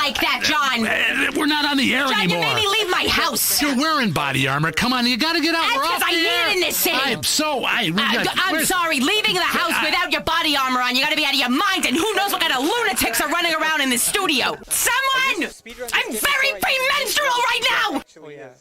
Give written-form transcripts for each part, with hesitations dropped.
like that, John. We're not on the air John, anymore. you made me leave my house. You're wearing body armor. Come on, you gotta get out. That's We're off because I the need air. it in this scene. I'm sorry. Leaving the house without your body armor on, you gotta be out of your mind, and who knows what kind of lunatics are running around in this studio. Someone! I'm very premenstrual right now!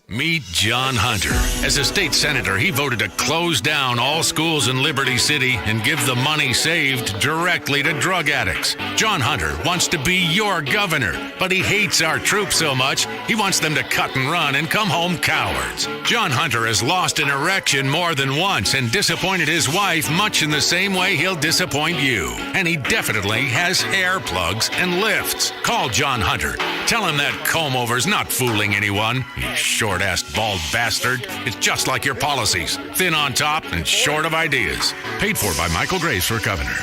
Meet John Hunter. As a state senator, he voted to close down all schools in Liberty City and give the money saved directly to drug addicts. John Hunter wants to be your governor, but he hates our troops so much, he wants them to cut and run and come home cowards. John Hunter has lost an erection more than once and disappointed his wife much in the same way he'll disappoint you. And he definitely has hair plugs and lifts. Call John Hunter. Tell him that comb-over's not fooling anyone, you short-assed bald bastard. It's just like your policies. Thin on top and short of ideas. Paid for by Michael Graves for governor.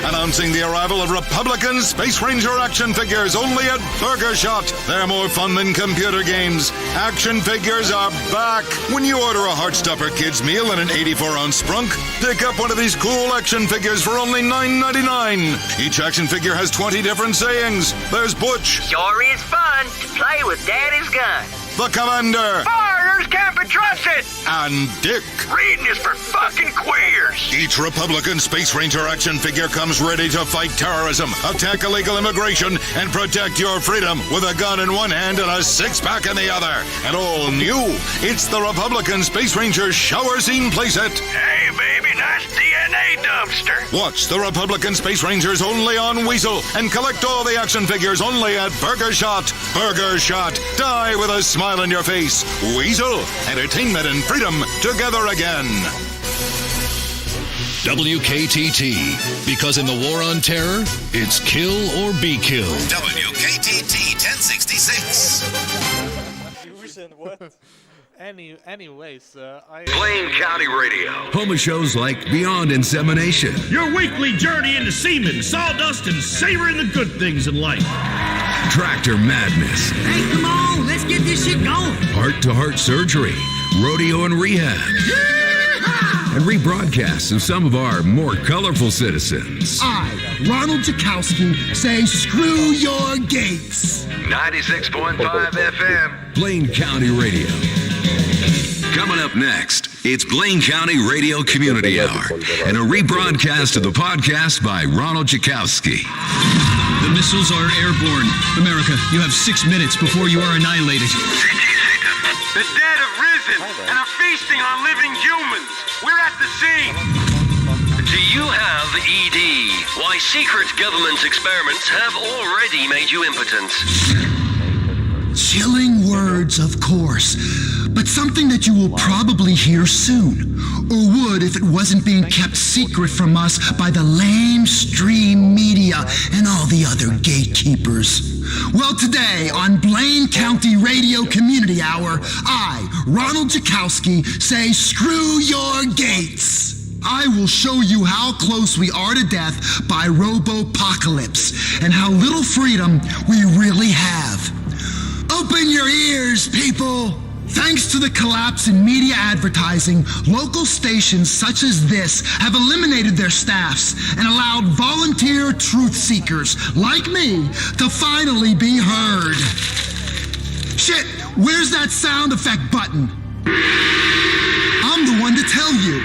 Announcing the arrival of Republican Space Ranger action figures only at Burger Shot. They're more fun than computer games. Action figures are back. When you order a Heartstopper kids meal and an 84-ounce Sprunk, pick up one of these cool action figures for only $9.99. Each action figure has 20 different sayings. There's Butch. Sure is fun to play with Daddy's gun. The Commander. Foreigners can't be trusted. And Dick. Reading is for fucking queers. Each Republican Space Ranger action figure comes ready to fight terrorism, attack illegal immigration, and protect your freedom with a gun in one hand and a six-pack in the other. And all new, it's the Republican Space Ranger shower scene playset. Hey, baby, nice DNA dumpster. Watch the Republican Space Rangers only on Weasel and collect all the action figures only at Burger Shot. Burger Shot. Die with a smile on your face. Weasel. Entertainment and freedom together again. WKTT. Because in the war on terror, it's kill or be killed. WKTT 1066. What? Anyways, Blaine County Radio. Home of shows like Beyond Insemination, Your weekly journey into semen, sawdust, and savoring the good things in life. Tractor Madness, Hey, come on, let's get this shit going. Heart-to-Heart Surgery, Rodeo and Rehab, and rebroadcasts of some of our more colorful citizens. I, Ronald Jakowski, say screw your gates. 96.5 FM. Blaine County Radio. Coming up next, it's Blaine County Radio Community Hour and a rebroadcast of the podcast by Ronald Jakowski. The missiles are airborne. America, you have 6 minutes before you are annihilated. The dead have risen and are feasting on living humans. We're at the scene. Do you have ED? Why secret government experiments have already made you impotent. Chilling words, of course, but something that you will probably hear soon, or would if it wasn't being kept secret from us by the lamestream media and all the other gatekeepers. Well, today on Blaine County Radio Community Hour, I, Ronald Jakowski, say screw your gates. I will show you how close we are to death by robopocalypse and how little freedom we really have. Open your ears, people! Thanks to the collapse in media advertising, local stations such as this have eliminated their staffs and allowed volunteer truth seekers like me to finally be heard. Shit, where's that sound effect button? I'm the one to tell you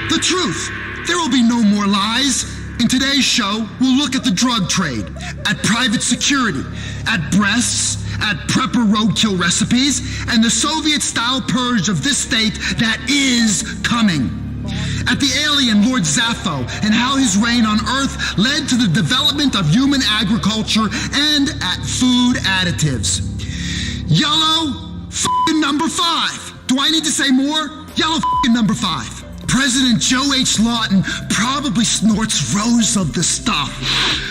the truth. There will be no more lies. In today's show, we'll look at the drug trade, at private security, at breasts, at prepper roadkill recipes, and the Soviet-style purge of this state that is coming. At the alien Lord Zaffo and how his reign on Earth led to the development of human agriculture, and at food additives. Yellow f***ing number 5. Do I need to say more? Yellow f***ing number 5. President Joe H. Lawton probably snorts rows of the stuff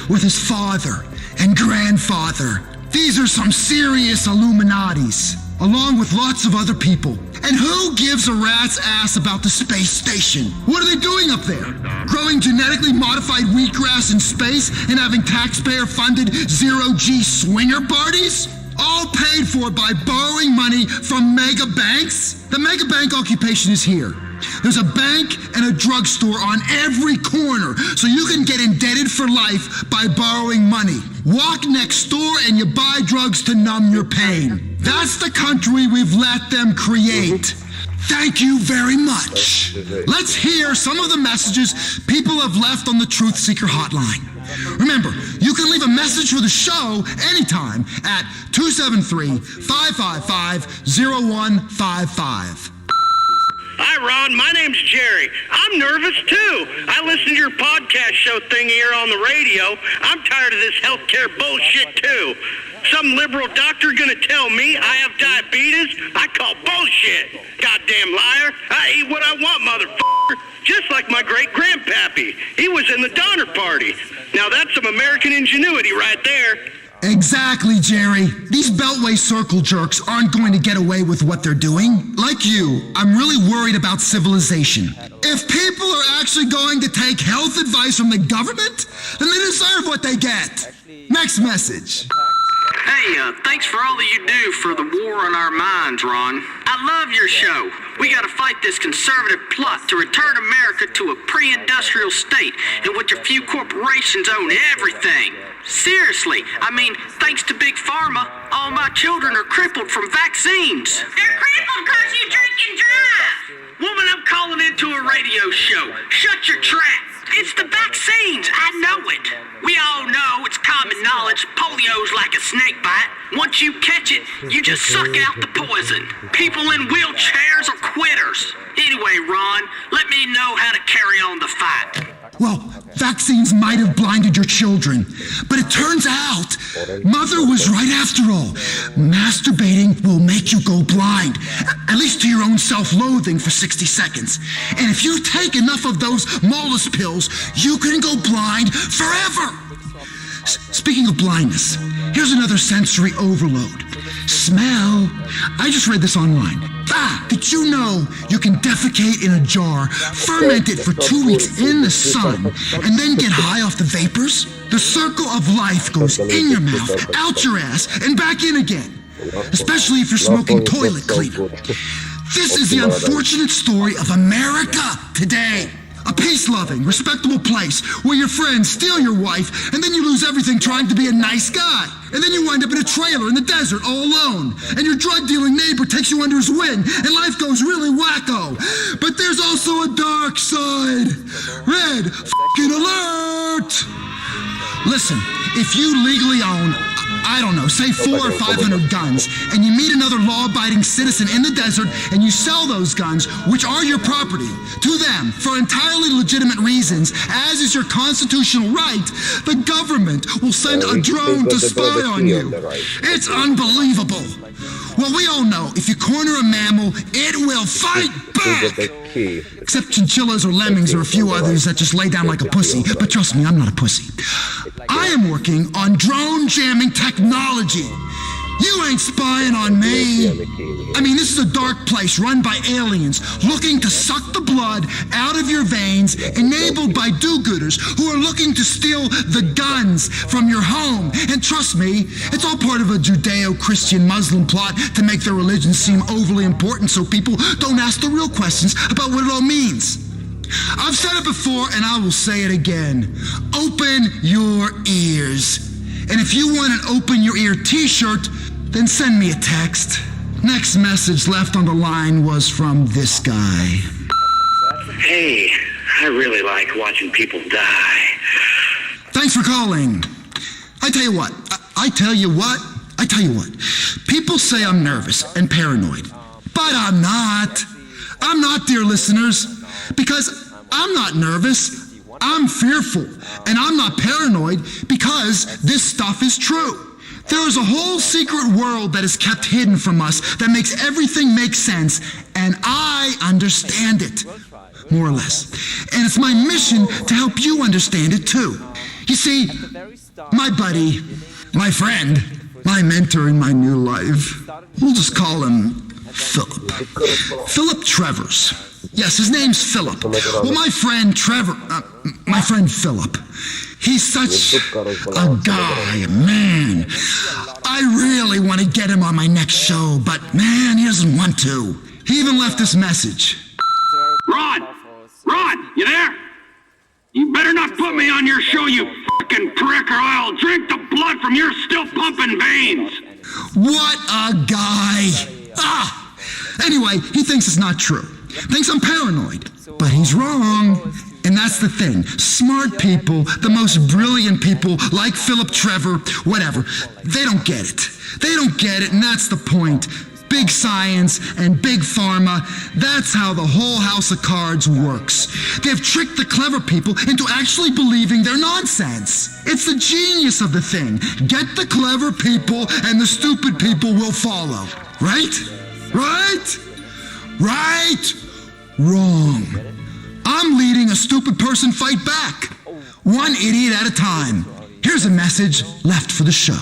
with his father and grandfather. These are some serious Illuminatis, along with lots of other people. And who gives a rat's ass about the space station? What are they doing up there? Growing genetically modified wheatgrass in space and having taxpayer-funded zero-G swinger parties? All paid for by borrowing money from mega banks? The mega bank occupation is here. There's a bank and a drugstore on every corner, so you can get indebted for life by borrowing money. walk next door and you buy drugs to numb your pain. That's the country we've let them create. Thank you very much. Let's hear some of the messages people have left on the Truth Seeker hotline. Remember, you can leave a message for the show anytime at 273-555-0155. Hi, Ron. My name's Jerry. I'm nervous, too. I listen to your podcast show thing here on the radio. I'm tired of this healthcare bullshit, too. Some liberal doctor gonna tell me I have diabetes? I call bullshit. Goddamn liar. I eat what I want, motherfucker. Just like my great-grandpappy. He was in the Donner Party. Now that's some American ingenuity right there. Exactly, Jerry. These Beltway circle jerks aren't going to get away with what they're doing. Like you, I'm really worried about civilization. If people are actually going to take health advice from the government, then they deserve what they get. Next message. Hey, thanks for all that you do for the war on our minds, Ron. I love your show. We gotta fight this conservative plot to return America to a pre-industrial state in which a few corporations own everything. Seriously, I mean, thanks to Big Pharma, all my children are crippled from vaccines. They're crippled because you drink and drive. Woman, I'm calling into a radio show. Shut your trap. It's the vaccines. I know it. We all know it's common knowledge. Polio's like a snake bite. Once you catch it, you just suck out the poison. People in wheelchairs are quitters. Anyway, Ron, let me know how to carry on the fight. Well, vaccines might have blinded your children, but it turns out Mother was right after all. Masturbating will make you go blind, at least to your own self-loathing for 60 seconds. And if you take enough of those Molus pills, you can go blind forever. Speaking of blindness, here's another sensory overload. Smell. I just read this online. Did you know you can defecate in a jar, ferment it for 2 weeks in the sun, and then get high off the vapors? The circle of life goes in your mouth, out your ass, and back in again. Especially if you're smoking toilet cleaner. This is the unfortunate story of America today. A peace-loving, respectable place where your friends steal your wife and then you lose everything trying to be a nice guy. And then you wind up in a trailer in the desert all alone. And your drug-dealing neighbor takes you under his wing and life goes really wacko. But there's also a dark side. Red f***ing alert! Listen, if you legally own, I don't know, say 400 or 500 guns, and you meet another law-abiding citizen in the desert, and you sell those guns, which are your property, to them for entirely legitimate reasons, as is your constitutional right, the government will send a drone to spy on you. It's unbelievable. Well, we all know if you corner a mammal, it will fight back. Except chinchillas or lemmings or a few others that just lay down like a pussy. But trust me, I'm not a pussy. I am working on drone jamming technology. You ain't spying on me. I mean, this is a dark place run by aliens looking to suck the blood out of your veins, enabled by do-gooders who are looking to steal the guns from your home. And trust me, it's all part of a Judeo-Christian Muslim plot to make their religion seem overly important so people don't ask the real questions about what it all means. I've said it before and I will say it again. Open your ears. And if you want an open your ear t-shirt, then send me a text. Next message left on the line was from this guy. Hey, I really like watching people die. Thanks for calling. I tell you what. People say I'm nervous and paranoid. But I'm not. I'm not, dear listeners. Because I'm not nervous. I'm fearful. And I'm not paranoid because this stuff is true. There is a whole secret world that is kept hidden from us that makes everything make sense, and I understand it, more or less. And it's my mission to help you understand it too. You see, my buddy, my friend, my mentor in my new life, we'll just call him Philip. Philip Trevors. Yes, his name's Philip. Well, my friend Philip, he's such a guy, man. I really want to get him on my next show, but man, he doesn't want to. He even left this message. Ron, you there? You better not put me on your show, you fucking prick, or I'll drink the blood from your still pumping veins. What a guy! Anyway, he thinks it's not true. Thinks I'm paranoid. But he's wrong. And that's the thing. Smart people, the most brilliant people, like Philip Trevor, whatever, they don't get it. They don't get it, and that's the point. Big science and big pharma, that's how the whole house of cards works. They've tricked the clever people into actually believing their nonsense. It's the genius of the thing. Get the clever people and the stupid people will follow. Right? Right? Right? Wrong. I'm leading a stupid person fight back. One idiot at a time. Here's a message left for the show.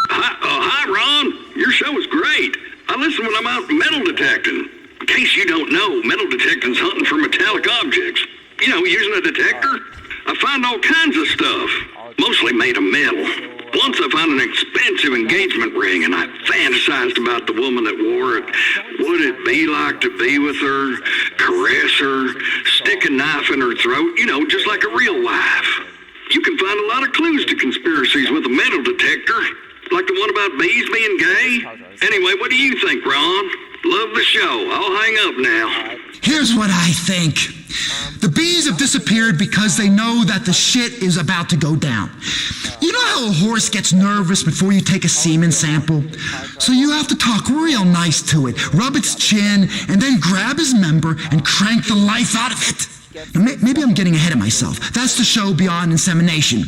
Hi, Ron. Your show is great. I listen when I'm out metal detecting. In case you don't know, metal detecting's hunting for metallic objects. You know, using a detector. I find all kinds of stuff, mostly made of metal. Once I found an expensive engagement ring, and I fantasized about the woman that wore it. Would it be like to be with her, caress her, stick a knife in her throat, you know, just like a real wife? You can find a lot of clues to conspiracies with a metal detector. Like the one about bees being gay? Anyway, what do you think, Ron? Love the show. I'll hang up now. Here's what I think. The bees have disappeared because they know that the shit is about to go down. You know how a horse gets nervous before you take a semen sample? So you have to talk real nice to it, rub its chin, and then grab his member and crank the life out of it. Now, maybe I'm getting ahead of myself. That's the show Beyond Insemination,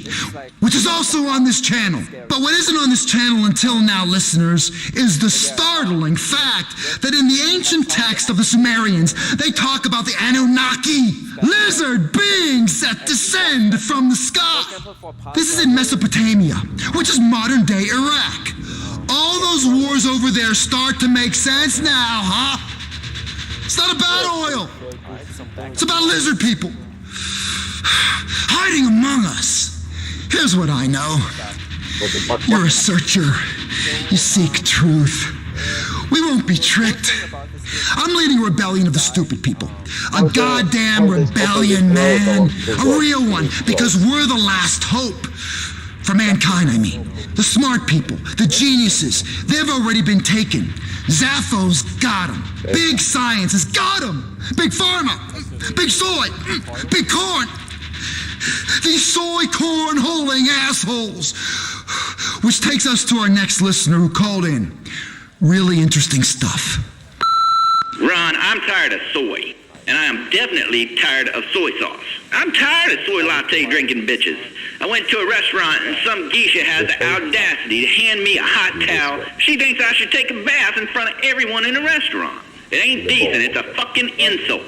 which is also on this channel. But what isn't on this channel until now, listeners, is the startling fact that in the ancient text of the Sumerians, they talk about the Anunnaki, lizard beings that descend from the sky. This is in Mesopotamia, which is modern-day Iraq. All those wars over there start to make sense now, huh? It's not about oil. It's about lizard people hiding among us. Here's what I know. You're a searcher. You seek truth. We won't be tricked. I'm leading a rebellion of the stupid people. A goddamn rebellion, man. A real one, because we're the last hope. For mankind, I mean. The smart people, the geniuses, they've already been taken. Zappo's got them. Big science has got them. Big pharma. Big soy. Big corn. These soy corn-holing assholes. Which takes us to our next listener who called in. Really interesting stuff. Ron, I'm tired of soy. And I am definitely tired of soy sauce. I'm tired of soy latte drinking bitches. I went to a restaurant and some geisha has the audacity to hand me a hot towel. She thinks I should take a bath in front of everyone in the restaurant. It ain't decent, it's a fucking insult.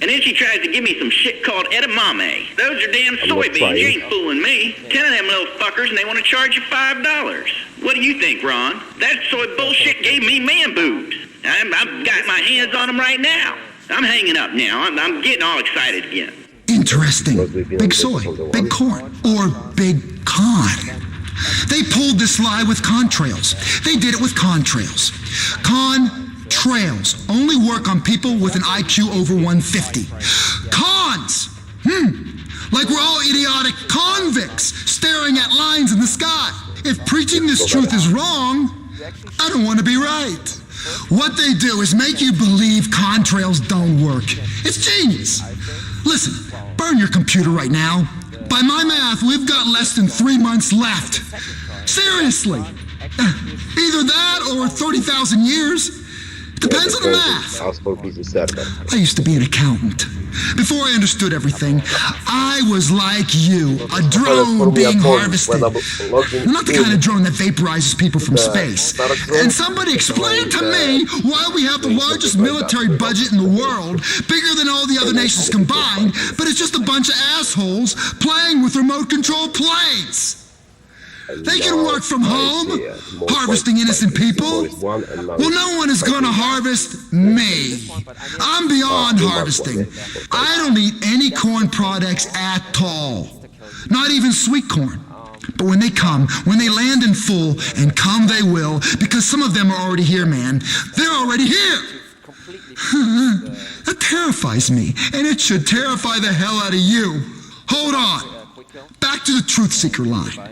And then she tries to give me some shit called edamame. Those are damn soybeans, you ain't fooling me. 10 of them little fuckers and they want to charge you $5. What do you think, Ron? That soy bullshit gave me man boobs. I've got my hands on them right now. I'm hanging up now. I'm getting all excited again. Interesting. Big soy, big corn, or big con. They pulled this lie with contrails. They did it with contrails. Contrails only work on people with an IQ over 150. Cons! Like we're all idiotic convicts staring at lines in the sky. If preaching this truth is wrong, I don't want to be right. What they do is make you believe contrails don't work. It's genius. Listen, burn your computer right now. By my math, we've got less than 3 months left. Seriously. Either that or 30,000 years. Depends on the math. I used to be an accountant. Before I understood everything, I was like you, a drone being harvested. Not the kind of drone that vaporizes people from space. And somebody explained to me why we have the largest military budget in the world, bigger than all the other nations combined, but it's just a bunch of assholes playing with remote-controlled planes. They can work from home, harvesting innocent people. Well, no one is going to harvest me. I'm beyond harvesting. I don't eat any corn products at all. Not even sweet corn. But when they land in full, and come they will, because some of them are already here, man. They're already here. That terrifies me, and it should terrify the hell out of you. Hold on. Back to the truth seeker line.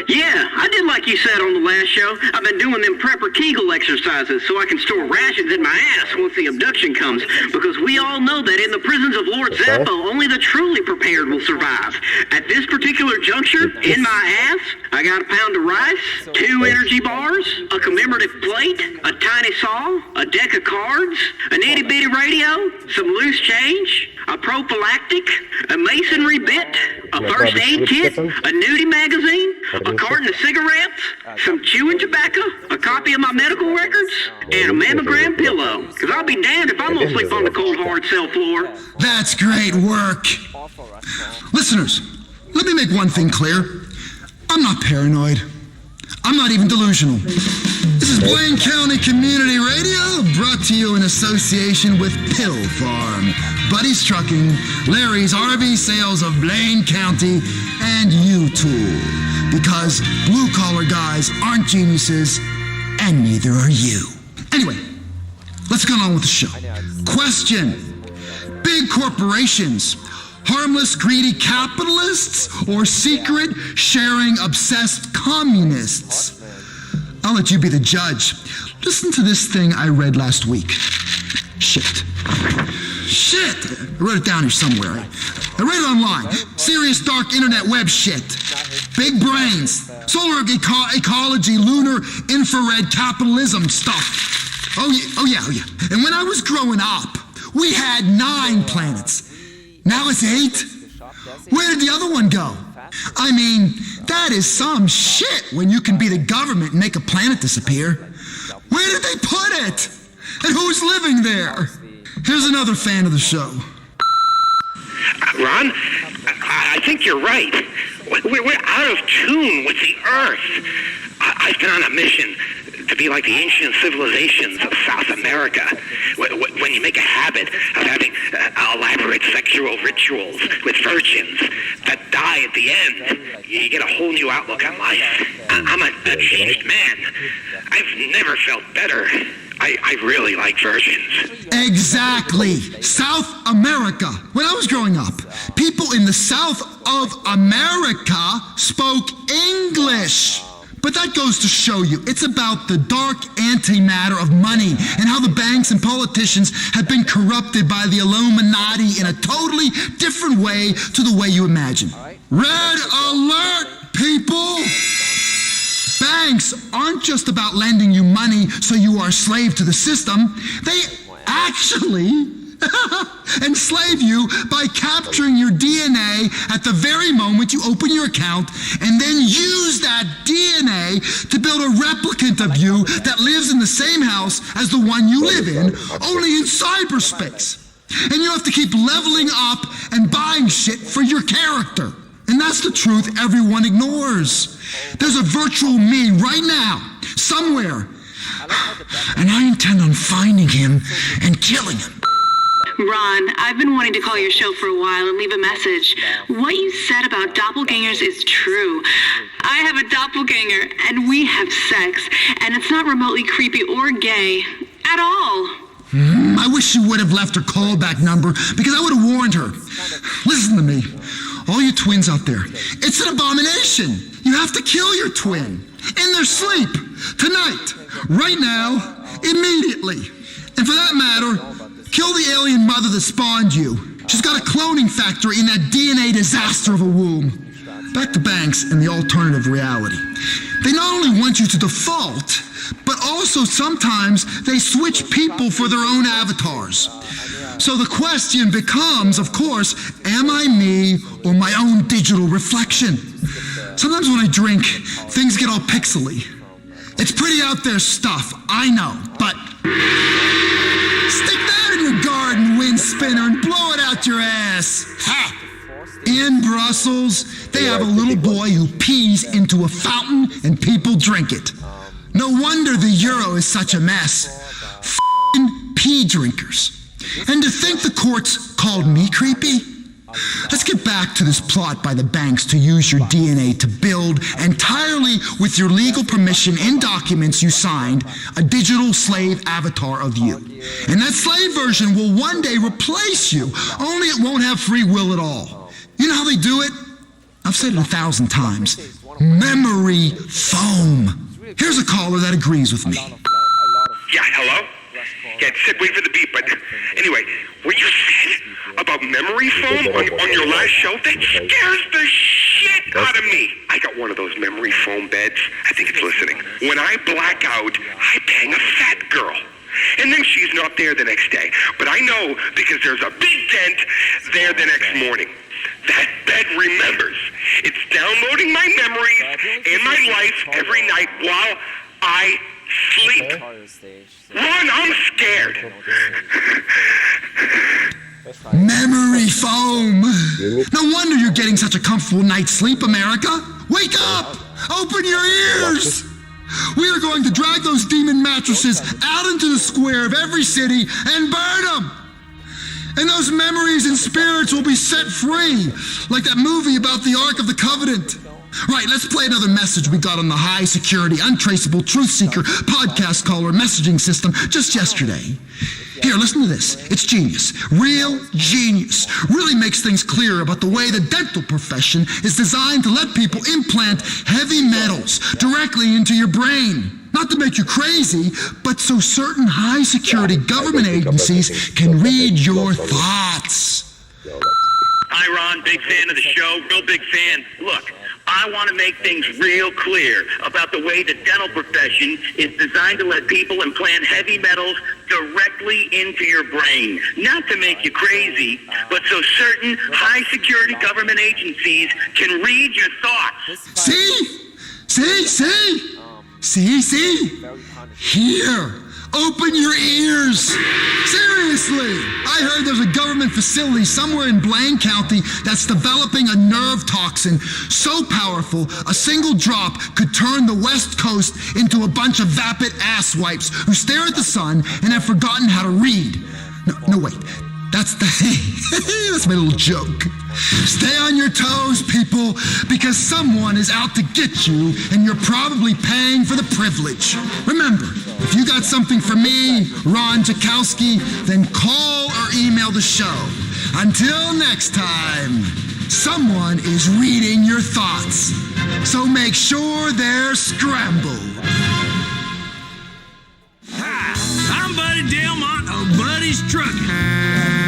Yeah, I did like you said on the last show. I've been doing them prepper Kegel exercises so I can store rations in my ass once the abduction comes, because we all know that in the prisons of Lord Zappo, only the truly prepared will survive. At this particular juncture, in my ass, I got a pound of rice, 2 energy bars, a commemorative plate, a tiny saw, a deck of cards, an itty-bitty radio, some loose change, a prophylactic, a masonry bit, a first aid kit, a nudie magazine, a carton of cigarettes, some chewing tobacco, a copy of my medical records, and a mammogram pillow. Because I'll be damned if I'm going to sleep on the cold, hard cell floor. That's great work. Listeners, let me make one thing clear. I'm not paranoid. I'm not even delusional. This is Blaine County Community Radio, brought to you in association with Pill Farm, Buddy's Trucking, Larry's RV Sales of Blaine County, and U-Tool. Because blue-collar guys aren't geniuses, and neither are you. Anyway, let's get on with the show. Question: big corporations, harmless, greedy capitalists, or secret, sharing, obsessed communists? I'll let you be the judge. Listen to this thing I read last week. Shit. I wrote it down here somewhere. I read it online. Serious dark internet web shit. Big brains. Solar ecology, lunar infrared capitalism stuff. Oh yeah. And when I was growing up, we had 9 planets. Now it's 8? Where did the other one go? I mean, that is some shit when you can be the government and make a planet disappear. Where did they put it? And who's living there? Here's another fan of the show. Ron, I think you're right. We're out of tune with the Earth. I've been on a mission to be like the ancient civilizations of South America. When you make a habit of having elaborate sexual rituals with virgins that die at the end, you get a whole new outlook on life. I'm a changed man. I've never felt better. I really like virgins. Exactly. South America. When I was growing up, people in the South of America spoke English. But that goes to show you, it's about the dark antimatter of money and how the banks and politicians have been corrupted by the Illuminati in a totally different way to the way you imagine. Red alert, people! Banks aren't just about lending you money so you are a slave to the system. They actually enslave you by capturing your DNA at the very moment you open your account, and then use that DNA to build a replicant of you that lives in the same house as the one you live in, only in cyberspace. And you have to keep leveling up and buying shit for your character. And that's the truth everyone ignores. There's a virtual me right now, somewhere. And I intend on finding him and killing him. Ron, I've been wanting to call your show for a while and leave a message. What you said about doppelgangers is true. I have a doppelganger, and we have sex, and it's not remotely creepy or gay at all. I wish you would have left her callback number, because I would have warned her. Listen to me, all you twins out there, it's an abomination. You have to kill your twin in their sleep, tonight, right now, immediately. And for that matter, kill the alien mother that spawned you. She's got a cloning factory in that DNA disaster of a womb. Back to banks and the alternative reality. They not only want you to default, but also sometimes they switch people for their own avatars. So the question becomes, of course, am I me or my own digital reflection? Sometimes when I drink, things get all pixely. It's pretty out there stuff, I know, but stick that in your garden, wind spinner, and blow it out your ass. Ha! In Brussels, they have a little boy who pees into a fountain and people drink it. No wonder the euro is such a mess. F***ing pee drinkers. And to think the courts called me creepy? Let's get back to this plot by the banks to use your DNA to build, entirely with your legal permission in documents you signed, a digital slave avatar of you. And that slave version will one day replace you, only it won't have free will at all. You know how they do it? I've said it 1,000 times. memory foam. Here's a caller that agrees with me. Yeah, hello? Yeah, it said wait for the beep, but anyway, what you said about memory foam on your last show, that scares the shit out of me. I got one of those memory foam beds. I think it's listening. When I black out, I bang a fat girl. And then she's not there the next day. But I know because there's a big dent there the next morning. That bed remembers. It's downloading my memories and my life every night while I sleep. Ron, I'm scared. Memory foam. No wonder you're getting such a comfortable night's sleep, America. Wake up! Open your ears! We are going to drag those demon mattresses out into the square of every city and burn them. And those memories and spirits will be set free, like that movie about the Ark of the Covenant. Right, let's play another message we got on the high security, untraceable truth seeker podcast caller messaging system just yesterday. Here, listen to this. It's genius. Real genius. Really makes things clear about the way the dental profession is designed to let people implant heavy metals directly into your brain. Not to make you crazy, but so certain high security government agencies can read your thoughts. Hi, Ron. Big fan of the show. Real big fan. Look, I want to make things real clear about the way the dental profession is designed to let people implant heavy metals directly into your brain. Not to make you crazy, but so certain high-security government agencies can read your thoughts. See? Here. Open your ears! Seriously! I heard there's a government facility somewhere in Blaine County that's developing a nerve toxin so powerful a single drop could turn the West Coast into a bunch of vapid asswipes who stare at the sun and have forgotten how to read. No, wait. That's my little joke. Stay on your toes, people, because someone is out to get you, and you're probably paying for the privilege. Remember, if you got something for me, Ron Jakowski, then call or email the show. Until next time, someone is reading your thoughts, so make sure they're scrambled. Hi, I'm Buddy Delmont of Buddy's Trucking.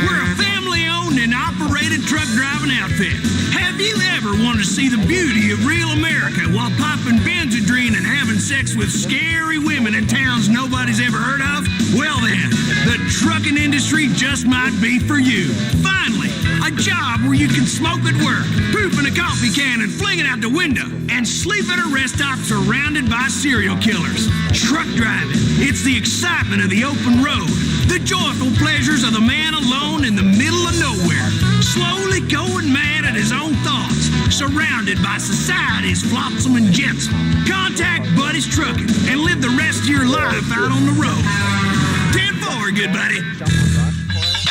We're a family-owned and operated truck driving outfit. Have you ever wanted to see the beauty of real America while popping Benzedrine and having sex with scary women in towns nobody's ever heard of? Well then, the trucking industry just might be for you. Finally, a job where you can smoke at work, poop in a coffee can and fling it out the window, and sleep at a rest stop surrounded by serial killers. Truck driving, it's the excitement of the open road, the joyful pleasures of the man alone in the middle of nowhere, slowly going mad at his own thoughts, surrounded by society's flotsam and jetsam. Contact Buddy's Trucking and live the rest of your life out on the road. 10-4, good buddy.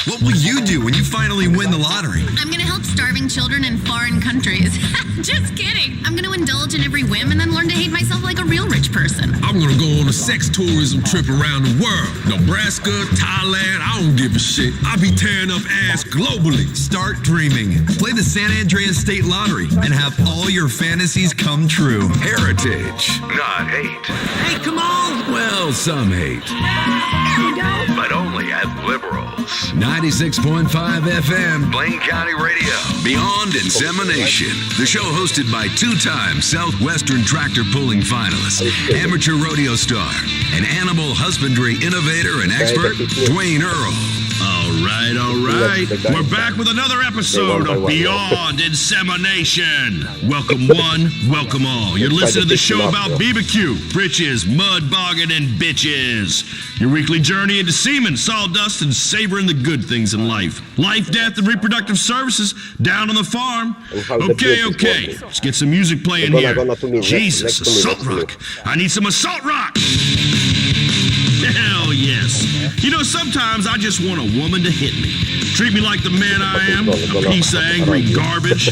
What will you do when you finally win the lottery? I'm going to help starving children in foreign countries. Just kidding. I'm going to indulge in every whim and then learn to hate myself like a real rich person. I'm going to go on a sex tourism trip around the world. Nebraska, Thailand, I don't give a shit. I'll be tearing up ass globally. Start dreaming. Play the San Andreas State Lottery and have all your fantasies come true. Heritage, not hate. Hey, come on. Well, some hate. There we go. But only at liberals. 96.5 FM. Blaine County Radio. Beyond Insemination, the show hosted by two-time Southwestern tractor pulling finalist, amateur rodeo star, and animal husbandry innovator and expert, Dwayne Earl. All right. We're back with another episode of Beyond Insemination. Welcome one, welcome all. You're listening to the show about BBQ, britches, mud bogging, and bitches. Your weekly journey into semen, sawdust, and savoring the good things in life. Life, death, and reproductive services down on the farm. Okay. Let's get some music playing here. Jesus, assault rock. I need some assault rock. Hell yes. You know, sometimes I just want a woman to hit me. Treat me like the man I am, a piece of angry garbage.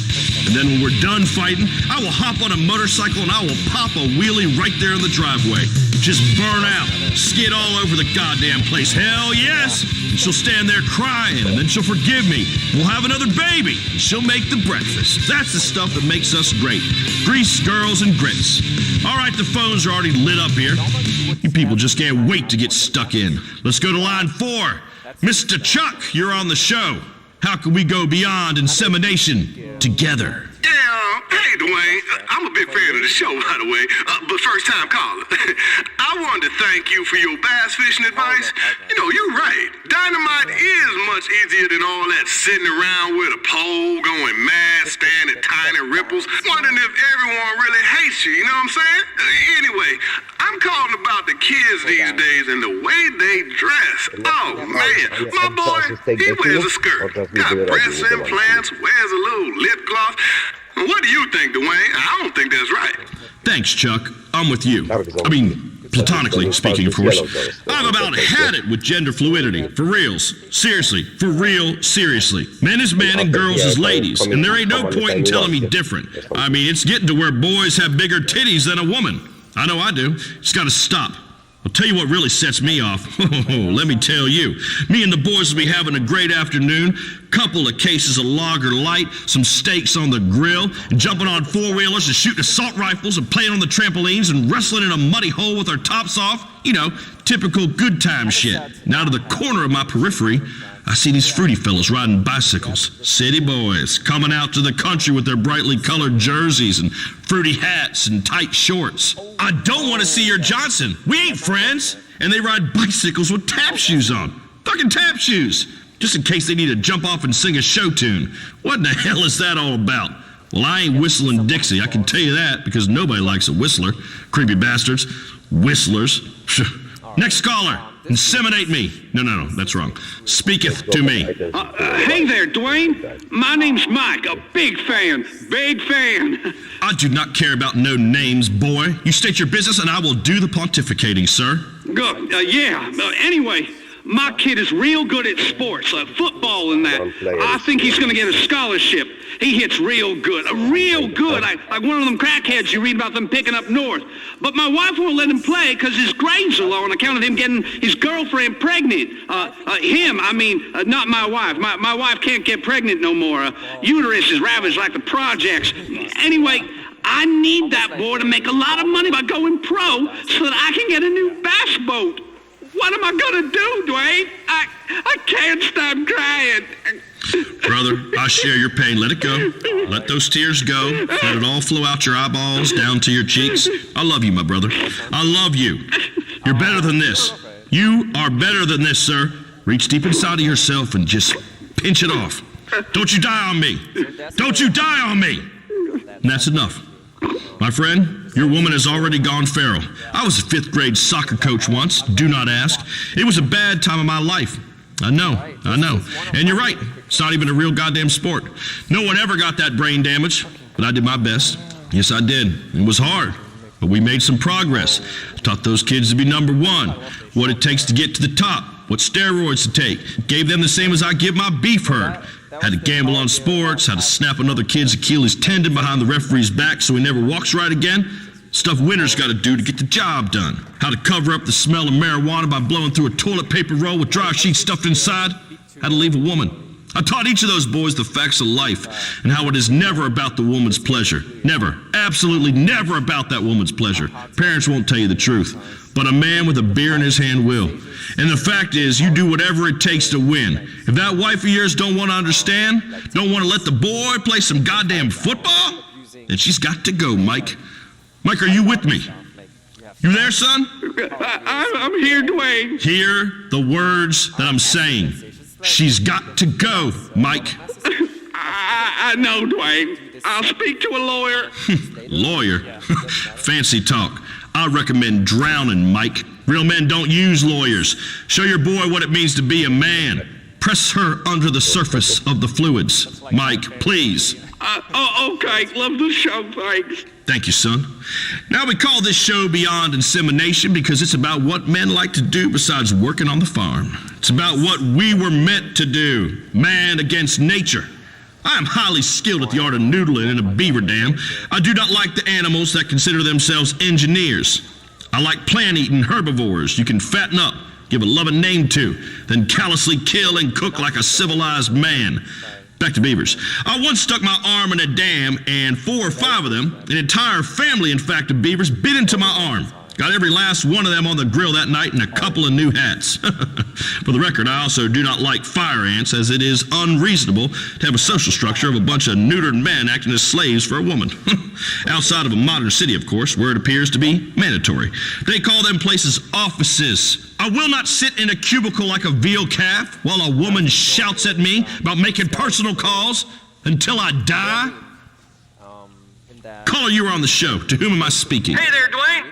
And then when we're done fighting, I will hop on a motorcycle and I will pop a wheelie right there in the driveway. just burn out, skid all over the goddamn place. Hell yes! And she'll stand there crying, and then she'll forgive me. We'll have another baby, and she'll make the breakfast. That's the stuff that makes us great. Grease, girls, and grits. All right, the phones are already lit up here. You people just can't wait to get stuck in. Let's go to line 4. Mr. Chuck, you're on the show. How can we go beyond insemination together? Yeah, hey, Dwayne. I'm a big fan of the show, by the way, but first-time caller. I wanted to thank you for your bass fishing advice. You know, you're right. Dynamite is much easier than all that sitting around with a pole, going mad, staring at tiny ripples, wondering if everyone really hates you, you know what I'm saying? Anyway, I'm calling about the kids these days and the way they dress. Oh, man. My boy, he wears a skirt, got breast implants, wears a little lip gloss. What do you think, Dwayne? I don't think that's right. Thanks, Chuck. I'm with you. I mean, platonically speaking, of course. I've about had it with gender fluidity. For reals. Seriously. For real, seriously. Men is men and girls is ladies. And there ain't no point in telling me different. I mean, it's getting to where boys have bigger titties than a woman. I know I do. It's got to stop. I'll tell you what really sets me off. Let me tell you. Me and the boys will be having a great afternoon. Couple of cases of lager light, some steaks on the grill, and jumping on four-wheelers and shooting assault rifles and playing on the trampolines and wrestling in a muddy hole with our tops off. You know, typical good time shit. And out of the corner of my periphery, I see these fruity fellas riding bicycles. City boys coming out to the country with their brightly colored jerseys and fruity hats and tight shorts. I don't want to see your Johnson. We ain't friends. And they ride bicycles with tap shoes on. Fucking tap shoes. Just in case they need to jump off and sing a show tune. What in the hell is that all about? Well, I ain't whistling Dixie, I can tell you that, because nobody likes a whistler. Creepy bastards. Whistlers. Next caller. Inseminate me. No, that's wrong. Speaketh to me. Hey there, Dwayne. My name's Mike, a big fan. Big fan. I do not care about no names, boy. You state your business and I will do the pontificating, sir. Good. Anyway, my kid is real good at sports, football and that. I think he's going to get a scholarship. He hits real good, like one of them crackheads you read about them picking up north. But my wife won't let him play because his grades are low on account of him getting his girlfriend pregnant. Not my wife. My wife can't get pregnant no more. Uterus is ravaged like the projects. Anyway, I need that boy to make a lot of money by going pro so that I can get a new bass boat. What am I gonna do, Dwayne? I can't stop crying. Brother, I share your pain. Let it go. Let those tears go. Let it all flow out your eyeballs, down to your cheeks. I love you, my brother. I love you. You're better than this. You are better than this, sir. Reach deep inside of yourself and just pinch it off. Don't you die on me. Don't you die on me. And that's enough. My friend, your woman has already gone feral. I was a 5th grade soccer coach once. Do not ask. It was a bad time of my life. I know. And you're right. It's not even a real goddamn sport. No one ever got that brain damage, but I did my best. Yes, I did. It was hard, but we made some progress. Taught those kids to be number one, what it takes to get to the top, what steroids to take. Gave them the same as I give my beef herd. How to gamble on sports, how to snap another kid's Achilles tendon behind the referee's back so he never walks right again. Stuff winners got to do to get the job done. How to cover up the smell of marijuana by blowing through a toilet paper roll with dry sheets stuffed inside. How to leave a woman. I taught each of those boys the facts of life and how it is never about the woman's pleasure. Never. Absolutely never about that woman's pleasure. Parents won't tell you the truth, but a man with a beer in his hand will. And the fact is, you do whatever it takes to win. If that wife of yours don't want to understand, don't want to let the boy play some goddamn football, then she's got to go, Mike. Mike, are you with me? You there, son? I'm here, Dwayne. Hear the words that I'm saying. She's got to go, Mike. I know, Dwayne. I'll speak to a lawyer. Lawyer? Fancy talk. I recommend drowning, Mike. Real men don't use lawyers. Show your boy what it means to be a man. Press her under the surface of the fluids. Mike, please. Okay. Love the show, thanks. Thank you, son. Now we call this show Beyond Insemination because it's about what men like to do besides working on the farm. It's about what we were meant to do. Man against nature. I am highly skilled at the art of noodling in a beaver dam. I do not like the animals that consider themselves engineers. I like plant-eating herbivores you can fatten up, give a loving name to, then callously kill and cook like a civilized man. Back to beavers. I once stuck my arm in a dam, and 4 or 5 of them, an entire family, in fact, of beavers, bit into my arm. Got every last one of them on the grill that night and a couple of new hats. For the record, I also do not like fire ants, as it is unreasonable to have a social structure of a bunch of neutered men acting as slaves for a woman. Outside of a modern city, of course, where it appears to be mandatory. They call them places offices. I will not sit in a cubicle like a veal calf while a woman shouts at me about making personal calls until I die. Caller, you were on the show. To whom am I speaking? Hey there, Dwayne.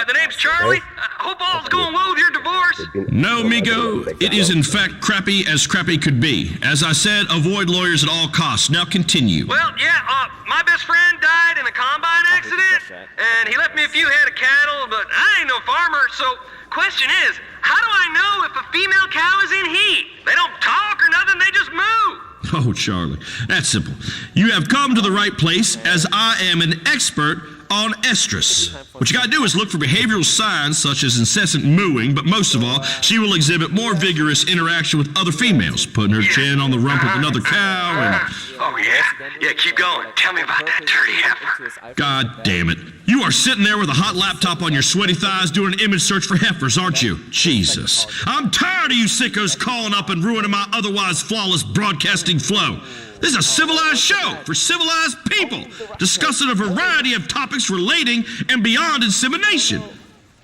The name's Charlie. Hope all's going well with your divorce. No, Migo. It is in fact crappy as crappy could be. As I said, avoid lawyers at all costs. Now continue. Well, yeah, my best friend died in a combine accident, and he left me a few head of cattle, but I ain't no farmer, so question is, how do I know if a female cow is in heat? They don't talk or nothing, they just move. Oh, Charlie, that's simple. You have come to the right place, as I am an expert on estrus. What you gotta do is look for behavioral signs such as incessant mooing, but most of all, she will exhibit more vigorous interaction with other females, putting her chin on the rump of another cow and... Oh, yeah? Yeah, keep going. Tell me about that dirty heifer. God damn it. You are sitting there with a hot laptop on your sweaty thighs doing an image search for heifers, aren't you? Jesus. I'm tired of you sickos calling up and ruining my otherwise flawless broadcasting flow. This is a civilized show for civilized people, discussing a variety of topics relating and beyond insemination.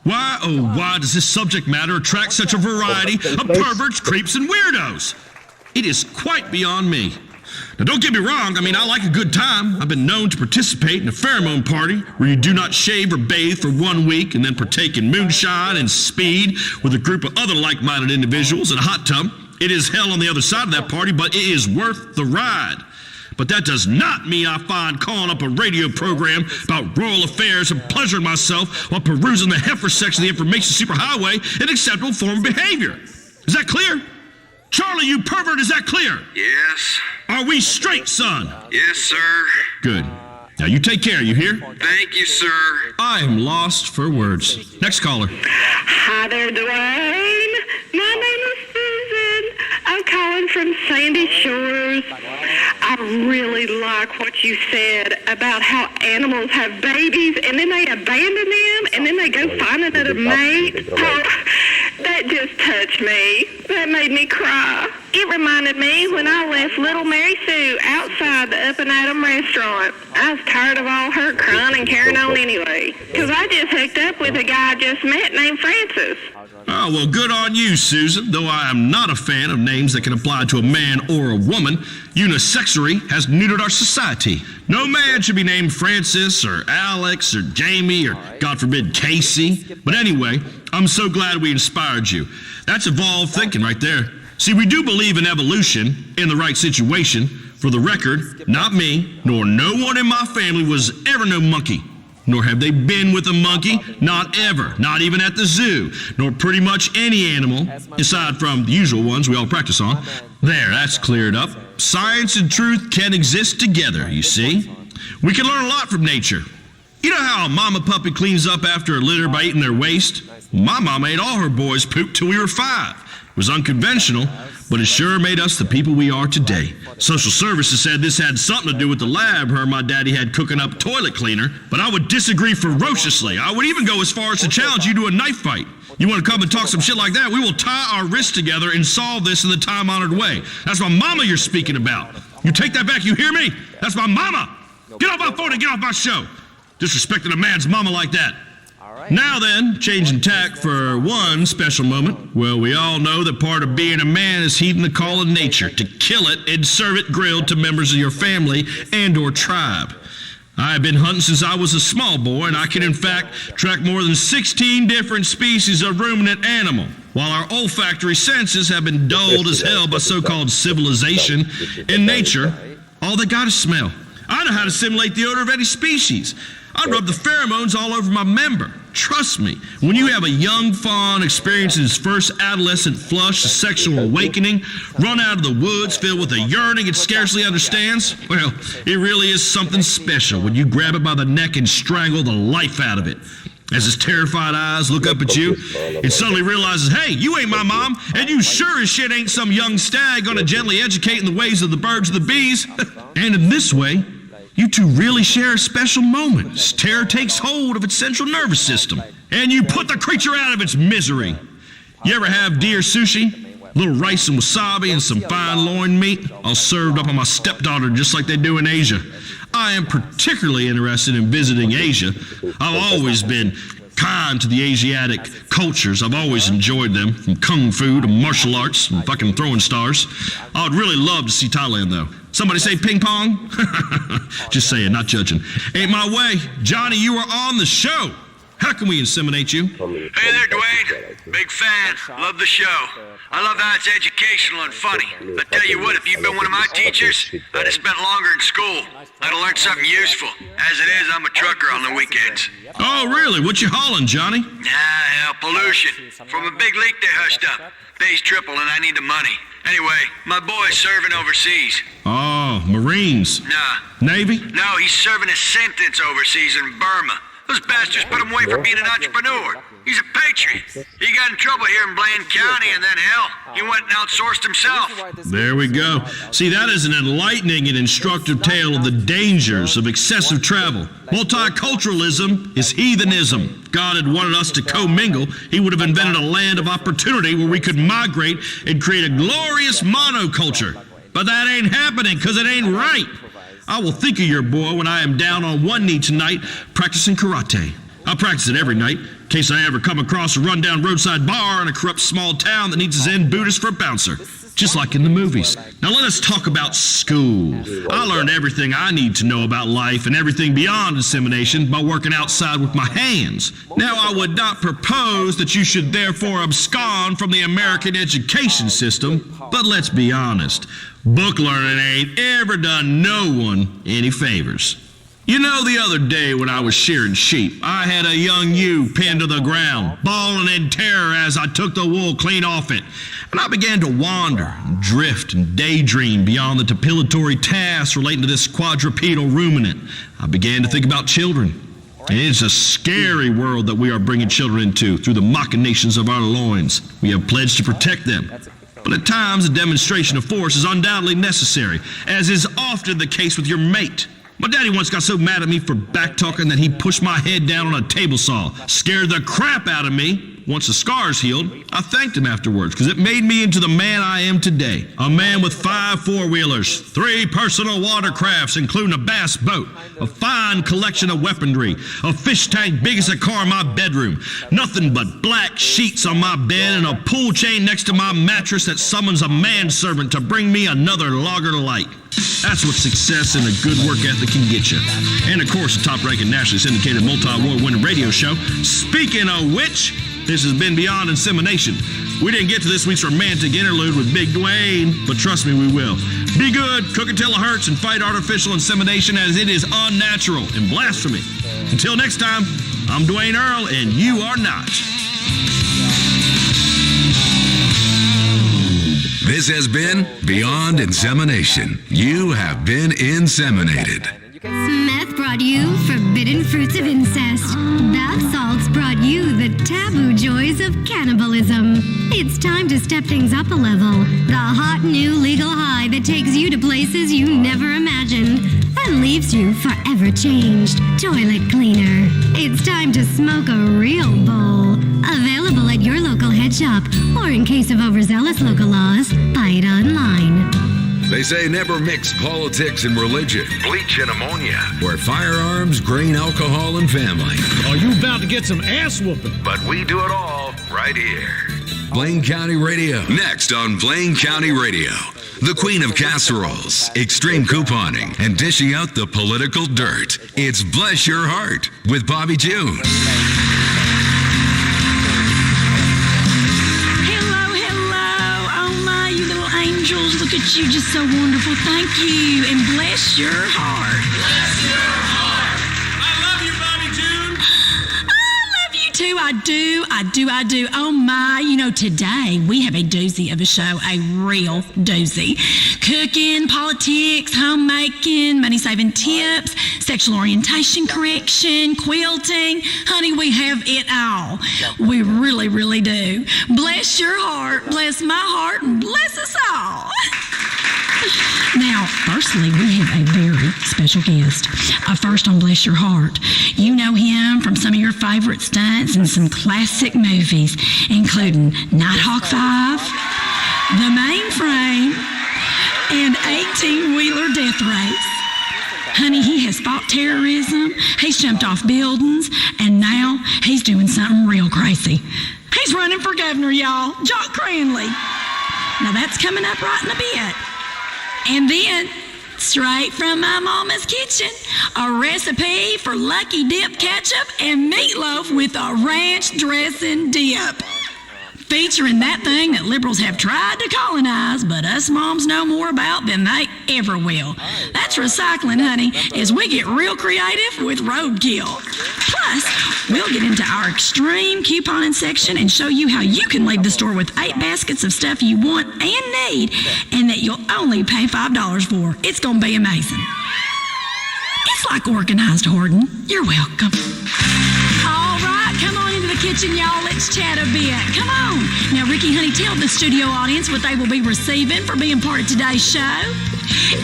Why, oh, why does this subject matter attract such a variety of perverts, creeps, and weirdos? It is quite beyond me. Now, don't get me wrong, I like a good time. I've been known to participate in a pheromone party where you do not shave or bathe for 1 week and then partake in moonshine and speed with a group of other like-minded individuals in a hot tub. It is hell on the other side of that party, but it is worth the ride. But that does not mean I find calling up a radio program about royal affairs and pleasuring myself while perusing the heifer section of the information superhighway an acceptable form of behavior. Is that clear? Charlie, you pervert, is that clear? Yes. Are we straight, son? Yes, sir. Good. Now you take care, you hear? Thank you, sir. I am lost for words. Next caller. Hi there, Dwayne. My name is Susan. I'm calling from Sandy Shores. I really like what you said about how animals have babies and then they abandon them and then they go find another mate. Oh, that just touched me. That made me cry. It reminded me when I left little Mary Sue outside the Up and Atom restaurant. I was tired of all her crying and carrying on anyway. Because I just hooked up with a guy I just met named Francis. Oh, well, good on you, Susan. Though I am not a fan of names that can apply to a man or a woman, unisexury has neutered our society. No man should be named Francis or Alex or Jamie or, God forbid, Casey. But anyway, I'm so glad we inspired you. That's evolved thinking right there. See, we do believe in evolution in the right situation. For the record, not me, nor no one in my family was ever no monkey. Nor have they been with a monkey, not ever, not even at the zoo, nor pretty much any animal, aside from the usual ones we all practice on. There, that's cleared up. Science and truth can exist together, you see. We can learn a lot from nature. You know how a mama puppy cleans up after a litter by eating their waste? My mama ate all her boys' poop till we were 5. It was unconventional, but it sure made us the people we are today. Social services said this had something to do with the lab her and my daddy had cooking up toilet cleaner, but I would disagree ferociously. I would even go as far as to challenge you to a knife fight. You want to come and talk some shit like that? We will tie our wrists together and solve this in the time-honored way. That's my mama you're speaking about. You take that back, you hear me? That's my mama. Get off my phone and get off my show. Disrespecting a man's mama like that. Now then, changing tack for one special moment. Well, we all know that part of being a man is heeding the call of nature, to kill it and serve it grilled to members of your family and or tribe. I have been hunting since I was a small boy, and I can in fact track more than 16 different species of ruminant animal. While our olfactory senses have been dulled as hell by so-called civilization, in nature, all they got is smell. I know how to simulate the odor of any species. I rub the pheromones all over my member. Trust me, when you have a young fawn experiencing his first adolescent flush, a sexual awakening, run out of the woods filled with a yearning it scarcely understands, well, it really is something special when you grab it by the neck and strangle the life out of it. As his terrified eyes look up at you, it suddenly realizes, hey, you ain't my mom, and you sure as shit ain't some young stag gonna gently educate in the ways of the birds and the bees. And in this way, you two really share a special moment as terror takes hold of its central nervous system, and you put the creature out of its misery. You ever have deer sushi? A little rice and wasabi and some fine loin meat, all served up on my stepdaughter just like they do in Asia. I am particularly interested in visiting Asia. I've always been kind to the Asiatic cultures. I've always enjoyed them, from kung fu to martial arts and fucking throwing stars. I would really love to see Thailand, though. Somebody say ping pong? Just saying, not judging. Ain't my way. Johnny, you are on the show. How can we inseminate you? Hey there, Dwayne. Big fan. Love the show. I love how it's educational and funny. I tell you what, if you'd been one of my teachers, I'd have spent longer in school. I'd have learned something useful. As it is, I'm a trucker on the weekends. Oh, really? What you hauling, Johnny? Hell, pollution. From a big leak they hushed up. Pays triple and I need the money. Anyway, my boy's serving overseas. Oh, Marines. Nah. Navy? No, he's serving a sentence overseas in Burma. Those bastards put him away for being an entrepreneur. He's a patriot. He got in trouble here in Blaine County, and then, hell, he went and outsourced himself. There we go. See, that is an enlightening and instructive tale of the dangers of excessive travel. Multiculturalism is heathenism. God had wanted us to commingle. He would have invented a land of opportunity where we could migrate and create a glorious monoculture. But that ain't happening because it ain't right. I will think of your boy when I am down on one knee tonight practicing karate. I practice it every night in case I ever come across a rundown roadside bar in a corrupt small town that needs a Zen Buddhist for a bouncer, just like in the movies. Now let us talk about school. I learned everything I need to know about life and everything beyond insemination by working outside with my hands. Now I would not propose that you should therefore abscond from the American education system, but let's be honest. Book learning ain't ever done no one any favors. You know, the other day when I was shearing sheep, I had a young ewe pinned to the ground, bawling in terror as I took the wool clean off it. And I began to wander and drift and daydream beyond the depilatory tasks relating to this quadrupedal ruminant. I began to think about children. And it's a scary world that we are bringing children into through the machinations of our loins. We have pledged to protect them. But at times, a demonstration of force is undoubtedly necessary, as is often the case with your mate. My daddy once got so mad at me for back-talking that he pushed my head down on a table saw, scared the crap out of me. Once the scars healed, I thanked him afterwards, because it made me into the man I am today. A man with 5 four-wheelers, 3 personal watercrafts, including a bass boat, a fine collection of weaponry, a fish tank big as a car in my bedroom, nothing but black sheets on my bed, and a pull chain next to my mattress that summons a manservant to bring me another lager light. That's what success and a good work ethic can get you. And of course, a top-ranking nationally syndicated multi-award-winning radio show. Speaking of which, this has been Beyond Insemination. We didn't get to this week's romantic interlude with Big Dwayne, but trust me, we will. Be good, cook until it hurts, and fight artificial insemination as it is unnatural and blasphemy. Until next time, I'm Dwayne Earl, and you are not. This has been Beyond Insemination. You have been inseminated. Meth brought you forbidden fruits of incest. Bath salts brought you the taboo joys of cannibalism. It's time to step things up a level. The hot new legal high that takes you to places you never imagined and leaves you forever changed. Toilet cleaner. It's time to smoke a real bowl. Available at your local head shop, or in case of overzealous local laws, buy it online. They say never mix politics and religion. Bleach and ammonia. Where firearms, grain, alcohol, and family. Are you about to get some ass whooping? But we do it all right here. Blaine County Radio. Next on Blaine County Radio. The queen of casseroles, extreme couponing, and dishing out the political dirt. It's Bless Your Heart with Bobby June. Look at you, just so wonderful. Thank you, and bless your heart. Bless your heart. I love you, Bobby June. I love you too. I I do. Oh my, today we have a doozy of a show, a real doozy. Cooking, politics, homemaking, money-saving tips, sexual orientation correction, quilting. Honey, we have it all. We really, really do. Bless your heart, bless my heart, and bless us all. Now, firstly, we have a very special guest. First on Bless Your Heart. You know him from some of your favorite stunts and some classic movies, including Nighthawk 5, The Mainframe, and 18-Wheeler Death Race. Honey, he has fought terrorism, he's jumped off buildings, and now he's doing something real crazy. He's running for governor, y'all. Jock Cranley. Now, that's coming up right in a bit. And then, straight from my mama's kitchen, a recipe for Lucky Dip ketchup and meatloaf with a ranch dressing dip. Featuring that thing that liberals have tried to colonize, but us moms know more about than they ever will. That's recycling, honey, as we get real creative with roadkill. Plus, we'll get into our extreme couponing section and show you how you can leave the store with 8 baskets of stuff you want and need, and that you'll only pay $5 for. It's gonna be amazing. It's like organized hoarding. You're welcome. All right, come on into the kitchen, y'all. Let's chat a bit. Come on. Now, Ricky, honey, tell the studio audience what they will be receiving for being part of today's show.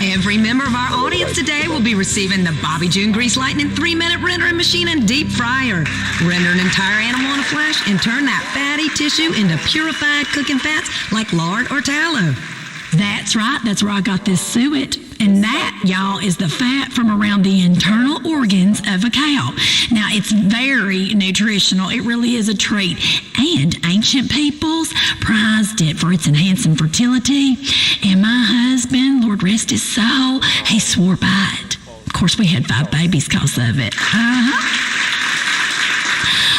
Every member of our audience today will be receiving the Bobby June Grease Lightning 3-minute rendering machine and deep fryer. Render an entire animal in a flash and turn that fatty tissue into purified cooking fats like lard or tallow. That's right. That's where I got this suet. And that, y'all, is the fat from around the internal organs of a cow. Now, it's very nutritional. It really is a treat. And ancient peoples prized it for its enhancing fertility. And my husband, Lord rest his soul, he swore by it. Of course, we had 5 babies because of it.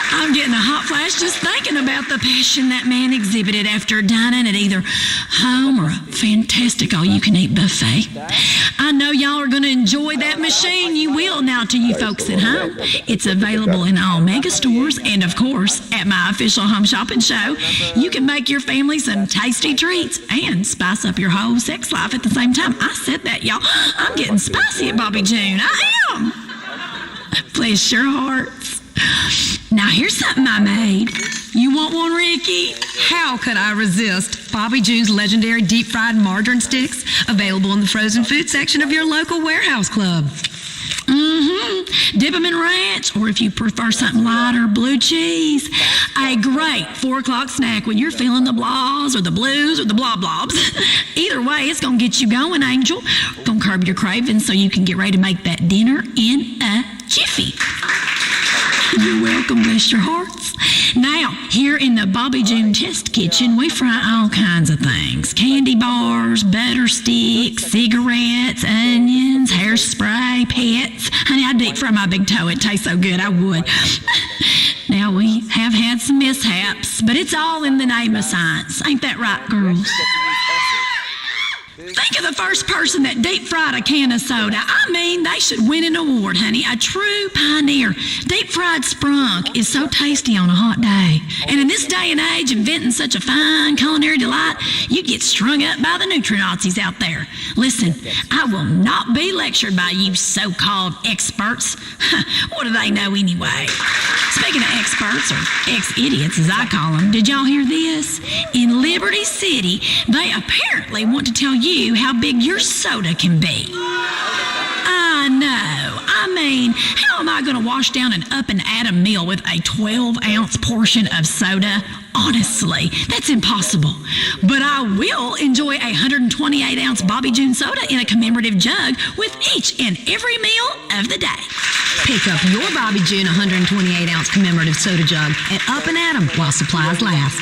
I'm getting a hot flash just thinking about the passion that man exhibited after dining at either home or a fantastic all-you-can-eat buffet. I know y'all are going to enjoy that machine. You will. Now, to you folks at home, it's available in all mega stores and, of course, at my official home shopping show. You can make your family some tasty treats and spice up your whole sex life at the same time. I said that, y'all. I'm getting spicy at Bobby June. I am. Bless your hearts. Now, here's something I made. You want one, Ricky? How could I resist? Bobby June's legendary deep-fried margarine sticks, available in the frozen food section of your local warehouse club. Dip them in ranch, or if you prefer something lighter, blue cheese. A great 4 o'clock snack when you're feeling the blahs or the blues or the blah blobs. Either way, it's going to get you going, Angel. Going to curb your cravings so you can get ready to make that dinner in a jiffy. You're welcome, bless your hearts. Now, here in the Bobby June Test Kitchen, we fry all kinds of things. Candy bars, butter sticks, cigarettes, onions, hairspray, pets. Honey, I'd deep fry my big toe. It tastes so good, I would. Now, we have had some mishaps, but it's all in the name of science. Ain't that right, girls? Think of the first person that deep fried a can of soda. I mean, they should win an award, honey. A true pioneer. Deep fried sprunk is so tasty on a hot day. And in this day and age, inventing such a fine culinary delight, you get strung up by the nutri-Nazis out there. Listen, I will not be lectured by you so-called experts. What do they know anyway? Speaking of experts, or ex-idiots as I call them, did y'all hear this? In Liberty City, they apparently want to tell you how big your soda can be. I know. I mean, how am I going to wash down an up-and-atom meal with a 12-ounce portion of soda? Honestly, that's impossible. But I will enjoy a 128-ounce Bobby June soda in a commemorative jug with each and every meal of the day. Pick up your Bobby June 128-ounce commemorative soda jug at Up and Atom while supplies last.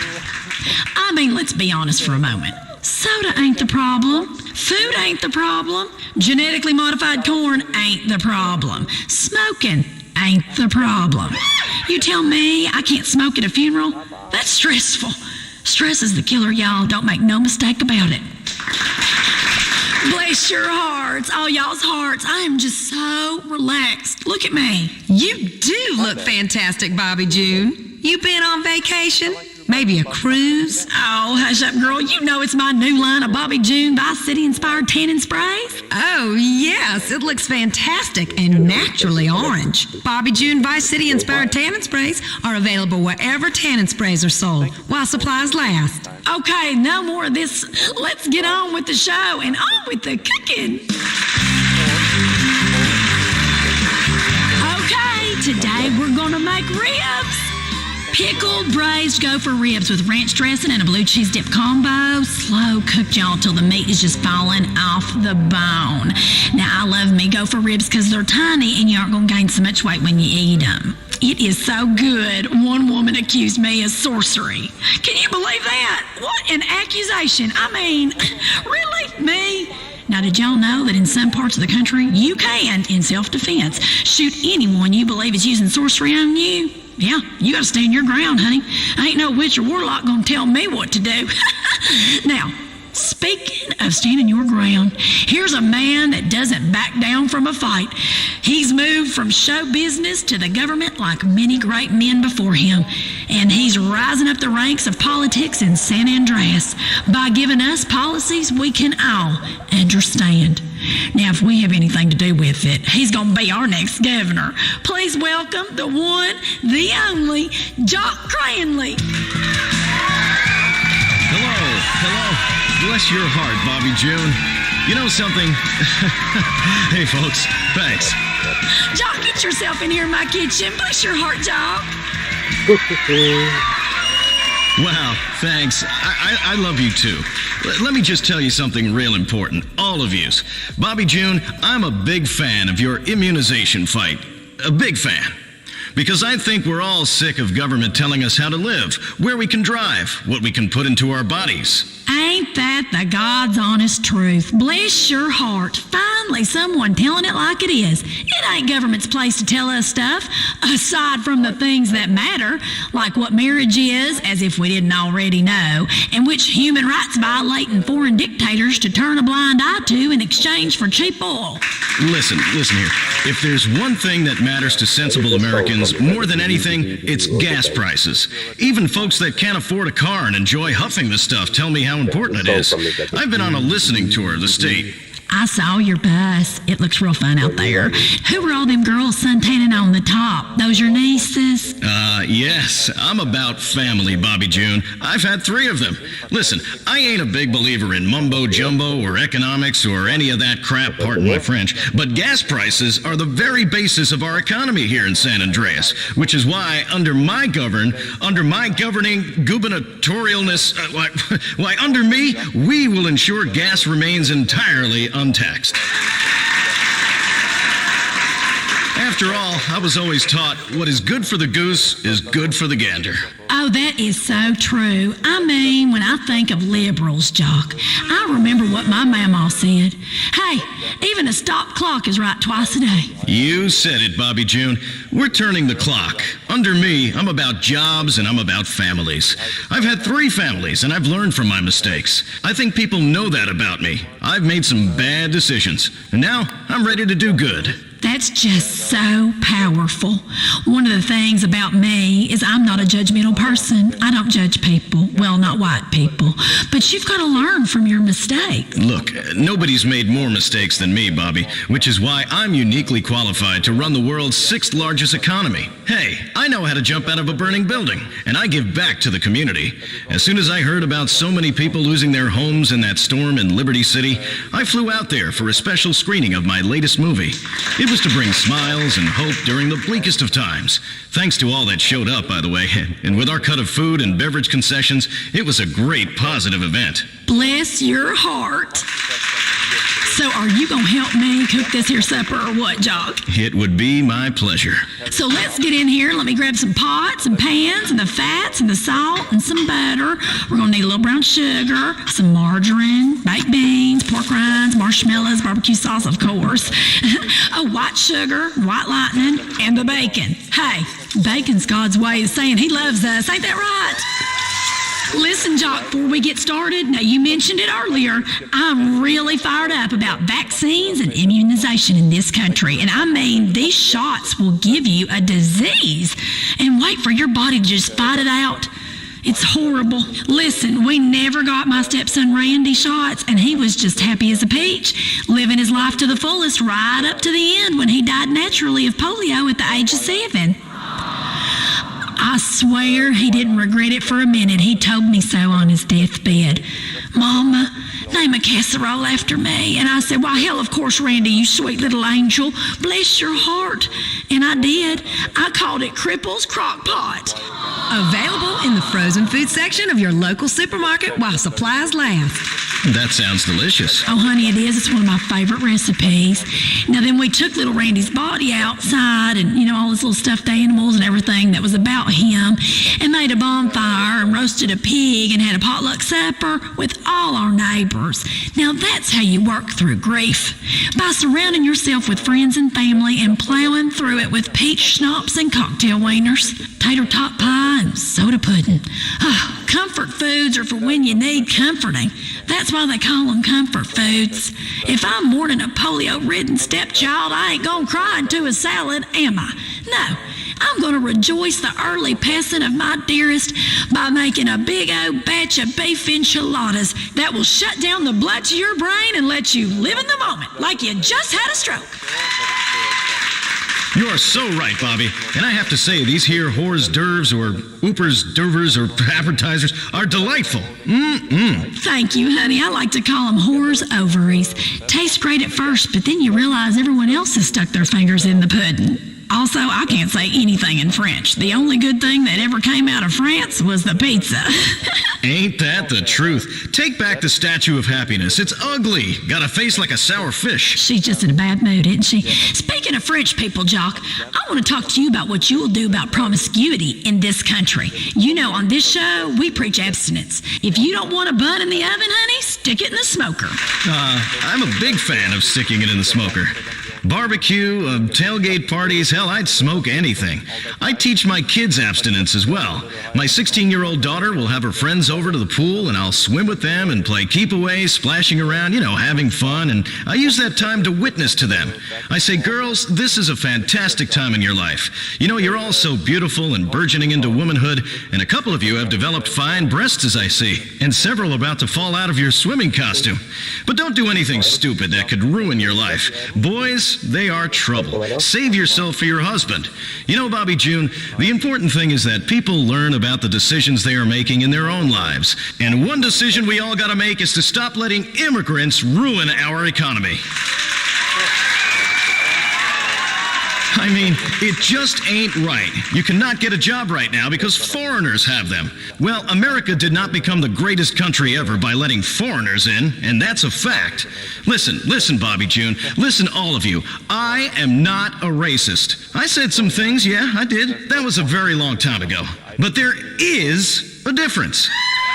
I mean, let's be honest for a moment. Soda ain't the problem. Food ain't the problem. Genetically modified corn ain't the problem. Smoking ain't the problem. You tell me I can't smoke at a funeral? That's stressful. Stress is the killer, y'all. Don't make no mistake about it. Bless your hearts, all y'all's hearts. I am just so relaxed. Look at me. You do look fantastic, Bobby June. You been on vacation? Maybe a cruise? Oh, hush up, girl. You know it's my new line of Bobby June Vice City-inspired tanning sprays. Oh, yes. It looks fantastic and naturally orange. Bobby June Vice City-inspired tanning sprays are available wherever tanning sprays are sold while supplies last. Okay, no more of this. Let's get on with the show and on with the cooking. Okay, today we're going to make ribs. Pickled braised gopher ribs with ranch dressing and a blue cheese dip combo. Slow cooked, y'all, till the meat is just falling off the bone. Now, I love me gopher ribs because they're tiny and you aren't going to gain so much weight when you eat them. It is so good. One woman accused me of sorcery. Can you believe that? What an accusation. I mean, really? Me? Now, did y'all know that in some parts of the country, you can, in self-defense, shoot anyone you believe is using sorcery on you? Yeah, you gotta stand your ground, honey. Ain't no witch or warlock gonna tell me what to do. Now, speaking of standing your ground, here's a man that doesn't back down from a fight. He's moved from show business to the government like many great men before him. And he's rising up the ranks of politics in San Andreas by giving us policies we can all understand. Now, if we have anything to do with it, he's going to be our next governor. Please welcome the one, the only, Jock Cranley. Hello. Bless your heart, Bobby June. You know something? Hey, folks, thanks. Jock, get yourself in here in my kitchen. Bless your heart, Jock. Wow, thanks. I love you too. Let me just tell you something real important, all of yous. Bobby June, I'm a big fan of your immunization fight. A big fan. Because I think we're all sick of government telling us how to live, where we can drive, what we can put into our bodies. Ain't that the God's honest truth? Bless your heart. Finally, someone telling it like it is. It ain't government's place to tell us stuff, aside from the things that matter, like what marriage is, as if we didn't already know, and which human rights violating foreign dictators to turn a blind eye to in exchange for cheap oil. Listen here. If there's one thing that matters to sensible Americans more than anything, it's gas prices. Even folks that can't afford a car and enjoy huffing the stuff tell me how important it is. I've been on a listening tour of the state. I saw your bus. It looks real fun out there. Who were all them girls suntanning on the top? Those your nieces? Yes. I'm about family, Bobby June. I've had 3 of them. Listen, I ain't a big believer in mumbo-jumbo or economics or any of that crap, pardon my French, but gas prices are the very basis of our economy here in San Andreas, which is why under my governing gubernatorialness, under me, we will ensure gas remains entirely untaxed. After all, I was always taught what is good for the goose is good for the gander. Oh, that is so true. I mean, when I think of liberals, Jock, I remember what my mama said. Hey, even a stop clock is right twice a day. You said it, Bobby June. We're turning the clock. Under me, I'm about jobs and I'm about families. I've had 3 families and I've learned from my mistakes. I think people know that about me. I've made some bad decisions, and now I'm ready to do good. That's just so powerful. One of the things about me is I'm not a judgmental person. I don't judge people. Well, not white people. But you've got to learn from your mistakes. Look, nobody's made more mistakes than me, Bobby, which is why I'm uniquely qualified to run the world's 6th largest economy. Hey, I know how to jump out of a burning building, and I give back to the community. As soon as I heard about so many people losing their homes in that storm in Liberty City, I flew out there for a special screening of my latest movie. It was to bring smiles and hope during the bleakest of times. Thanks to all that showed up, by the way. And with our cut of food and beverage concessions, it was a great positive event. Bless your heart. So are you going to help me cook this here supper or what, Jock? It would be my pleasure. So let's get in here and let me grab some pots and pans and the fats and the salt and some butter. We're going to need a little brown sugar, some margarine, baked beans, pork rinds, marshmallows, barbecue sauce, of course. White sugar, white lightning, and the bacon. Hey, bacon's God's way of saying he loves us. Ain't that right? Listen, Jock, before we get started, now you mentioned it earlier, I'm really fired up about vaccines and immunization in this country. And I mean, these shots will give you a disease and wait for your body to just fight it out. It's horrible. Listen, we never got my stepson Randy shots, and he was just happy as a peach, living his life to the fullest right up to the end when he died naturally of polio at the age of 7. I swear he didn't regret it for a minute. He told me so on his deathbed. Mama, name a casserole after me. And I said, why, hell, of course, Randy, you sweet little angel. Bless your heart. And I did. I called it Cripple's Crock Pot. Available in the frozen food section of your local supermarket while supplies last. That sounds delicious. Oh, honey, it is. It's one of my favorite recipes. Now, then we took little Randy's body outside and, all his little stuffed animals and everything that was about him and made a bonfire and roasted a pig and had a potluck supper with all our neighbors. Now, that's how you work through grief. By surrounding yourself with friends and family and plowing through it with peach schnapps and cocktail wieners, tater tot pie and soda pudding. Oh, comfort foods are for when you need comforting. That's why they call them comfort foods. If I'm mourning a polio-ridden stepchild, I ain't gonna cry into a salad, am I? No, I'm gonna rejoice the early passing of my dearest by making a big old batch of beef enchiladas that will shut down the blood to your brain and let you live in the moment like you just had a stroke. You are so right, Bobby. And I have to say, these here whores, dervs, or oopers, dervers, or advertisers are delightful. Thank you, honey. I like to call them whores' ovaries. Tastes great at first, but then you realize everyone else has stuck their fingers in the pudding. Also, I can't say anything in French. The only good thing that ever came out of France was the pizza. Ain't that the truth? Take back the Statue of Happiness. It's ugly. Got a face like a sour fish. She's just in a bad mood, isn't she? Speaking of French people, Jock, I want to talk to you about what you'll do about promiscuity in this country. On this show, we preach abstinence. If you don't want a bun in the oven, honey, stick it in the smoker. I'm a big fan of sticking it in the smoker. Barbecue, tailgate parties, hell, I'd smoke anything. I teach my kids abstinence as well. My 16-year-old daughter will have her friends over to the pool, and I'll swim with them and play keep-away, splashing around, having fun, and I use that time to witness to them. I say, girls, this is a fantastic time in your life. You're all so beautiful and burgeoning into womanhood, and a couple of you have developed fine breasts, as I see, and several about to fall out of your swimming costume. But don't do anything stupid that could ruin your life. Boys, they are trouble. Save yourself for your husband. Bobby June, the important thing is that people learn about the decisions they are making in their own lives. And one decision we all gotta make is to stop letting immigrants ruin our economy. I mean, it just ain't right. You cannot get a job right now because foreigners have them. Well, America did not become the greatest country ever by letting foreigners in, and that's a fact. Listen, Bobby June. Listen, all of you. I am not a racist. I said some things, yeah, I did. That was a very long time ago. But there is a difference.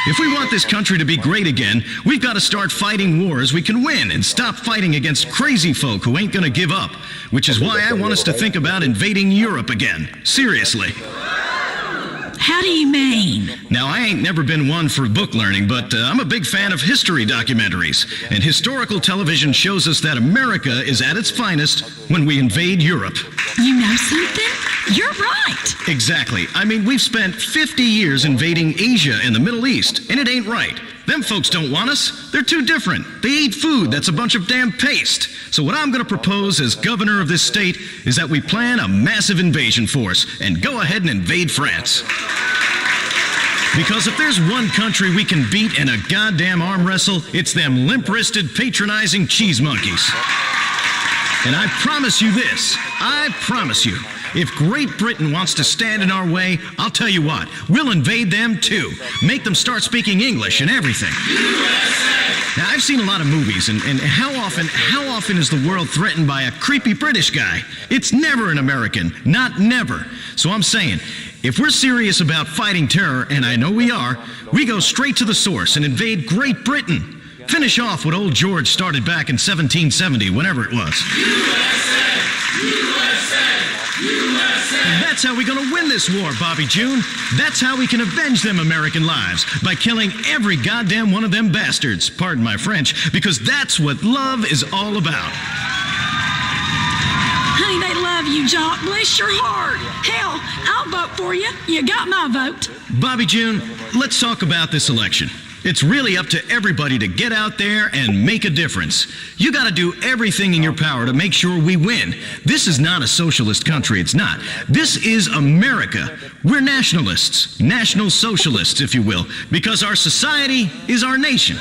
If we want this country to be great again, we've got to start fighting wars we can win and stop fighting against crazy folk who ain't gonna give up, which is why I want us to think about invading Europe again. Seriously. How do you mean? Now, I ain't never been one for book learning, but I'm a big fan of history documentaries. And historical television shows us that America is at its finest when we invade Europe. You know something? You're right. Exactly. I mean, we've spent 50 years invading Asia and the Middle East, and it ain't right. Them folks don't want us. They're too different. They eat food that's a bunch of damn paste. So what I'm going to propose as governor of this state is that we plan a massive invasion force and go ahead and invade France. Because if there's one country we can beat in a goddamn arm wrestle, it's them limp-wristed, patronizing cheese monkeys. And I promise you this, I promise you, if Great Britain wants to stand in our way, I'll tell you what, we'll invade them too. Make them start speaking English and everything. USA! Now, I've seen a lot of movies, and how often is the world threatened by a creepy British guy? It's never an American, not never. So I'm saying, if we're serious about fighting terror, and I know we are, we go straight to the source and invade Great Britain. Finish off what old George started back in 1770, whenever it was. USA! USA! USA! That's how we're gonna win this war, Bobby June. That's how we can avenge them American lives, by killing every goddamn one of them bastards, pardon my French, because that's what love is all about. Honey, they love you, Jock. Bless your heart. Hell, I'll vote for you. You got my vote. Bobby June, let's talk about this election. It's really up to everybody to get out there and make a difference. You gotta do everything in your power to make sure we win. This is not a socialist country, it's not. This is America. We're nationalists, national socialists, if you will, because our society is our nation.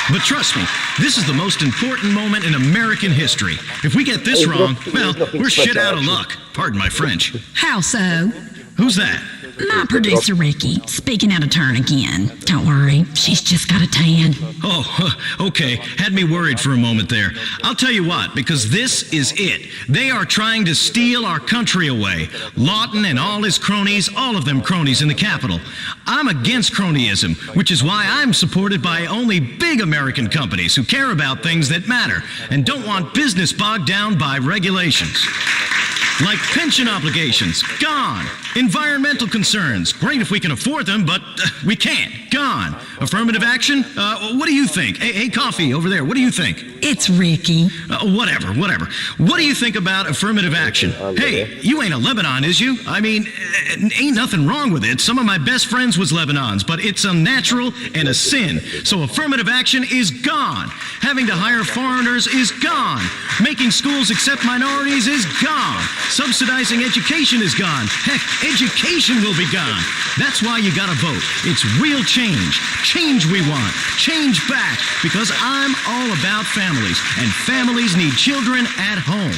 But trust me, this is the most important moment in American history. If we get this wrong, well, we're shit out of luck. Pardon my French. How so? Who's that? My producer, Ricky, speaking out of turn again. Don't worry, she's just got a tan. Oh, okay. Had me worried for a moment there. I'll tell you what, because this is it. They are trying to steal our country away. Lawton and all his cronies, all of them cronies in the Capitol. I'm against cronyism, which is why I'm supported by only big American companies who care about things that matter and don't want business bogged down by regulations. Like pension obligations, gone. Environmental concerns, great if we can afford them, but we can't, gone. Affirmative action, what do you think? Hey, Coffee, over there, what do you think? It's Ricky. Whatever. What do you think about affirmative action? Hey, you ain't a Lebanon, is you? I mean, ain't nothing wrong with it. Some of my best friends was Lebanons, but it's unnatural and a sin. So affirmative action is gone. Having to hire foreigners is gone. Making schools accept minorities is gone. Subsidizing education is gone. Heck, education will be gone. That's why you gotta vote. It's real change. Change we want. Change back. Because I'm all about families, and families need children at home.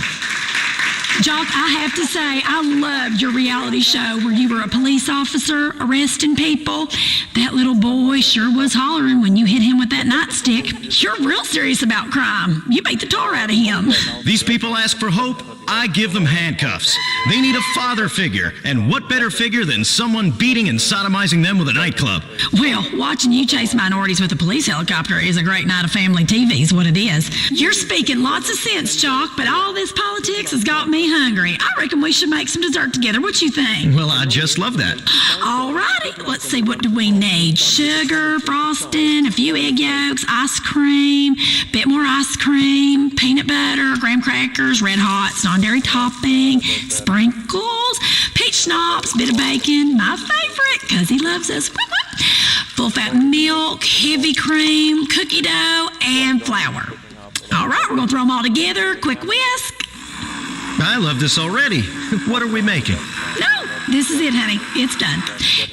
Jock, I have to say, I loved your reality show where you were a police officer arresting people. That little boy sure was hollering when you hit him with that nightstick. You're real serious about crime. You beat the tar out of him. These people ask for hope. I give them handcuffs. They need a father figure, and what better figure than someone beating and sodomizing them with a nightclub? Well, watching you chase minorities with a police helicopter is a great night of family TV is what it is. You're speaking lots of sense, Jock, but all this politics has got me hungry. I reckon we should make some dessert together. What you think? Well, I just love that. All righty. Let's see, what do we need? Sugar, frosting, a few egg yolks, ice cream, bit more ice cream, peanut butter, graham crackers, red hot, non-dairy topping, sprinkles, peach schnapps, bit of bacon, my favorite, because he loves us. Full fat milk, heavy cream, cookie dough, and flour. All right, we're going to throw them all together. Quick whisk. I love this already. What are we making? No, this is it, honey. It's done.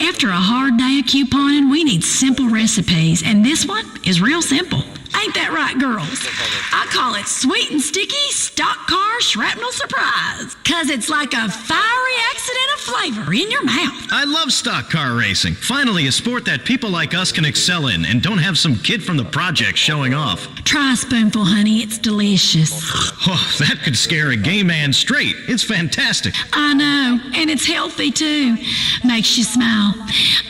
After a hard day of couponing, we need simple recipes, and this one is real simple. Ain't that right, girls? I call it sweet and sticky stock car shrapnel surprise, because it's like a fiery accident of flavor in your mouth. I love stock car racing. Finally, a sport that people like us can excel in and don't have some kid from the project showing off. Try a spoonful, honey. It's delicious. Oh, that could scare a gay man straight. It's fantastic. I know, and it's healthy, too. Makes you smile.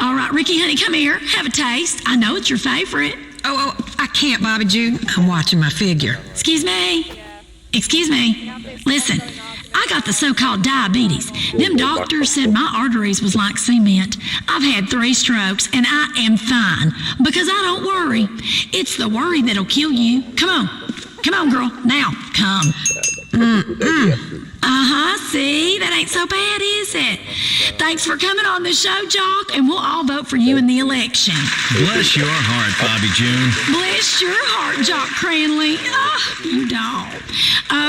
All right, Ricky, honey, come here. Have a taste. I know it's your favorite. Oh, I can't, Bobby June. I'm watching my figure. Excuse me. Listen, I got the so-called diabetes. Them doctors said my arteries was like cement. I've had 3 strokes, and I am fine because I don't worry. It's the worry that'll kill you. Come on, girl. Now, come. See? That ain't so bad, is it? Thanks for coming on the show, Jock, and we'll all vote for you in the election. Bless your heart, Bobby June. Bless your heart, Jock Cranley. You don't.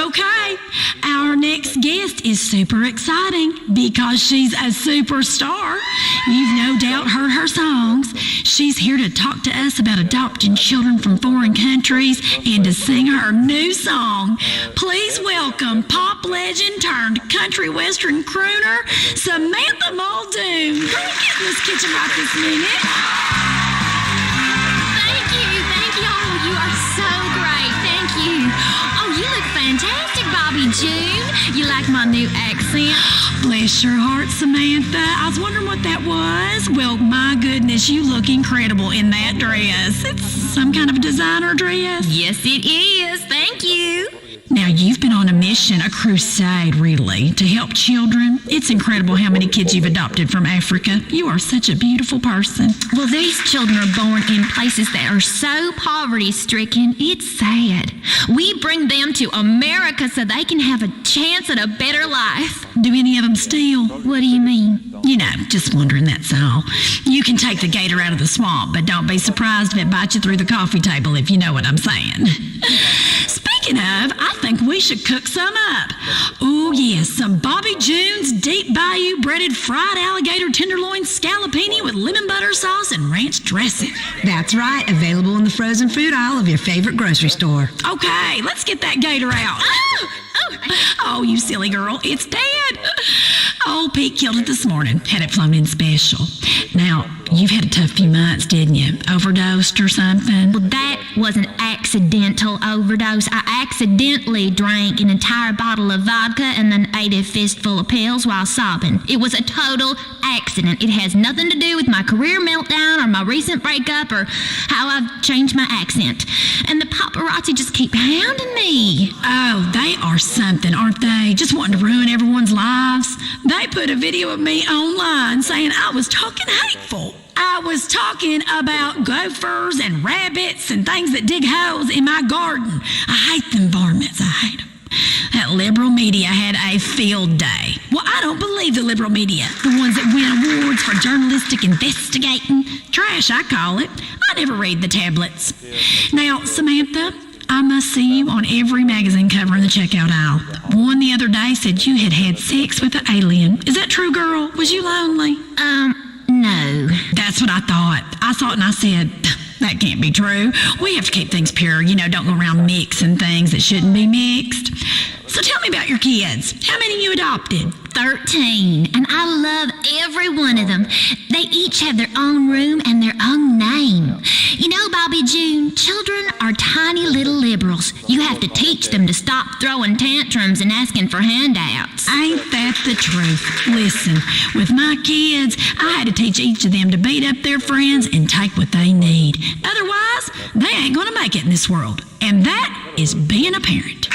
Okay, our next guest is super exciting because she's a superstar. You've no doubt heard her songs. She's here to talk to us about adopting children from foreign countries and to sing her new song. Please welcome pop legend turned country western crooner, Samantha Muldoon. Girl, get in this kitchen right this minute. Thank you. Oh, you are so great. Thank you. Oh, you look fantastic, Bobby June. You like my new accent? Bless your heart, Samantha. I was wondering what that was. Well, my goodness, you look incredible in that dress. It's some kind of designer dress. Yes, it is. Thank you. Now, you've been on a mission, a crusade, really, to help children. It's incredible how many kids you've adopted from Africa. You are such a beautiful person. Well, these children are born in places that are so poverty-stricken, it's sad. We bring them to America so they can have a chance at a better life. Do any of them steal? What do you mean? You know, just wondering, that's all. You can take the gator out of the swamp, but don't be surprised if it bites you through the coffee table, if you know what I'm saying. Speaking of, I think we should cook some up. Oh, yes, some Bobby June's Deep Bayou breaded fried alligator tenderloin scallopini with lemon butter sauce and ranch dressing. That's right, available in the frozen food aisle of your favorite grocery store. Okay, let's get that gator out. Oh, you silly girl, it's dead. Oh, Pete killed it this morning, had it flown in special. Now, you've had a tough few months, didn't you? Overdosed or something? Well, that was an accidental overdose. I accidentally drank an entire bottle of vodka and then ate a fistful of pills while sobbing. It was a total accident. It has nothing to do with my career meltdown or my recent breakup or how I've changed my accent. And the paparazzi just keep hounding me. Oh, they are something, aren't they? Just wanting to ruin everyone's lives. They put a video of me online saying I was talking hateful. I was talking about gophers and rabbits and things that dig holes in my garden. I hate them varmints. I hate them. That liberal media had a field day. Well, I don't believe the liberal media. The ones that win awards for journalistic investigating. Trash, I call it. I never read the tablets. Now, Samantha, I must see you on every magazine cover in the checkout aisle. One the other day said you had had sex with an alien. Is that true, girl? Was you lonely? No. That's what I thought. I thought and I said, that can't be true. We have to keep things pure. You know, don't go around mixing things that shouldn't be mixed. So tell me about your kids. How many you adopted? 13, and I love every one of them. They each have their own room and their own name. You know, Bobby June, children are tiny little liberals. You have to teach them to stop throwing tantrums and asking for handouts. Ain't that the truth? Listen, with my kids, I had to teach each of them to beat up their friends and take what they need. Otherwise, they ain't gonna make it in this world. And that is being a parent.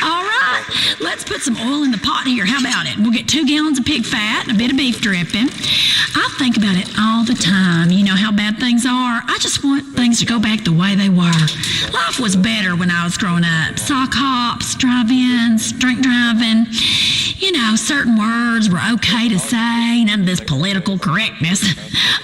All right, let's put some oil in the pot here. How about it? We'll get 2 gallons of pig fat and a bit of beef dripping. I think about it all the time. You know how bad things are. I just want things to go back the way they were. Life was better when I was growing up. Sock hops, drive-ins, drink driving. You know, certain words were okay to say. None of this political correctness.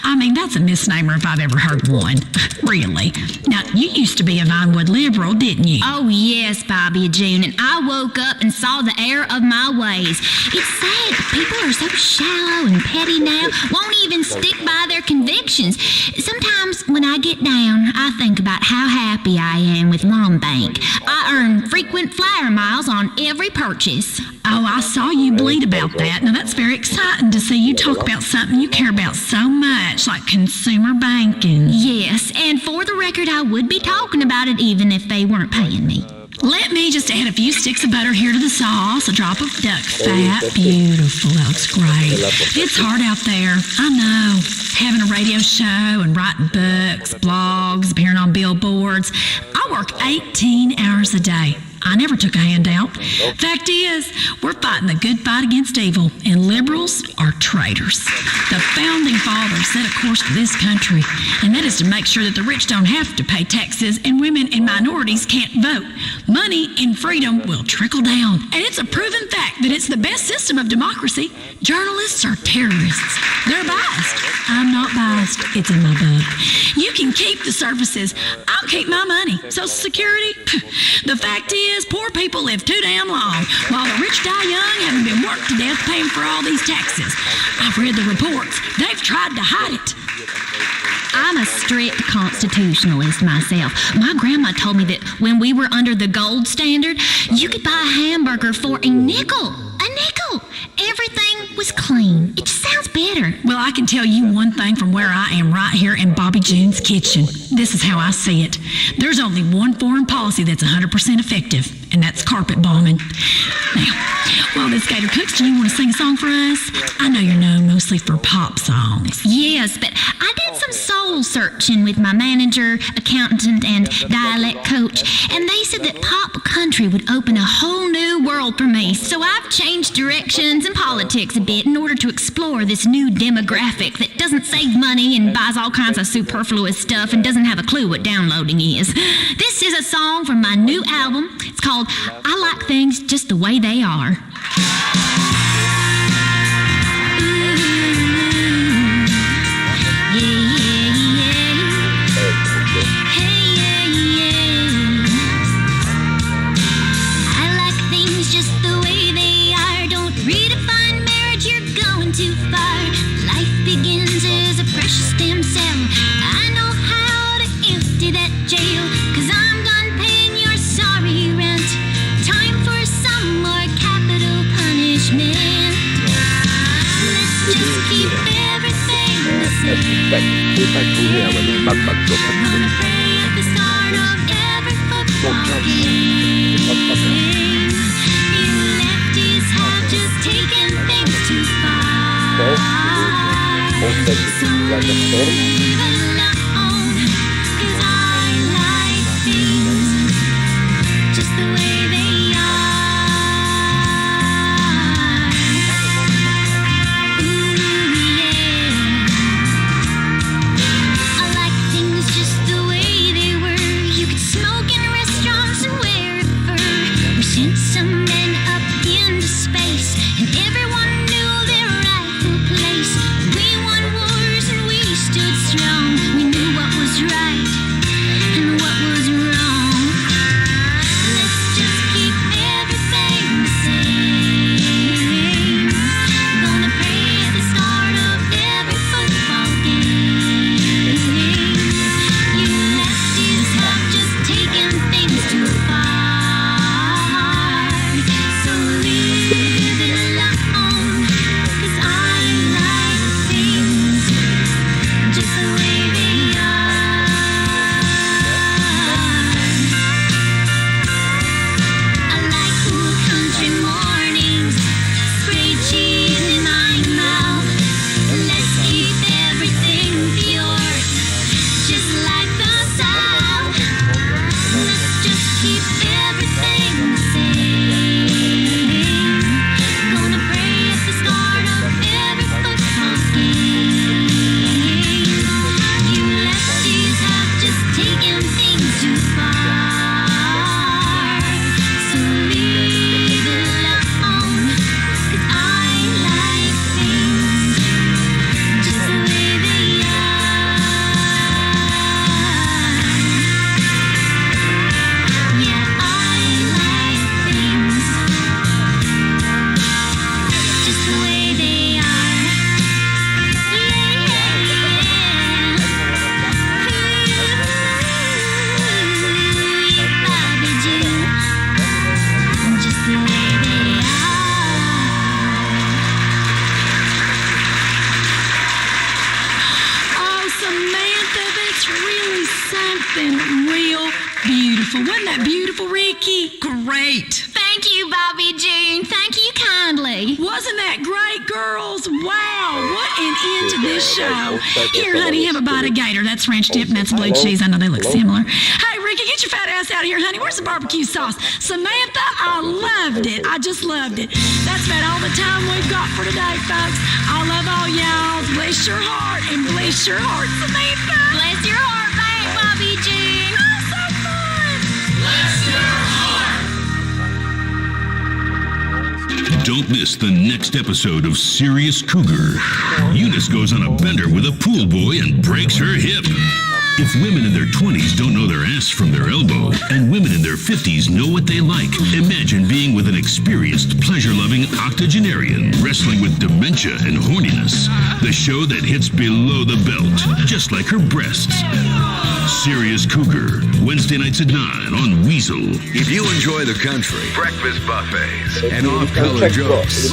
I mean, that's a misnomer if I've ever heard one. Really. Now, you used to be a Vinewood liberal, didn't you? Oh, yes, Bobby June, and I woke up and saw the error of my ways. It's sad, but people are so shallow and petty now, won't even stick by their convictions. Sometimes when I get down, I think about how happy I am with Lawn Bank. I earn frequent flyer miles on every purchase. Oh, I saw you bleed about that. Now, that's very exciting to see you talk about something you care about so much, like consumer banking. Yes, and for the record, I would be talking about it even if they weren't paying me. Let me just add a few sticks of butter here to the sauce, a drop of duck fat. Beautiful, that looks great. It's hard out there, I know. Having a radio show and writing books, blogs, appearing on billboards. I work 18 hours a day. I never took a handout. Fact is, we're fighting the good fight against evil, and liberals are traitors. The founding fathers set a course for this country, and that is to make sure that the rich don't have to pay taxes and women and minorities can't vote. Money and freedom will trickle down, and it's a proven fact that it's the best system of democracy. Journalists are terrorists. They're biased. I'm not biased. It's in my book. You can keep the services. I'll keep my money. Social Security? The fact is, poor people live too damn long, while the rich die young, having been worked to death paying for all these taxes. I've read the reports. They've tried to hide it. I'm a strict constitutionalist myself. My grandma told me that when we were under the gold standard, you could buy a hamburger for a nickel. A nickel! Everything was clean. It just sounds better. Well, I can tell you one thing from where I am right here in Bobby June's kitchen. This is how I see it. There's only one foreign policy that's 100% effective, and that's carpet bombing. Now, while this gator cooks, do you want to sing a song for us? I know you're known mostly for pop songs. Yes, but I did some soul searching with my manager, accountant, and dialect coach, and they said that pop country would open a whole new world for me. So I've changed directions and politics a bit in order to explore this new demographic that doesn't save money and buys all kinds of superfluous stuff and doesn't have a clue what downloading is. This is a song from my new album. It's called I Like Things Just the Way They Are. That's ranch dip and that's blue cheese. I know they look similar. Hey, Ricky, get your fat ass out of here, honey. Where's the barbecue sauce? Samantha, I loved it. I just loved it. That's about all the time we've got for today, folks. I love all y'all. Bless your heart and bless your heart, Samantha. Bless your heart, babe, Bobby Jean. Oh, so fun. Bless your heart. Don't miss the next episode of Serious Cougar. Eunice goes on a bender with a pool boy and breaks her hip. If women in their 20s don't know their ass from their elbow, and women in their 50s know what they like, imagine being with an experienced, pleasure-loving octogenarian wrestling with dementia and horniness. The show that hits below the belt, just like her breasts. Serious Cougar, Wednesday nights at 9 on Weasel. If you enjoy the country, breakfast buffets, and off-color jokes,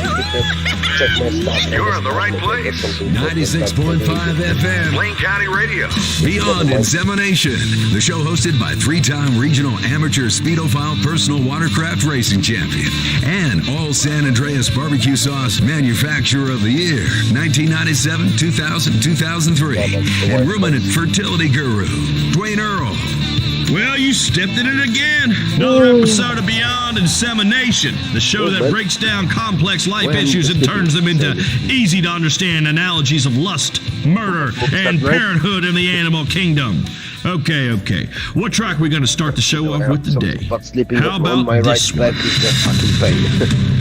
You're in the right place. 96.5 FM. Blaine County Radio. Beyond Insemination, the show hosted by three-time regional amateur speedophile personal watercraft racing champion and All San Andreas barbecue sauce manufacturer of the year, 1997, 2000, 2003, and ruminant fertility guru, Dwayne Earl. Well, you stepped in it again. Another episode of Beyond Insemination, the show that breaks down complex life issues and turns them into easy-to-understand analogies of lust, murder, and parenthood in the animal kingdom. Okay. What track are we going to start the show off with today? How about this one?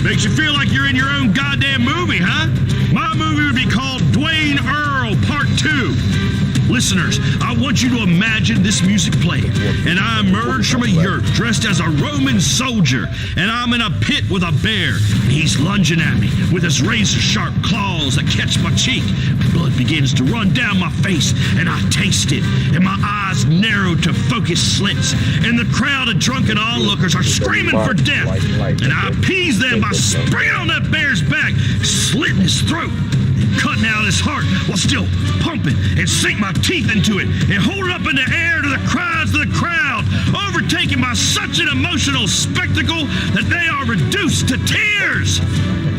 Makes you feel like you're in your own goddamn movie, huh? My movie would be called Dwayne Earl Part 2. Listeners, I want you to imagine this music playing, and I emerge from a yurt dressed as a Roman soldier, and I'm in a pit with a bear. He's lunging at me with his razor-sharp claws that catch my cheek. Blood begins to run down my face, and I taste it, and my eyes narrow to focus slits, and the crowd of drunken onlookers are screaming for death, and I appease them by springing on that bear's back, slitting his throat, cutting out his heart while still pumping, and sink my teeth into it and hold it up in the air to the cries of the crowd, overtaken by such an emotional spectacle that they are reduced to tears.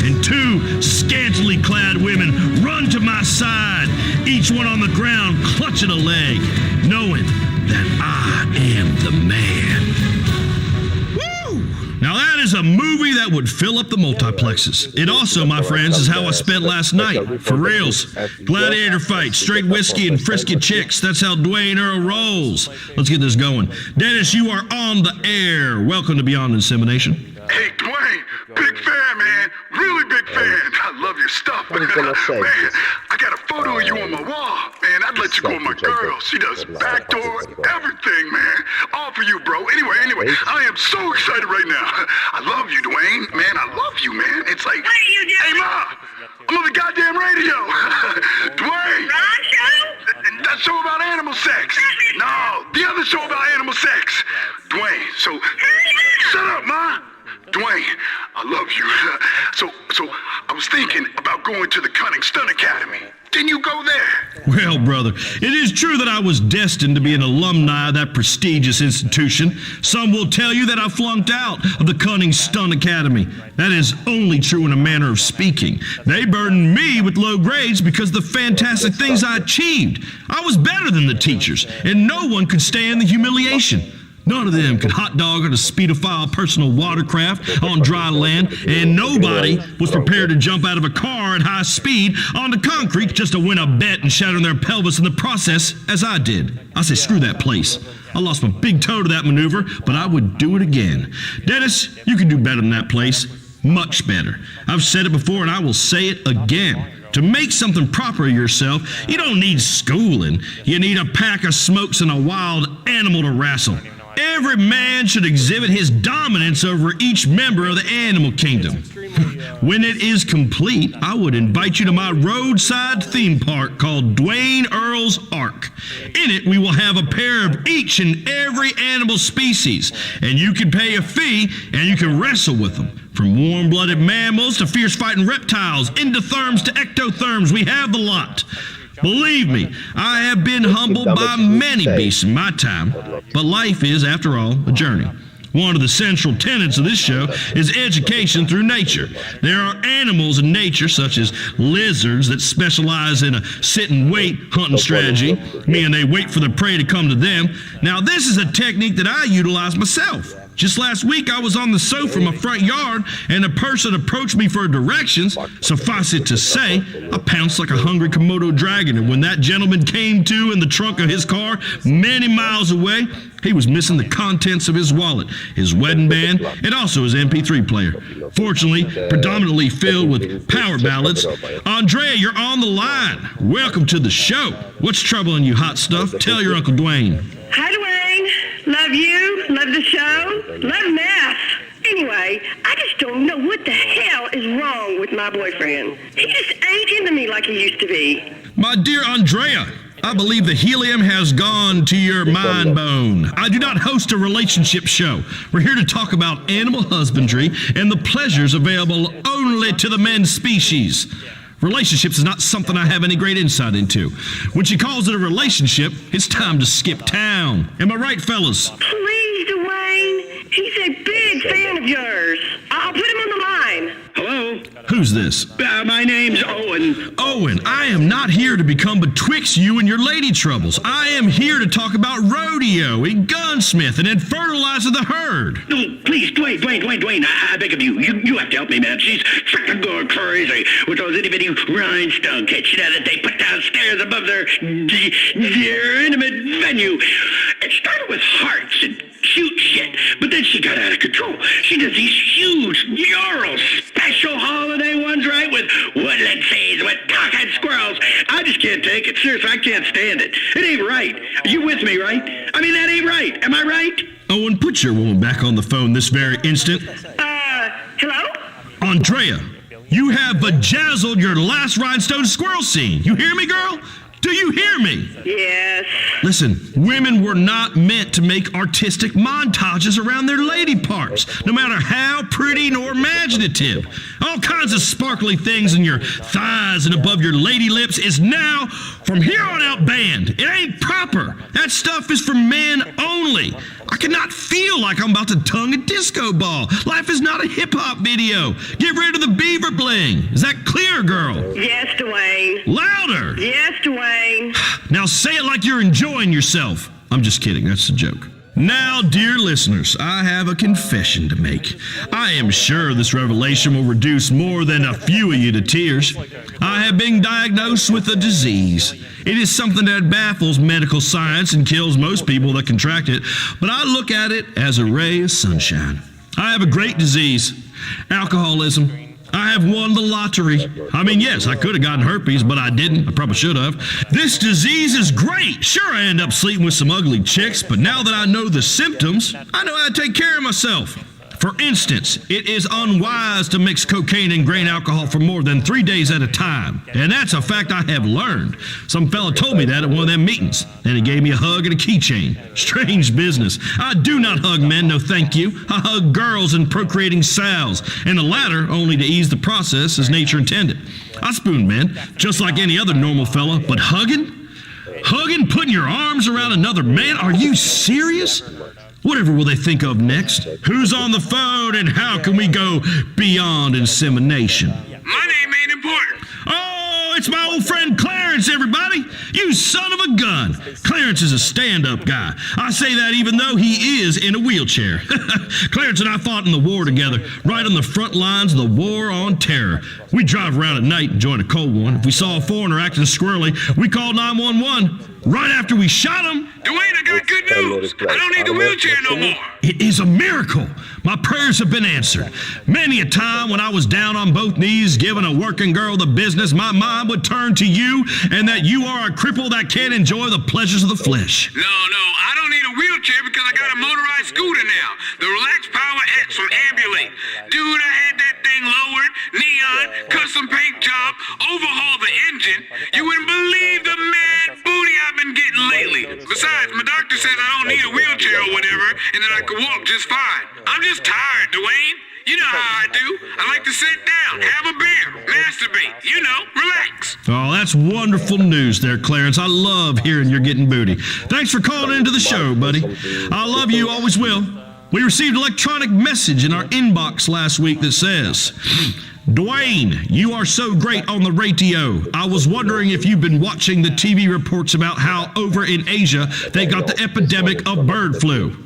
And two scantily clad women run to my side, each one on the ground clutching a leg, knowing that I am the man. Now that is a movie that would fill up the multiplexes. It also, my friends, is how I spent last night. For reals. Gladiator fight, straight whiskey and frisky chicks. That's how Dwayne Earl rolls. Let's get this going. Dennis, you are on the air. Welcome to Beyond Insemination. Hey, Dwayne, big fan, man. Really big fan. I love your stuff. Man, I got a photo of you on my wall. Man, I'd let you go with my girl. She does backdoor, everything, man. All for you, bro. Anyway, I am so excited right now. I love you, Dwayne. Man, I love you, man. It's like, hey, Ma, I'm on the goddamn radio. Dwayne. Ron show? That show about animal sex. No, the other show about animal sex. Dwayne, so, shut up, Ma. Dwayne, I love you. So I was thinking about going to the Cunning Stunt Academy. Can you go there? Well, brother, it is true that I was destined to be an alumni of that prestigious institution. Some will tell you that I flunked out of the Cunning Stunt Academy. That is only true in a manner of speaking. They burdened me with low grades because of the fantastic things I achieved. I was better than the teachers, and no one could stand the humiliation. None of them could hot dog on a speedophile personal watercraft on dry land, and nobody was prepared to jump out of a car at high speed onto concrete just to win a bet and shatter their pelvis in the process, as I did. I say, screw that place. I lost my big toe to that maneuver, but I would do it again. Dennis, you can do better than that place. Much better. I've said it before, and I will say it again. To make something proper of yourself, you don't need schooling. You need a pack of smokes and a wild animal to wrestle. Every man should exhibit his dominance over each member of the animal kingdom. When it is complete, I would invite you to my roadside theme park called Dwayne Earl's Ark. In it, we will have a pair of each and every animal species, and you can pay a fee and you can wrestle with them. From warm-blooded mammals to fierce-fighting reptiles, endotherms to ectotherms, we have the lot. Believe me, I have been humbled by many beasts in my time, but life is, after all, a journey. One of the central tenets of this show is education through nature. There are animals in nature, such as lizards, that specialize in a sit-and-wait hunting strategy, meaning they wait for the prey to come to them. Now, this is a technique that I utilize myself. Just last week, I was on the sofa in my front yard, and a person approached me for directions. Suffice it to say, I pounced like a hungry Komodo dragon, and when that gentleman came to in the trunk of his car, many miles away, he was missing the contents of his wallet, his wedding band, and also his MP3 player. Fortunately, predominantly filled with power ballads. Andrea, you're on the line. Welcome to the show. What's troubling you, hot stuff? Tell your Uncle Dwayne. Hi, Dwayne. Love you. Love the show. Love math. Anyway, I just don't know what the hell is wrong with my boyfriend. He just ain't into me like he used to be. My dear Andrea, I believe the helium has gone to your mind bone. I do not host a relationship show. We're here to talk about animal husbandry and the pleasures available only to the men species. Relationships is not something I have any great insight into. When she calls it a relationship, it's time to skip town. Am I right, fellas? Please, Dwayne. He's a big fan of yours. I'll put him on the line. Hello? Who's this? My name's Owen. Owen, I am not here to become betwixt you and your lady troubles. I am here to talk about rodeo and gunsmithing and fertilizing the herd. No, please, Dwayne, I beg of you. You have to help me, man. She's freaking going crazy with those itty-bitty rhinestone kits, that they put downstairs above their intimate venue. It started with hearts and cute shit, but then she got out of control. She does these huge, gnarl, special holiday ones, right, with woodland scenes, with cockeyed squirrels. I just can't take it. Seriously, I can't stand it. It ain't right. Are you with me, right? I mean, that ain't right. Am I right? Owen, put your woman back on the phone this very instant. Hello? Andrea, you have bejazzled your last rhinestone squirrel scene. You hear me, girl? Do you hear me? Yes. Listen, women were not meant to make artistic montages around their lady parts, no matter how pretty nor imaginative. All kinds of sparkly things in your thighs and above your lady lips is now, from here on out, banned. It ain't proper. That stuff is for men only. I cannot feel like I'm about to tongue a disco ball. Life is not a hip-hop video. Get rid of the beaver bling. Is that clear, girl? Yes, Dwayne. Louder! Yes, Dwayne. Now say it like you're enjoying yourself. I'm just kidding. That's a joke. Now, dear listeners, I have a confession to make. I am sure this revelation will reduce more than a few of you to tears. I have been diagnosed with a disease. It is something that baffles medical science and kills most people that contract it, but I look at it as a ray of sunshine. I have a great disease, alcoholism. I have won the lottery. I mean, yes, I could have gotten herpes, but I didn't. I probably should have. This disease is great. Sure, I end up sleeping with some ugly chicks, but now that I know the symptoms, I know how to take care of myself. For instance, it is unwise to mix cocaine and grain alcohol for more than 3 days at a time. And that's a fact I have learned. Some fella told me that at one of them meetings, and he gave me a hug and a keychain. Strange business. I do not hug men, no thank you. I hug girls and procreating sows, and the latter only to ease the process as nature intended. I spoon men, just like any other normal fella, but hugging? Hugging, putting your arms around another man? Are you serious? Whatever will they think of next? Who's on the phone and how can we go beyond insemination? My name ain't important. Oh, it's my old friend Clarence, everybody. You son of a gun. Clarence is a stand-up guy. I say that even though he is in a wheelchair. Clarence and I fought in the war together, right on the front lines of the war on terror. We drive around at night and join a cold one. If we saw a foreigner acting squirrely, we called 911. Right after we shot him. Dwayne, I got good news. I don't need the wheelchair no more. It is a miracle. My prayers have been answered. Many a time when I was down on both knees giving a working girl the business, my mind would turn to you and that you are a cripple that can't enjoy the pleasures of the flesh. No, I don't need a wheelchair because I got a motorized scooter now. The Relax Power X from Ambulate. Dude, I had that thing lowered, neon, custom paint job, overhauled the engine. You wouldn't believe the mad booty I've been getting lately. Besides, my doctor says I don't need a wheelchair or whatever, and that I could walk just fine. I'm just tired, Dwayne. You know how I do. I like to sit down, have a beer, masturbate, relax. Oh, that's wonderful news there, Clarence. I love hearing you're getting booty. Thanks for calling into the show, buddy. I love you, always will. We received an electronic message in our inbox last week that says, Dwayne, you are so great on the radio. I was wondering if you've been watching the TV reports about how over in Asia they got the epidemic of bird flu.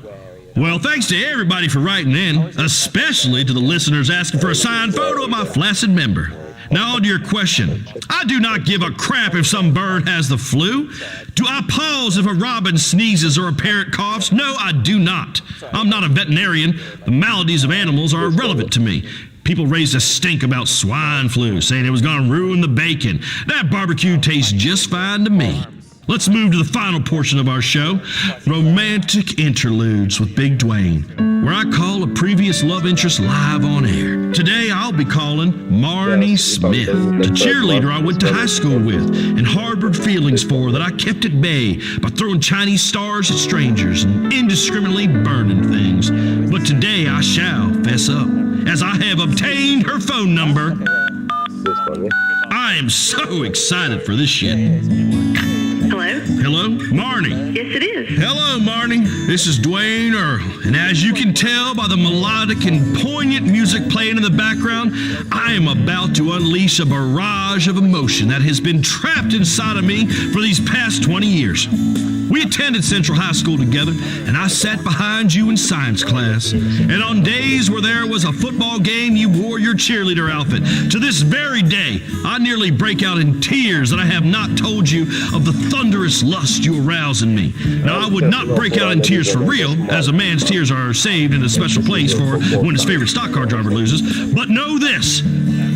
Well, thanks to everybody for writing in, especially to the listeners asking for a signed photo of my flaccid member. Now on to your question. I do not give a crap if some bird has the flu. Do I pause if a robin sneezes or a parrot coughs? No, I do not. I'm not a veterinarian. The maladies of animals are irrelevant to me. People raised a stink about swine flu, saying it was going to ruin the bacon. That barbecue tastes just fine to me. Let's move to the final portion of our show, Romantic Interludes with Big Dwayne. where I call a previous love interest live on air. Today, I'll be calling Marnie Smith, the cheerleader I went to high school with and harbored feelings for that I kept at bay by throwing Chinese stars at strangers and indiscriminately burning things. But today, I shall fess up, as I have obtained her phone number. I am so excited for this shit. Hello? Hello? Marnie. Yes, it is. Hello, Marnie. This is Dwayne Earl. And as you can tell by the melodic and poignant music playing in the background, I am about to unleash a barrage of emotion that has been trapped inside of me for these past 20 years. We attended Central High School together, and I sat behind you in science class. And on days where there was a football game, you wore your cheerleader outfit. To this very day, I nearly break out in tears that I have not told you of the thunderous lust you arouse in me. Now, I would not break out in tears for real, as a man's tears are saved in a special place for when his favorite stock car driver loses. But know this.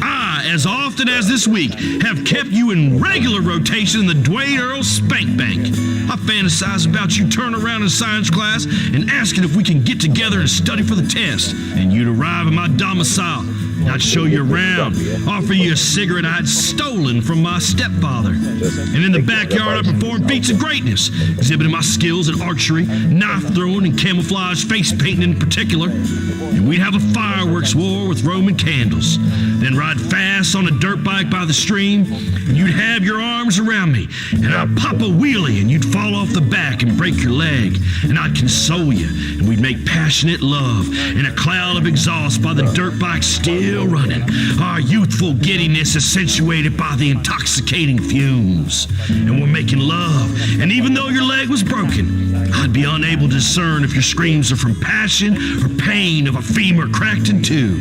I, as often as this week, have kept you in regular rotation in the Dwayne Earl Spank Bank. I fantasize about you turning around in science class and asking if we can get together and study for the test. And you'd arrive at my domicile. I'd show you around, offer you a cigarette I'd stolen from my stepfather. And in the backyard, I performed feats of greatness, exhibiting my skills at archery, knife throwing, and camouflage face painting in particular. And we'd have a fireworks war with Roman candles. Then ride fast on a dirt bike by the stream, and you'd have your arms around me, and I'd pop a wheelie, and you'd fall off the back and break your leg, and I'd console you, and we'd make passionate love in a cloud of exhaust by the dirt bike still running, our youthful giddiness accentuated by the intoxicating fumes. And we're making love, and even though your leg was broken, I'd be unable to discern if your screams are from passion or pain of a femur cracked in two.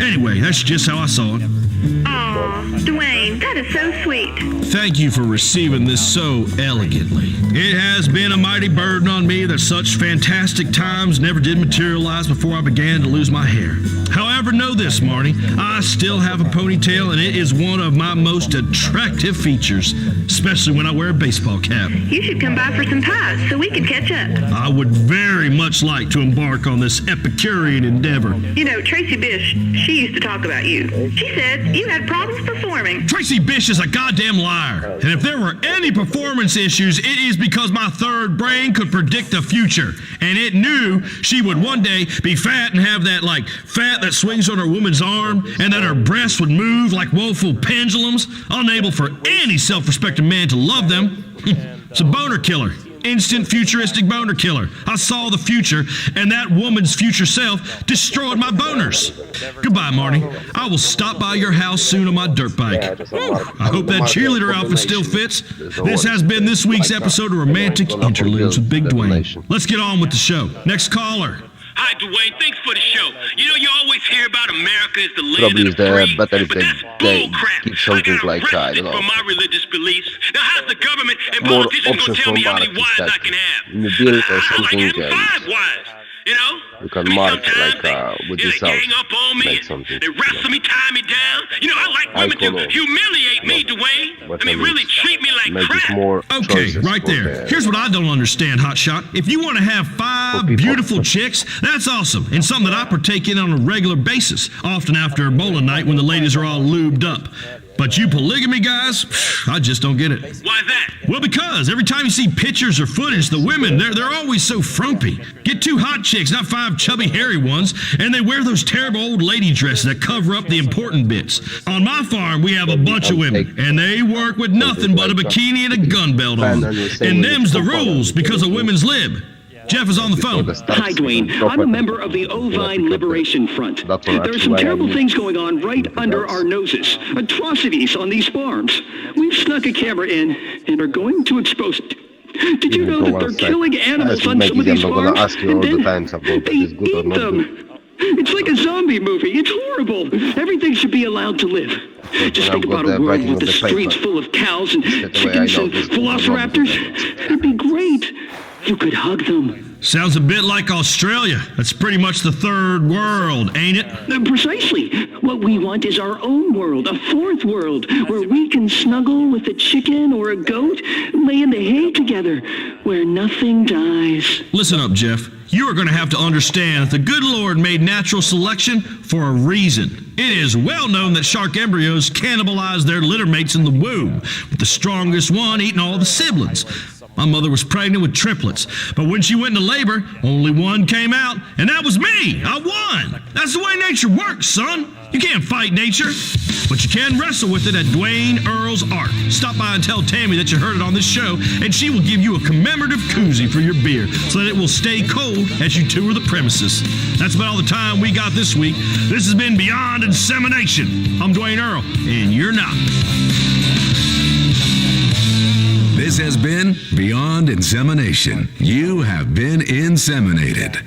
Anyway, that's just how I saw it. Aw, Dwayne, that is so sweet. Thank you for receiving this so elegantly. It has been a mighty burden on me that such fantastic times never did materialize before I began to lose my hair. However, know this, Marnie, I still have a ponytail, and it is one of my most attractive features, especially when I wear a baseball cap. You should come by for some pies so we can catch up. I would very much like to embark on this Epicurean endeavor. You know, Tracy Bish, she used to talk about you. She said you had problems performing. Tracy Bish is a goddamn liar. And if there were any performance issues, it is because my third brain could predict the future. And it knew she would one day be fat and have that, fat that swings on her woman's arm, and that her breasts would move like woeful pendulums, unable for any self-respecting man to love them. It's a boner killer. Instant futuristic boner killer. I saw the future, and that woman's future self destroyed my boners. Goodbye, Marnie. I will stop by your house soon on my dirt bike. I hope that cheerleader outfit still fits. This has been this week's episode of Romantic Interludes with Big Dwayne. Let's get on with the show. Next caller. Hi, Dwayne. Thanks for the show. You know, you always hear about America as the land of the free, but that's bull crap. I got arrested for my religious beliefs. Now, how's the government and politicians going to tell me how many wives I can have? I like having 5 wives. You know? You can mark with this out. Gang up on me. They wrestle me, tie me down. You know, I like women to humiliate me, Dwayne. I mean, really treat me like crap. Okay, right there. Here's what I don't understand, Hotshot. If you want to have 5 beautiful chicks, that's awesome, and something that I partake in on a regular basis, often after a bowling night when the ladies are all lubed up. But you polygamy guys, I just don't get it. Why's that? Well, because every time you see pictures or footage, the women, they're always so frumpy. Get 2 hot chicks, not 5 chubby, hairy ones, and they wear those terrible old lady dresses that cover up the important bits. On my farm, we have a bunch of women, and they work with nothing but a bikini and a gun belt on. And them's the rules, because of women's lib. Jeff is on the phone. Hi, Dwayne. I'm a member of the Ovine Liberation Front. There are some terrible things going on right under our noses. Atrocities on these farms. We've snuck a camera in and are going to expose it. Did you know that they're killing animals on some of these farms? And then they eat them. It's like a zombie movie. It's horrible. Everything should be allowed to live. Just think about a world with the streets full of cows and chickens and velociraptors. It'd be great. You could hug them. Sounds a bit like Australia. That's pretty much the third world, ain't it? Precisely. What we want is our own world, a fourth world, where we can snuggle with a chicken or a goat, lay in the hay together. together where nothing dies. Listen up, Jeff. You are going to have to understand that the good Lord made natural selection for a reason. It is well known that shark embryos cannibalize their litter mates in the womb, with the strongest one eating all the siblings. My mother was pregnant with triplets, but when she went into labor, only one came out, and that was me. I won. That's the way nature works, son. You can't fight nature, but you can wrestle with it at Dwayne Earl's Art. Stop by and tell Tammy that you heard it on this show, and she will give you a commemorative koozie for your beer so that it will stay cold as you tour the premises. That's about all the time we got this week. This has been Beyond Insemination. I'm Dwayne Earl, and you're not. This has been Beyond Insemination. You have been inseminated.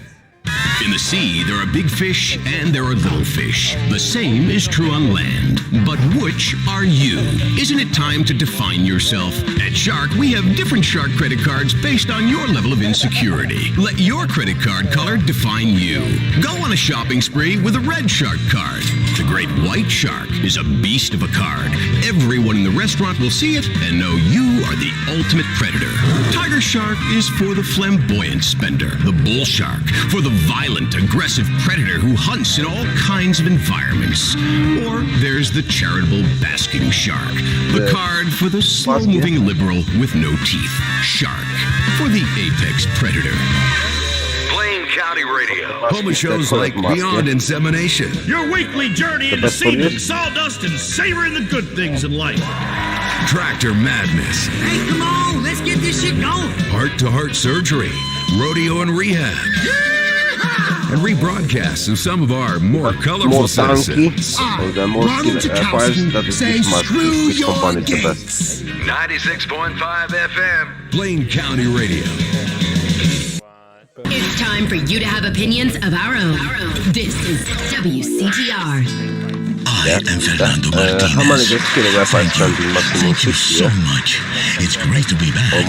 In the sea, there are big fish and there are little fish. The same is true on land. But which are you? Isn't it time to define yourself? At Shark, we have different Shark credit cards based on your level of insecurity. Let your credit card color define you. Go on a shopping spree with a red Shark card. The great white Shark is a beast of a card. Everyone in the restaurant will see it and know you are the ultimate predator. Tiger Shark is for the flamboyant spender. The Bull Shark for the violent, aggressive predator who hunts in all kinds of environments. Or there's the charitable basking shark, the card for the slow-moving liberal with no teeth. Shark for the apex predator. Blaine County Radio. Home of shows like Beyond Insemination. Your weekly journey into semen, sawdust, and savoring the good things in life. Tractor Madness. Hey, come on, let's get this shit going. Heart-to-heart surgery, rodeo and rehab. And rebroadcasts of some of our more colorful citizens. Ronald Jakowski, say screw your gates. 96.5 FM. Blaine County Radio. It's time for you to have opinions of our own. This is WCTR. I am Fernando Martinez. Thank you so much. It's great to be back.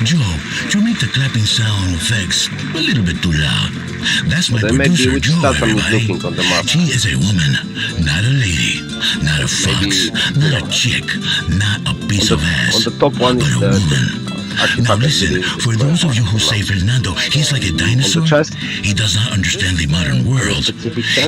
Joe, you make the clapping sound effects a little bit too loud. That's my producer, Joe, everybody. She is a woman, not a lady, not a fox, not a chick, not a piece of ass, but a woman. Now listen, for those of you who say Fernando, he's like a dinosaur, he does not understand the modern world.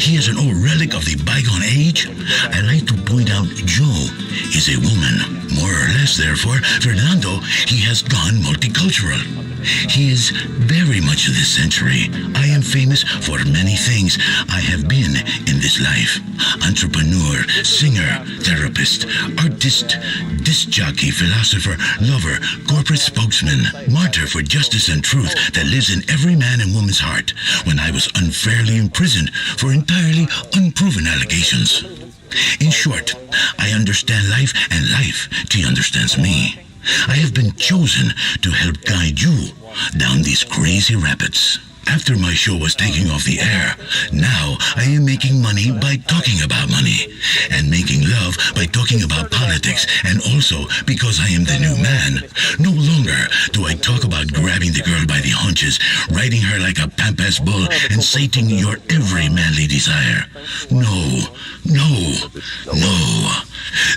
He is an old relic of the bygone age. I like to point out Joe is a woman. More or less, therefore, Fernando, he has gone multicultural. He is very much of this century. I am famous for many things I have been in this life. Entrepreneur, singer, therapist, artist, disc jockey, philosopher, lover, corporate spokesman, martyr for justice and truth that lives in every man and woman's heart when I was unfairly imprisoned for entirely unproven allegations. In short, I understand life and life, he understands me. I have been chosen to help guide you down these crazy rapids. After my show was taking off the air, now I am making money by talking about money, and making love by talking about politics, and also because I am the new man. No longer do I talk about grabbing the girl by the haunches, riding her like a pampas bull, and sating your every manly desire. No.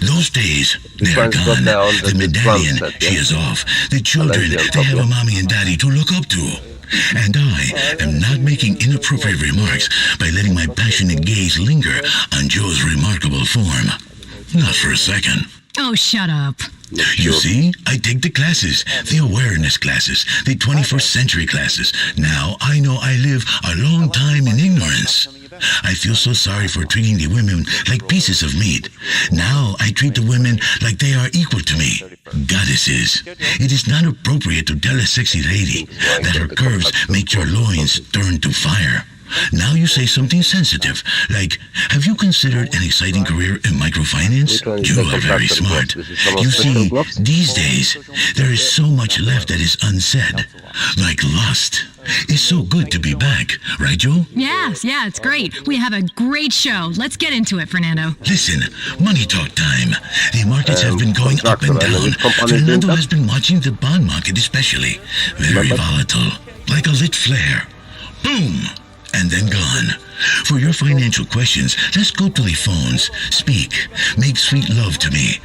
Those days, they are gone. The medallion, she is off. The children, they have a mommy and daddy to look up to. And I am not making inappropriate remarks by letting my passionate gaze linger on Joe's remarkable form. Not for a second. Oh, shut up. You see, I take the classes, the awareness classes, the 21st century classes. Now I know I live a long time in ignorance. I feel so sorry for treating the women like pieces of meat. Now I treat the women like they are equal to me. Goddesses. It is not appropriate to tell a sexy lady that her curves make your loins turn to fire. Now you say something sensitive, like, have you considered an exciting career in microfinance? You are very smart. You see, these days, there is so much left that is unsaid, like lust. It's so good to be back, right, Joe? Yes, it's great. We have a great show. Let's get into it, Fernando. Listen, money talk time. The markets have been going up and down. Fernando has been watching the bond market especially. Very volatile, like a lit flare. Boom! and then gone. For your financial questions, let's go to the phones. Speak. Make sweet love to me.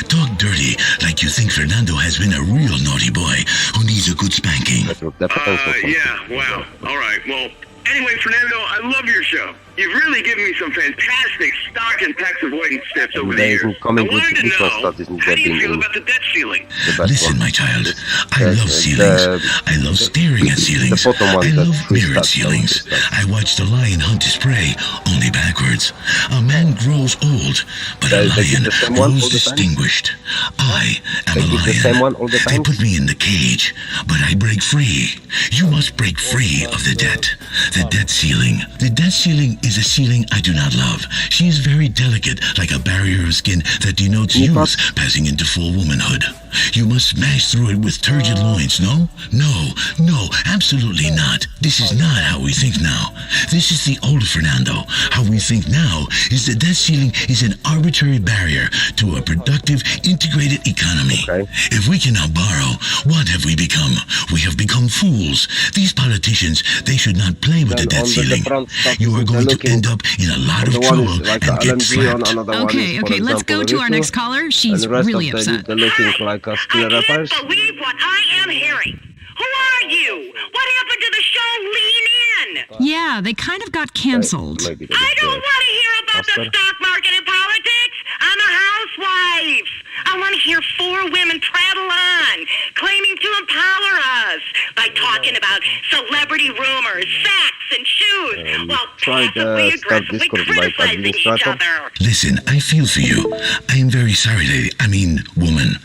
Talk dirty like you think Fernando has been a real naughty boy who needs a good spanking. Yeah, wow. All right, well, anyway, Fernando, I love your show. You've really given me some fantastic stock and tax avoidance tips over the years. I wanted to know, how do you feel about the debt ceiling? Listen, my child, I love ceilings. I love staring at ceilings. I love mirrored ceilings. I watch the lion hunt his prey, only backwards. A man grows old, but a lion grows distinguished. I am a lion. They put me in the cage, but I break free. You must break free of the debt. The debt ceiling. The debt ceiling is a ceiling I do not love. She is very delicate, like a barrier of skin that denotes youth passing into full womanhood. You must smash through it with turgid loins, no? No, absolutely not. This is not how we think now. This is the old Fernando. How we think now is that debt ceiling is an arbitrary barrier to a productive, integrated economy. If we cannot borrow, what have we become? We have become fools. These politicians, they should not play with the debt ceiling. You are going to end up in a lot of trouble and get slapped. Okay, let's go to our next caller. She's really upset. I can't believe what I am hearing. Who are you? What happened to the show Lean In? Yeah, they kind of got canceled. I don't want to hear about the stock market and politics. I'm a housewife. I want to hear 4 women prattle on, claiming to empower us by talking about celebrity rumors, facts, and shoes, while passively aggressively criticizing each other. Listen, I feel for you. I am very sorry, lady. I mean, woman.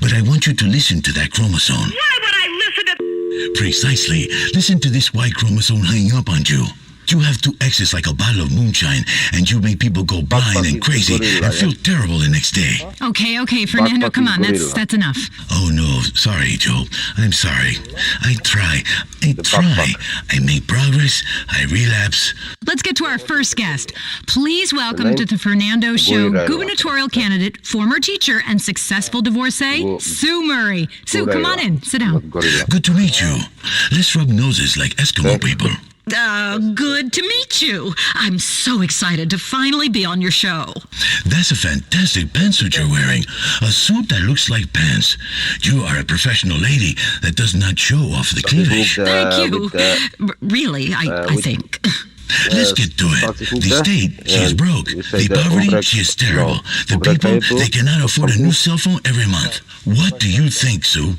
But I want you to listen to that chromosome. Why would I listen to... Precisely. Listen to this Y chromosome hanging up on you. You have 2 X's like a bottle of moonshine, and you make people go blind and crazy and feel terrible the next day. Okay, Fernando, come on, that's enough. Oh no, sorry, Joe. I'm sorry. I try. I make progress. I relapse. Let's get to our first guest. Please welcome to the Fernando Show gubernatorial candidate, former teacher, and successful divorcee, Sue Murray. Sue, come on in. Sit down. Good to meet you. Let's rub noses like Eskimo people. Good to meet you. I'm so excited to finally be on your show. That's a fantastic pantsuit you're wearing. A suit that looks like pants. You are a professional lady that does not show off the cleavage. Thank you. Really, I think. Let's get to it. The state, she is broke. The poverty, she is terrible. The people, they cannot afford a new cell phone every month. What do you think, Sue?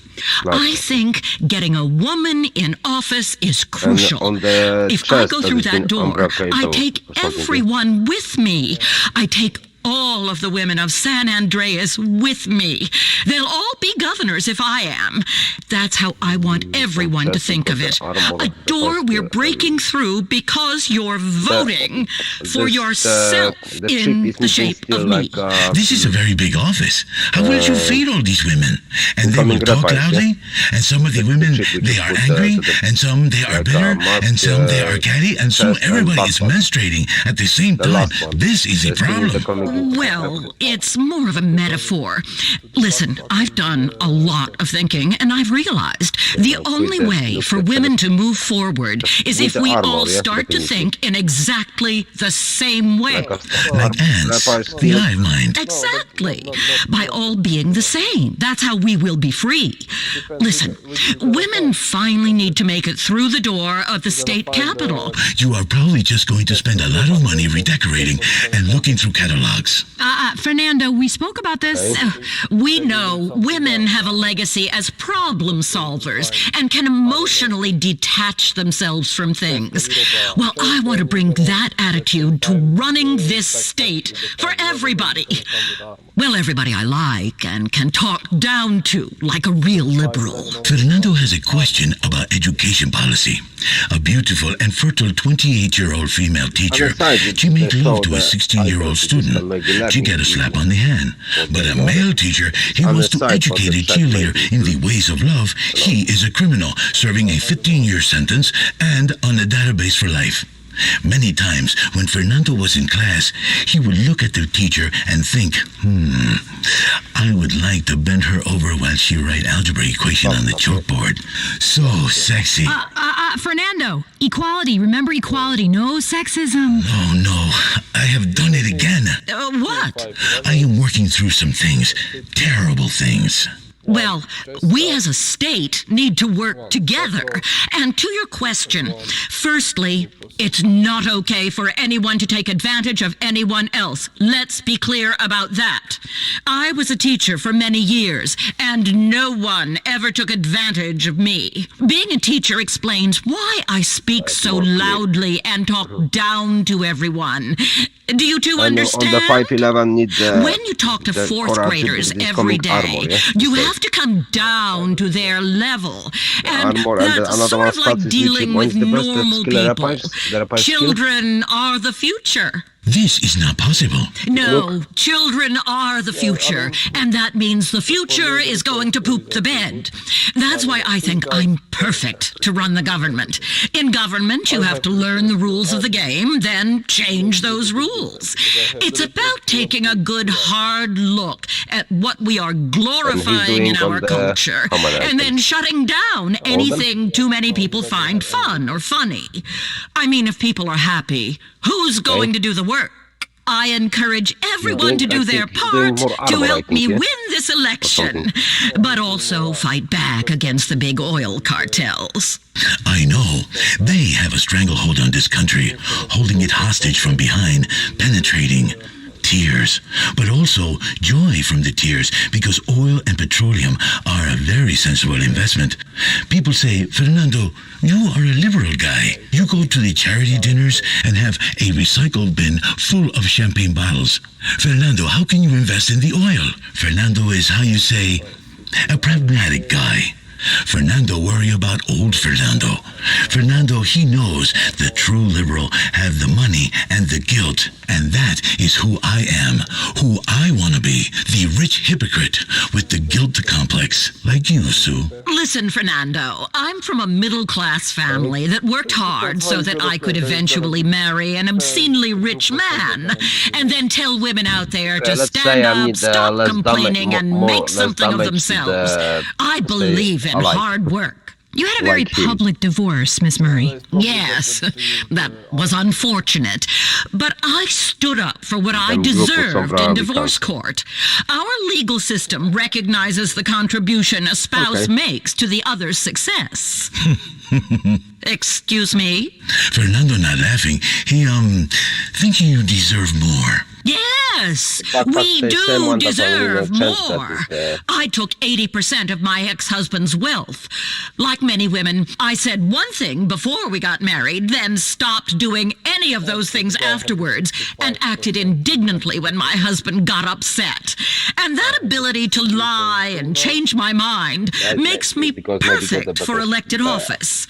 I think getting a woman in office is crucial. If I go through that door, I take everyone with me. I take all of the women of San Andreas with me. They'll all be governors if I am. That's how I want everyone to think of it. A door we're breaking through because you're voting for yourself in the shape of me. This is a very big office. How will you feed all these women? And they will talk loudly? And some of the women, they are angry, and some they are bitter, and some they are catty, and soon everybody is menstruating at the same time. This is a problem. Well, it's more of a metaphor. Listen, I've done a lot of thinking, and I've realized the only way for women to move forward is if we all start to think in exactly the same way. Like ants, the hive mind. Exactly. By all being the same. That's how we will be free. Listen, women finally need to make it through the door of the state capitol. You are probably just going to spend a lot of money redecorating and looking through catalogs. Fernando, we spoke about this. We know women have a legacy as problem solvers and can emotionally detach themselves from things. Well, I want to bring that attitude to running this state for everybody. Well, everybody I like and can talk down to like a real liberal. Fernando has a question about education policy. A beautiful and fertile 28-year-old female teacher. She made love to a 16-year-old student. She got a slap on the hand. But a male teacher, he wants to educate a cheerleader in the ways of love. He is a criminal, serving a 15-year sentence and on a database for life. Many times, when Fernando was in class, he would look at the teacher and think, I would like to bend her over while she write algebra equation on the chalkboard. So sexy. Fernando, equality. Remember equality. No sexism. Oh, no. I have done it again. What? I am working through some things. Terrible things. Well, we as a state need to work together. And to your question, firstly, it's not okay for anyone to take advantage of anyone else. Let's be clear about that. I was a teacher for many years, and no one ever took advantage of me. Being a teacher explains why I speak so loudly and talk down to everyone. Do you two understand? On the 511 need when you talk to fourth graders every day, you have to come down to their level. And that's sort of like dealing with normal people. Children are the future. This is not possible. No, children are the future, and that means the future is going to poop the bed. That's why I think I'm perfect to run the government. In government, you have to learn the rules of the game, then change those rules. It's about taking a good hard look at what we are glorifying in our culture, and then shutting down anything too many people find fun or funny. I mean, if people are happy, who's going to do the work? I encourage everyone to do their part to help me win this election, but also fight back against the big oil cartels. I know. They have a stranglehold on this country, holding it hostage from behind, penetrating. Tears, but also joy from the tears, because oil and petroleum are a very sensible investment. People say, Fernando, you are a liberal guy. You go to the charity dinners and have a recycled bin full of champagne bottles. Fernando, how can you invest in the oil? Fernando is, how you say, a pragmatic guy. Fernando worry about old Fernando. Fernando, he knows the true liberal have the money and the guilt, and that is who I am, who I want to be, the rich hypocrite with the guilt complex, like you, Sue. Listen, Fernando, I'm from a middle-class family that worked hard so that I could eventually marry an obscenely rich man, and then tell women out there to stand up, stop complaining, and make something of themselves. I believe in hard work. You had a very public divorce, Miss Murray. Yes, that was unfortunate. But I stood up for what I deserved in divorce court. Our legal system recognizes the contribution a spouse makes to the other's success. Excuse me? Fernando not laughing. He, thinking you deserve more. Yes, we do deserve more. I took 80% of my ex-husband's wealth. Like many women, I said one thing before we got married, then stopped doing any of those things afterwards, and acted indignantly when my husband got upset. And that ability to lie and change my mind makes me perfect for elected office.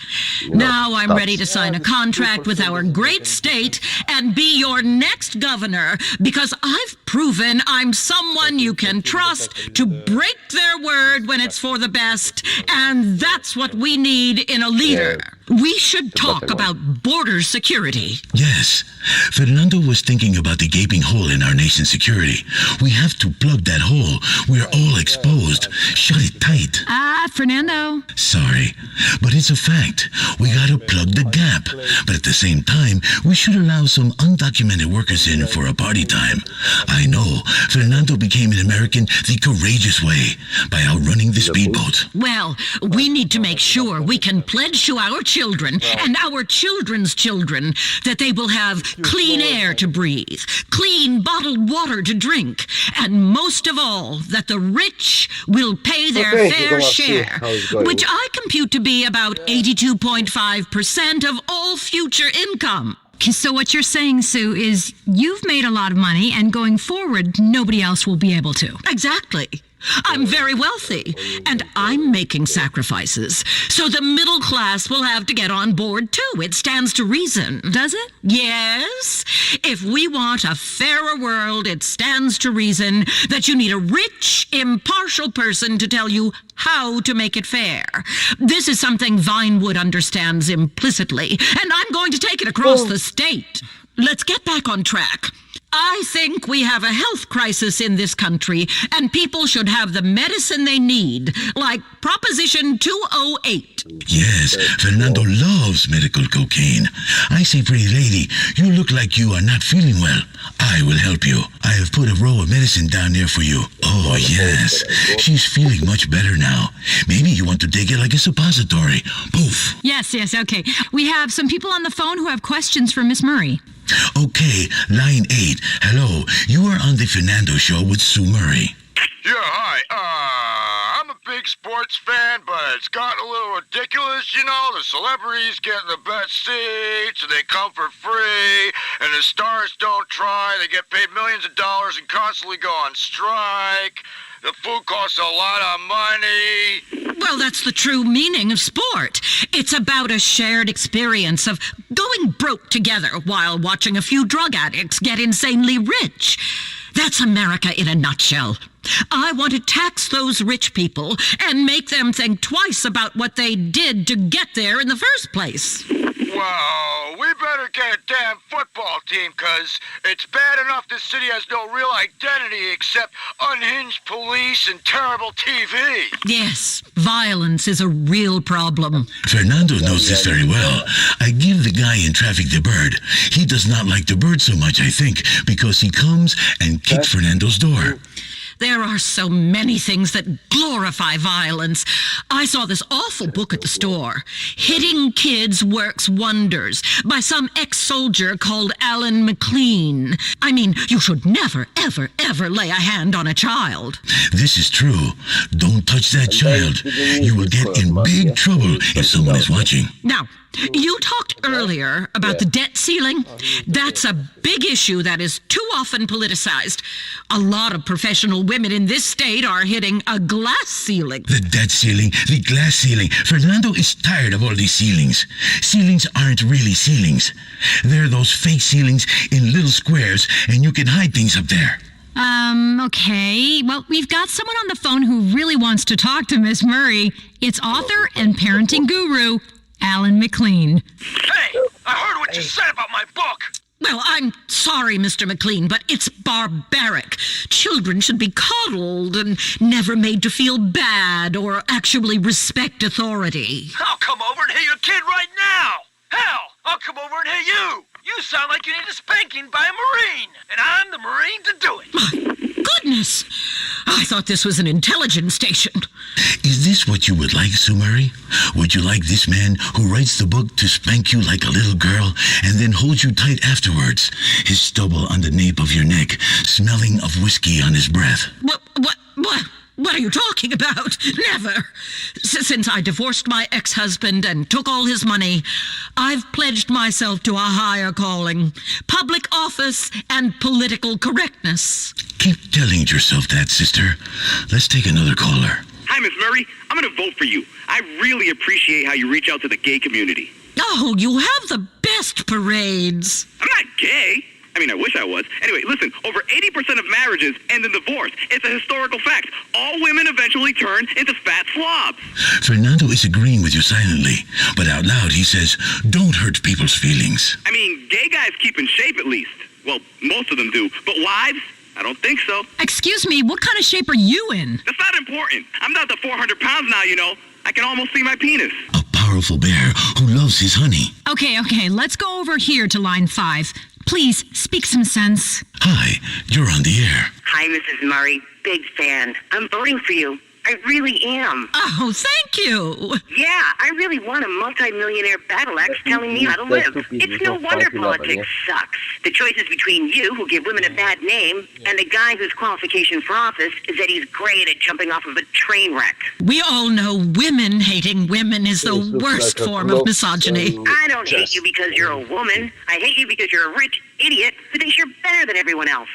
Now I'm ready to sign a contract with our great state and be your next governor, because I've proven I'm someone you can trust to break their word when it's for the best, and that's what we need in a leader. We should talk about border security. Yes. Fernando was thinking about the gaping hole in our nation's security. We have to plug that hole. We're all exposed. Shut it tight. Fernando. Sorry, but it's a fact. We gotta plug the gap. But at the same time, we should allow some undocumented workers in for a party time. I know. Fernando became an American the courageous way, by outrunning the speedboat. Well, we need to make sure we can pledge to our children and our children's children that they will have clean air to breathe, clean bottled water to drink, and most of all, that the rich will pay their fair share, which I compute to be about 82.5% of all future income. So what you're saying, Sue, is you've made a lot of money, and going forward, nobody else will be able to. Exactly. I'm very wealthy, and I'm making sacrifices. So the middle class will have to get on board, too. It stands to reason. Does it? Yes. If we want a fairer world, it stands to reason that you need a rich, impartial person to tell you how to make it fair. This is something Vinewood understands implicitly, and I'm going to take it across the state. Let's get back on track. I think we have a health crisis in this country, and people should have the medicine they need, like Proposition 208. Yes, Fernando loves medical cocaine. I say, pretty lady, you look like you are not feeling well. I will help you. I have put a roll of medicine down there for you. Oh, yes. She's feeling much better now. Maybe you want to take it like a suppository. Poof. Yes, okay. We have some people on the phone who have questions for Miss Murray. Okay, line 8. Hello, you are on the Fernando Show with Sue Murray. Yeah, hi. I'm a big sports fan, but it's gotten a little ridiculous, you know? The celebrities getting the best seats, and they come for free, and the stars don't try. They get paid millions of dollars and constantly go on strike. The food costs a lot of money. Well, that's the true meaning of sport. It's about a shared experience of going broke together while watching a few drug addicts get insanely rich. That's America in a nutshell. I want to tax those rich people and make them think twice about what they did to get there in the first place. Well, we better get a damn football team, because it's bad enough this city has no real identity except unhinged police and terrible TV. Yes, violence is a real problem. Fernando knows this very well. I give the guy in traffic the bird. He does not like the bird so much, I think, because he comes and kicks Fernando's door. There are so many things that glorify violence. I saw this awful book at the store, Hitting Kids Works Wonders, by some ex-soldier called Alan McLean. I mean, you should never, ever, ever lay a hand on a child. This is true. Don't touch that child. You will get in big trouble if someone is watching. Now, you talked earlier about the debt ceiling. That's a big issue that is too often politicized. A lot of professional women in this state are hitting a glass ceiling. The debt ceiling, the glass ceiling. Fernando is tired of all these ceilings. Ceilings aren't really ceilings. They're those fake ceilings in little squares, and you can hide things up there. Okay. Well, we've got someone on the phone who really wants to talk to Miss Murray. It's author and parenting guru, Alan McLean. Hey, I heard what you said about my book. Well, I'm sorry, Mr. McLean, but it's barbaric. Children should be coddled and never made to feel bad or actually respect authority. I'll come over and hit your kid right now. Hell, I'll come over and hit you. You sound like you need a spanking by a Marine, and I'm the Marine to do it. My goodness! I thought this was an intelligence station. Is this what you would like, Sue Murray? Would you like this man who writes the book to spank you like a little girl and then hold you tight afterwards, his stubble on the nape of your neck, smelling of whiskey on his breath? What are you talking about? Never. Since I divorced my ex-husband and took all his money, I've pledged myself to a higher calling, public office and political correctness. Keep telling yourself that, sister. Let's take another caller. Hi, Miss Murray. I'm going to vote for you. I really appreciate how you reach out to the gay community. Oh, you have the best parades. I'm not gay. I mean, I wish I was. Anyway, listen, over 80% of marriages end in divorce. It's a historical fact. All women eventually turn into fat slobs. Fernando is agreeing with you silently, but out loud he says, don't hurt people's feelings. I mean, gay guys keep in shape at least. Well, most of them do. But wives? I don't think so. Excuse me, what kind of shape are you in? That's not important. I'm not the 400 pounds now, you know. I can almost see my penis. A powerful bear who loves his honey. Okay, let's go over here to line 5. Please, speak some sense. Hi, you're on the air. Hi, Mrs. Murray. Big fan. I'm voting for you. I really am. Oh, thank you. Yeah, I really want a multi-millionaire battle axe telling me how to live. It's no wonder politics sucks. The choice is between you, who give women a bad name, and a guy whose qualification for office is that he's great at jumping off of a train wreck. We all know women hating women is the worst form of misogyny. I don't hate you because you're a woman. I hate you because you're a rich idiot who thinks you're better than everyone else.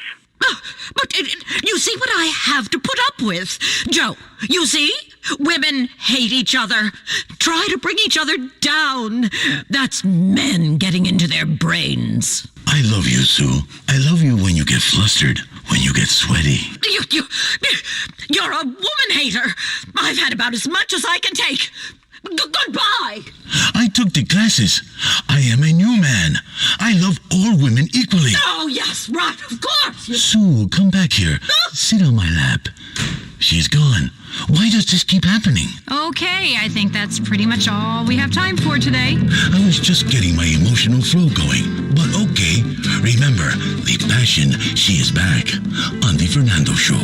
But you see what I have to put up with. Joe, you see? Women hate each other, try to bring each other down. That's men getting into their brains. I love you, Sue. I love you when you get flustered, when you get sweaty. You're a woman hater. I've had about as much as I can take. Goodbye. I took the classes. I am a new man. I love all women equally. Oh, yes, right. God, of course! Sue, come back here. Sit on my lap. She's gone. Why does this keep happening? Okay, I think that's pretty much all we have time for today. I was just getting my emotional flow going. But okay, remember, the passion, she is back on The Fernando Show.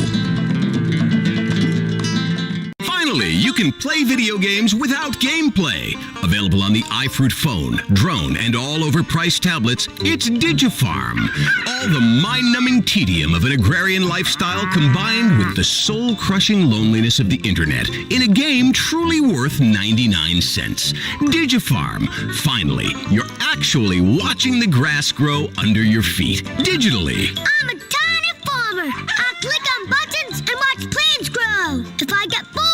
Finally, you can play video games without gameplay. Available on the iFruit phone, drone, and all overpriced tablets, it's DigiFarm. All the mind-numbing tedium of an agrarian lifestyle combined with the soul-crushing loneliness of the internet in a game truly worth 99 cents. DigiFarm. Finally, you're actually watching the grass grow under your feet, digitally. I'm a tiny farmer. I click on buttons and watch plants grow. If I get bored,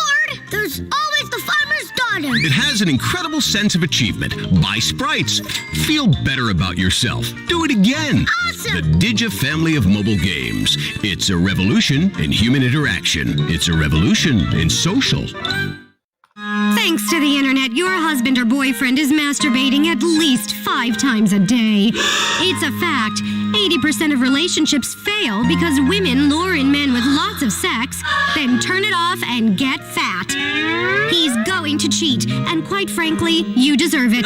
there's always the farmer's daughter. It has an incredible sense of achievement. Buy sprites. Feel better about yourself. Do it again. Awesome. The Digi family of mobile games. It's a revolution in human interaction. It's a revolution in social. Thanks to the internet, your husband or boyfriend is masturbating at least 5 times a day. It's a fact. 80% of relationships fail because women lure in men with lots of sex, then turn it off and get fat. He's going to cheat, and quite frankly, you deserve it.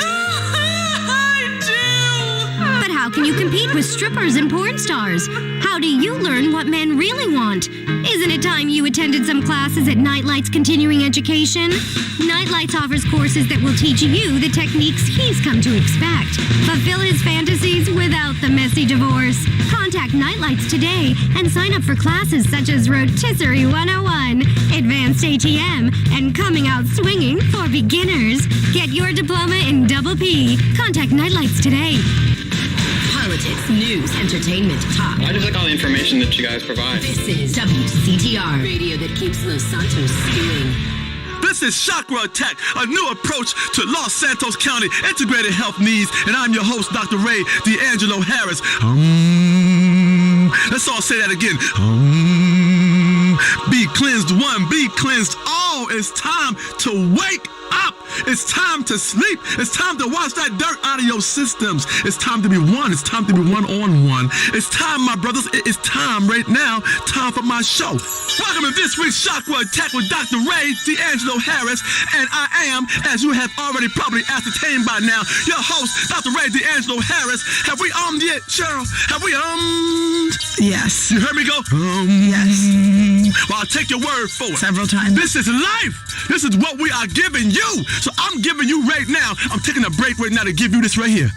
But how can you compete with strippers and porn stars? How do you learn what men really want? Isn't it time you attended some classes at Nightlight's Continuing Education? Nightlights offers courses that will teach you the techniques he's come to expect. Fulfill his fantasies without the messy divorce. Contact Nightlights today and sign up for classes such as Rotisserie 101, Advanced ATM, and Coming Out Swinging for beginners. Get your diploma in Double P. Contact Nightlights today. Politics, news, entertainment, talk. I just like all the information that you guys provide. This is WCTR, radio that keeps Los Santos spewing. This is Chakra Attack, a new approach to Los Santos County integrated health needs, and I'm your host, Dr. Ray D'Angelo Harris. Let's all say that again. Be cleansed one, be cleansed all. It's time to wake up. It's time to sleep. It's time to wash that dirt out of your systems. It's time to be one. It's time to be one-on-one. It's time, my brothers. It is time right now. Time for my show. Welcome to this week's Chakra Attack with Dr. Ray D'Angelo Harris. And I am, as you have already probably ascertained by now, your host, Dr. Ray D'Angelo Harris. Have we yet, Cheryl? Have we Yes. You heard me go? Yes. Well, I'll take your word for it. Several times. This is life. This is what we are giving you. So I'm giving you right now. I'm taking a break right now to give you this right here.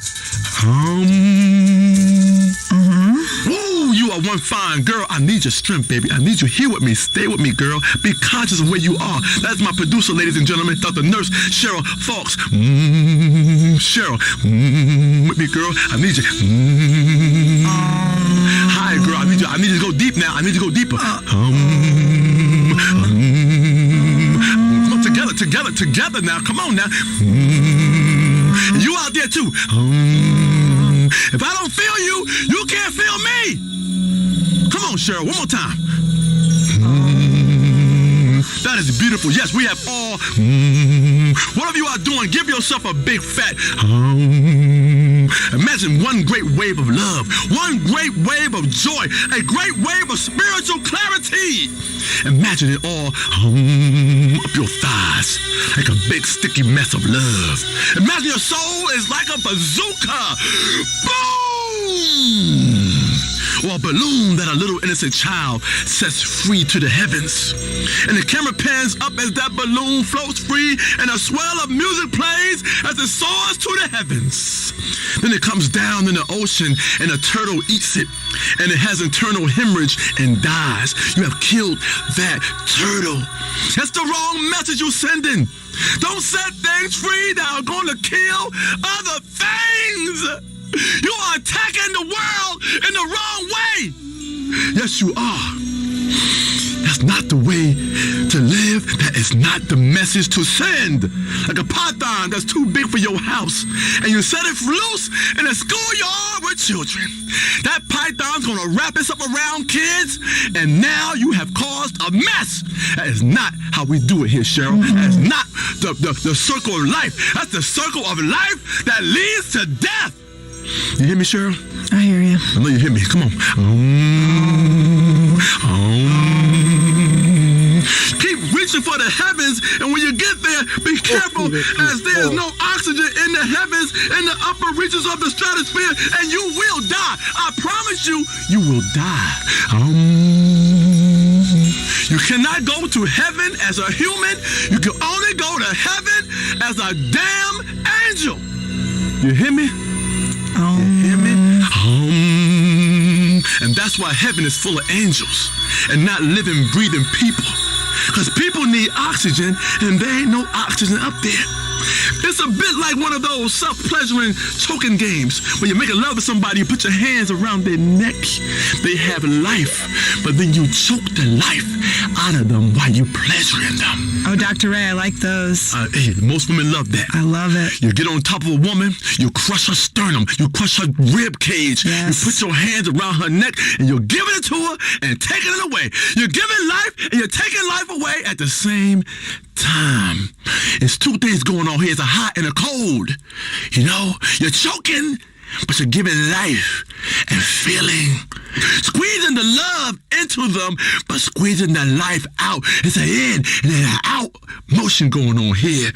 Ooh, you are one fine girl. I need your strength, baby. I need you here with me. Stay with me, girl. Be conscious of where you are. That's my producer, ladies and gentlemen, Dr. Nurse Cheryl Fox. Cheryl, with me, girl. I need you. Hi, girl. I need you to go deep now. I need you to go deeper. Together now. Come on now. You out there too. If I don't feel you, you can't feel me. Come on, Cheryl, one more time. That is beautiful. Yes, we have all. Whatever you are doing, give yourself a big fat. Imagine one great wave of love, one great wave of joy, a great wave of spiritual clarity. Imagine it all up your thighs, like a big sticky mess of love. Imagine your soul is like a bazooka. Boom! Or a balloon that a little innocent child sets free to the heavens. And the camera pans up as that balloon floats free, and a swell of music plays as it soars to the heavens. Then it comes down in the ocean, and a turtle eats it, and it has internal hemorrhage and dies. You have killed that turtle. That's the wrong message you're sending. Don't set things free that are going to kill other things. You are attacking the world in the wrong way. Yes, you are. That's not the way to live. That is not the message to send. Like a python that's too big for your house, and you set it loose in a schoolyard with children. That python's gonna wrap itself around kids, and now you have caused a mess. That is not how we do it here, Cheryl. That is not the circle of life. That's the circle of life that leads to death. You hear me, Cheryl? I hear you. I know you hear me. Come on. Keep reaching for the heavens, and when you get there, be careful, as there is no oxygen in the heavens, in the upper reaches of the stratosphere, and you will die. I promise you, you will die. You cannot go to heaven as a human. You can only go to heaven as a damn angel. You hear me? You hear me? And that's why heaven is full of angels and not living, breathing people. Because people need oxygen, and there ain't no oxygen up there. It's a bit like one of those self-pleasuring choking games where you make a love with somebody, you put your hands around their neck. They have life, but then you choke the life out of them while you pleasuring them. Oh, Dr. Ray, I like those. Hey, most women love that. I love it. You get on top of a woman, you crush her sternum, you crush her rib cage, Yes. you put your hands around her neck, and you're giving it to her and taking it away. You're giving life and you're taking life away at the same time. It's two things going on here. It's a hot and a cold. You know, you're choking, but you're giving life and feeling. Squeezing the love into them, but squeezing the life out. It's an in and an out motion going on here.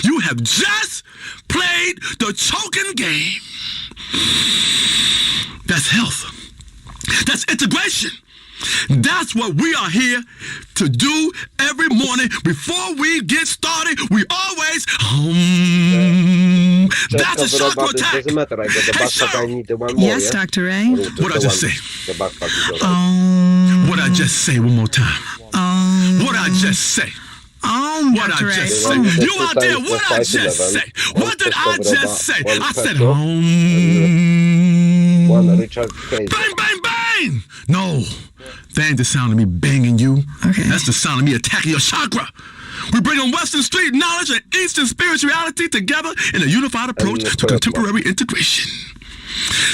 You have just played the choking game. That's health. That's integration. That's what we are here to do every morning before we get started. We always that's a chakra attack. Hey, Cheryl. Yes, Dr. Ray. What I just say? What I just say one more time. What I just say? What I just say? You out there, what I just say? What did I just say? I said bang, bang, bang! No, that ain't the sound of me banging you. Okay. That's the sound of me attacking your chakra. We're bringing Western Street knowledge and Eastern spirituality together in a unified approach to contemporary integration,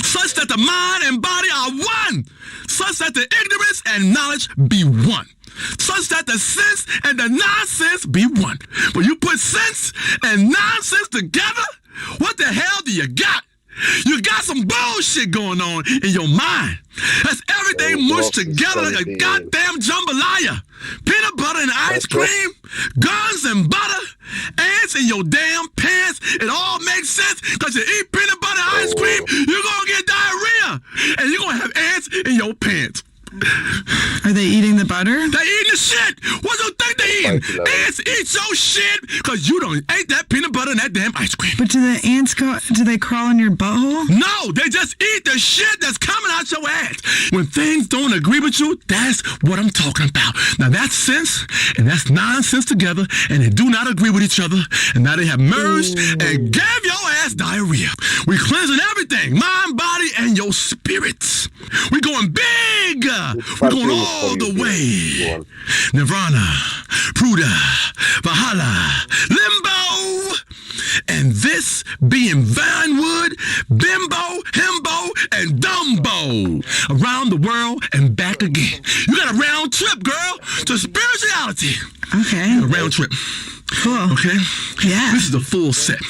such that the mind and body are one, such that the ignorance and knowledge be one, such that the sense and the nonsense be one. When you put sense and nonsense together, what the hell do you got? You got some bullshit going on in your mind. That's everything mushed together like a goddamn jambalaya. Peanut butter and ice cream, guns and butter, ants in your damn pants. It all makes sense because you eat peanut butter and ice cream, you're going to get diarrhea. And you're going to have ants in your pants. Are they eating the butter? They eating the shit. What do you think they eating? Ants eat your shit because you don't ate that peanut butter and that damn ice cream. But do the ants do they crawl in your butthole? No, they just eat the shit that's coming out your ass. When things don't agree with you, that's what I'm talking about. Now that's sense and that's nonsense together, and they do not agree with each other, and now they have merged and gave your ass diarrhea. We cleansing everything, mind, body, and your spirits. We going big. We're going all the way. Nirvana, Pruda, Valhalla, Limbo. And this being Vinewood, Bimbo, Himbo, and Dumbo. Around the world and back again. You got a round trip, girl, to spirituality. Okay. A round trip. Cool. Okay? Yeah. This is the full set.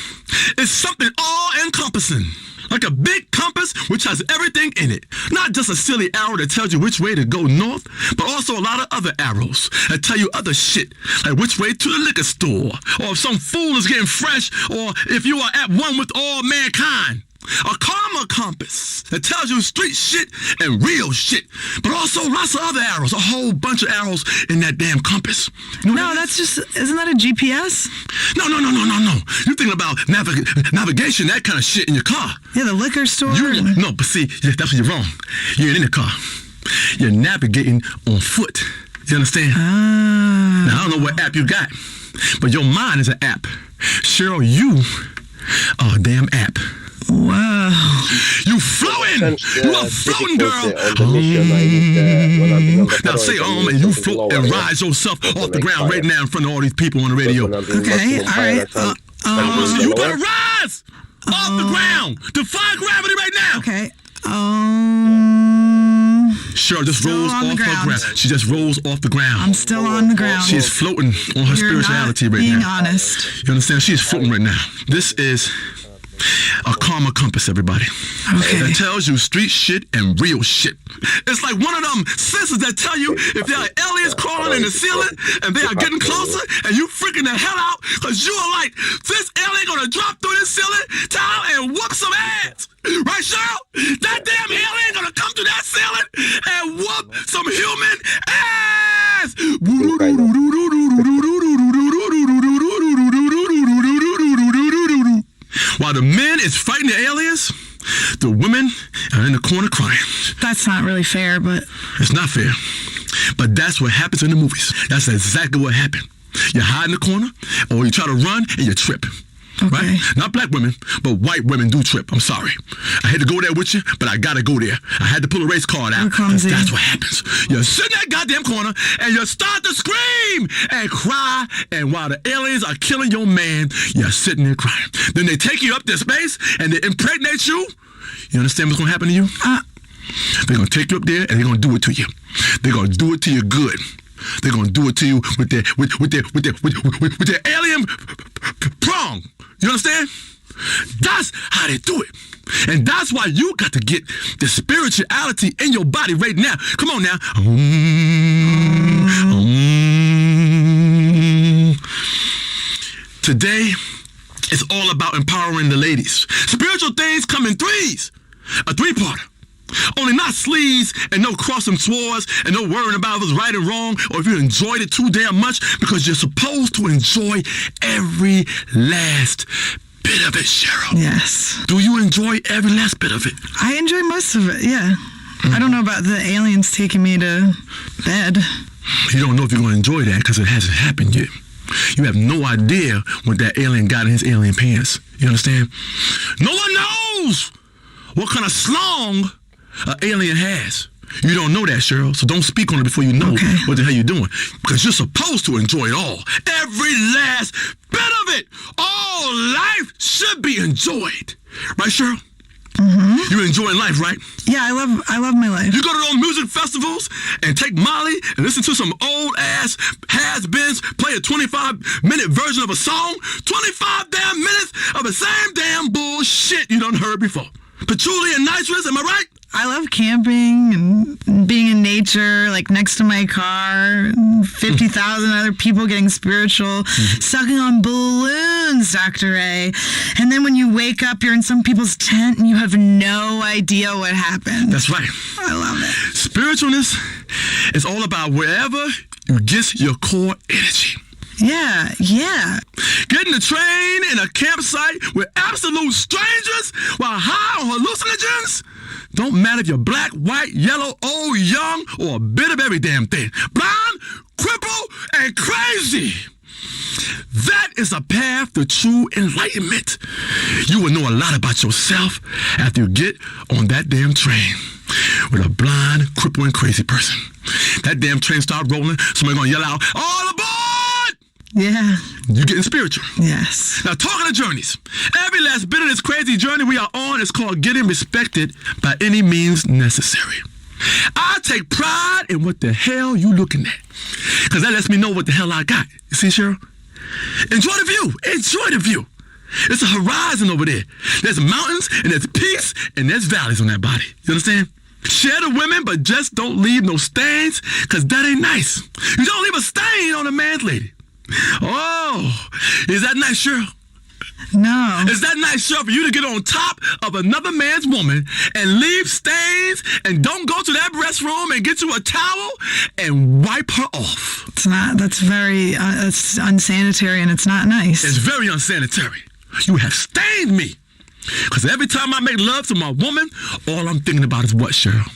It's something all-encompassing. Like a big compass which has everything in it. Not just a silly arrow that tells you which way to go north, but also a lot of other arrows that tell you other shit, like which way to the liquor store, or if some fool is getting fresh, or if you are at one with all mankind. A karma compass that tells you street shit and real shit, but also lots of other arrows, a whole bunch of arrows in that damn compass. You know no, that's just, isn't that a GPS? No. You're thinking about navigation, that kind of shit in your car. Yeah, the liquor store. No, but see, that's where you're wrong. You ain't in the car. You're navigating on foot. You understand? Now, I don't know what app you got, but your mind is an app. Cheryl, you are a damn app. Wow. You floating! You are floating, girl! Now say and you float and rise yourself off the ground right now in front of all these people on the radio. Okay, all right. You better rise off the ground! Defy gravity right now! Okay. Sure, just rolls off the ground. She just rolls off the ground. I'm still on the ground. She's floating on her spirituality right now. Being honest. You understand? She's floating right now. This is a karma compass, everybody. Okay. That tells you street shit and real shit. It's like one of them sensors that tell you if there are aliens crawling in the ceiling and they are getting closer and you freaking the hell out because you are like, this alien gonna drop through this ceiling tile and whoop some ass. Right, Cheryl? That damn alien gonna come through that ceiling and whoop some human ass. While the men is fighting the aliens, the women are in the corner crying. That's not really fair, but... It's not fair. But that's what happens in the movies. That's exactly what happened. You hide in the corner, or you try to run and you trip. Okay. Right? Not black women, but white women do trip. I'm sorry. I had to go there with you, but I gotta go there. I had to pull a race card out. That's what happens. You sit in that goddamn corner and you start to scream and cry, and while the aliens are killing your man, you're sitting there crying. Then they take you up to space and they impregnate you. You understand what's gonna happen to you? They're gonna take you up there and they're gonna do it to you. They're gonna do it to you good. They're gonna do it to you with their alien prong. You understand? That's how they do it. And that's why you got to get the spirituality in your body right now. Come on now. Today, it's all about empowering the ladies. Spiritual things come in threes. A three-parter. Only not sleaze and no crossing swords and no worrying about if it's right or wrong or if you enjoyed it too damn much, because you're supposed to enjoy every last bit of it, Cheryl. Yes. Do you enjoy every last bit of it? I enjoy most of it, yeah. I don't know about the aliens taking me to bed. You don't know if you're going to enjoy that because it hasn't happened yet. You have no idea what that alien got in his alien pants. You understand? No one knows what kind of slong an alien has. You don't know that, Cheryl, so don't speak on it before you know what the hell you're doing. Because you're supposed to enjoy it all. Every last bit of it. All life should be enjoyed. Right, Cheryl? Mm-hmm. You're enjoying life, right? Yeah, I love my life. You go to those music festivals and take Molly and listen to some old-ass has-beens play a 25-minute version of a song. 25 damn minutes of the same damn bullshit you done heard before. Patchouli and nitrous, am I right? I love camping and being in nature, like next to my car, 50,000 other people getting spiritual, sucking on balloons, Dr. A. And then when you wake up, you're in some people's tent and you have no idea what happened. That's right. I love it. Spiritualness is all about wherever you get your core energy. Yeah. Get in a train in a campsite with absolute strangers while high on hallucinogens. Don't matter if you're black, white, yellow, old, young, or a bit of every damn thing. Blind, crippled, and crazy. That is a path to true enlightenment. You will know a lot about yourself after you get on that damn train with a blind, crippled, and crazy person. That damn train start rolling, somebody gonna yell out, "All aboard!" Yeah. You getting spiritual. Yes. Now, talking of journeys. Every last bit of this crazy journey we are on is called getting respected by any means necessary. I take pride in what the hell you looking at, because that lets me know what the hell I got. You see, Cheryl? Enjoy the view. Enjoy the view. It's a horizon over there. There's mountains, and there's peaks, and there's valleys on that body. You understand? Share the women, but just don't leave no stains, because that ain't nice. You don't leave a stain on a man's lady. Oh, is that nice, Cheryl? No. Is that nice, Cheryl, for you to get on top of another man's woman and leave stains and don't go to that restroom and get you a towel and wipe her off? It's not. That's very it's unsanitary and it's not nice. It's very unsanitary. You have stained me. Because every time I make love to my woman, all I'm thinking about is what, Cheryl?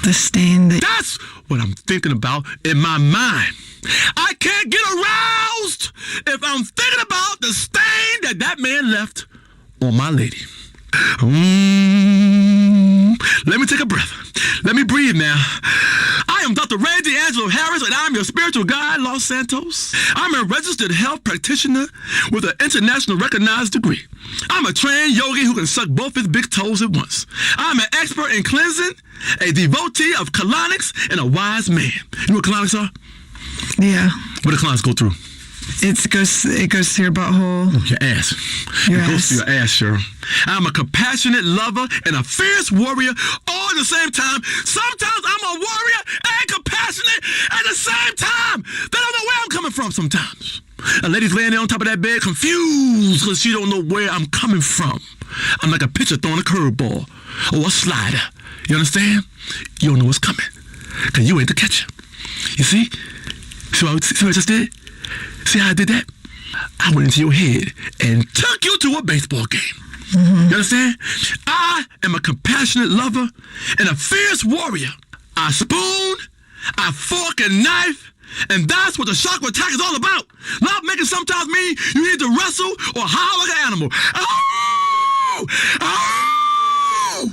The stain. That's what I'm thinking about in my mind. I can't get aroused if I'm thinking about the stain that man left on my lady. Let me take a breath. Let me breathe now. I am Dr. Ray D'Angelo Harris, and I'm your spiritual guide, Los Santos. I'm a registered health practitioner with an international recognized degree. I'm a trained yogi who can suck both his big toes at once. I'm an expert in cleansing, a devotee of colonics, and a wise man. You know what colonics are? Yeah. What do colonics go through? It goes to your butthole. Oh, your ass. It goes to your ass, Cheryl. I'm a compassionate lover and a fierce warrior all at the same time. Sometimes I'm a warrior and compassionate at the same time. They don't know where I'm coming from sometimes. A lady's laying there on top of that bed confused because she don't know where I'm coming from. I'm like a pitcher throwing a curveball or a slider. You understand? You don't know what's coming because you ain't the catcher. You see? See what I just did? See how I did that? I went into your head and took you to a baseball game. Mm-hmm. You understand? I am a compassionate lover and a fierce warrior. I spoon, I fork and knife, and that's what the chakra attack is all about. Love making sometimes mean you need to wrestle or howl like an animal. Oh! Oh!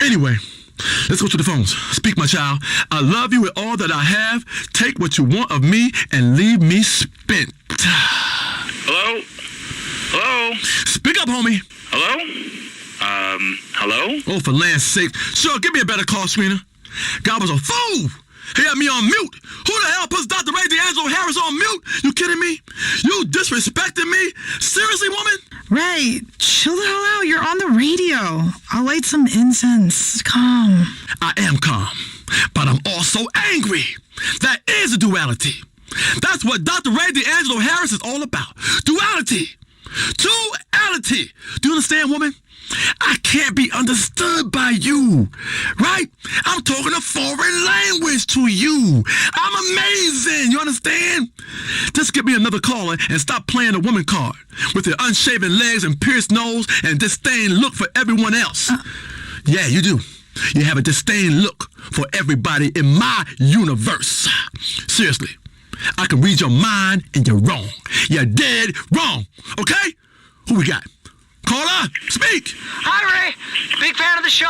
Anyway, let's go to the phones. Speak, my child. I love you with all that I have. Take what you want of me and leave me spent. Hello? Hello? Speak up, homie. Hello? Hello? Oh, for land's sake. Sure, give me a better call, screener. God was a fool. He had me on mute. Who the hell puts Dr. Ray D'Angelo Harris on mute? You kidding me? You disrespecting me? Seriously, woman? Ray, chill the hell out. You're on the radio. I'll light some incense. Calm. I am calm, but I'm also angry. That is a duality. That's what Dr. Ray D'Angelo Harris is all about. Duality. Duality. Do you understand, woman? I can't be understood by you, right? I'm talking a foreign language to you. I'm amazing, you understand? Just give me another caller and stop playing the woman card with your unshaven legs and pierced nose and disdain look for everyone else. Yeah, you do. You have a disdain look for everybody in my universe. Seriously, I can read your mind and you're wrong. You're dead wrong, okay? Who we got? Caller, speak. Hi, Ray. Big fan of the show.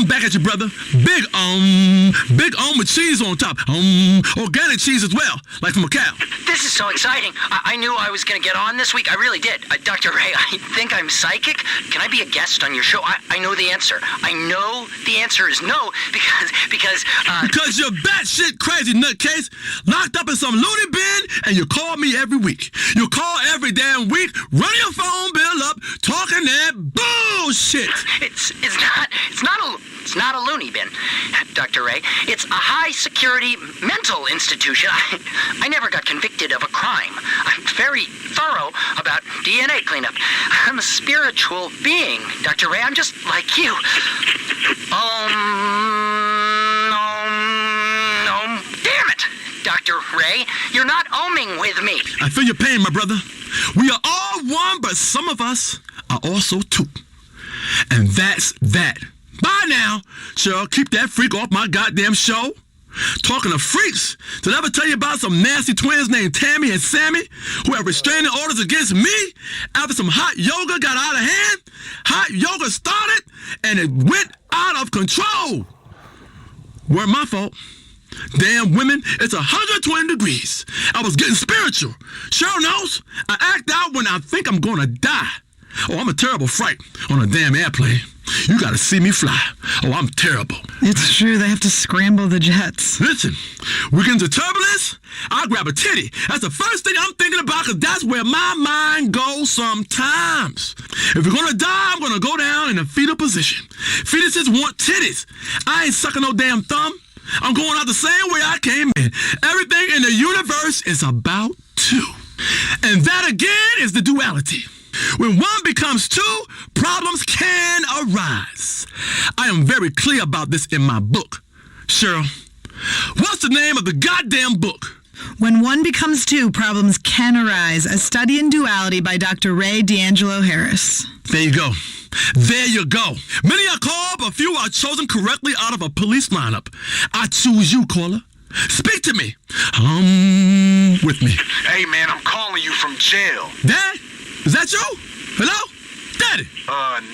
Back at you, brother. Big with cheese on top. Organic cheese as well, like from a cow. This is so exciting. I knew I was going to get on this week. I really did. Dr. Ray, I think I'm psychic. Can I be a guest on your show? I know the answer. I know the answer is no because you're batshit crazy nutcase, locked up in some loony bin, and you call me every week. You call every damn week, run your phone bill up, talking that bullshit. It's not a loony bin, Dr. Ray. It's a high-security mental institution. I never got convicted of a crime. I'm very thorough about DNA cleanup. I'm a spiritual being, Dr. Ray. I'm just like you. Damn it, Dr. Ray. You're not oming with me. I feel your pain, my brother. We are all one, but some of us are also two. And that's that. Bye now. Cheryl, keep that freak off my goddamn show. Talking of freaks, did I ever tell you about some nasty twins named Tammy and Sammy who have restraining orders against me after some hot yoga got out of hand? Hot yoga started and it went out of control. Weren't my fault. Damn women, it's 120 degrees. I was getting spiritual. Cheryl knows I act out when I think I'm gonna die. Oh, I'm a terrible fright on a damn airplane. You gotta see me fly. Oh, I'm terrible. It's true, they have to scramble the jets. Listen, we get into turbulence, I'll grab a titty. That's the first thing I'm thinking about because that's where my mind goes sometimes. If you're gonna die, I'm gonna go down in a fetal position. Fetuses want titties. I ain't sucking no damn thumb. I'm going out the same way I came in. Everything in the universe is about two. And that again is the duality. When one becomes two, problems can arise. I am very clear about this in my book. Cheryl, what's the name of the goddamn book? When One Becomes Two, Problems Can Arise, a study in duality by Dr. Ray D'Angelo Harris. There you go. There you go. Many are called, but few are chosen correctly out of a police lineup. I choose you, caller. Speak to me. With me. Hey, man, I'm calling you from jail. Dad? Is that you? Hello? daddy?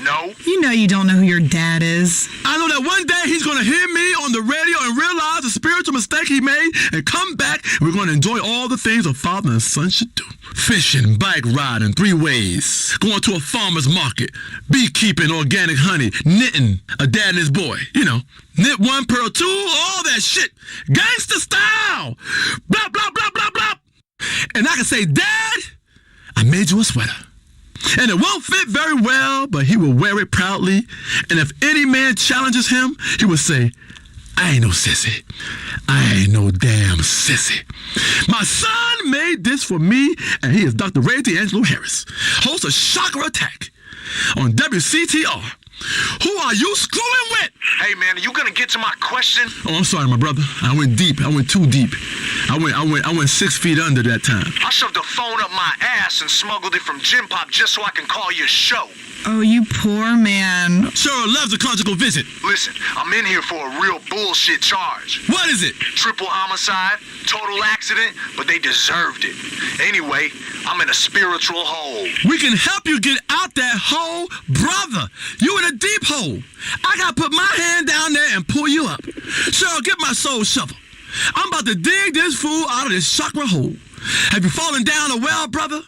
No. You know you don't know who your dad is. I know that one day he's going to hear me on the radio and realize the spiritual mistake he made and come back, and we're going to enjoy all the things a father and son should do. Fishing, bike riding, 3 ways, going to a farmer's market, beekeeping, organic honey, knitting, a dad and his boy, you know. Knit 1, pearl 2, all that shit. Gangster style. Blah, blah, blah, blah, blah. And I can say, Dad, I made you a sweater. And it won't fit very well, but he will wear it proudly. And if any man challenges him, he will say, I ain't no sissy. I ain't no damn sissy. My son made this for me, and he is Dr. Ray D'Angelo Harris, host of Chakra Attack on WCTR. Who are you screwing with? Hey, man, are you gonna get to my question? Oh, I'm sorry, my brother. I went deep. I went too deep. I went 6 feet under that time. I shoved the phone up my ass and smuggled it from Gym Pop just so I can call your show. Oh, you poor man. Cheryl loves a conjugal visit. Listen, I'm in here for a real bullshit charge. What is it? Triple homicide, total accident, but they deserved it. Anyway, I'm in a spiritual hole. We can help you get out that hole, brother. You in a deep hole. I gotta put my hand down there and pull you up. Cheryl, get my soul shovel. I'm about to dig this fool out of this chakra hole. Have you fallen down a well, brother?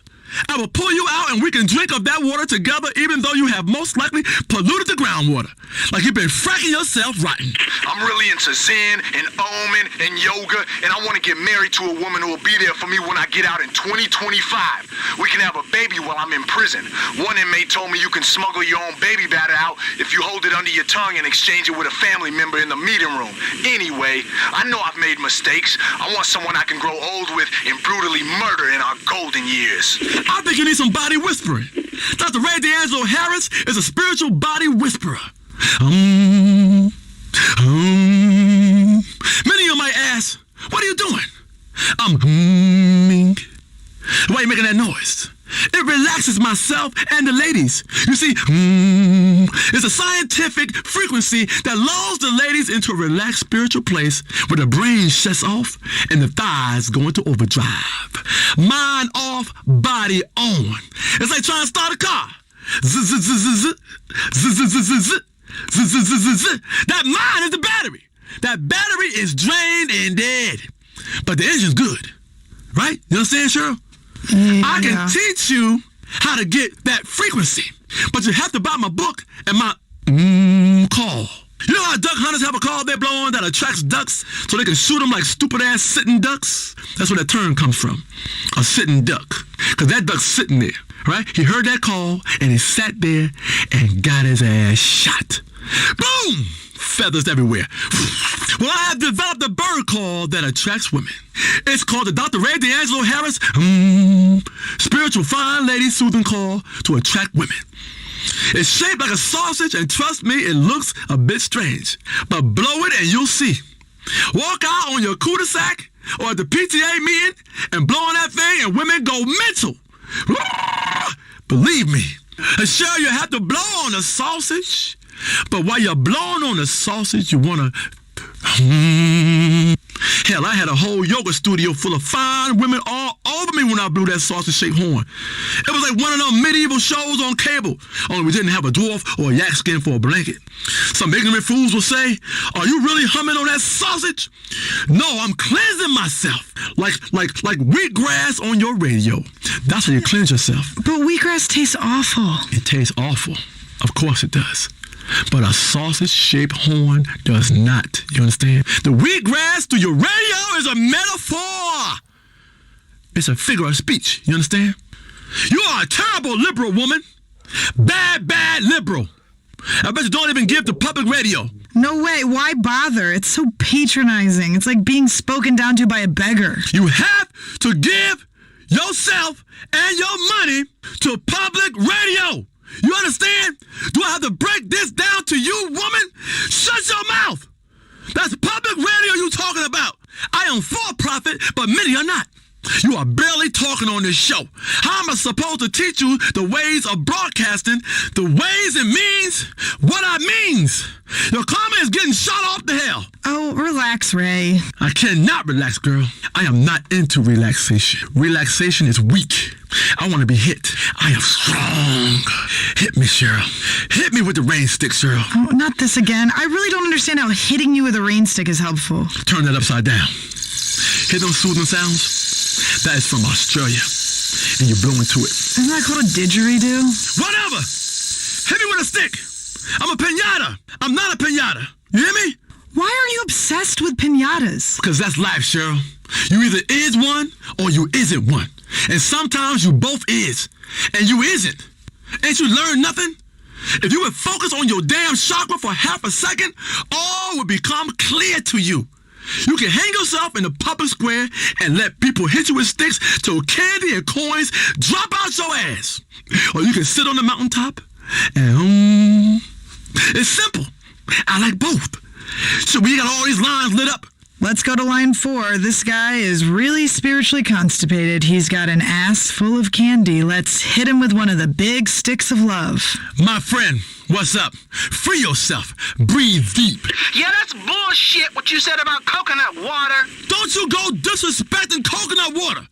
I will pull you out and we can drink of that water together, even though you have most likely polluted the groundwater. Like you've been fracking yourself rotten. I'm really into Zen and Omen and yoga, and I want to get married to a woman who will be there for me when I get out in 2025. We can have a baby while I'm in prison. One inmate told me you can smuggle your own baby batter out if you hold it under your tongue and exchange it with a family member in the meeting room. Anyway, I know I've made mistakes. I want someone I can grow old with and brutally murder in our golden years. I think you need some body whispering. Dr. Ray D'Angelo Harris is a spiritual body whisperer. Many of you might ask, what are you doing? I'm humming. Why are you making that noise? It relaxes myself and the ladies. You see, it's a scientific frequency that lulls the ladies into a relaxed spiritual place where the brain shuts off and the thighs go into overdrive. Mind off, body on. It's like trying to start a car. That mind is the battery. That battery is drained and dead. But the engine's good. Right? You understand, Cheryl? Yeah. I can teach you how to get that frequency, but you have to buy my book and my call. You know how duck hunters have a call they blow on that attracts ducks so they can shoot them like stupid-ass sitting ducks? That's where that term comes from, a sitting duck. Because that duck's sitting there, right? He heard that call, and he sat there and got his ass shot. Boom! Feathers everywhere. Well, I have developed a bird call that attracts women. It's called the Dr. Ray D'Angelo Harris Spiritual Fine Lady Soothing Call to attract women. It's shaped like a sausage, and trust me, it looks a bit strange. But blow it and you'll see. Walk out on your cul-de-sac or at the PTA meeting and blow on that thing and women go mental. Believe me. And sure, you have to blow on the sausage. But while you're blowing on the sausage, you want to... Hell, I had a whole yoga studio full of fine women all over me when I blew that sausage-shaped horn. It was like one of them medieval shows on cable, only we didn't have a dwarf or a yak skin for a blanket. Some ignorant fools will say, are you really humming on that sausage? No, I'm cleansing myself. Like wheatgrass on your radio. That's how you cleanse yourself. But wheatgrass tastes awful. It tastes awful. Of course it does. But a sausage-shaped horn does not. You understand? The wheatgrass through your radio is a metaphor. It's a figure of speech. You understand? You are a terrible liberal woman. Bad liberal. I bet you don't even give to public radio. No way. Why bother? It's so patronizing. It's like being spoken down to by a beggar. You have to give yourself and your money to public radio. You understand? Do I have to break this down to you, woman? Shut your mouth. That's public radio you talking about. I am for profit, but many are not. You are barely talking on this show. How am I supposed to teach you the ways of broadcasting, the ways and means, what I means? Your comment is getting shot off the hell. Oh, relax, Ray. I cannot relax, girl. I am not into relaxation. Relaxation is weak. I want to be hit. I am strong. Hit me, Cheryl. Hit me with the rain stick, Cheryl. Oh, not this again. I really don't understand how hitting you with a rain stick is helpful. Turn that upside down. Hear those soothing sounds? That is from Australia. And you blow into it. Isn't that called a didgeridoo? Whatever. Hit me with a stick. I'm a piñata. I'm not a piñata. You hear me? Why are you obsessed with piñatas? Because that's life, Cheryl. You either is one or you isn't one. And sometimes you both is. And you isn't. Ain't you learned nothing? If you would focus on your damn chakra for half a second, all would become clear to you. You can hang yourself in the public square and let people hit you with sticks till candy and coins drop out your ass. Or you can sit on the mountaintop and it's simple. I like both. So we got all these lines lit up. Let's go to line 4. This guy is really spiritually constipated. He's got an ass full of candy. Let's hit him with one of the big sticks of love. My friend, what's up? Free yourself. Breathe deep. Yeah, that's bullshit what you said about coconut water. Don't you go disrespecting coconut water.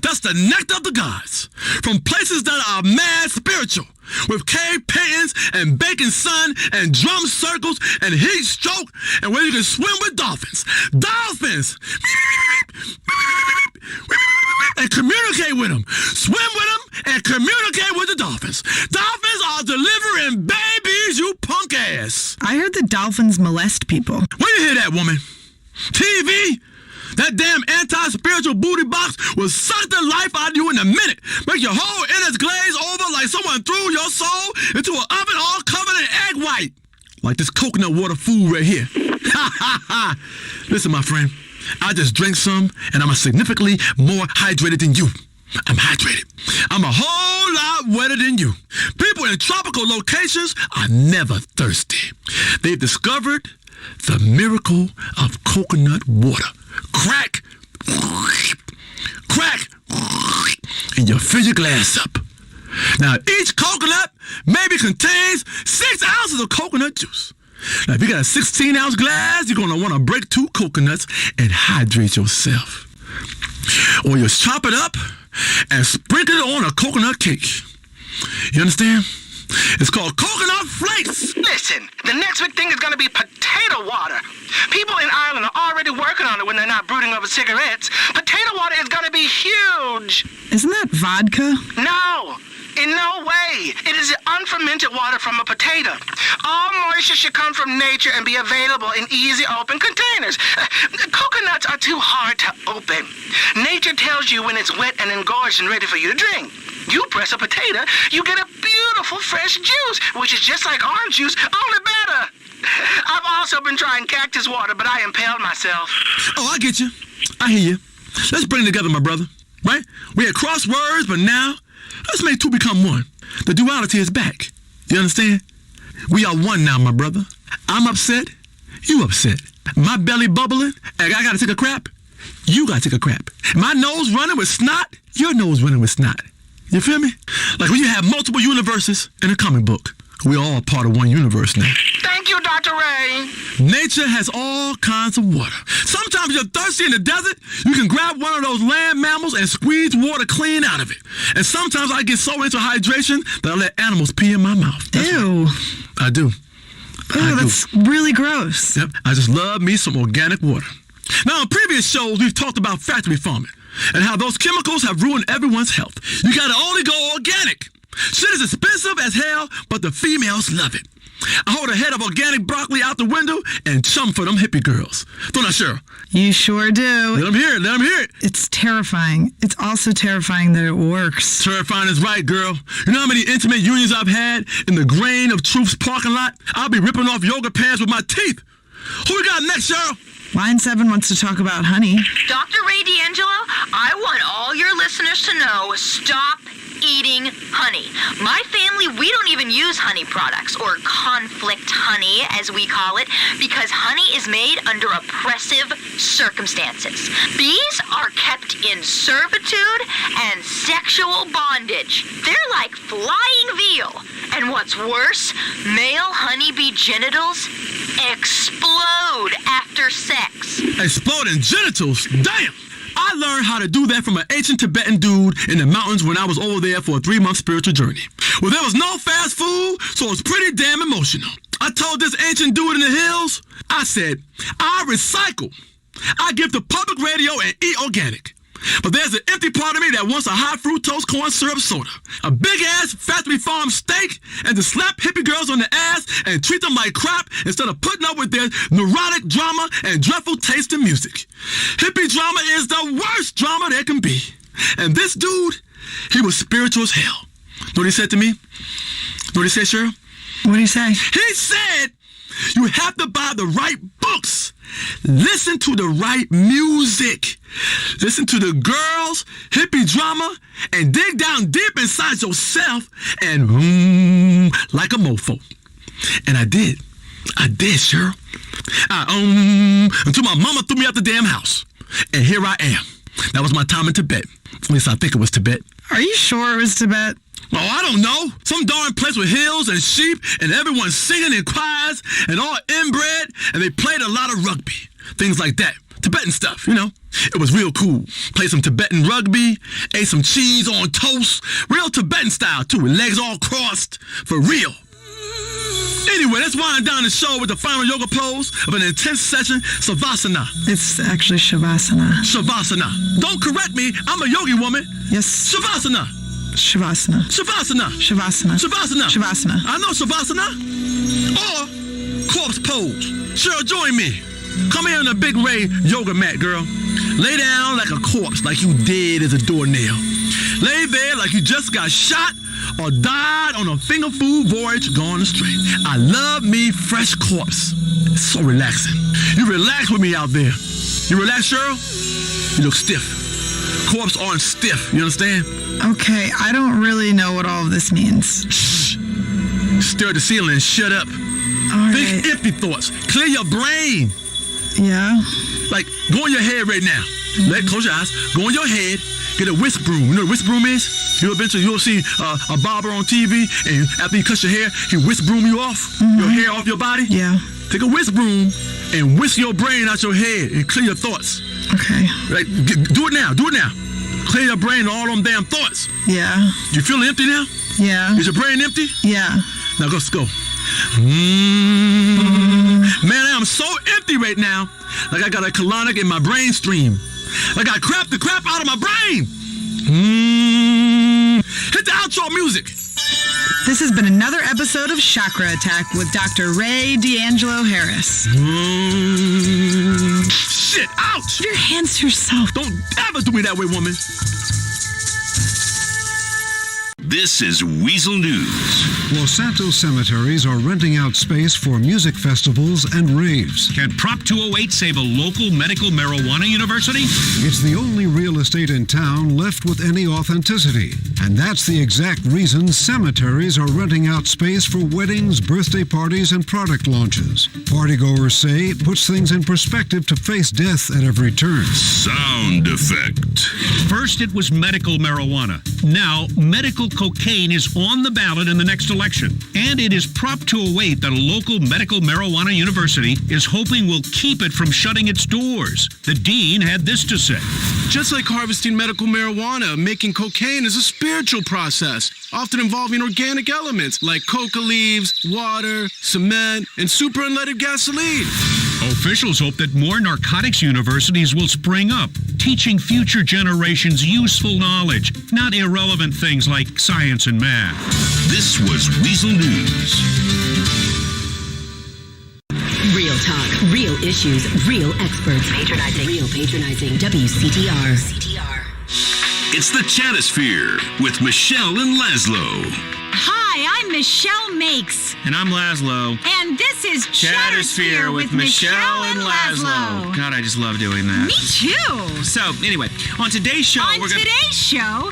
That's the nectar of the gods. From places that are mad spiritual. With cave paintings and baking sun and drum circles and heat stroke and where you can swim with dolphins. Dolphins! And communicate with them. Swim with them and communicate with the dolphins. Dolphins are delivering babies, you punk ass. I heard that dolphins molest people. Where you hear that, woman? TV? That damn anti-spiritual booty box will suck the life out of you in a minute. Make your whole innards glaze over like someone threw your soul into an oven all covered in egg white. Like this coconut water food right here. Ha ha ha. Listen, my friend, I just drank some and I'm significantly more hydrated than you. I'm hydrated. I'm a whole lot wetter than you. People in tropical locations are never thirsty. They've discovered the miracle of coconut water. Crack, crack, and you fill your glass up. Now, each coconut maybe contains 6 ounces of coconut juice. Now, if you got a 16-ounce glass, you're going to want to break 2 coconuts and hydrate yourself. Or you chop it up and sprinkle it on a coconut cake. You understand? It's called coconut flakes. Listen, the next big thing is going to be potato water. People in Ireland are already working on it when they're not brooding over cigarettes. Potato water is going to be huge. Isn't that vodka? No, in no way. It is the unfermented water from a potato. All moisture should come from nature and be available in easy open containers. Coconuts are too hard to open. Nature tells you when it's wet and engorged and ready for you to drink. You press a potato, you get a beautiful fresh juice, which is just like orange juice, only better. I've also been trying cactus water, but I impaled myself. Oh, I get you. I hear you. Let's bring it together, my brother. Right? We had crosswords, but now let's make 2 become 1. The duality is back. You understand? We are one now, my brother. I'm upset. You upset. My belly bubbling, and I gotta take a crap. You gotta take a crap. My nose running with snot. Your nose running with snot. You feel me? Like when you have multiple universes in a comic book. We're all part of one universe now. Thank you, Dr. Ray. Nature has all kinds of water. Sometimes you're thirsty in the desert, you can grab one of those land mammals and squeeze water clean out of it. And sometimes I get so into hydration that I let animals pee in my mouth. Ew. I do. That's really gross. Yep. I just love me some organic water. Now, in previous shows, we've talked about factory farming and how those chemicals have ruined everyone's health. You gotta only go organic. Shit is expensive as hell, but the females love it. I hold a head of organic broccoli out the window and chum for them hippie girls. Don't I, Cheryl? You sure do. Let them hear it. Let them hear it. It's terrifying. It's also terrifying that it works. Terrifying is right, girl. You know how many intimate unions I've had in the Grain of Truth's parking lot? I'll be ripping off yoga pants with my teeth. Who we got next, Cheryl? Line 7 wants to talk about honey. Dr. Ray D'Angelo, I want all your listeners to know, stop eating honey. My family, we don't even use honey products, or conflict honey, as we call it, because honey is made under oppressive circumstances. Bees are kept in servitude and sexual bondage. They're like flying veal. And what's worse, male honeybee genitals explode after sex. Exploding genitals? Damn! I learned how to do that from an ancient Tibetan dude in the mountains when I was over there for a 3-month spiritual journey. Well, there was no fast food, so it was pretty damn emotional. I told this ancient dude in the hills, I said, I recycle. I give to public radio and eat organic. But there's an empty part of me that wants a high fructose corn syrup soda, a big-ass factory farm steak, and to slap hippie girls on the ass and treat them like crap instead of putting up with their neurotic drama and dreadful taste in music. Hippie drama is the worst drama there can be. And this dude, he was spiritual as hell. Know what he said to me? Know what he said, Cheryl? What did he say? He said, you have to buy the right books. Listen to the right music. Listen to the girls, hippie drama, and dig down deep inside yourself and like a mofo. And I did. I did, Cheryl. Until my mama threw me out the damn house. And here I am. That was my time in Tibet. At least I think it was Tibet. Are you sure it was Tibet? Oh, I don't know. Some darn place with hills and sheep and everyone singing in choirs and all inbred, and they played a lot of rugby. Things like that. Tibetan stuff, you know. It was real cool. Played some Tibetan rugby, ate some cheese on toast. Real Tibetan style, too, with legs all crossed. For real. Anyway, let's wind down the show with the final yoga pose of an intense session, Savasana. It's actually Shavasana. Shavasana. Don't correct me. I'm a yogi woman. Yes. Shavasana. Shavasana. Shavasana. Shavasana. Shavasana. Shavasana. I know Shavasana. Or corpse pose. Cheryl, join me. Come here on the Big Ray yoga mat, girl. Lay down like a corpse, like you dead as a doornail. Lay there like you just got shot or died on a finger food voyage gone astray. I love me fresh corpse. It's so relaxing. You relax with me out there. You relax, Cheryl? You look stiff. Corpse aren't stiff, you understand? Okay, I don't really know what all of this means. Shh. Stare at the ceiling and shut up. All Think right. empty thoughts. Clear your brain. Yeah? Like, go in your head right now. Close your eyes. Go in your head. Get a whisk broom. You know what a whisk broom is? You'll see a barber on TV, and after he cuts your hair, he whisk broom you off. Your hair off your body. Yeah. Take a whisk broom and whisk your brain out your head and clear your thoughts. Okay. Like, do it now. Do it now. Clear your brain of all them damn thoughts. Yeah. You feel empty now? Yeah. Is your brain empty? Yeah. Now let's go. Man, I am so empty right now. Like I got a colonic in my brain stream. Like I crapped the crap out of my brain. Hit the outro music. This has been another episode of Chakra Attack with Dr. Ray D'Angelo Harris. Shit, ouch! Put your hands to yourself. Don't ever do me that way, woman. This is Weasel News. Los Santos cemeteries are renting out space for music festivals and raves. Can Prop 208 save a local medical marijuana university? It's the only real estate in town left with any authenticity. And that's the exact reason cemeteries are renting out space for weddings, birthday parties, and product launches. Partygoers say it puts things in perspective to face death at every turn. Sound effect. First it was medical marijuana. Now medical cocaine is on the ballot in the next election. And it is Prop 208 that a local medical marijuana university is hoping will keep it from shutting its doors. The dean had this to say. Just like harvesting medical marijuana, making cocaine is a spiritual process, often involving organic elements like coca leaves, water, cement, and super unleaded gasoline. Officials hope that more narcotics universities will spring up, teaching future generations useful knowledge, not irrelevant things like science and math. This was Weasel News. Real talk, real issues, real experts. Patronizing. Real patronizing. WCTR. It's the Chatosphere with Michelle and Laszlo. Hi, I'm Michelle Makes. And I'm Laszlo. And this is Chatosphere with Michelle and Laszlo. God, I just love doing that. Me too. So, anyway, on today's show, today's show,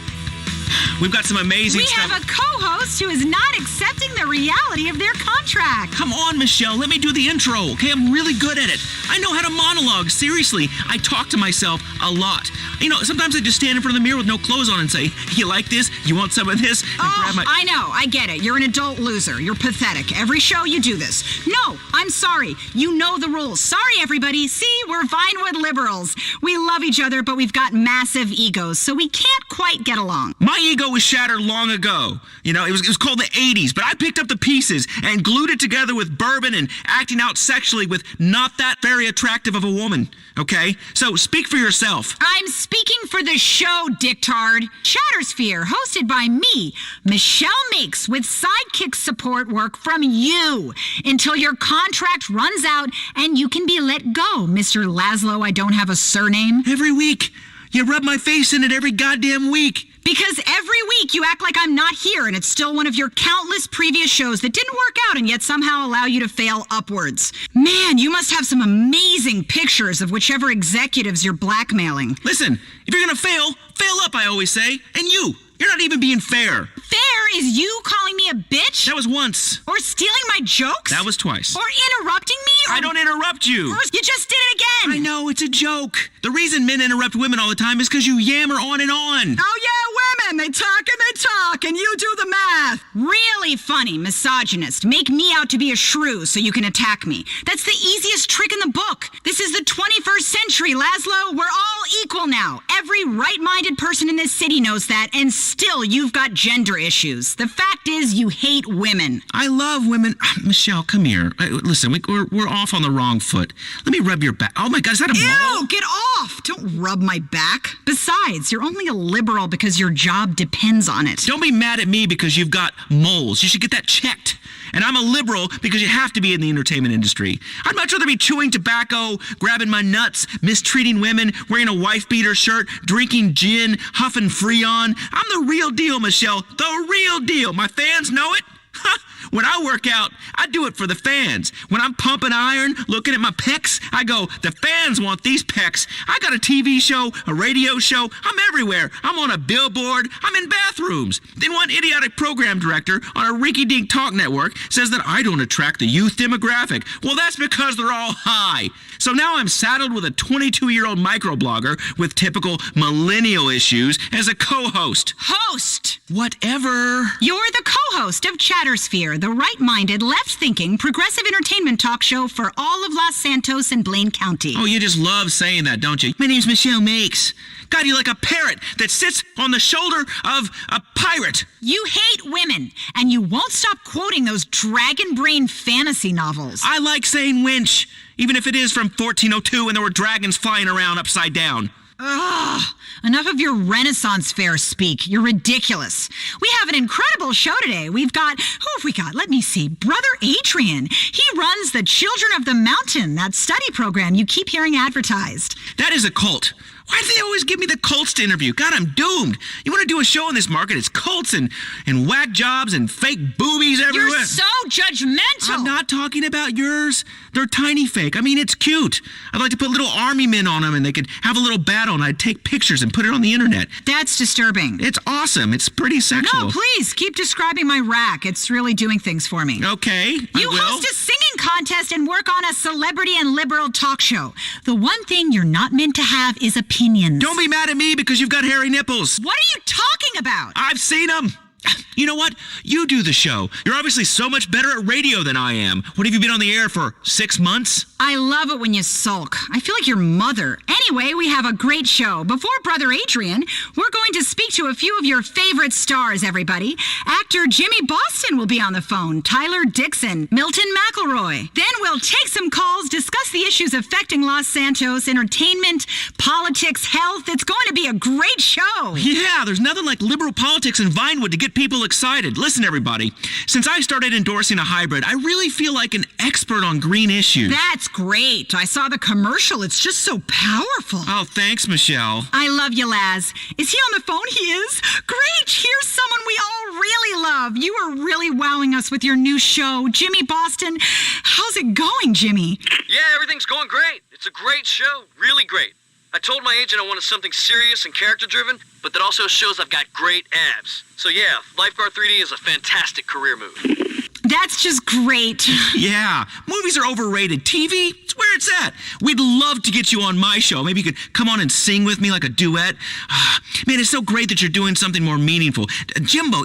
We've got some amazing We stuff. have a co-host who is not accepting the reality of their contract. Come on, Michelle, let me do the intro, okay? I'm really good at it. I know how to monologue. Seriously, I talk to myself a lot. You know, sometimes I just stand in front of the mirror with no clothes on and say, you like this? You want some of this? And grab my... I know. I get it. You're an adult loser. You're pathetic. Every show you do this. No, I'm sorry. You know the rules. Sorry, everybody. See, we're Vinewood liberals. We love each other, but we've got massive egos, so we can't quite get along. My ego was shattered long ago. You know, it was called the 80s, but I picked up the pieces and glued it together with bourbon and acting out sexually with not that very attractive of a woman, okay? So speak for yourself. I'm speaking for the show, dictard. Chattersphere, hosted by me, Michelle Meeks, with sidekick support work from you until your contract runs out and you can be let go, Mr. Laszlo. I don't have a surname. Every week. You rub my face in it every goddamn week. Because every week you act like I'm not here and it's still one of your countless previous shows that didn't work out and yet somehow allow you to fail upwards. Man, you must have some amazing pictures of whichever executives you're blackmailing. Listen, if you're gonna fail up, I always say. And you're not even being fair. Fair is you calling me a bitch? That was once. Or stealing my jokes? That was twice. Or interrupting me? I don't interrupt you. Or you just did it again. I know, it's a joke. The reason men interrupt women all the time is because you yammer on and on. Oh yeah, women, they talk and you do the math. Really funny, misogynist. Make me out to be a shrew so you can attack me. That's the easiest trick in the book. This is the 21st century, Laszlo. We're all equal now. Every right-minded person in this city knows that, and still you've got gender issues. The fact is you hate women. I love women. Michelle, come here. Listen, we're off on the wrong foot. Let me rub your back. Oh my God, is that a mole? Ew, get off. Don't rub my back. Besides, you're only a liberal because your job depends on it. Don't be mad at me because you've got moles. You should get that checked. And I'm a liberal because you have to be in the entertainment industry. I'd much rather be chewing tobacco, grabbing my nuts, mistreating women, wearing a wife-beater shirt, drinking gin, huffing Freon. I'm the real deal, Michelle. The real deal. My fans know it. When I work out, I do it for the fans. When I'm pumping iron, looking at my pecs, I go, the fans want these pecs. I got a TV show, a radio show. I'm everywhere. I'm on a billboard. I'm in bathrooms. Then one idiotic program director on a rinky-dink talk network says that I don't attract the youth demographic. Well, that's because they're all high. So now I'm saddled with a 22-year-old microblogger with typical millennial issues as a co-host. Host! Whatever. You're the co-host of Chattersphere, the right-minded, left-thinking, progressive entertainment talk show for all of Los Santos and Blaine County. Oh, you just love saying that, don't you? My name's Michelle Meeks. God, you're like a parrot that sits on the shoulder of a pirate. You hate women, and you won't stop quoting those dragon brain fantasy novels. I like saying winch, even if it is from 1402 and there were dragons flying around upside down. Ugh, enough of your Renaissance fair speak. You're ridiculous. We have an incredible show today. Who have we got? Let me see. Brother Adrian. He runs the Children of the Mountain, that study program you keep hearing advertised. That is a cult. Why do they always give me the cults to interview? God, I'm doomed. You want to do a show in this market, it's cults and whack jobs and fake boobies everywhere. You're so judgmental. I'm not talking about yours. They're tiny fake. I mean, it's cute. I'd like to put little army men on them and they could have a little battle and I'd take pictures and put it on the internet. That's disturbing. It's awesome. It's pretty sexual. No, please, keep describing my rack. It's really doing things for me. Okay, You host a singing contest and work on a celebrity and liberal talk show. The one thing you're not meant to have is opinions. Don't be mad at me because you've got hairy nipples. What are you talking about? I've seen them. You know what? You do the show. You're obviously so much better at radio than I am. What have you been on the air for, 6 months? I love it when you sulk. I feel like your mother. Anyway, we have a great show. Before Brother Adrian, we're going to speak to a few of your favorite stars, everybody. Actor Jimmy Boston will be on the phone. Tyler Dixon, Milton McElroy. Then we'll take some calls, discuss the issues affecting Los Santos, entertainment, politics, health. It's going to be a great show. Yeah, there's nothing like liberal politics in Vinewood to get people excited. Listen, everybody. Since I started endorsing a hybrid, I really feel like an expert on green issues. That's great. I saw the commercial. It's just so powerful. Oh, thanks, Michelle. I love you, Laz. Is he on the phone? He is? Great. Here's someone we all really love. You are really wowing us with your new show. Jimmy Boston. How's it going, Jimmy? Yeah, everything's going great. It's a great show. Really great. I told my agent I wanted something serious and character-driven, but that also shows I've got great abs. So yeah, Lifeguard 3D is a fantastic career move. That's just great. Yeah, movies are overrated. TV, it's where it's at. We'd love to get you on my show. Maybe you could come on and sing with me like a duet. Man, it's so great that you're doing something more meaningful. Jimbo,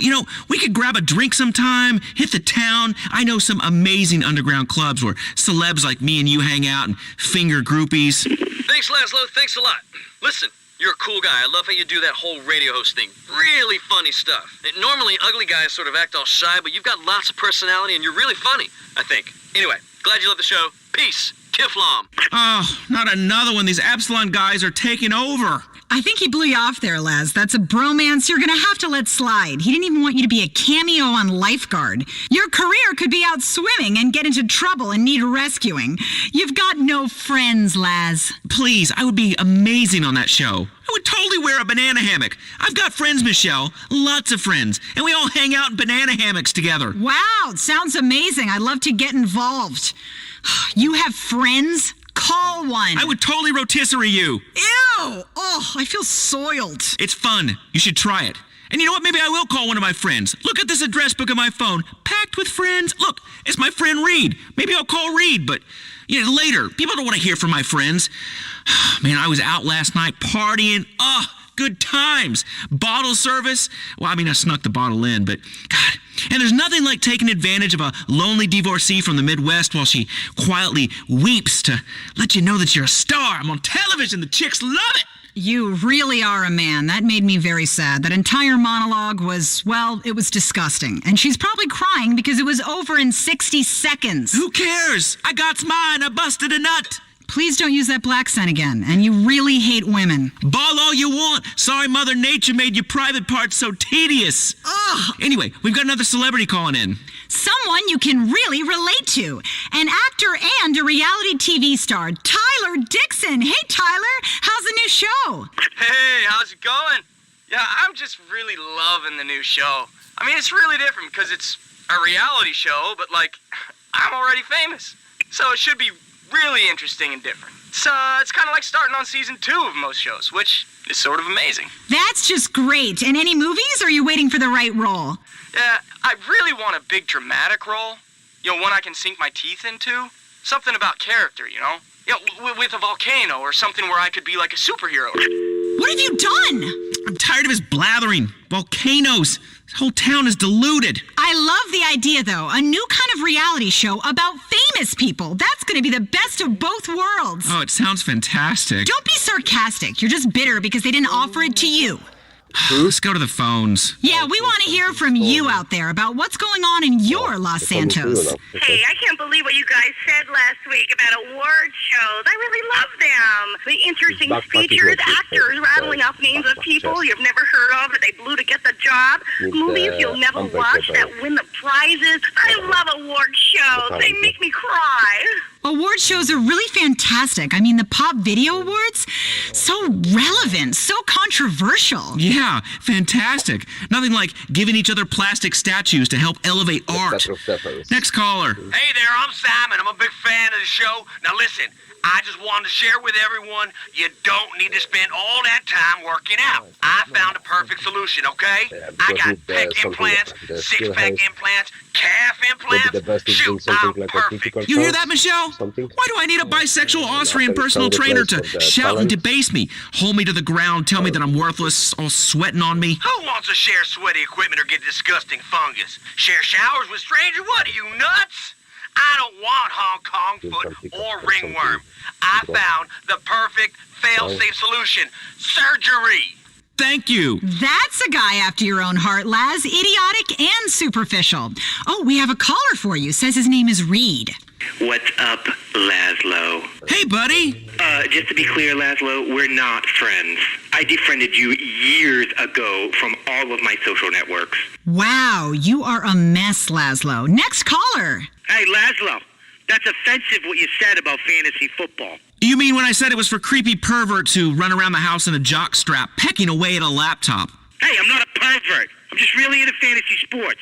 we could grab a drink sometime, hit the town. I know some amazing underground clubs where celebs like me and you hang out and finger groupies. Thanks, Laszlo. Thanks a lot. Listen, you're a cool guy. I love how you do that whole radio host thing. Really funny stuff. Normally, ugly guys sort of act all shy, but you've got lots of personality and you're really funny, I think. Anyway, glad you love the show. Peace. Kiflam. Oh, not another one. These Epsilon guys are taking over. I think he blew you off there, Laz. That's a bromance you're going to have to let slide. He didn't even want you to be a cameo on Lifeguard. Your career could be out swimming and get into trouble and need rescuing. You've got no friends, Laz. Please, I would be amazing on that show. I would totally wear a banana hammock. I've got friends, Michelle. Lots of friends. And we all hang out in banana hammocks together. Wow, sounds amazing. I'd love to get involved. You have friends? Call one. I would totally rotisserie you. Ew! Oh, I feel soiled. It's fun. You should try it. And you know what? Maybe I will call one of my friends. Look at this address book on my phone. Packed with friends. Look, it's my friend Reed. Maybe I'll call Reed, but later. People don't want to hear from my friends. Man, I was out last night partying. Good times. Bottle service. Well, I snuck the bottle in, but God. And there's nothing like taking advantage of a lonely divorcee from the Midwest while she quietly weeps to let you know that you're a star. I'm on television. The chicks love it. You really are a man. That made me very sad. That entire monologue was, it was disgusting. And she's probably crying because it was over in 60 seconds. Who cares? I got mine. I busted a nut. Please don't use that black scent again. And you really hate women. Ball all you want. Sorry Mother Nature made your private parts so tedious. Ugh. Anyway, we've got another celebrity calling in. Someone you can really relate to. An actor and a reality TV star, Tyler Dixon. Hey, Tyler, how's the new show? Hey, how's it going? Yeah, I'm just really loving the new show. It's really different because it's a reality show, but, I'm already famous. So it should be really interesting and different. So it's kind of like starting on season 2 of most shows, which is sort of amazing. That's just great. And any movies, or are you waiting for the right role? Yeah, I really want a big dramatic role. One I can sink my teeth into. Something about character, with a volcano or something where I could be like a superhero. What have you done? I'm tired of his blathering. Volcanoes. This whole town is deluded. I love the idea, though. A new kind of reality show about famous people. That's going to be the best of both worlds. Oh, it sounds fantastic. Don't be sarcastic. You're just bitter because they didn't offer it to you. Let's go to the phones. Yeah, we want to hear from you out there about what's going on in your Los Santos. Hey, I can't believe what you guys said last week about award shows. I really love them. The interesting features, actors rattling off names of people you've never heard of that they blew to get the job, movies you'll never watch that win the prizes. I love award shows. They make me cry. Award shows are really fantastic. The Pop Video Awards, so relevant, so controversial. Yeah, fantastic. Nothing like giving each other plastic statues to help elevate art. Next caller. Hey there, I'm Simon. I'm a big fan of the show. Now listen, I just wanted to share with everyone, you don't need to spend all that time working out. I found a perfect solution, okay? I got pec implants, six-pack implants, calf implants. Shoot, I'm perfect. You hear that, Michelle? Why do I need a bisexual Austrian personal trainer to shout and debase me, hold me to the ground, tell me that I'm worthless, all sweating on me? Who wants to share sweaty equipment or get disgusting fungus? Share showers with strangers? What, are you nuts? I don't want Hong Kong foot or ringworm. I found the perfect fail-safe solution. Surgery. Thank you. That's a guy after your own heart, Laz. Idiotic and superficial. Oh, we have a caller for you. Says his name is Reed. What's up, Laszlo? Hey, buddy. Just to be clear, Laszlo, we're not friends. I defriended you years ago from all of my social networks. Wow, you are a mess, Laszlo. Next caller. Hey, Laszlo, that's offensive what you said about fantasy football. You mean when I said it was for creepy perverts who run around the house in a jock strap, pecking away at a laptop? Hey, I'm not a pervert. I'm just really into fantasy sports.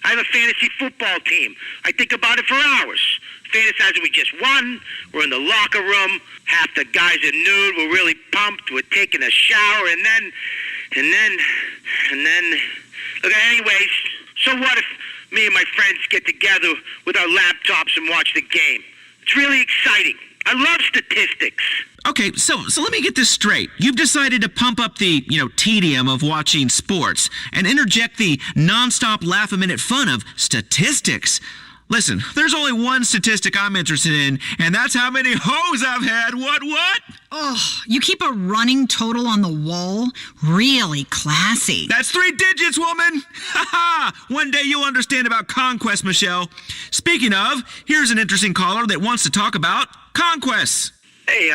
I have a fantasy football team. I think about it for hours. fantasizing we just won. We're in the locker room. Half the guys are nude. We're really pumped. We're taking a shower, and then, look, anyways, so what if me and my friends get together with our laptops and watch the game? It's really exciting. I love statistics. Okay, so let me get this straight. You've decided to pump up the, tedium of watching sports and interject the nonstop laugh-a-minute fun of statistics. Listen, there's only one statistic I'm interested in, and that's how many hoes I've had. What? Oh, you keep a running total on the wall? Really classy. That's 3 digits, woman! Ha ha! One day you'll understand about conquest, Michelle. Speaking of, here's an interesting caller that wants to talk about conquests. Hey,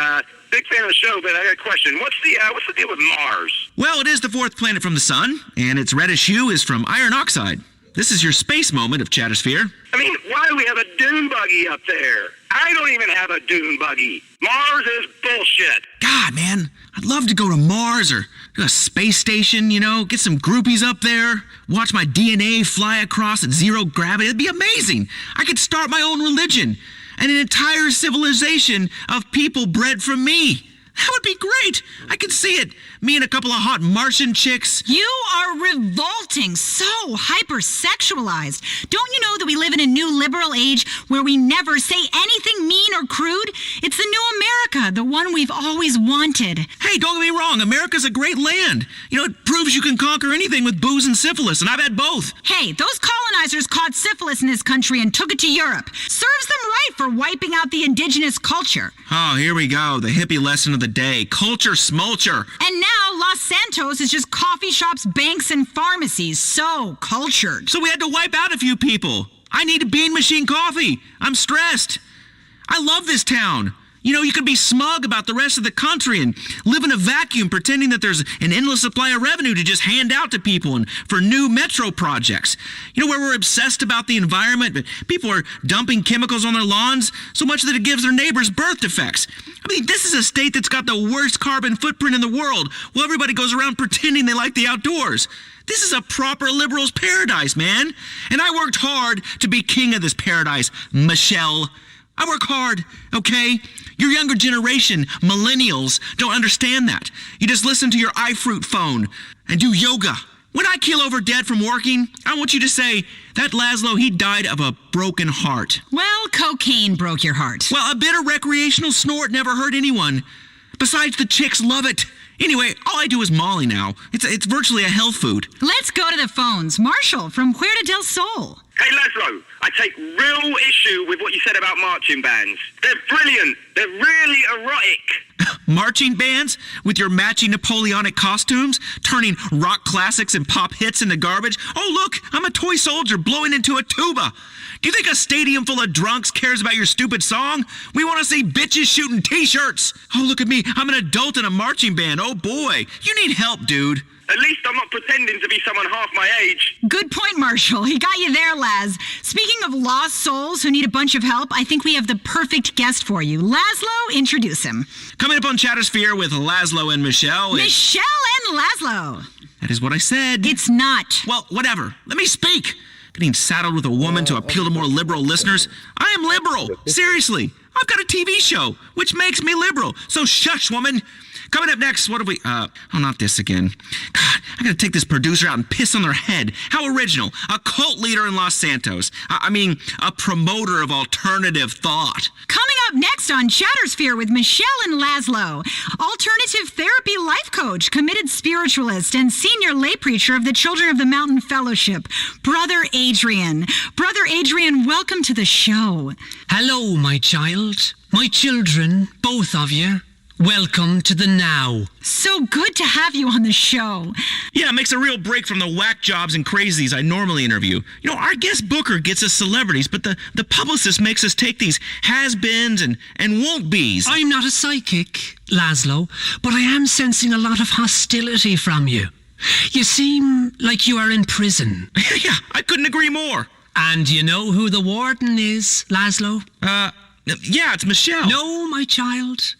big fan of the show, but I got a question. What's the deal with Mars? Well, it is the 4th planet from the sun, and its reddish hue is from iron oxide. This is your space moment of Chattersphere. I mean, why do we have a dune buggy up there? I don't even have a dune buggy. Mars is bullshit. God, man, I'd love to go to Mars or a space station, get some groupies up there, watch my DNA fly across at 0 gravity. It'd be amazing. I could start my own religion and an entire civilization of people bred from me. That would be great. I could see it. Me and a couple of hot Martian chicks. You are revolting. So hypersexualized. Don't you know that we live in a new liberal age where we never say anything mean or crude? It's the new America, the one we've always wanted. Hey, don't get me wrong. America's a great land. It proves you can conquer anything with booze and syphilis, and I've had both. Hey, those colonizers caught syphilis in this country and took it to Europe. Serves them right for wiping out the indigenous culture. Oh, here we go. The hippie lesson of the day. Culture smulcher. And now Los Santos is just coffee shops, banks, and pharmacies. So cultured. So we had to wipe out a few people. I need a bean machine coffee. I'm stressed. I love this town. You could be smug about the rest of the country and live in a vacuum pretending that there's an endless supply of revenue to just hand out to people and for new metro projects. Where we're obsessed about the environment, but people are dumping chemicals on their lawns so much that it gives their neighbors birth defects. I mean, this is a state that's got the worst carbon footprint in the world while everybody goes around pretending they like the outdoors. This is a proper liberal's paradise, man. And I worked hard to be king of this paradise, Michelle. I work hard, okay? Your younger generation, millennials, don't understand that. You just listen to your iFruit phone and do yoga. When I keel over dead from working, I want you to say, that Laszlo, he died of a broken heart. Well, cocaine broke your heart. Well, a bit of recreational snort never hurt anyone. Besides, the chicks love it. Anyway, all I do is Molly now. It's virtually a health food. Let's go to the phones. Marshall from Puerto del Sol. Hey, Laszlo, I take real issue with what you said about marching bands. They're brilliant. They're really erotic. Marching bands with your matching Napoleonic costumes, turning rock classics and pop hits into garbage. Oh, look, I'm a toy soldier blowing into a tuba. Do you think a stadium full of drunks cares about your stupid song? We want to see bitches shooting t-shirts. Oh, look at me. I'm an adult in a marching band. Oh, boy. You need help, dude. At least I'm not pretending to be someone half my age. Good point, Marshall. He got you there, Laz. Speaking of lost souls who need a bunch of help, I think we have the perfect guest for you. Laszlo, introduce him. Coming up on Chattersphere with Laszlo and Michelle. Michelle and Laszlo. That is what I said. It's not. Well, whatever. Let me speak. Getting saddled with a woman to appeal to more liberal listeners. I am liberal. Seriously. I've got a TV show, which makes me liberal. So shush, woman. Coming up next, what have we... not this again. God, I gotta take this producer out and piss on their head. How original. A cult leader in Los Santos. A promoter of alternative thought. Coming up next on Chattersphere with Michelle and Laszlo. Alternative therapy life coach, committed spiritualist, and senior lay preacher of the Children of the Mountain Fellowship, Brother Adrian. Brother Adrian, welcome to the show. Hello, my child. My children, both of you. Welcome to the now. So good to have you on the show. Yeah, it makes a real break from the whack jobs and crazies I normally interview. Our guest booker gets us celebrities, but the publicist makes us take these has-beens and won't-be's. I'm not a psychic, Laszlo, but I am sensing a lot of hostility from you. You seem like you are in prison. Yeah, I couldn't agree more. And you know who the warden is, Laszlo? Yeah, it's Michelle. No, my child.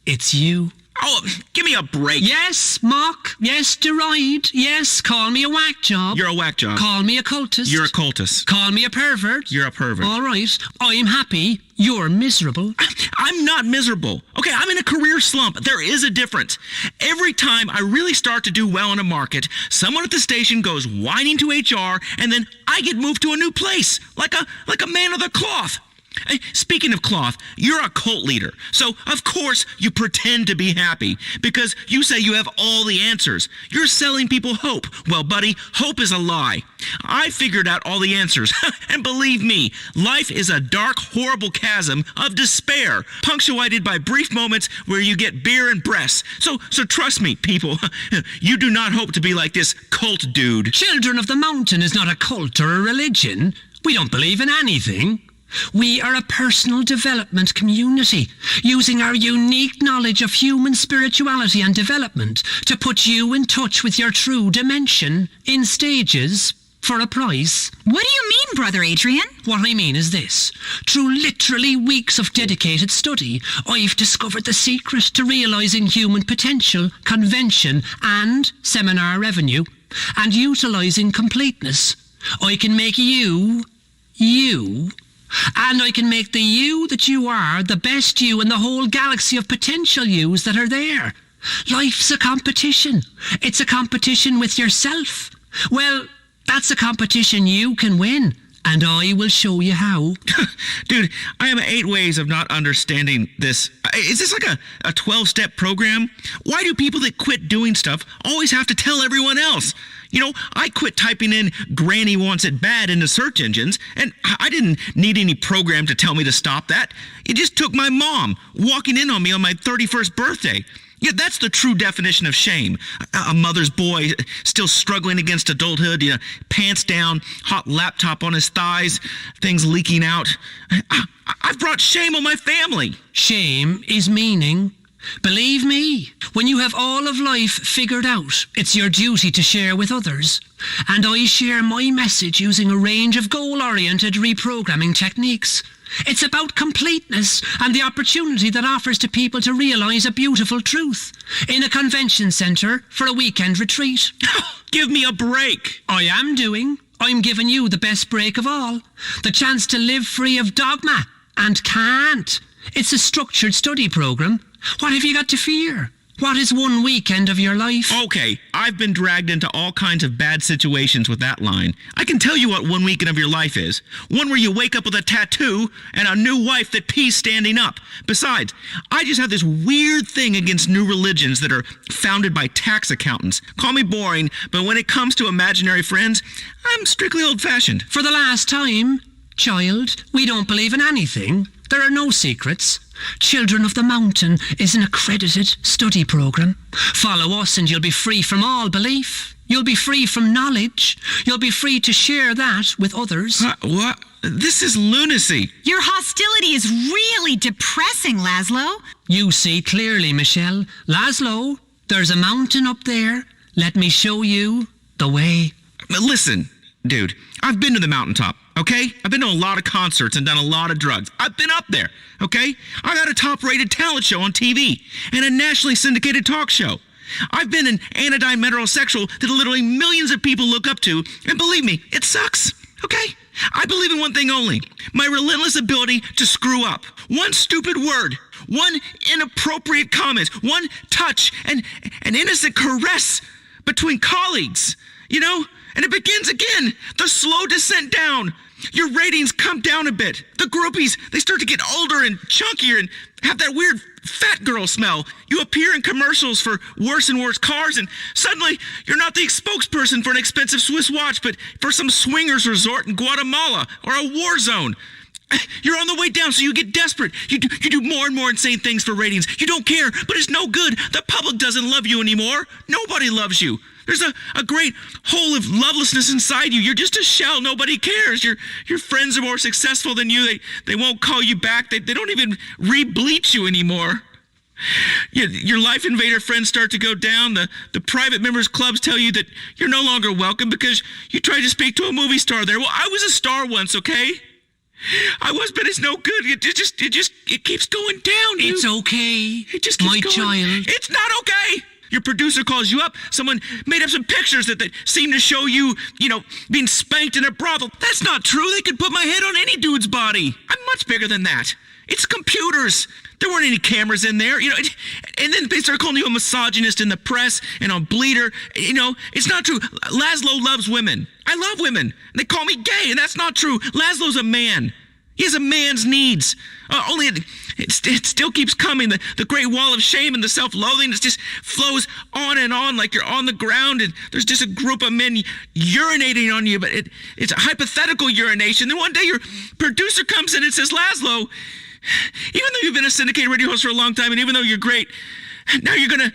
It's you. Oh, give me a break. Yes, mock. Yes, deride. Yes, call me a whack job. You're a whack job. Call me a cultist. You're a cultist. Call me a pervert. You're a pervert. All right. I'm happy. You're miserable. I'm not miserable. Okay, I'm in a career slump. There is a difference. Every time I really start to do well in a market, someone at the station goes whining to HR, and then I get moved to a new place, like a man of the cloth. Hey, speaking of cloth, you're a cult leader, so of course you pretend to be happy because you say you have all the answers. You're selling people hope. Well, buddy, hope is a lie. I figured out all the answers, and believe me, life is a dark, horrible chasm of despair, punctuated by brief moments where you get beer and breasts. So trust me, people, you do not hope to be like this cult dude. Children of the Mountain is not a cult or a religion. We don't believe in anything. We are a personal development community, using our unique knowledge of human spirituality and development to put you in touch with your true dimension in stages for a price. What do you mean, Brother Adrian? What I mean is this. Through literally weeks of dedicated study, I've discovered the secret to realising human potential, convention and seminar revenue, and utilising completeness. I can make you, and I can make the you that you are the best you in the whole galaxy of potential yous that are there. Life's a competition. It's a competition with yourself. Well, that's a competition you can win, and I will show you how. Dude, I have 8 ways of not understanding this. Is this like a 12-step program? Why do people that quit doing stuff always have to tell everyone else? You know, I quit typing in "Granny wants it bad" into search engines, and I didn't need any program to tell me to stop that. It just took my mom walking in on me on my 31st birthday. Yeah, that's the true definition of shame. A mother's boy still struggling against adulthood, pants down, hot laptop on his thighs, things leaking out. I've brought shame on my family. Shame is meaning. Believe me, when you have all of life figured out, it's your duty to share with others. And I share my message using a range of goal-oriented reprogramming techniques. It's about completeness and the opportunity that offers to people to realise a beautiful truth in a convention centre for a weekend retreat. Give me a break. I am doing. I'm giving you the best break of all. The chance to live free of dogma and can't. It's a structured study programme. What have you got to fear? What is one weekend of your life? Okay, I've been dragged into all kinds of bad situations with that line. I can tell you what one weekend of your life is. One where you wake up with a tattoo and a new wife that pees standing up. Besides, I just have this weird thing against new religions that are founded by tax accountants. Call me boring, but when it comes to imaginary friends, I'm strictly old-fashioned. For the last time, child, we don't believe in anything. There are no secrets. Children of the Mountain is an accredited study program. Follow us and you'll be free from all belief. You'll be free from knowledge. You'll be free to share that with others. What? This is lunacy. Your hostility is really depressing, Laszlo. You see clearly, Michelle. Laszlo, there's a mountain up there. Let me show you the way. Listen, dude, I've been to the mountaintop. Okay? I've been to a lot of concerts and done a lot of drugs. I've been up there, okay? I got a top-rated talent show on TV and a nationally syndicated talk show. I've been an anodyne metrosexual that literally millions of people look up to, and believe me, it sucks, okay? I believe in one thing only, my relentless ability to screw up. One stupid word, one inappropriate comment, one touch, an innocent caress between colleagues, And it begins again, the slow descent down. Your ratings come down a bit. The groupies, they start to get older and chunkier and have that weird fat girl smell. You appear in commercials for worse and worse cars, and suddenly you're not the spokesperson for an expensive Swiss watch, but for some swingers resort in Guatemala or a war zone. You're on the way down, so you get desperate. You do more and more insane things for ratings. You don't care, but it's no good. The public doesn't love you anymore. Nobody loves you. There's a great hole of lovelessness inside you. You're just a shell. Nobody cares. Your friends are more successful than you. They won't call you back. They don't even re-bleach you anymore. Your Life Invader friends start to go down. The private members clubs tell you that you're no longer welcome because you tried to speak to a movie star there. Well, I was a star once, okay? I was, but it's no good. It keeps going down. It's okay. It just keeps my going. child. It's not okay. Your producer calls you up. Someone made up some pictures that seem to show you, being spanked in a brothel. That's not true. They could put my head on any dude's body. I'm much bigger than that. It's computers. There weren't any cameras in there, and then they start calling you a misogynist in the press and on Bleeder. It's not true. Laszlo loves women. I love women. They call me gay, and that's not true. Laszlo's a man. He has a man's needs. Only it still keeps coming. The great wall of shame and the self-loathing just flows on and on like you're on the ground and there's just a group of men urinating on you, but it's a hypothetical urination. Then one day your producer comes in and says, Laszlo, even though you've been a syndicated radio host for a long time and even though you're great, now you're gonna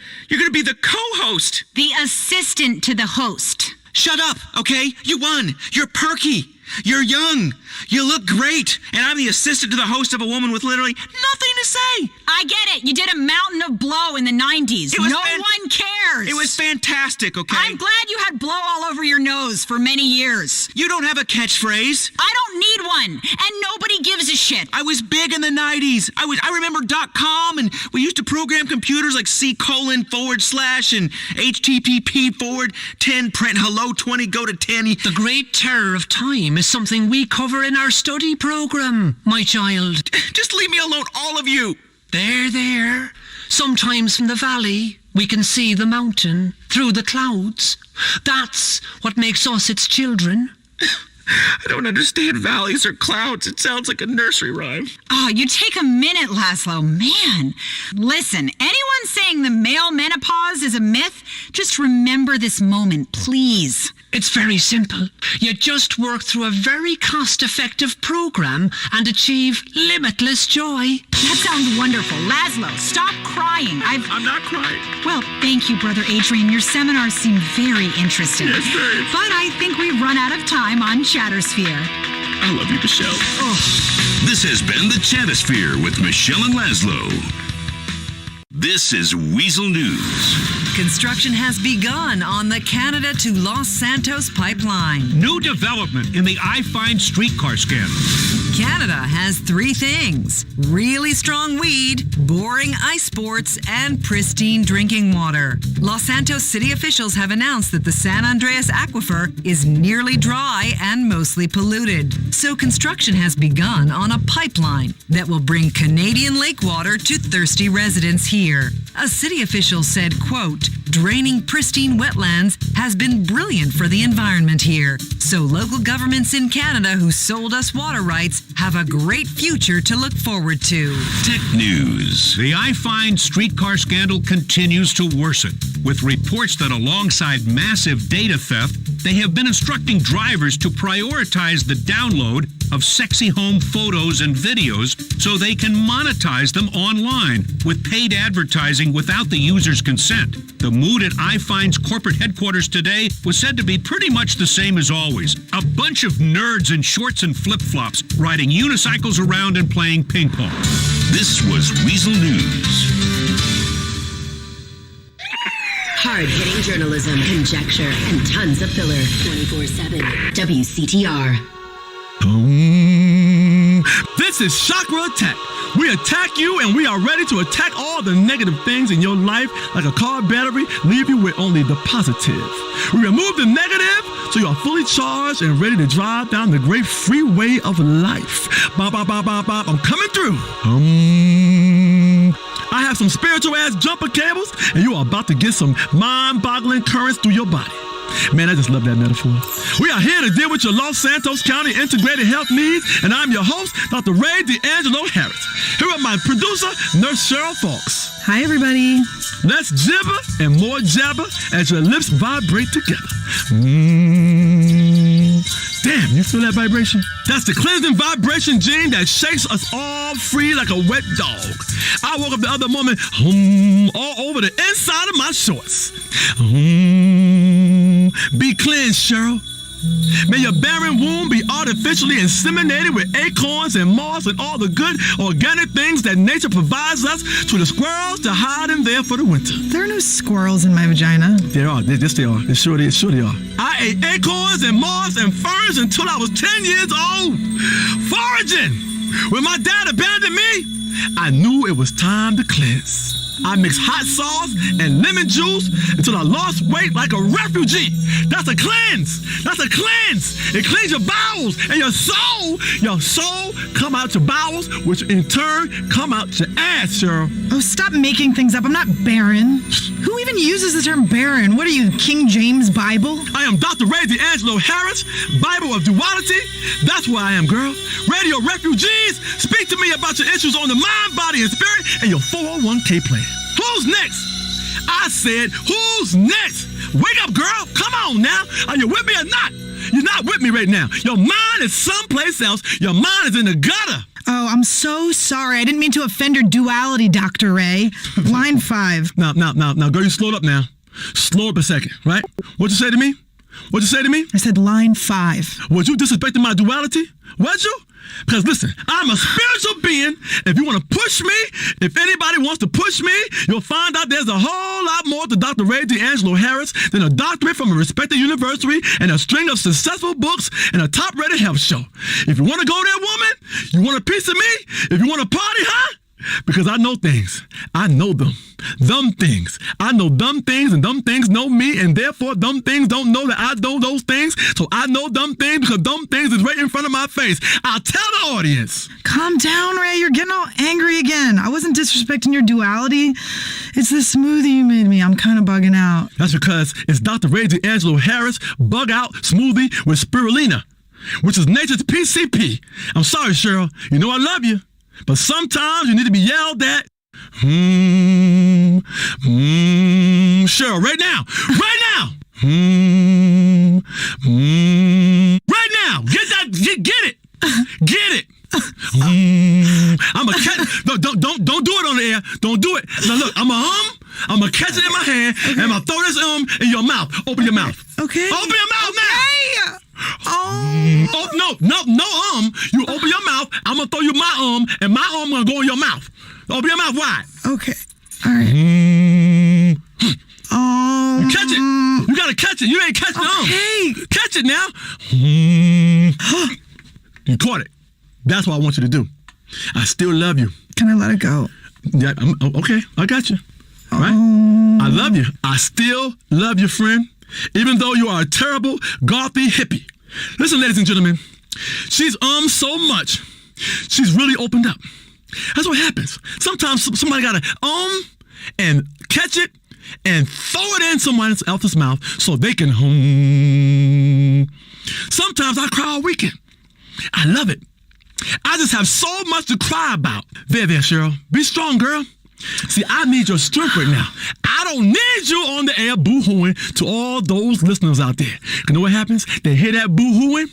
be the co-host. The assistant to the host. Shut up, okay? You won. You're perky. You're young. You look great. And I'm the assistant to the host of a woman with literally nothing to say. I get it. You did a mountain of blow in the 90s. No one cares. It was fantastic, okay? I'm glad you had blow all over your nose for many years. You don't have a catchphrase. I don't need one. And nobody gives a shit. I was big in the 90s. I remember .com, and we used to program computers like C:// and HTTP:/10 print hello 20 go to 10. The Great Terror of Time is something we cover in our study program, my child. Just leave me alone, all of you. There. Sometimes from the valley, we can see the mountain through the clouds. That's what makes us its children. I don't understand valleys or clouds. It sounds like a nursery rhyme. Oh, you take a minute, Laszlo. Man. Listen, anyone saying the male menopause is a myth, just remember this moment, please. It's very simple. You just work through a very cost-effective program and achieve limitless joy. That sounds wonderful. Laszlo, stop crying. I'm not crying. Well, thank you, Brother Adrian. Your seminars seem very interesting. Yes, very. But I think we've run out of time on Chattersphere. I love you, Michelle. Oh. This has been the Chattersphere with Michelle and Laszlo. This is Weasel News. Construction has begun on the Canada to Los Santos pipeline. New development in the I-5 streetcar scandal. Canada has three things: really strong weed, boring ice sports, and pristine drinking water. Los Santos city officials have announced that the San Andreas aquifer is nearly dry and mostly polluted. So construction has begun on a pipeline that will bring Canadian lake water to thirsty residents here. A city official said, quote, "Draining pristine wetlands has been brilliant for the environment here. So local governments in Canada who sold us water rights have a great future to look forward to." Tech News. The I-5 streetcar scandal continues to worsen, with reports that alongside massive data theft, they have been instructing drivers to prioritize the download of sexy home photos and videos so they can monetize them online with paid advertising without the user's consent. The mood at I-5's corporate headquarters today was said to be pretty much the same as always. A bunch of nerds in shorts and flip-flops riding unicycles around and playing ping pong. This was Weasel News. Hard-hitting journalism, conjecture, and tons of filler. 24/7. WCTR. This is Chakra Attack. We attack you and we are ready to attack all the negative things in your life like a car battery, leave you with only the positive. We remove the negative so you are fully charged and ready to drive down the great freeway of life. Bop, bop, bop, bop, bop. I'm coming through. I have some spiritual ass jumper cables and you are about to get some mind-boggling currents through your body. Man, I just love that metaphor. We are here to deal with your Los Santos County integrated health needs, and I'm your host, Dr. Ray D'Angelo Harris. Here with my producer, Nurse Cheryl Fawkes. Hi, everybody. Let's jibber and more jabber as your lips vibrate together. Damn, you feel that vibration? That's the cleansing vibration gene that shakes us all free like a wet dog. I woke up the other morning, all over the inside of my shorts. Be cleansed, Cheryl. May your barren womb be artificially inseminated with acorns and moss and all the good organic things that nature provides us to the squirrels to hide in there for the winter. There are no squirrels in my vagina. There are. Yes, they are. Sure they are. I ate acorns and moss and ferns until I was 10 years old. Foraging. When my dad abandoned me, I knew it was time to cleanse. I mixed hot sauce and lemon juice until I lost weight like a refugee. That's a cleanse. That's a cleanse. It cleans your bowels and your soul. Your soul come out your bowels, which in turn come out your ass, Cheryl. Oh, stop making things up. I'm not barren. Who even uses the term barren? What are you, King James Bible? I am Dr. Ray D'Angelo Harris, Bible of Duality. That's where I am, girl. Radio refugees, speak to me about your issues on the mind, body, and spirit, and your 401k plan. Who's next? I said, who's next? Wake up, girl. Come on now. Are you with me or not? You're not with me right now. Your mind is someplace else. Your mind is in the gutter. Oh, I'm so sorry. I didn't mean to offend your duality, Dr. Ray. Line 5. Now, girl, you slowed up now. Slow up a second, right? What'd you say to me? What'd you say to me? I said line 5. Was you disrespecting my duality? Was you? Because listen, I'm a spiritual being. If you want to push me, if anybody wants to push me, you'll find out there's a whole lot more to Dr. Ray D'Angelo Harris than a doctorate from a respected university and a string of successful books and a top-rated health show. If you want to go there, woman, you want a piece of me? If you want to party, huh? Because I know things. I know them. Dumb things. I know dumb things and dumb things know me, and therefore dumb things don't know that I know those things. So I know dumb things because dumb things is right in front of my face. I'll tell the audience. Calm down, Ray. You're getting all angry again. I wasn't disrespecting your duality. It's the smoothie you made me. I'm kind of bugging out. That's because it's Dr. Ray D'Angelo Harris Bug Out Smoothie with Spirulina, which is nature's PCP. I'm sorry, Cheryl. You know I love you. But sometimes you need to be yelled at. Cheryl, right now. Right now. Right now. Get it. Get it. I'm a catch. No, don't do it on the air. Don't do it. Now look, I'm gonna catch it in my hand, and I'm gonna throw this in your mouth. Open your mouth. Okay. Open your mouth now. Oh no. You open your mouth. I'm gonna throw you my and my gonna go in your mouth. Open your mouth wide. Okay. All right. You catch it. You gotta catch it. You ain't catching Okay. Catch it now. You caught it. That's what I want you to do. I still love you. Can I let it go? Yeah. Okay. I got you. All right. I love you. I still love you, friend. Even though you are a terrible, gothy hippie. Listen, ladies and gentlemen, she's so much, she's really opened up. That's what happens. Sometimes somebody gotta and catch it and throw it in someone else's mouth so they can Sometimes I cry all weekend. I love it. I just have so much to cry about. There, Cheryl. Be strong, girl. See, I need your strength right now. I don't need you on the air boo-hooing to all those listeners out there. You know what happens? They hear that boo-hooing,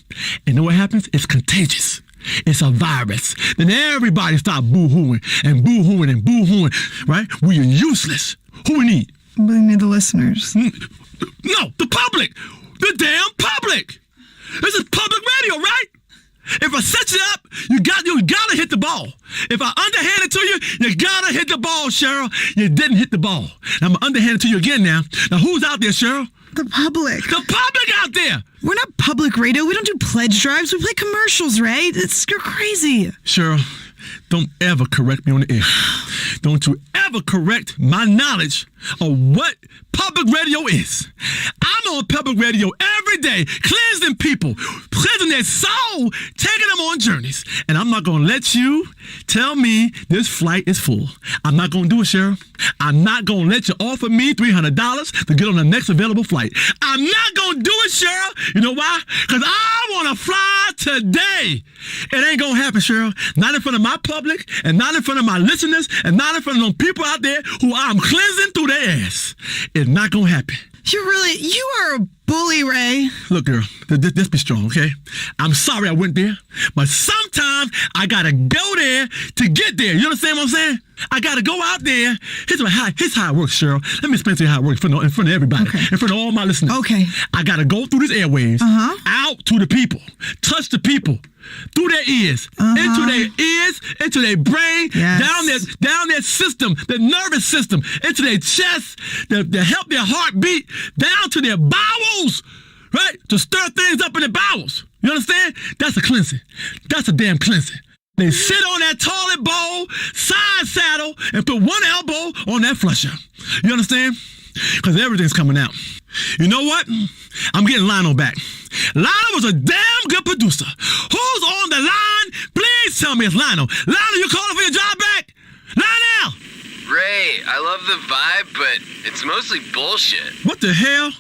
and you know what happens? It's contagious. It's a virus. Then everybody start boo-hooing and boo-hooing and boo-hooing, right? We are useless. Who we need? We need the listeners. No, the public. The damn public. This is public radio, right? If I set you up, you gotta hit the ball. If I underhand it to you, you gotta hit the ball, Cheryl. You didn't hit the ball. I'm gonna underhand it to you again now. Now who's out there, Cheryl? The public. The public out there. We're not public radio. We don't do pledge drives. We play commercials, Ray. You're crazy. Cheryl, don't ever correct me on the air. Don't you ever correct my knowledge of what public radio is. I'm on public radio every day, cleansing people, cleansing their soul, taking them on journeys. And I'm not going to let you tell me this flight is full. I'm not going to do it, Cheryl. I'm not going to let you offer me $300 to get on the next available flight. I'm not going to do it, Cheryl. You know why? Because I want to fly today. It ain't going to happen, Cheryl. Not in front of my public, and not in front of my listeners, and not in front of them people out there who I'm cleansing through their ass. It's not going to happen. You are a bully, Ray. Look, girl, just be strong, okay? I'm sorry I went there, but sometimes I gotta go there to get there. You understand what I'm saying? I gotta go out there. Here's how it works, Cheryl. Let me explain to you how it works in front of everybody, in front of all my listeners. Okay. I gotta go through these airwaves, out to the people, touch the people, through their ears, into their ears, into their brain, down their system, their nervous system, into their chest, to help their heart beat, down to their bowels, right? To stir things up in the bowels. You understand? That's a cleansing. That's a damn cleansing. They sit on that toilet bowl, side saddle, and put one elbow on that flusher. You understand? Because everything's coming out. You know what? I'm getting Lionel back. Lionel was a damn good producer. Who's on the line? Please tell me it's Lionel. Lionel, you calling for your job back? Lionel! Ray, I love the vibe, but it's mostly bullshit. What the hell?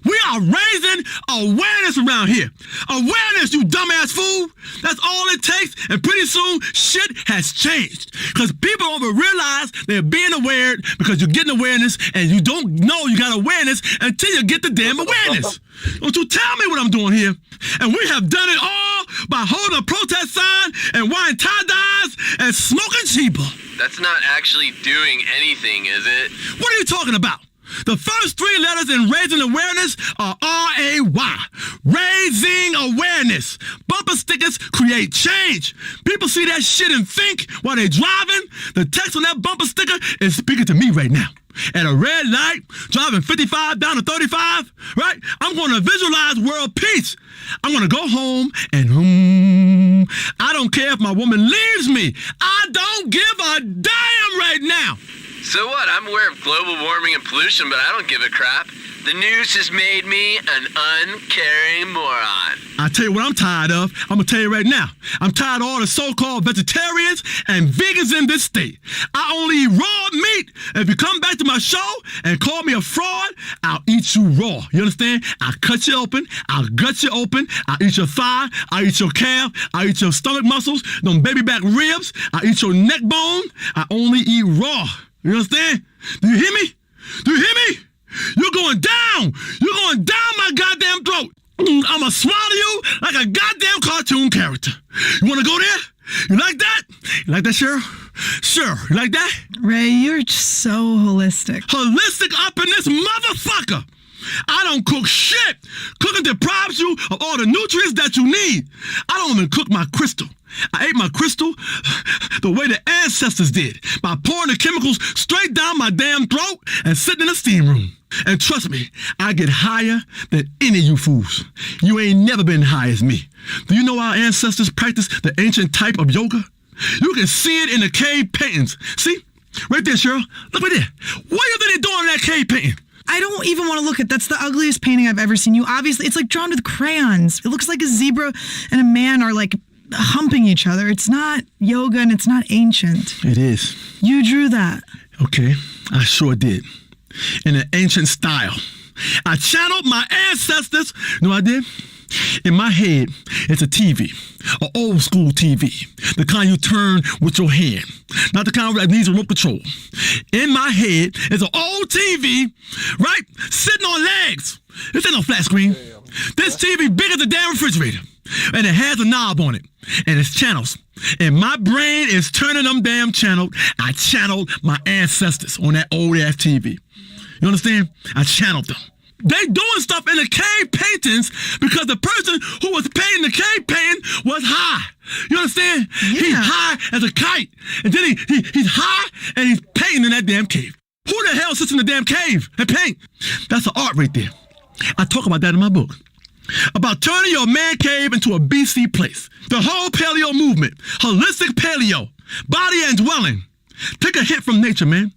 We are raising awareness around here. Awareness, you dumbass fool. That's all it takes, and pretty soon shit has changed. Because people don't even realize they're being aware because you're getting awareness, and you don't know you got awareness until you get the damn awareness. Don't you tell me what I'm doing here. And we have done it all by holding a protest sign and wearing tie-dyes and smoking cheaper. That's not actually doing anything, is it? What are you talking about? The first three letters in raising awareness are R-A-Y. Raising awareness. Bumper stickers create change. People see that shit and think while they're driving. The text on that bumper sticker is speaking to me right now. At a red light, driving 55 down to 35, right? I'm going to visualize world peace. I'm going to go home and I don't care if my woman leaves me. I don't give a damn right now. So what? I'm aware of global warming and pollution, but I don't give a crap. The news has made me an uncaring moron. I tell you what I'm tired of. I'm going to tell you right now. I'm tired of all the so-called vegetarians and vegans in this state. I only eat raw meat. If you come back to my show and call me a fraud, I'll eat you raw. You understand? I'll cut you open. I'll gut you open. I'll eat your thigh. I'll eat your calf. I'll eat your stomach muscles, them baby back ribs. I'll eat your neck bone. I only eat raw. You understand? Do you hear me? Do you hear me? You're going down. You're going down my goddamn throat. I'm going to swallow you like a goddamn cartoon character. You want to go there? You like that? You like that, Cheryl? Sure. You like that? Ray, you're just so holistic. Holistic up in this motherfucker. I don't cook shit. Cooking deprives you of all the nutrients that you need. I don't even cook my crystal. I ate my crystal the way the ancestors did, by pouring the chemicals straight down my damn throat and sitting in a steam room. And trust me, I get higher than any of you fools. You ain't never been high as me. Do you know our ancestors practiced the ancient type of yoga? You can see it in the cave paintings. See? Right there, Cheryl. Look right there. What do you think they're doing in that cave painting? I don't even want to look at that's the ugliest painting I've ever seen. You obviously, it's like drawn with crayons. It looks like a zebra and a man are like humping each other. It's not yoga and it's not ancient. It is. You drew that. Okay, I sure did. In an ancient style. I channeled my ancestors. You know what I did? In my head, it's a TV, an old school TV, the kind you turn with your hand, not the kind that needs remote control. In my head, it's an old TV, right, sitting on legs. This ain't no flat screen. This TV big as a damn refrigerator, and it has a knob on it, and it's channels. And my brain is turning them damn channels. I channeled my ancestors on that old ass TV. You understand? I channeled them. They doing stuff in the cave paintings because the person who was painting the cave painting was high. You understand? Yeah. He's high as a kite. And then he's high and he's painting in that damn cave. Who the hell sits in the damn cave and paint? That's an art right there. I talk about that in my book. About turning your man cave into a BC place. The whole paleo movement. Holistic paleo. Body and dwelling. Take a hit from nature, man.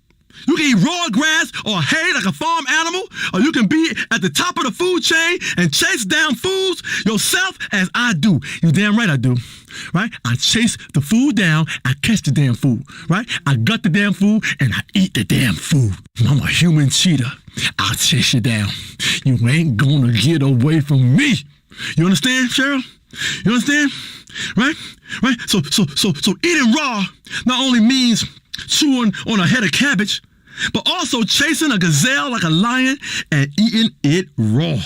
You can eat raw grass or hay like a farm animal, or you can be at the top of the food chain and chase down foods yourself as I do. You damn right I do, right? I chase the food down, I catch the damn food, right? I gut the damn food and I eat the damn food. I'm a human cheetah. I'll chase you down. You ain't gonna get away from me. You understand, Cheryl? You understand? Right? Right? So eating raw not only means chewing on a head of cabbage, but also chasing a gazelle like a lion and eating it raw.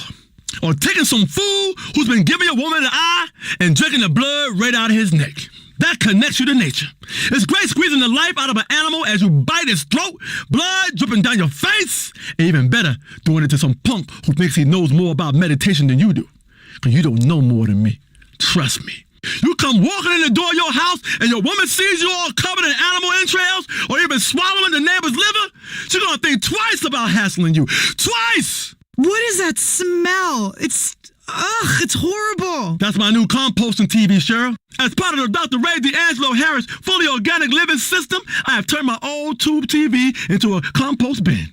or taking some fool who's been giving a woman the eye and drinking the blood right out of his neck. That connects you to nature. It's great squeezing the life out of an animal as you bite its throat, blood dripping down your face, and even better, doing it to some punk who thinks he knows more about meditation than you do. Because you don't know more than me. Trust me. You come walking in the door of your house and your woman sees you all covered in animal entrails or even swallowing the neighbor's liver, she's gonna think twice about hassling you. Twice! What is that smell? It's horrible. That's my new composting TV, Cheryl. As part of the Dr. Ray D'Angelo Harris fully organic living system, I have turned my old tube TV into a compost bin.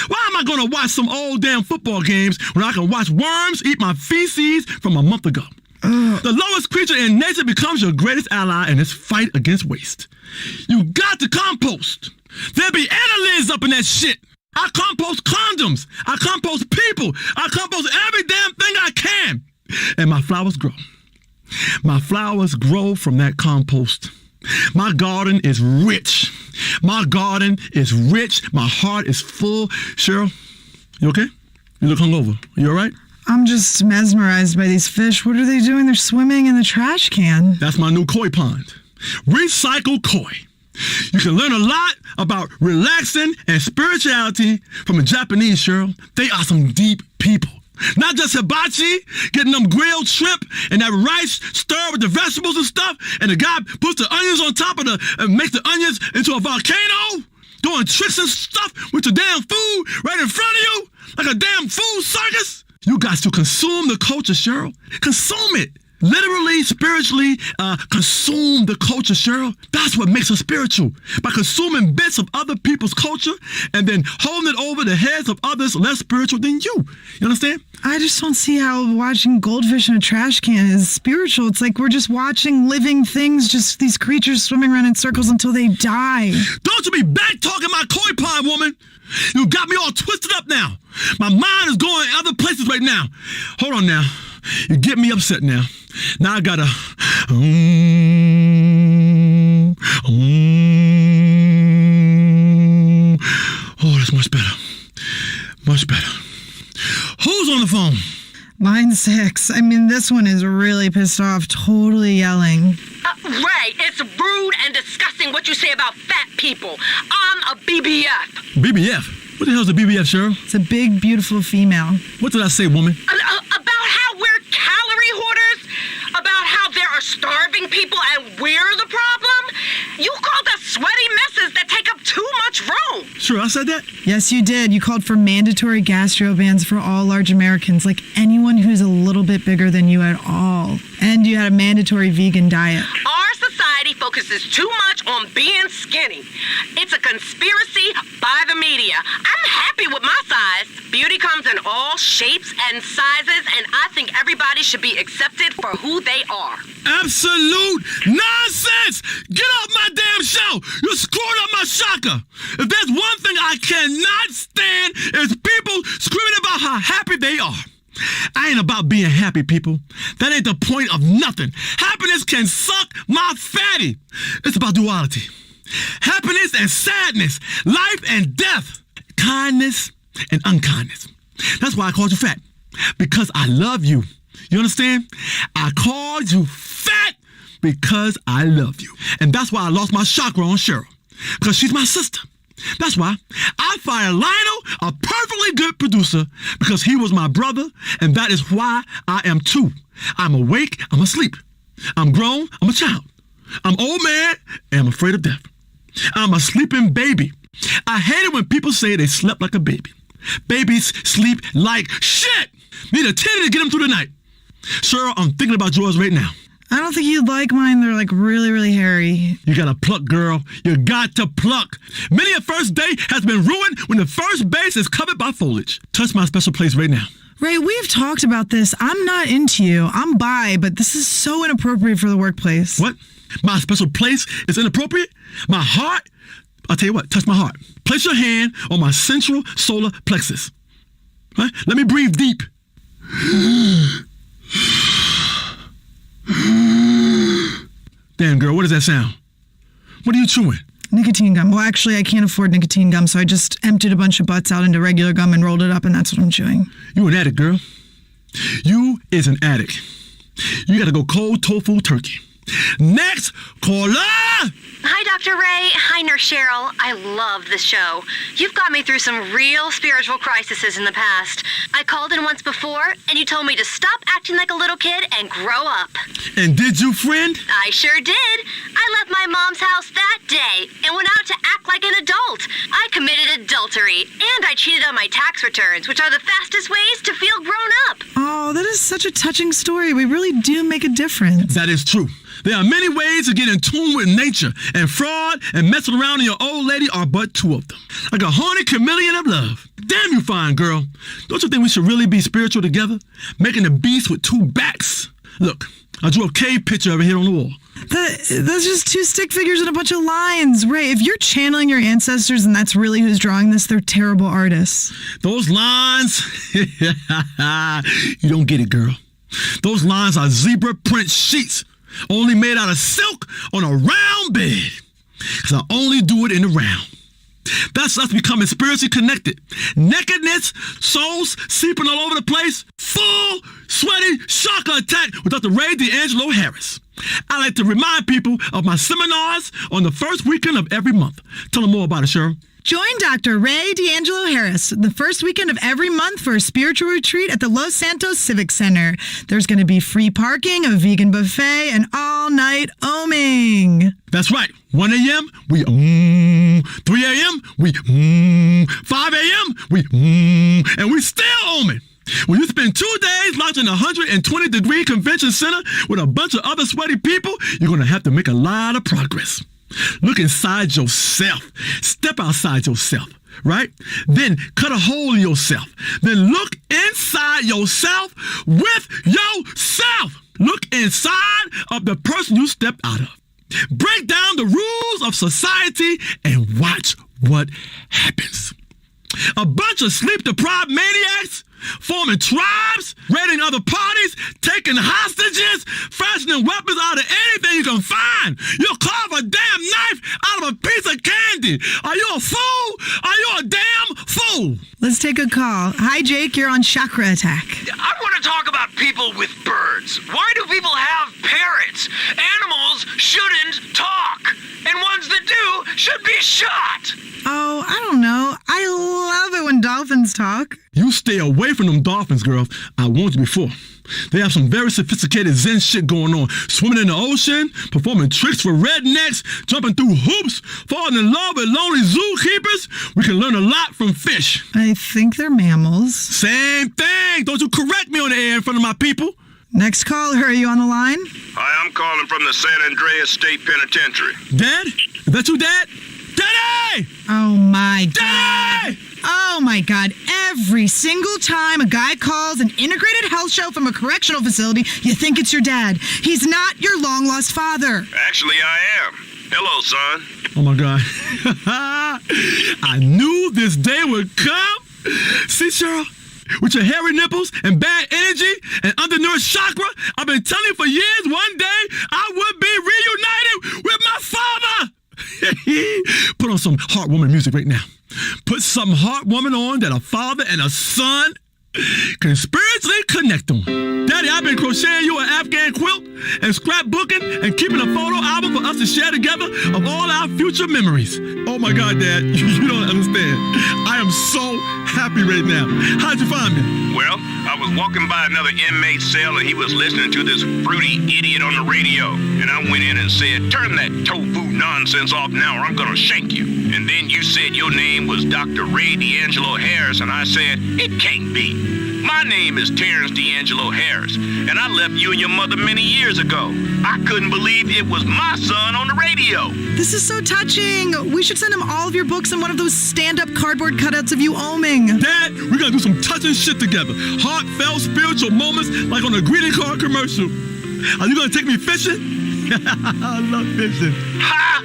Why am I going to watch some old damn football games when I can watch worms eat my feces from a month ago? The lowest creature in nature becomes your greatest ally in this fight against waste. You got to compost. There be annelids up in that shit. I compost condoms. I compost people. I compost every damn thing I can. And my flowers grow. My flowers grow from that compost. My garden is rich. My garden is rich. My heart is full. Cheryl, you okay? You look hungover. You all right? I'm just mesmerized by these fish. What are they doing? They're swimming in the trash can. That's my new koi pond. Recycle koi. You can learn a lot about relaxing and spirituality from the Japanese, Cheryl. They are some deep people. Not just hibachi, getting them grilled shrimp and that rice stirred with the vegetables and stuff, and the guy puts the onions on top of and makes the onions into a volcano, doing tricks and stuff with the damn food right in front of you, like a damn food circus. You got to consume the culture, Cheryl. Consume it. Literally, spiritually, consume the culture, Cheryl. That's what makes us spiritual. By consuming bits of other people's culture and then holding it over the heads of others less spiritual than you. You understand? I just don't see how watching goldfish in a trash can is spiritual. It's like we're just watching living things, just these creatures swimming around in circles until they die. Don't you be back-talking my koi pond, woman. You got me all twisted up now. My mind is going other places right now. Hold on now. You get me upset now. Now I gotta... Oh, that's much better. Much better. Who's on the phone? Line 6. I mean, this one is really pissed off, totally yelling. Ray, it's rude and disgusting what you say about fat people. I'm a BBF. BBF? What the hell's a BBF, Cheryl? It's a big, beautiful female. What did I say, woman? About how we're calorie hoarders? About how there are starving people and we're the problem? You called us sweaty messes that take up too much room. Sure, I said that? Yes, you did. You called for mandatory gastro bans for all large Americans, like anyone who's a little bit bigger than you at all. And you had a mandatory vegan diet. Our society focuses too much on being skinny. It's a conspiracy by the media. I'm happy with my size. Beauty comes in all shapes and sizes, and I think everybody should be accepted for who they are. Absolute nonsense! Get off my damn show! You're screwing up my shaka! If there's one thing I cannot stand, it's people screaming about how happy they are. I ain't about being happy, people. That ain't the point of nothing. Happiness can suck my fatty. It's about duality. Happiness and sadness, life and death, kindness and unkindness. That's why I called you fat. Because I love you. You understand? I called you fat because I love you. And that's why I lost my chakra on Cheryl. Because she's my sister. That's why I fired Lionel, a perfectly good producer, because he was my brother, and that is why I am too. I'm awake, I'm asleep. I'm grown, I'm a child. I'm old man, and I'm afraid of death. I'm a sleeping baby. I hate it when people say they slept like a baby. Babies sleep like shit. Need a titty to get them through the night. Cheryl, I'm thinking about yours right now. I don't think you'd like mine. They're like really, really hairy. You gotta pluck, girl. You got to pluck. Many a first date has been ruined when the first base is covered by foliage. Touch my special place right now. Ray, we've talked about this. I'm not into you. I'm bi, but this is so inappropriate for the workplace. What? My special place is inappropriate? My heart? I'll tell you what, touch my heart. Place your hand on my central solar plexus. Right? Let me breathe deep. Damn, girl, what does that sound? What are you chewing? Nicotine gum. Well, actually, I can't afford nicotine gum, so I just emptied a bunch of butts out into regular gum and rolled it up, and that's what I'm chewing. You an addict, girl. You is an addict. You gotta go cold tofu turkey. Next, caller! Hi, Dr. Ray. Hi, Nurse Cheryl. I love this show. You've got me through some real spiritual crises in the past. I called in once before, and you told me to stop acting like a little kid and grow up. And did you, friend? I sure did. I left my mom's house that day and went out to act like an adult. I committed adultery, and I cheated on my tax returns, which are the fastest ways to feel grown up. Oh, that is such a touching story. We really do make a difference. That is true. There are many ways to get in tune with nature, and fraud and messing around in your old lady are but two of them. Like a horny chameleon of love. Damn you fine, girl. Don't you think we should really be spiritual together? Making a beast with two backs. Look, I drew a cave picture over here on the wall. That's just two stick figures and a bunch of lines. Ray, if you're channeling your ancestors and that's really who's drawing this, they're terrible artists. Those lines, you don't get it, girl. Those lines are zebra print sheets, only made out of silk on a round bed. Because I only do it in the round. That's us becoming spiritually connected. Nakedness, souls seeping all over the place. Full, sweaty, chakra attack with Dr. Ray D'Angelo Harris. I like to remind people of my seminars on the first weekend of every month. Tell them more about it, Cheryl. Join Dr. Ray D'Angelo Harris the first weekend of every month for a spiritual retreat at the Los Santos Civic Center. There's going to be free parking, a vegan buffet, and all-night oming. That's right. 1 a.m., we 3 a.m., we 5 a.m., we and we still oming. When you spend 2 days locked in a 120-degree convention center with a bunch of other sweaty people, you're going to have to make a lot of progress. Look inside yourself. Step outside yourself, right? Then cut a hole in yourself. Then look inside yourself with yourself. Look inside of the person you stepped out of. Break down the rules of society and watch what happens. A bunch of sleep-deprived maniacs forming tribes, raiding other parties, taking hostages, fashioning weapons out of anything you can find. You'll carve a damn knife out of a piece of candy. Are you a fool? Are you a damn fool? Let's take a call. Hi, Jake. You're on Chakra Attack. I want to talk about people with birds. Why do people have parrots? Animals shouldn't talk, and ones that do should be shot. Oh, I don't know. I love it when dolphins talk. You stay away from them dolphins, girl. I warned you before. They have some very sophisticated Zen shit going on. Swimming in the ocean, performing tricks for rednecks, jumping through hoops, falling in love with lonely zookeepers. We can learn a lot from fish. I think they're mammals. Same thing. Don't you correct me on the air in front of my people. Next caller, are you on the line? Hi, I'm calling from the San Andreas State Penitentiary. Dad? Is that you, Dad? Daddy! Oh, my God. Daddy! Oh, my God. Every single time a guy calls an integrated health show from a correctional facility, you think it's your dad. He's not your long-lost father. Actually, I am. Hello, son. Oh, my God. I knew this day would come. See, Cheryl? With your hairy nipples and bad energy and undernourished chakra, I've been telling you for years one day I would be reunited with my father. Put on some heartwarming music right now. Put some heartwarming on that a father and a son can spiritually connect on. Daddy, I've been crocheting you an Afghan quilt and scrapbooking and keeping a photo album for us to share together of all our future memories. Oh my God, Dad, you don't understand. I am so happy right now. How'd you find me? Well, I was walking by another inmate's cell and he was listening to this fruity idiot on the radio. And I went in and said, turn that tofu nonsense off now or I'm gonna shank you. And then you said your name was Dr. Ray D'Angelo Harris and I said, it can't be. My name is Terrence D'Angelo Harris, and I left you and your mother many years ago. I couldn't believe it was my son on the radio. This is so touching. We should send him all of your books and one of those stand-up cardboard cutouts of you oming. Dad, we gotta do some touching shit together. Heartfelt spiritual moments like on a greeting card commercial. Are you gonna take me fishing? I love fishing. Ha!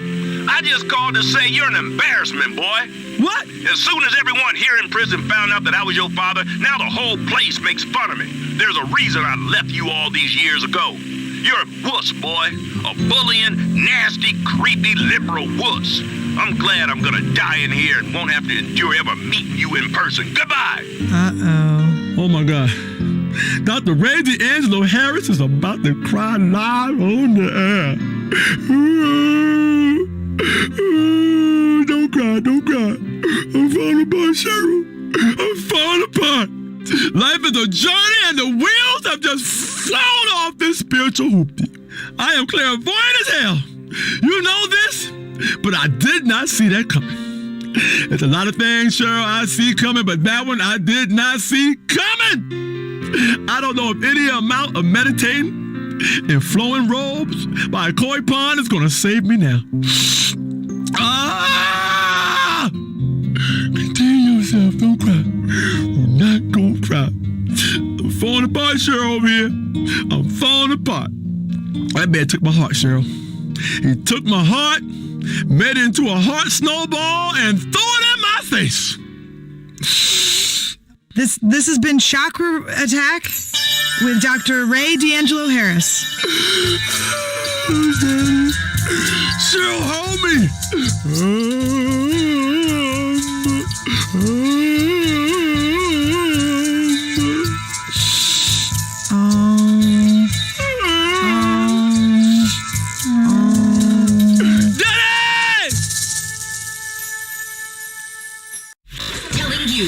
I just called to say you're an embarrassment, boy. What? As soon as everyone here in prison found out that I was your father, now the whole place makes fun of me. There's a reason I left you all these years ago. You're a wuss, boy. A bullying, nasty, creepy, liberal wuss. I'm glad I'm gonna die in here and won't have to endure ever meeting you in person. Goodbye. Uh-oh. Oh, my God. Dr. Ray D'Angelo Harris is about to cry live on the air. Don't cry, don't cry. I'm falling apart, Cheryl. I'm falling apart. Life is a journey and the wheels have just flown off this spiritual hoopty. I am clairvoyant as hell. You know this, but I did not see that coming. There's a lot of things, Cheryl, I see coming, but that one I did not see coming. I don't know if any amount of meditating in flowing robes by a koi pond is going to save me now. Contain yourself, don't cry. I'm not going to cry. I'm falling apart, Cheryl, over here. I'm falling apart. That man took my heart, Cheryl. He took my heart, made it into a heart snowball, and threw it in my face. This has been Chakra Attack with Dr. Ray D'Angelo Harris. Cheryl, hold me.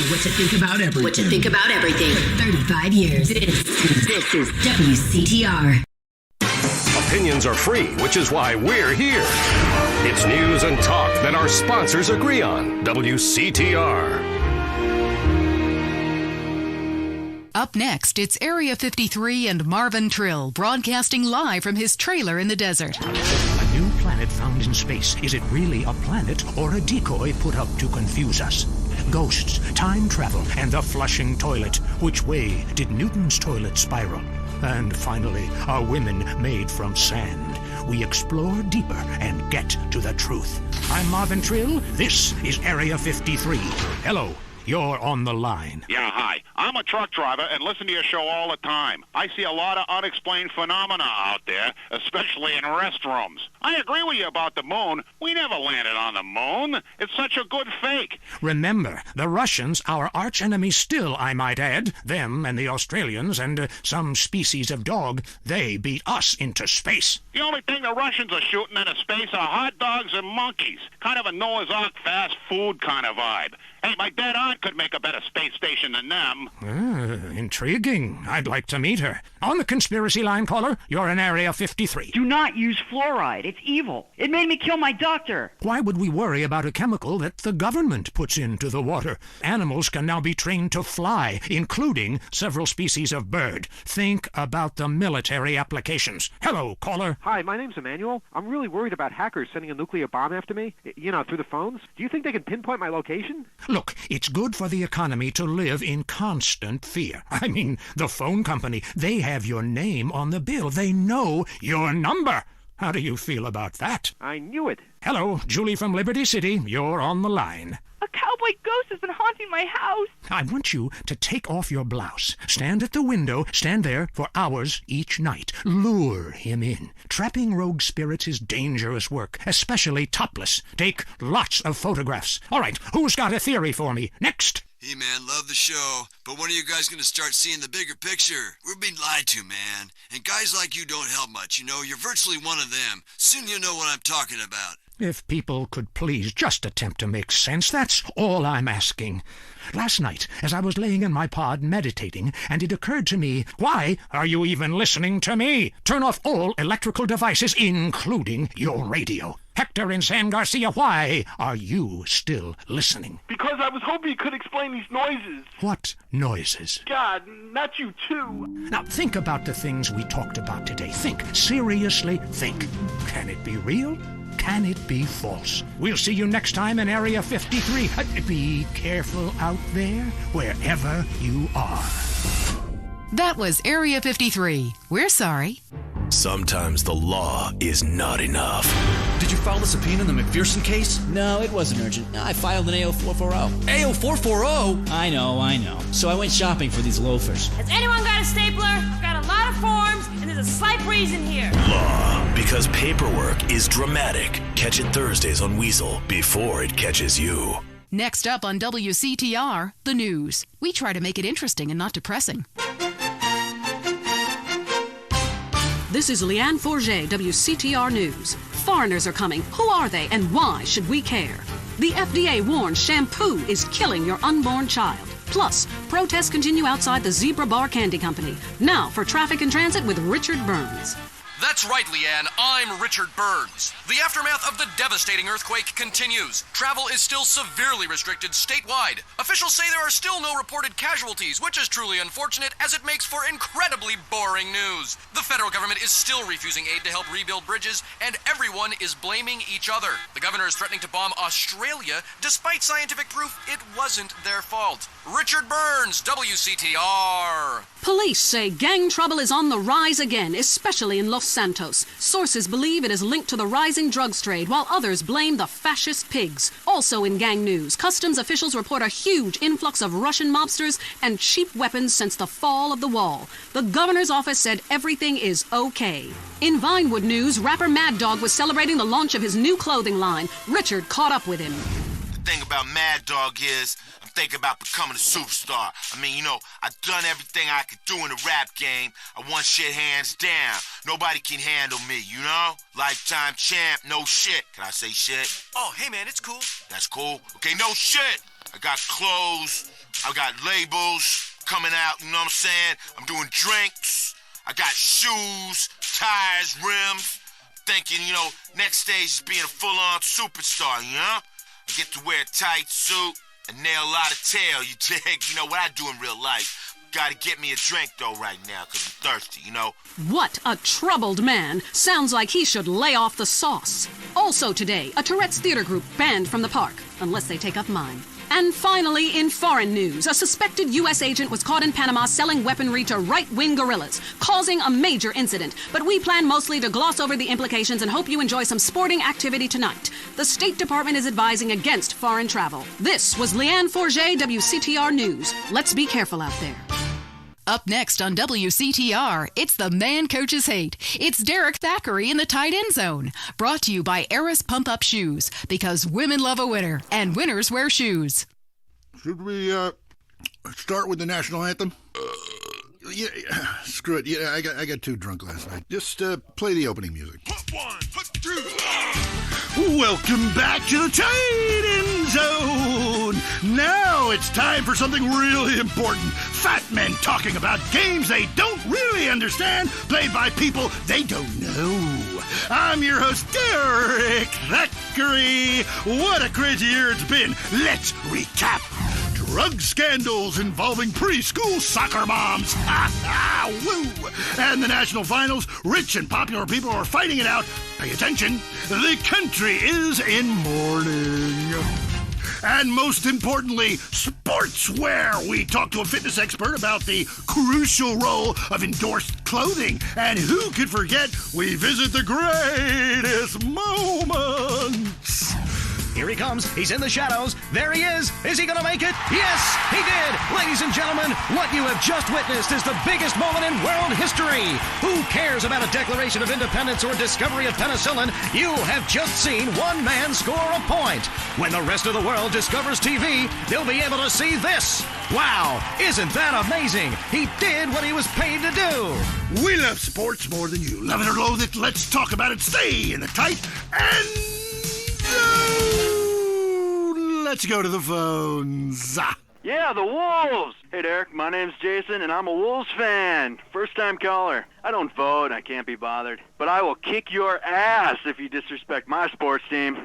What to think about everything. What to think about everything. For 35 years. This is WCTR. Opinions are free, which is why we're here. It's news and talk that our sponsors agree on. WCTR. Up next, it's Area 53 and Marvin Trill broadcasting live from his trailer in the desert. A new planet found in space. Is it really a planet or a decoy put up to confuse us? Ghosts, time travel, and the flushing toilet. Which way did Newton's toilet spiral? And finally, are women made from sand? We explore deeper and get to the truth. I'm Marvin Trill. This is Area 53. Hello. You're on the line. Yeah, hi. I'm a truck driver and listen to your show all the time. I see a lot of unexplained phenomena out there, especially in restrooms. I agree with you about the moon. We never landed on the moon. It's such a good fake. Remember, the Russians, our arch-enemy still, I might add, them and the Australians and some species of dog, they beat us into space. The only thing the Russians are shooting into space are hot dogs and monkeys. Kind of a Noah's Ark fast food kind of vibe. Hey, my dead aunt could make a better space station than them. Intriguing. I'd like to meet her. On the conspiracy line, caller, you're in Area 53. Do not use fluoride. It's evil. It made me kill my doctor. Why would we worry about a chemical that the government puts into the water? Animals can now be trained to fly, including several species of bird. Think about the military applications. Hello, caller. Hi, my name's Emmanuel. I'm really worried about hackers sending a nuclear bomb after me, through the phones. Do you think they can pinpoint my location? Look, it's good for the economy to live in constant fear. I mean, the phone company, they have your name on the bill. They know your number. How do you feel about that? I knew it. Hello, Julie from Liberty City. You're on the line. A cowboy ghost has been haunting my house. I want you to take off your blouse. Stand at the window. Stand there for hours each night. Lure him in. Trapping rogue spirits is dangerous work, especially topless. Take lots of photographs. All right, who's got a theory for me? Next. Hey, man, love the show, but when are you guys going to start seeing the bigger picture? We're being lied to, man. And guys like you don't help much, You're virtually one of them. Soon you'll know what I'm talking about. If people could please just attempt to make sense, that's all I'm asking. Last night, as I was laying in my pod meditating, and it occurred to me, why are you even listening to me? Turn off all electrical devices, including your radio. Hector in San Garcia, why are you still listening? Because I was hoping you could explain these noises. What noises? God, not you too. Now think about the things we talked about today. Think. Seriously, think. Can it be real? Can it be false? We'll see you next time in Area 53. Be careful out there, wherever you are. That was Area 53. We're sorry. Sometimes the law is not enough. Did you file the subpoena in the McPherson case? No, it wasn't urgent. I filed an AO440. AO440? I know. So I went shopping for these loafers. Has anyone got a stapler? I've got a lot of forms, and there's a slight breeze in here. Law, because paperwork is dramatic. Catch it Thursdays on Weasel before it catches you. Next up on WCTR, the news. We try to make it interesting and not depressing. This is Leanne Forget, WCTR News. Foreigners are coming. Who are they and why should we care? The FDA warns shampoo is killing your unborn child. Plus, protests continue outside the Zebra Bar Candy Company. Now for Traffic and Transit with Richard Burns. That's right, Leanne. I'm Richard Burns. The aftermath of the devastating earthquake continues. Travel is still severely restricted statewide. Officials say there are still no reported casualties, which is truly unfortunate as it makes for incredibly boring news. The federal government is still refusing aid to help rebuild bridges, and everyone is blaming each other. The governor is threatening to bomb Australia, despite scientific proof it wasn't their fault. Richard Burns, WCTR. Police say gang trouble is on the rise again, especially in Los Santos. Sources believe it is linked to the rising drugs trade, while others blame the fascist pigs. Also in gang news, customs officials report a huge influx of Russian mobsters and cheap weapons since the fall of the wall. The governor's office said everything is okay. In Vinewood news, rapper Mad Dog was celebrating the launch of his new clothing line. Richard caught up with him. The thing about Mad Dog is I'm thinking about becoming a superstar. I mean, I've done everything I could do in the rap game. I won shit hands down. Nobody can handle me, Lifetime champ, no shit. Can I say shit? Oh, hey man, it's cool. That's cool. Okay, no shit. I got clothes. I got labels coming out, you know what I'm saying? I'm doing drinks. I got shoes, tires, rims. Thinking, next stage is being a full-on superstar, I get to wear a tight suit and nail a lot of tail, you dig? You know what I do in real life. Gotta get me a drink, though, right now, because I'm thirsty, What a troubled man. Sounds like he should lay off the sauce. Also today, a Tourette's theater group banned from the park, unless they take up mine. And finally, in foreign news, a suspected U.S. agent was caught in Panama selling weaponry to right-wing guerrillas, causing a major incident. But we plan mostly to gloss over the implications and hope you enjoy some sporting activity tonight. The State Department is advising against foreign travel. This was Leanne Forget, WCTR News. Let's be careful out there. Up next on WCTR, it's The Man Coaches Hate. It's Derek Thackeray in the tight end zone. Brought to you by Eris Pump Up Shoes, because women love a winner, and winners wear shoes. Should we start with the national anthem? Yeah, screw it. Yeah, I got too drunk last night. Just play the opening music. Put one, put two. Welcome back to the tight end zone. Now it's time for something really important. Fat men talking about games they don't really understand, played by people they don't know. I'm your host, Derek Thackeray. What a crazy year it's been. Let's recap. Drug scandals involving preschool soccer moms. Woo! And the national finals, rich and popular people are fighting it out. Pay attention, the country is in mourning. And most importantly, sportswear. We talked to a fitness expert about the crucial role of endorsed clothing. And who could forget, we visit the greatest moments. Here he comes. He's in the shadows. There he is. Is he going to make it? Yes, he did. Ladies and gentlemen, what you have just witnessed is the biggest moment in world history. Who cares about a Declaration of Independence or discovery of penicillin? You have just seen one man score a point. When the rest of the world discovers TV, they'll be able to see this. Wow, isn't that amazing? He did what he was paid to do. We love sports more than you. Love it or loathe it, let's talk about it. Stay in the tight and... let's go to the phones. Yeah, the Wolves! Hey, Derek, my name's Jason, and I'm a Wolves fan. First-time caller. I don't vote, I can't be bothered. But I will kick your ass if you disrespect my sports team.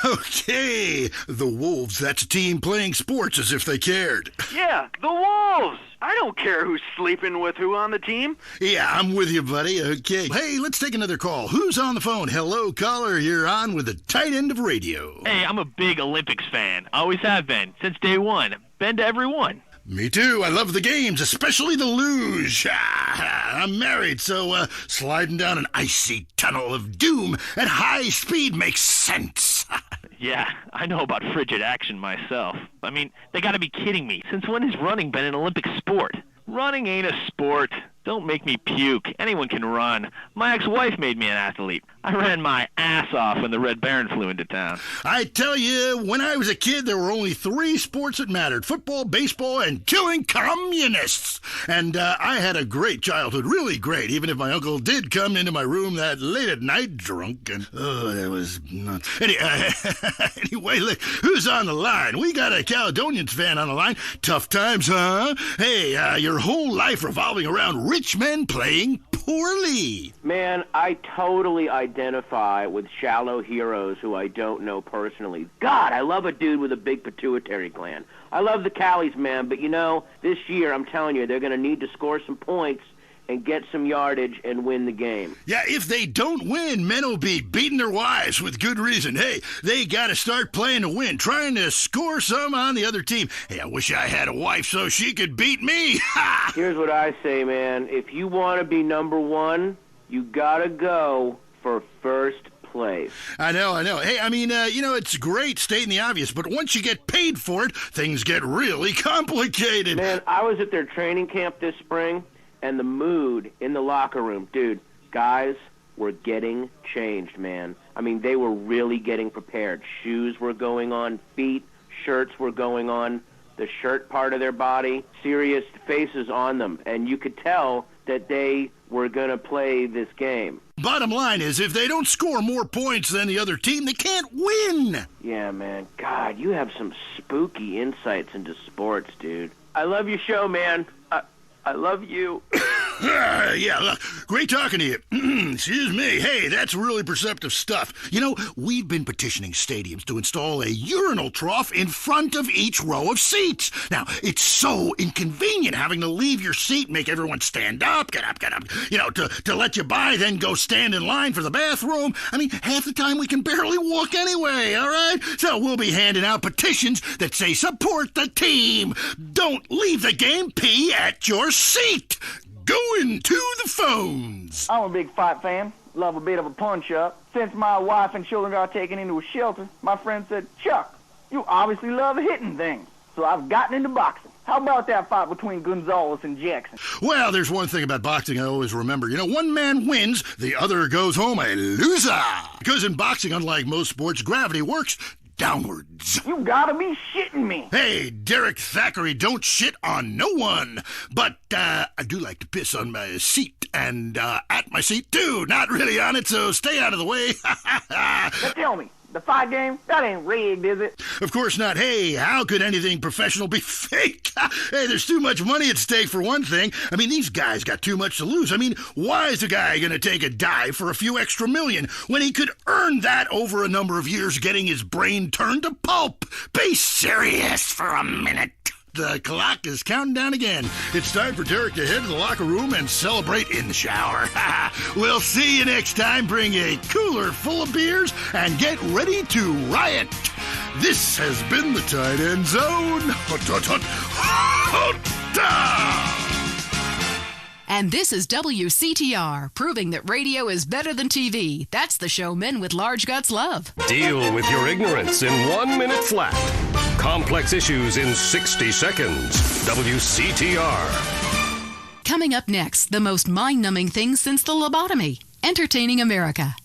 Okay, the Wolves, that's a team playing sports as if they cared. Yeah, the Wolves! I don't care who's sleeping with who on the team. Yeah, I'm with you, buddy. Okay. Hey, let's take another call. Who's on the phone? Hello, caller. You're on with the tight end of radio. Hey, I'm a big Olympics fan. Always have been, since day one. Been to every one. Me too. I love the games, especially the luge. I'm married, so sliding down an icy tunnel of doom at high speed makes sense. Yeah, I know about frigid action myself. I mean, they gotta be kidding me. Since when has running been an Olympic sport? Running ain't a sport. Don't make me puke. Anyone can run. My ex-wife made me an athlete. I ran my ass off when the Red Baron flew into town. I tell you, when I was a kid, there were only 3 sports that mattered: football, baseball, and killing communists. And I had a great childhood, really great, even if my uncle did come into my room that late at night drunk, and that was nuts. Anyway, look, who's on the line? We got a Caledonians fan on the line. Tough times, huh? Hey, your whole life revolving around rich men playing poorly. Man, I totally identify with shallow heroes who I don't know personally. God, I love a dude with a big pituitary gland. I love the Callies, man, but you know, this year, I'm telling you, they're going to need to score some points and get some yardage and win the game. Yeah, if they don't win, men will be beating their wives with good reason. Hey, they got to start playing to win, trying to score some on the other team. Hey, I wish I had a wife so she could beat me. Here's what I say, man. If you want to be number one, you got to go for first place. I know. Hey, I mean, it's great stating the obvious, but once you get paid for it, things get really complicated. Man, I was at their training camp this spring, and the mood in the locker room, dude, guys were getting changed, man. I mean, they were really getting prepared. Shoes were going on, feet, shirts were going on, the shirt part of their body, serious faces on them, and you could tell that they were going to play this game. Bottom line is, if they don't score more points than the other team, they can't win. Yeah, man. God, you have some spooky insights into sports, dude. I love your show, man. I love you. Yeah, look, great talking to you. Excuse me. Hey, that's really perceptive stuff. You know, we've been petitioning stadiums to install a urinal trough in front of each row of seats. Now, it's so inconvenient having to leave your seat, make everyone stand up, get up, to let you by, then go stand in line for the bathroom. I mean, half the time we can barely walk anyway, all right? So we'll be handing out petitions that say support the team. Don't leave the game, pee at your seat. Going to the phones. I'm a big fight fan. Love a bit of a punch-up. Since my wife and children got taken into a shelter, my friend said, Chuck, you obviously love hitting things. So I've gotten into boxing. How about that fight between Gonzalez and Jackson? Well, there's one thing about boxing I always remember. You know, one man wins, the other goes home a loser. Because in boxing, unlike most sports, gravity works downwards. You gotta be shitting me. Hey, Derek Thackeray, don't shit on no one. But I do like to piss on my seat and at my seat too. Not really on it, so stay out of the way. Now tell me, the fight game, that ain't rigged, is it? Of course not. Hey, how could anything professional be fake? Hey, there's too much money at stake for one thing. I mean, these guys got too much to lose. I mean, why is a guy going to take a dive for a few extra million when he could earn that over a number of years getting his brain turned to pulp? Be serious for a minute. The clock is counting down again. It's time for Derek to head to the locker room and celebrate in the shower. We'll see you next time. Bring a cooler full of beers and get ready to riot. This has been the Tight End Zone. And this is WCTR, proving that radio is better than TV. That's the show men with large guts love. Deal with your ignorance in 1 minute flat. Complex issues in 60 seconds. WCTR. Coming up next, the most mind-numbing thing since the lobotomy. Entertaining America.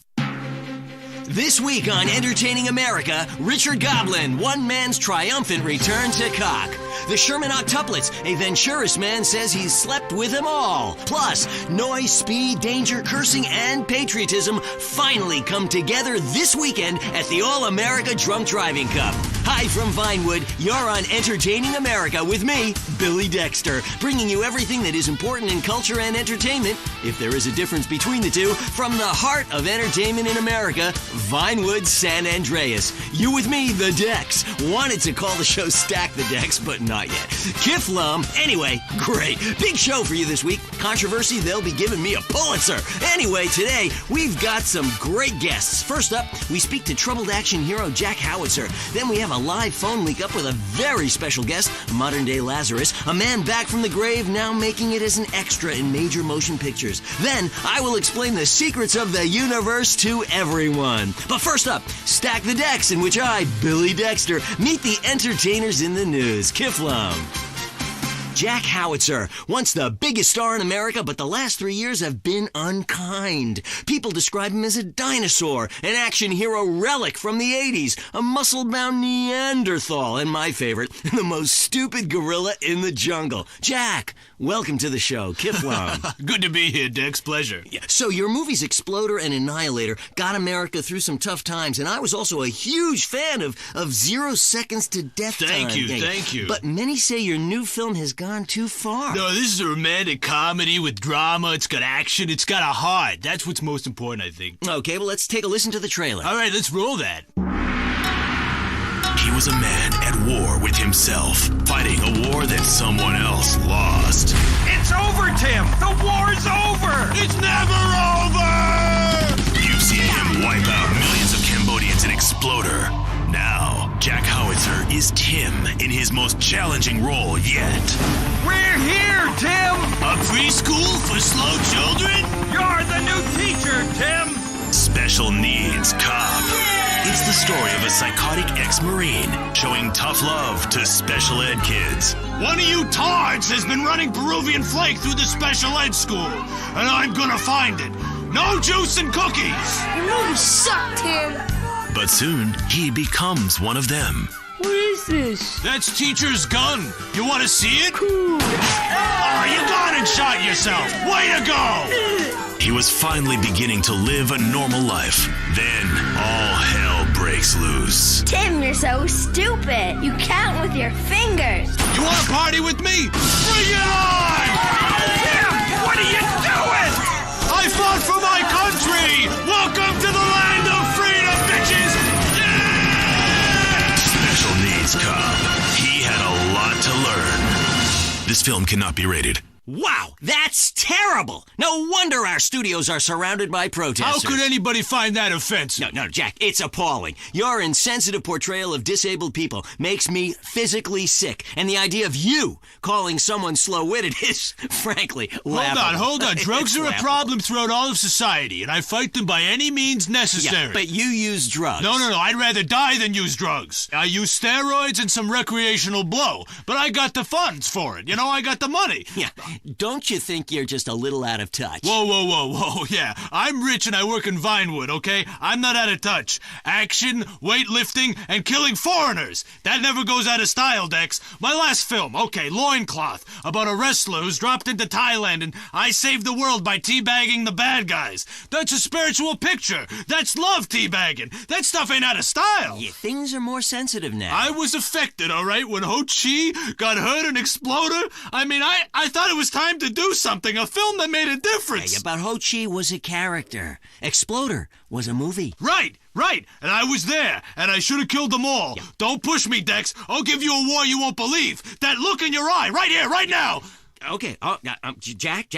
This week on Entertaining America, Richard Goblin, one man's triumphant return to cock. The Sherman octuplets, a Venturis man says he's slept with them all. Plus, noise, speed, danger, cursing, and patriotism finally come together this weekend at the All-America Drunk Driving Cup. Hi from Vinewood, you're on Entertaining America with me, Billy Dexter, bringing you everything that is important in culture and entertainment, if there is a difference between the two, from the heart of entertainment in America, Vinewood, San Andreas. You with me, the Dex. Wanted to call the show Stack the Dex, but not yet. Kiflum. Anyway, great. Big show for you this week. Controversy, they'll be giving me a Pulitzer. Anyway, today, we've got some great guests. First up, we speak to troubled action hero Jack Howitzer. Then we have a live phone link up with a very special guest, modern-day Lazarus, a man back from the grave now making it as an extra in major motion pictures. Then, I will explain the secrets of the universe to everyone. But first up, Stack the Dex, in which I, Billy Dexter, meet the entertainers in the news. Kiflum. Jack Howitzer, once the biggest star in America, but the last 3 years have been unkind. People describe him as a dinosaur, an action hero relic from the 80s, a muscle-bound Neanderthal, and my favorite, the most stupid gorilla in the jungle. Jack, welcome to the show. Kiflam. Good to be here, Dex. Pleasure. Yeah. So your movies Exploder and Annihilator got America through some tough times, and I was also a huge fan of 0 Seconds to Death Time. Thank you. But many say your new film has gone too far. No, this is a romantic comedy with drama. It's got action. It's got a heart. That's what's most important, I think. Okay, well, let's take a listen to the trailer. All right, let's roll that. He was a man at war with himself, fighting a war that someone else lost. It's over, Tim! The war's over! It's never over! You've seen him wipe out millions of Cambodians in Exploder. Now, Jack Howitzer is Tim in his most challenging role yet. We're here, Tim! A preschool for slow children? You're the new teacher, Tim! Special Needs Cop. It's the story of a psychotic ex-Marine showing tough love to special ed kids. One of you tards has been running Peruvian flake through the special ed school, and I'm gonna find it. No juice and cookies! You know you suck, Tim! But soon, he becomes one of them. What is this? That's teacher's gun. You want to see it? Cool. Oh, you gone and shot yourself. Way to go! He was finally beginning to live a normal life. Then, all hell breaks loose. Tim, you're so stupid. You count with your fingers. You want to party with me? Bring it on! Tim, what are you doing? I fought for my country! Welcome to the land of freedom, bitches! Yeah! Special Needs Cop. He had a lot to learn. This film cannot be rated. Wow, that's terrible! No wonder our studios are surrounded by protesters. How could anybody find that offensive? No, Jack, it's appalling. Your insensitive portrayal of disabled people makes me physically sick, and the idea of you calling someone slow-witted is, frankly, laughable. Hold on. Drugs are a problem throughout all of society, and I fight them by any means necessary. Yeah, but you use drugs. No, I'd rather die than use drugs. I use steroids and some recreational blow, but I got the funds for it. I got the money. Yeah. Don't you think you're just a little out of touch? Whoa. Yeah, I'm rich and I work in Vinewood, okay? I'm not out of touch. Action, weightlifting, and killing foreigners. That never goes out of style, Dex. My last film, okay, Loincloth, about a wrestler who's dropped into Thailand and I saved the world by teabagging the bad guys. That's a spiritual picture. That's love teabagging. That stuff ain't out of style. Yeah, things are more sensitive now. I was affected, all right, when Ho Chi got hurt in Exploder. I mean, I thought it was time to do something, a film that made a difference. Yeah, but Ho Chi was a character. Exploder was a movie. Right. And I was there, and I should have killed them all. Yeah. Don't push me, Dex. I'll give you a war you won't believe. That look in your eye, right here, right now. Okay, Jack,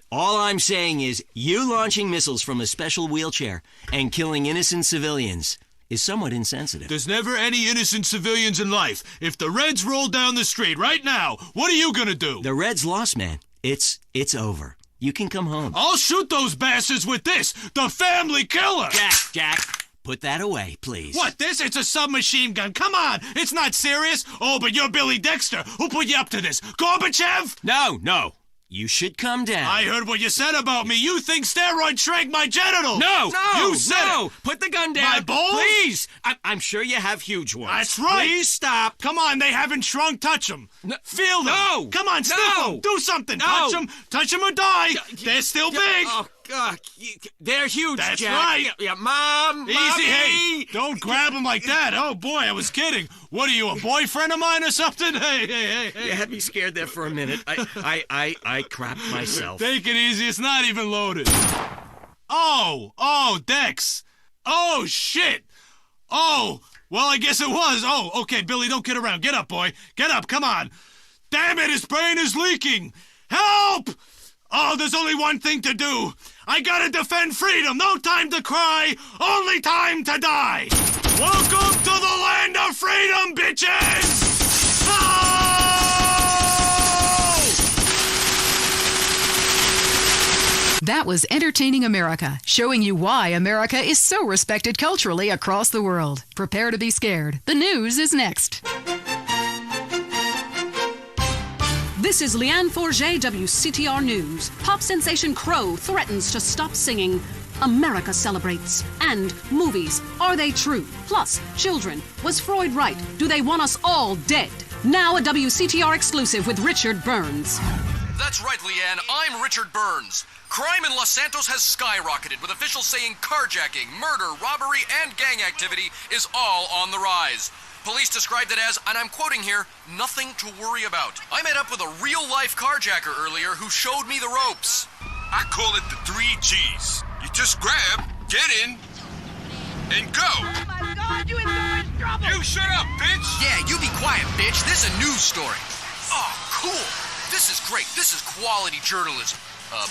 all I'm saying is you launching missiles from a special wheelchair and killing innocent civilians is somewhat insensitive. There's never any innocent civilians in life. If the Reds roll down the street right now, what are you gonna do? The Reds lost, man. It's over. You can come home. I'll shoot those bastards with this, the family killer! Jack, put that away, please. What, this? It's a submachine gun. Come on, it's not serious. Oh, but you're Billy Dexter. Who put you up to this? Gorbachev? No. You should come down. I heard what you said about me. You think steroids shrank my genitals. No. You said it. Put the gun down. My balls? Please. I'm sure you have huge ones. That's right. Please stop. Come on, they haven't shrunk. Touch them. No. Feel them. No. Come on, sniff them. Do something. Touch them. Touch them or die. They're still big. Oh, God. They're huge, That's Jack. right. Yeah, Mom. Easy, Mommy. hey. Don't grab them like that. Oh, boy, I was kidding. What are you, a boyfriend of mine or something? Hey. You had me scared there for a minute. I crapped myself. Take it easy. It's not even loaded. Oh, Dex. Oh, shit. Oh, well, I guess it was. Oh, okay, Billy, don't kid around. Get up, boy. Get up, come on. Damn it, his brain is leaking. Help! Oh, there's only one thing to do. I gotta defend freedom. No time to cry. Only time to die. Welcome to the land of freedom, bitches! Oh! That was Entertaining America, showing you why America is so respected culturally across the world. Prepare to be scared. The news is next. This is Leanne Forget, WCTR News. Pop sensation Crow threatens to stop singing. America celebrates. And movies, are they true? Plus, children, was Freud right? Do they want us all dead? Now a WCTR exclusive with Richard Burns. That's right, Leanne. I'm Richard Burns. Crime in Los Santos has skyrocketed, with officials saying carjacking, murder, robbery, and gang activity is all on the rise. Police described it as, and I'm quoting here, nothing to worry about. I met up with a real-life carjacker earlier who showed me the ropes. I call it the 3 G's. You just grab, get in, and go. Oh my God, you in so much trouble! You shut up, bitch! Yeah, you be quiet, bitch. This is a news story. Oh, cool. This is great. This is quality journalism.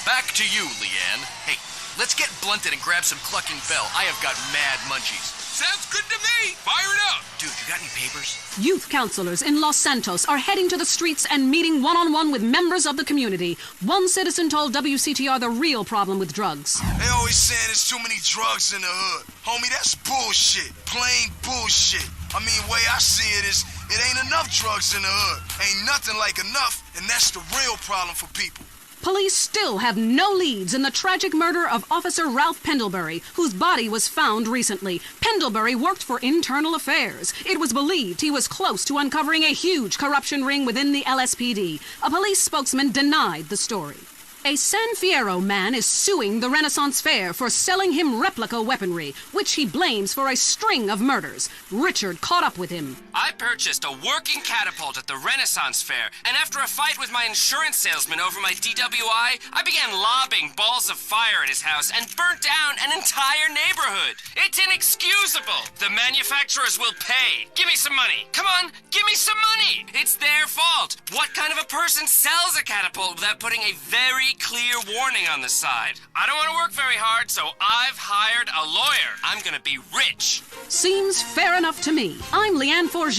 Back to you, Leanne. Hey, let's get blunted and grab some clucking bell. I have got mad munchies. Sounds good to me. Fire it up. Dude, you got any papers? Youth counselors in Los Santos are heading to the streets and meeting one-on-one with members of the community. One citizen told WCTR the real problem with drugs. They always saying there's too many drugs in the hood. Homie, that's bullshit. Plain bullshit. I mean, way I see it is, it ain't enough drugs in the hood. Ain't nothing like enough, and that's the real problem for people. Police still have no leads in the tragic murder of Officer Ralph Pendlebury, whose body was found recently. Pendlebury worked for Internal Affairs. It was believed he was close to uncovering a huge corruption ring within the LSPD. A police spokesman denied the story. A San Fierro man is suing the Renaissance Fair for selling him replica weaponry, which he blames for a string of murders. Richard caught up with him. I purchased a working catapult at the Renaissance Fair, and after a fight with my insurance salesman over my DWI, I began lobbing balls of fire at his house and burnt down an entire neighborhood. It's inexcusable. The manufacturers will pay. Give me some money. Come on, give me some money. It's their fault. What kind of a person sells a catapult without putting a very clear warning on the side? I don't want to work very hard, so I've hired a lawyer. I'm gonna be rich. Seems fair enough to me. I'm Leanne Forget.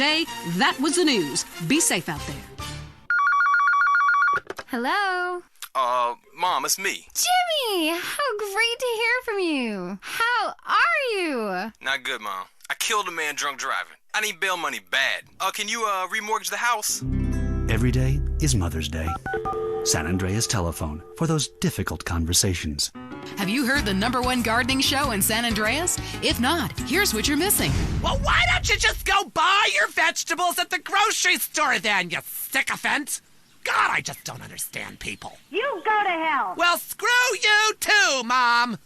That was the news. Be safe out there. Hello? Mom, it's me. Jimmy! How great to hear from you. How are you? Not good, Mom. I killed a man drunk driving. I need bail money bad. Can you, remortgage the house? Every day is Mother's Day. San Andreas Telephone for those difficult conversations. Have you heard the #1 gardening show in San Andreas? If not, here's what you're missing. Well, why don't you just go buy your vegetables at the grocery store then, you sycophant? God, I just don't understand people. You go to hell. Well, screw you too, Mom.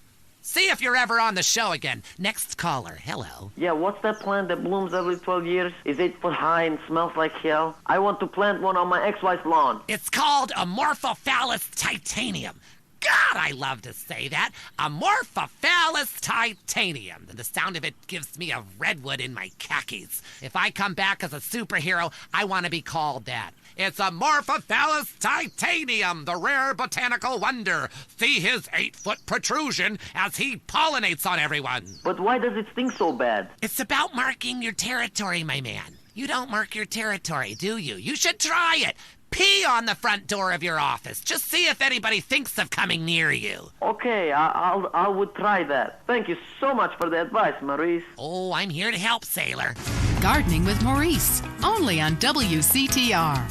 See if you're ever on the show again. Next caller, hello. Yeah, what's that plant that blooms every 12 years? Is 8 foot high and smells like hell? I want to plant one on my ex-wife's lawn. It's called Amorphophallus titanium. God, I love to say that. Amorphophallus titanium. The sound of it gives me a redwood in my khakis. If I come back as a superhero, I want to be called that. It's Amorphophallus titanium, the rare botanical wonder. See his 8-foot protrusion as he pollinates on everyone. But why does it stink so bad? It's about marking your territory, my man. You don't mark your territory, do you? You should try it. Pee on the front door of your office. Just see if anybody thinks of coming near you. Okay, I would try that. Thank you so much for the advice, Maurice. Oh, I'm here to help, sailor. Gardening with Maurice, only on WCTR.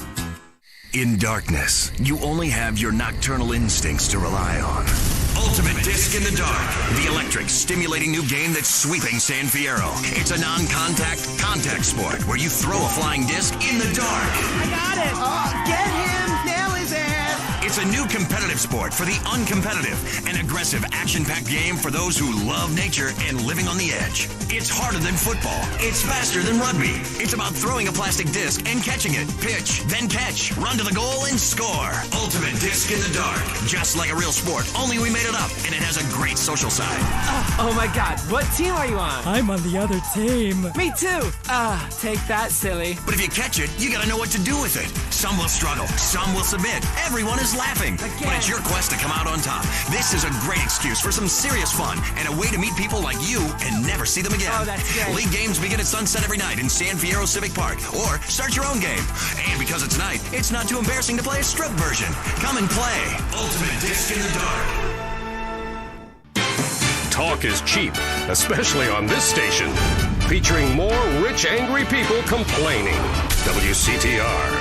In darkness, you only have your nocturnal instincts to rely on. Ultimate Disc in the Dark, the electric, stimulating new game that's sweeping San Fierro. It's a non-contact, contact sport where you throw a flying disc in the dark. I got it! Oh, get him! Nail his head! It's a new competitive sport for the uncompetitive, an aggressive, action-packed game for those who love nature and living on the edge. It's harder than football. It's faster than rugby. It's about throwing a plastic disc and catching it. Pitch, then catch, run to the goal and score. Ultimate Disc in the Dark. Just like a real sport, only we made it up, and it has a great social side. Oh my God, what team are you on? I'm on the other team. Me too. Take that, silly. But if you catch it, you gotta know what to do with it. Some will struggle, some will submit. Everyone is laughing. Again. But it's your quest to come out on top. This is a great excuse for some serious fun and a way to meet people like you and never see them again. Oh, that's great. League games begin at sunset every night in San Fierro Civic Park. Or start your own game. And because it's night, it's not too embarrassing to play a strip version. Come and play Ultimate Disc in the Dark. Talk is cheap, especially on this station. Featuring more rich, angry people complaining. WCTR.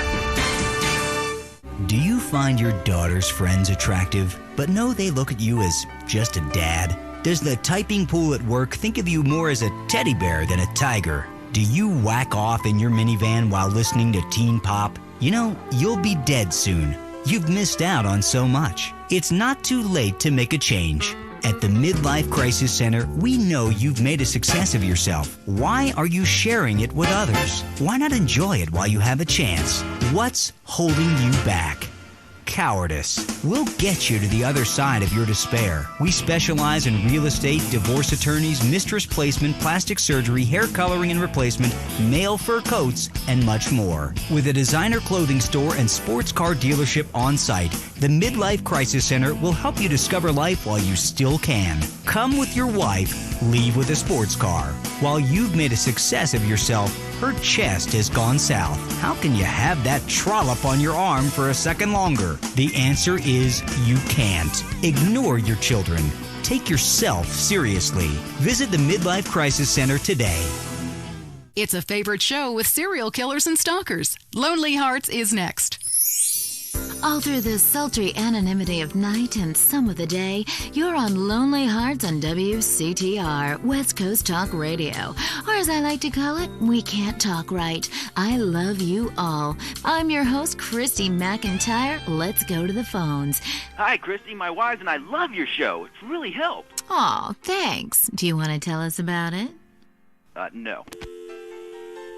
Do you find your daughter's friends attractive, but know they look at you as just a dad? Does the typing pool at work think of you more as a teddy bear than a tiger? Do you whack off in your minivan while listening to teen pop? You know, you'll be dead soon. You've missed out on so much. It's not too late to make a change. At the Midlife Crisis Center, we know you've made a success of yourself. Why are you sharing it with others? Why not enjoy it while you have a chance? What's holding you back? Cowardice. We'll get you to the other side of your despair. We specialize in real estate, divorce attorneys, mistress placement, plastic surgery, hair coloring and replacement, male fur coats, and much more. With a designer clothing store and sports car dealership on site, the Midlife Crisis Center will help you discover life while you still can. Come with your wife, leave with a sports car. While you've made a success of yourself, her chest has gone south. How can you have that trollop on your arm for a second longer? The answer is you can't. Ignore your children. Take yourself seriously. Visit the Midlife Crisis Center today. It's a favorite show with serial killers and stalkers. Lonely Hearts is next. All through the sultry anonymity of night and some of the day, you're on Lonely Hearts on WCTR, West Coast Talk Radio. Or as I like to call it, We Can't Talk Right. I love you all. I'm your host, Christy McIntyre. Let's go to the phones. Hi, Christy. My wives and I love your show. It's really helped. Aw, thanks. Do you want to tell us about it? No.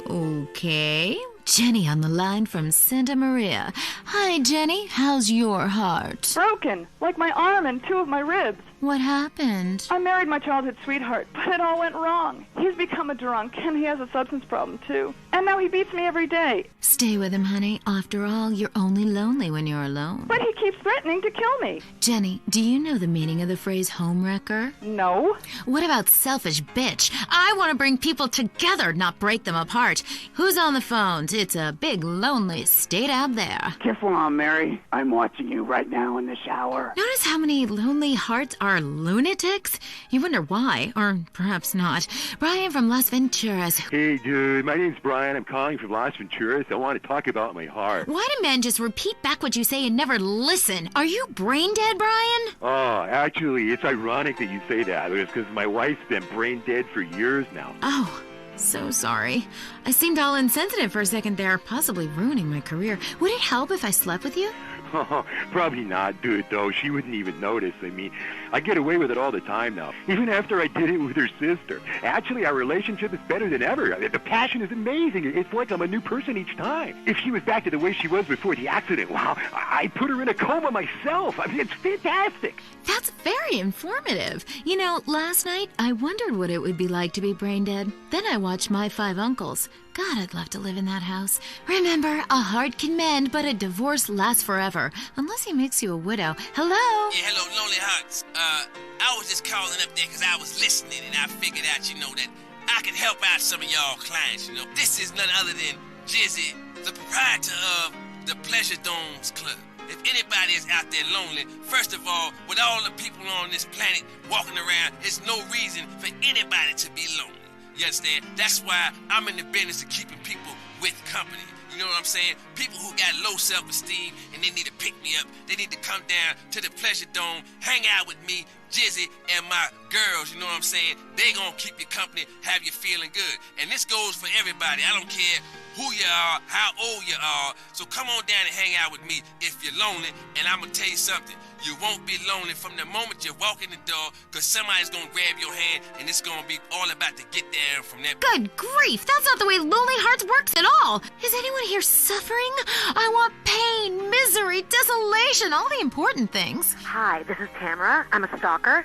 Okay. Jenny on the line from Santa Maria. Hi, Jenny. How's your heart? Broken, like my arm and two of my ribs. What happened? I married my childhood sweetheart, but it all went wrong. He's become a drunk, and he has a substance problem, too. And now he beats me every day. Stay with him, honey. After all, you're only lonely when you're alone. But he keeps threatening to kill me. Jenny, do you know the meaning of the phrase homewrecker? No. What about selfish bitch? I want to bring people together, not break them apart. Who's on the phones? It's a big, lonely state out there. Careful on, Mary. I'm watching you right now in the shower. Notice how many lonely hearts are lunatics? You wonder why, or perhaps not. Brian from Las Venturas. Hey, dude. My name's Brian. I'm calling from Las Venturas. I want to talk about my heart. Why do men just repeat back what you say and never listen? Are you brain dead, Brian? Oh, actually, it's ironic that you say that. It's because my wife's been brain dead for years now. Oh. So sorry. I seemed all insensitive for a second there, possibly ruining my career. Would it help if I slept with you? Oh, probably not, dude, though. She wouldn't even notice. I mean, I get away with it all the time now, even after I did it with her sister. Actually, our relationship is better than ever. I mean, the passion is amazing. It's like I'm a new person each time. If she was back to the way she was before the accident, wow, I put her in a coma myself. I mean, it's fantastic. That's very informative. You know, last night, I wondered what it would be like to be brain dead. Then I watched My Five Uncles. God, I'd love to live in that house. Remember, a heart can mend, but a divorce lasts forever. Unless he makes you a widow. Hello? Yeah, hello, Lonely Hearts. I was just calling up there because I was listening and I figured out, that I could help out some of y'all clients, This is none other than Jizzy, the proprietor of the Pleasure Domes Club. If anybody is out there lonely, first of all, with all the people on this planet walking around, there's no reason for anybody to be lonely. You understand? That's why I'm in the business of keeping people with company. You know what I'm saying? People who got low self-esteem and they need to pick me up. They need to come down to the Pleasure Dome, hang out with me, Jizzy, and my girls. You know what I'm saying? They gonna keep you company, have you feeling good. And this goes for everybody. I don't care who you are, how old you are. So come on down and hang out with me if you're lonely. And I'm gonna tell you something. You won't be lonely from the moment you walk in the door, because somebody's gonna grab your hand and it's gonna be all about to get there from that. Good grief, that's not the way Lonely Hearts works at all. Is anyone here suffering? I want pain, misery, desolation, all the important things. Hi, this is Tamara. I'm a stalker.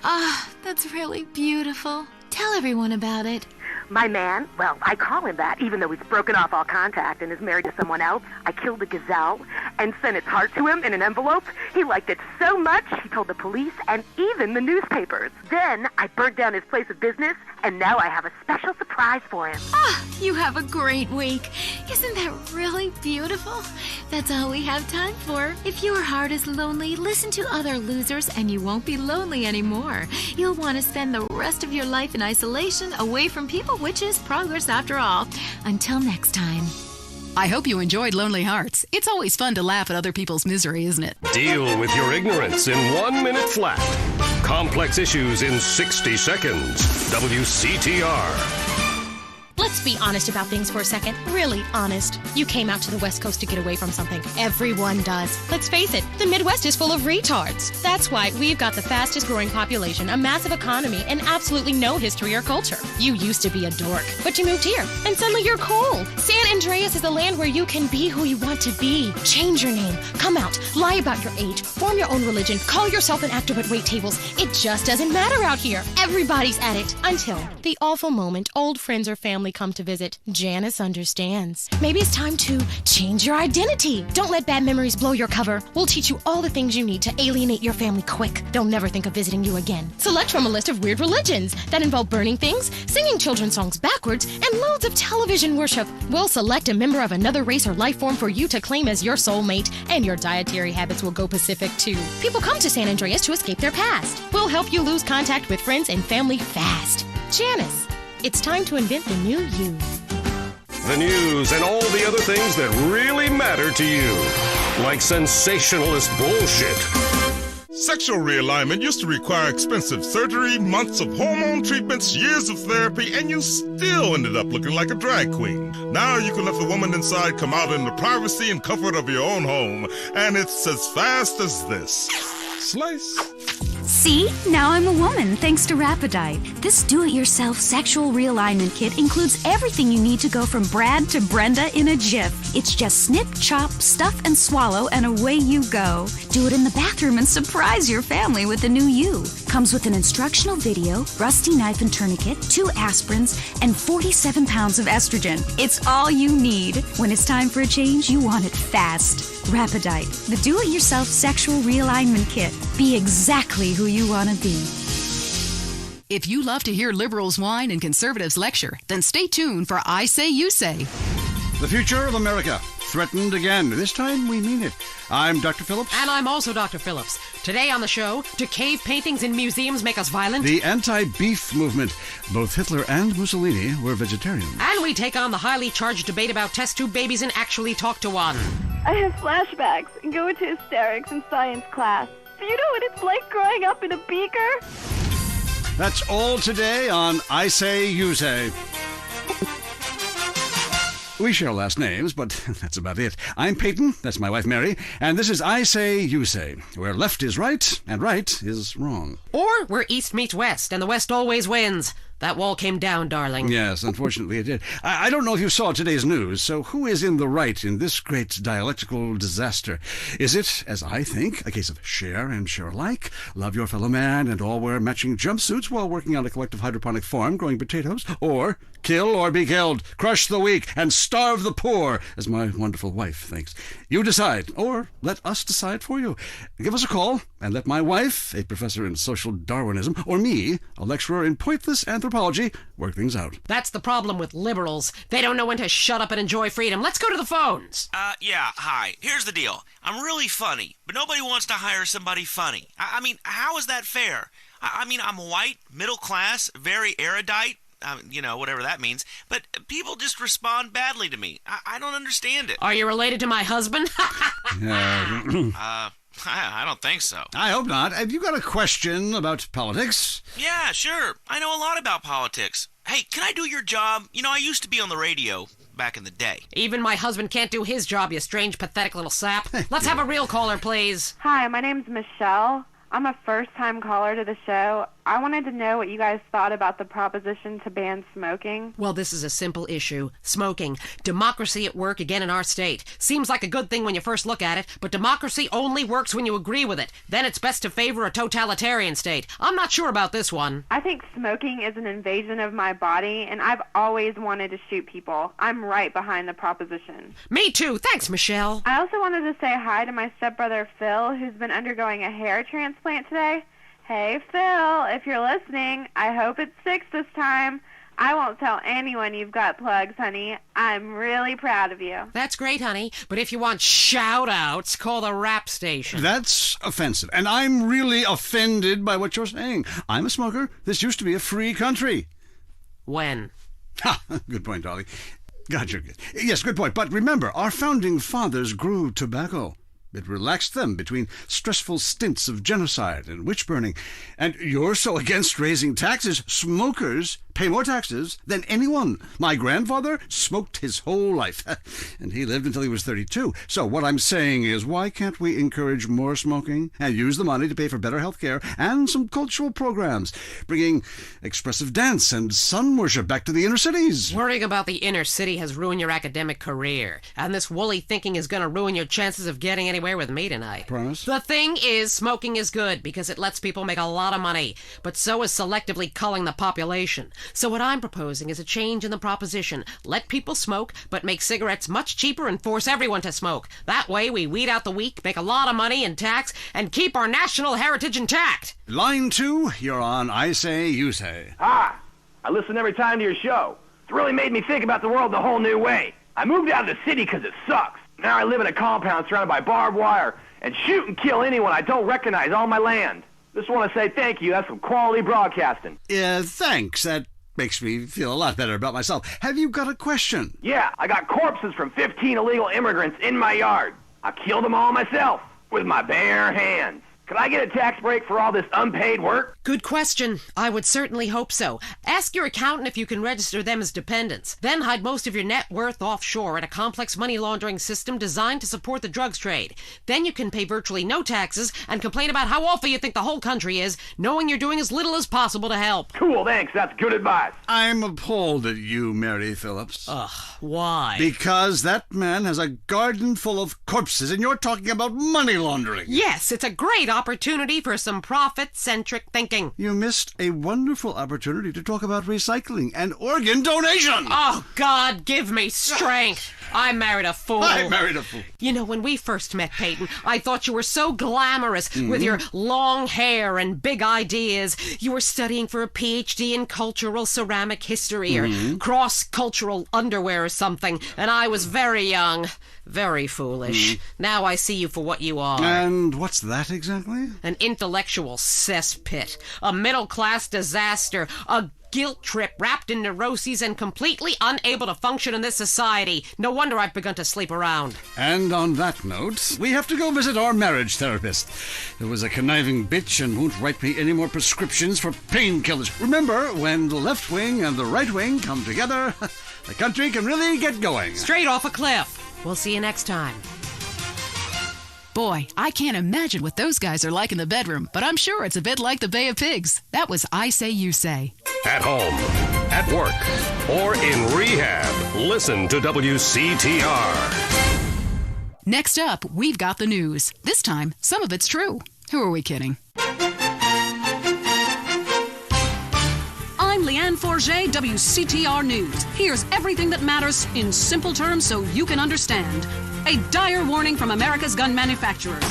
That's really beautiful. Tell everyone about it. My man, well, I call him that, even though he's broken off all contact and is married to someone else. I killed a gazelle and sent its heart to him in an envelope. He liked it so much, he told the police and even the newspapers. Then I burnt down his place of business, and now I have a special surprise for him. You have a great week. Isn't that really beautiful? That's all we have time for. If your heart is lonely, listen to other losers and you won't be lonely anymore. You'll want to spend the rest of your life in isolation, away from people, which is progress after all. Until next time. I hope you enjoyed Lonely Hearts. It's always fun to laugh at other people's misery, isn't it? Deal with your ignorance in 1 minute flat. Complex issues in 60 seconds. WCTR. Let's be honest about things for a second. Really honest. You came out to the West Coast to get away from something. Everyone does. Let's face it, the Midwest is full of retards. That's why we've got the fastest growing population, a massive economy, and absolutely no history or culture. You used to be a dork, but you moved here, and suddenly you're cool. San Andreas is the land where you can be who you want to be. Change your name, come out, lie about your age, form your own religion, call yourself an actor but wait tables. It just doesn't matter out here. Everybody's at it. Until the awful moment old friends or family come to visit. Janice understands. Maybe it's time to change your identity. Don't let bad memories blow your cover. We'll teach you all the things you need to alienate your family quick. They'll never think of visiting you again. Select from a list of weird religions that involve burning things, singing children's songs backwards, and loads of television worship. We'll select a member of another race or life form for you to claim as your soulmate, and your dietary habits will go Pacific too. People come to San Andreas to escape their past. We'll help you lose contact with friends and family fast. Janice, it's time to invent the new you. The news and all the other things that really matter to you. Like sensationalist bullshit. Sexual realignment used to require expensive surgery, months of hormone treatments, years of therapy, and you still ended up looking like a drag queen. Now you can let the woman inside come out in the privacy and comfort of your own home, and it's as fast as this. Slice. See? Now I'm a woman, thanks to Rapidite. This do-it-yourself sexual realignment kit includes everything you need to go from Brad to Brenda in a jiff. It's just snip, chop, stuff, and swallow, and away you go. Do it in the bathroom and surprise your family with the new you. Comes with an instructional video, rusty knife and tourniquet, 2 aspirins, and 47 pounds of estrogen. It's all you need. When it's time for a change, you want it fast. Rapidite, the do-it-yourself sexual realignment kit. Be exactly who you want to be. If you love to hear liberals whine and conservatives lecture, then stay tuned for I Say You Say. The future of America, threatened again. This time, we mean it. I'm Dr. Phillips. And I'm also Dr. Phillips. Today on the show, do cave paintings in museums make us violent? The anti-beef movement. Both Hitler and Mussolini were vegetarians. And we take on the highly charged debate about test tube babies and actually talk to one. I have flashbacks and go into hysterics in science class. Do you know what it's like growing up in a beaker? That's all today on I Say You Say. We share last names, but that's about it. I'm Peyton, that's my wife Mary, and this is I Say You Say, where left is right and right is wrong. Or where east meets west, and the west always wins. That wall came down, darling. Yes, unfortunately it did. I don't know if you saw today's news, so who is in the right in this great dialectical disaster? Is it, as I think, a case of share and share alike, love your fellow man, and all wear matching jumpsuits while working on a collective hydroponic farm growing potatoes? Or kill or be killed, crush the weak, and starve the poor, as my wonderful wife thinks? You decide, or let us decide for you. Give us a call, and let my wife, a professor in social Darwinism, or me, a lecturer in pointless anthropology, work things out. That's the problem with liberals. They don't know when to shut up and enjoy freedom. Let's go to the phones. Yeah, hi. Here's the deal. I'm really funny, but nobody wants to hire somebody funny. I mean, how is that fair? I mean, I'm white, middle class, very erudite. You know, whatever that means. But people just respond badly to me. I don't understand it. Are you related to my husband? I don't think so. I hope not. Have you got a question about politics? Yeah, sure. I know a lot about politics. Hey, can I do your job? You know, I used to be on the radio back in the day. Even my husband can't do his job, you strange, pathetic little sap. Let's have a real caller, please. Hi, my name's Michelle. I'm a first-time caller to the show. I wanted to know what you guys thought about the proposition to ban smoking. Well, this is a simple issue. Smoking. Democracy at work again in our state. Seems like a good thing when you first look at it, but democracy only works when you agree with it. Then it's best to favor a totalitarian state. I'm not sure about this one. I think smoking is an invasion of my body, and I've always wanted to shoot people. I'm right behind the proposition. Me too. Thanks, Michelle. I also wanted to say hi to my stepbrother Phil, who's been undergoing a hair transplant today. Hey, Phil, if you're listening, I hope it's 6 this time. I won't tell anyone you've got plugs, honey. I'm really proud of you. That's great, honey. But if you want shout-outs, call the rap station. That's offensive, and I'm really offended by what you're saying. I'm a smoker. This used to be a free country. When? Ha! Good point, Dolly. Gotcha. Yes, good point. But remember, our founding fathers grew tobacco. It relaxed them between stressful stints of genocide and witch-burning. And you're so against raising taxes, smokers pay more taxes than anyone. My grandfather smoked his whole life, and he lived until he was 32. So what I'm saying is, why can't we encourage more smoking and use the money to pay for better health care and some cultural programs, bringing expressive dance and sun worship back to the inner cities? Worrying about the inner city has ruined your academic career, and this woolly thinking is going to ruin your chances of getting anywhere with me tonight. Promise? The thing is, smoking is good because it lets people make a lot of money, but so is selectively culling the population. So what I'm proposing is a change in the proposition. Let people smoke, but make cigarettes much cheaper and force everyone to smoke. That way we weed out the weak, make a lot of money in tax, and keep our national heritage intact. Line 2, you're on I Say, You Say. Ah, I listen every time to your show. It's really made me think about the world in a whole new way. I moved out of the city because it sucks. Now I live in a compound surrounded by barbed wire and shoot and kill anyone I don't recognize on my land. Just want to say thank you. That's some quality broadcasting. Thanks. That makes me feel a lot better about myself. Have you got a question? Yeah, I got corpses from 15 illegal immigrants in my yard. I killed them all myself with my bare hands. Could I get a tax break for all this unpaid work? Good question. I would certainly hope so. Ask your accountant if you can register them as dependents. Then hide most of your net worth offshore in a complex money laundering system designed to support the drugs trade. Then you can pay virtually no taxes and complain about how awful you think the whole country is, knowing you're doing as little as possible to help. Cool, thanks. That's good advice. I'm appalled at you, Mary Phillips. Why? Because that man has a garden full of corpses and you're talking about money laundering. Yes, it's a great opportunity for some profit-centric thinking. You missed a wonderful opportunity to talk about recycling and organ donation. Oh, God, give me strength. I married a fool. I married a fool. You know, when we first met, Peyton, I thought you were so glamorous with your long hair and big ideas. You were studying for a PhD in cultural ceramic history or cross-cultural underwear or something, and I was very young, very foolish. Now I see you for what you are. And what's that exactly? An intellectual cesspit, a middle-class disaster, a guilt trip wrapped in neuroses and completely unable to function in this society. No wonder I've begun to sleep around. And on that note, we have to go visit our marriage therapist. It was a conniving bitch and won't write me any more prescriptions for painkillers. Remember, when the left wing and the right wing come together, the country can really get going. Straight off a cliff. We'll see you next time. Boy, I can't imagine what those guys are like in the bedroom, but I'm sure it's a bit like the Bay of Pigs. That was I Say, You Say. At home, at work, or in rehab, listen to WCTR. Next up, we've got the news. This time, some of it's true. Who are we kidding? I'm Leanne Forget, WCTR News. Here's everything that matters in simple terms so you can understand. A dire warning from America's gun manufacturers.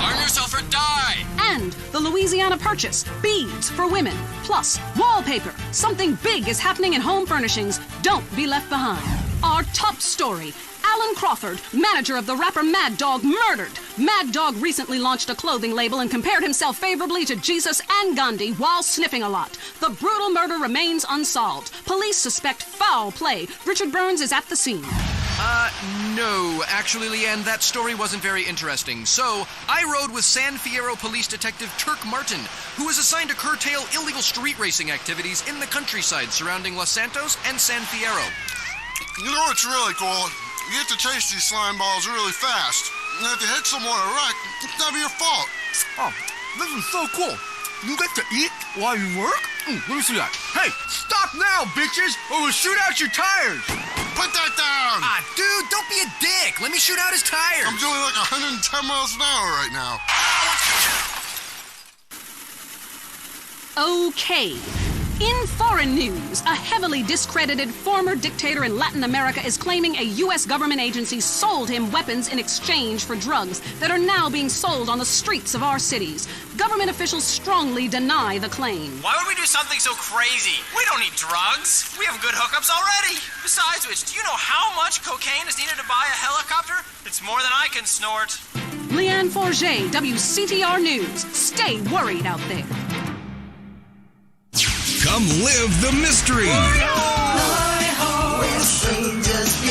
Arm yourself or die! And the Louisiana Purchase, beads for women, plus wallpaper. Something big is happening in home furnishings. Don't be left behind. Our top story. Alan Crawford, manager of the rapper Mad Dog, murdered. Mad Dog recently launched a clothing label and compared himself favorably to Jesus and Gandhi while sniffing a lot. The brutal murder remains unsolved. Police suspect foul play. Richard Burns is at the scene. No. Actually, Leanne, that story wasn't very interesting. So, I rode with San Fierro Police Detective Turk Martin, who was assigned to curtail illegal street racing activities in the countryside surrounding Los Santos and San Fierro. You know what's really cool? You get to chase these slime balls really fast. And if you hit someone a wreck, it's never your fault. Oh, this is so cool. You get to eat while you work? Let me see that. Hey, stop now, bitches, or we'll shoot out your tires. Put that down! Ah, dude, don't be a dick. Let me shoot out his tires. I'm doing like 110 miles an hour right now. Okay. In foreign news, a heavily discredited former dictator in Latin America is claiming a U.S. government agency sold him weapons in exchange for drugs that are now being sold on the streets of our cities. Government officials strongly deny the claim. Why would we do something so crazy? We don't need drugs. We have good hookups already. Besides which, do you know how much cocaine is needed to buy a helicopter? It's more than I can snort. Leanne Forget, WCTR News. Stay worried out there. Come live the mystery. My heart was strangers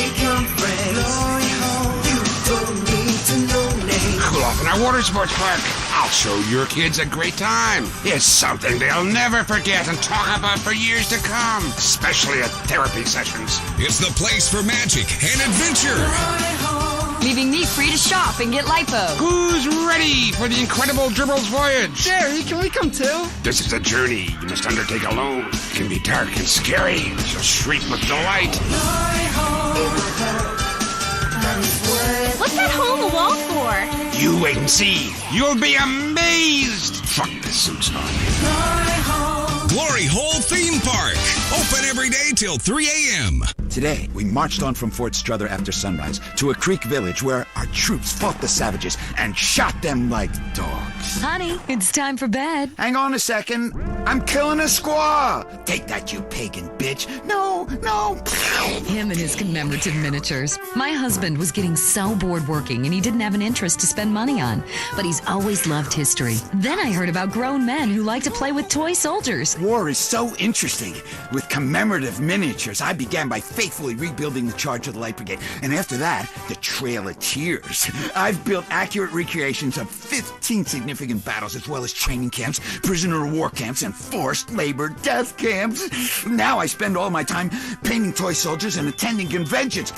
our water sports park. I'll show your kids a great time. It's something they'll never forget and talk about for years to come, especially at therapy sessions. It's the place for magic and adventure. Leaving me free to shop and get lipo. Who's ready for the incredible Dribbles voyage? Jerry, can we come too? This is a journey you must undertake alone. It can be dark and scary. You'll shriek with delight. What's that hole in the wall for? You wait and see. You'll be amazed. Fuck, this suit's on. Glory Hole Theme Park. Open every day till 3 a.m. Today, we marched on from Fort Strother after sunrise to a creek village where our troops fought the savages and shot them like dogs. Honey, it's time for bed. Hang on a second. I'm killing a squaw. Take that, you pagan bitch. No. Him and his commemorative miniatures. My husband was getting so bored working and he didn't have an interest to spend money on. But he's always loved history. Then I heard about grown men who like to play with toy soldiers. War is so interesting. With commemorative miniatures, I began by faithfully rebuilding the charge of the Light Brigade. And after that, the Trail of Tears. I've built accurate recreations of 15 significant battles, as well as training camps, prisoner of war camps, and forced labor death camps. Now I spend all my time painting toy soldiers and attending conventions.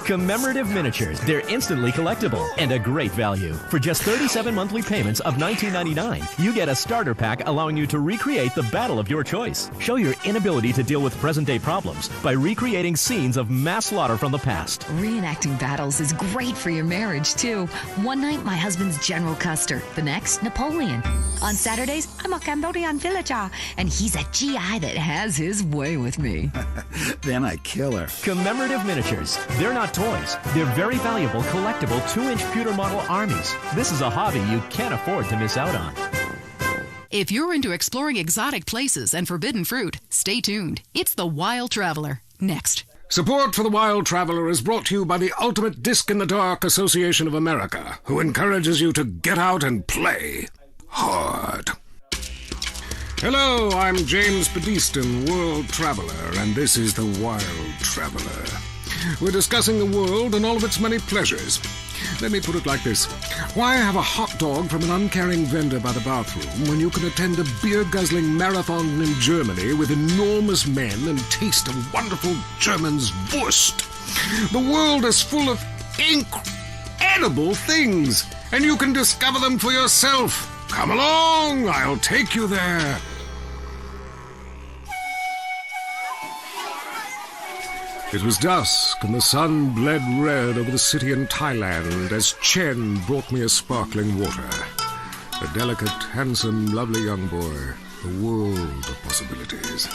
Commemorative miniatures. They're instantly collectible and a great value. For just 37 monthly payments of $19.99, you get a starter pack allowing you to recreate the battle of your choice. Show your inability to deal with present-day problems by recreating scenes of mass slaughter from the past. Reenacting battles is great for your marriage, too. One night, my husband's General Custer. The next, Napoleon. On Saturdays, I'm a Cambodian villager, and he's a GI that has his way with me. Then I kill her. Commemorative miniatures. They're not toys. They're very valuable, collectible 2-inch pewter model armies. This is a hobby you can't afford to miss out on. If you're into exploring exotic places and forbidden fruit, stay tuned. It's The Wild Traveler. Next. Support for The Wild Traveler is brought to you by the Ultimate Disc in the Dark Association of America, who encourages you to get out and play hard. Hello, I'm James Bedeston, World Traveler, and this is The Wild Traveler. We're discussing the world and all of its many pleasures. Let me put it like this. Why have a hot dog from an uncaring vendor by the bathroom when you can attend a beer-guzzling marathon in Germany with enormous men and taste a wonderful German's Wurst? The world is full of incredible things, and you can discover them for yourself. Come along, I'll take you there. It was dusk, and the sun bled red over the city in Thailand as Chen brought me a sparkling water. A delicate, handsome, lovely young boy. A world of possibilities.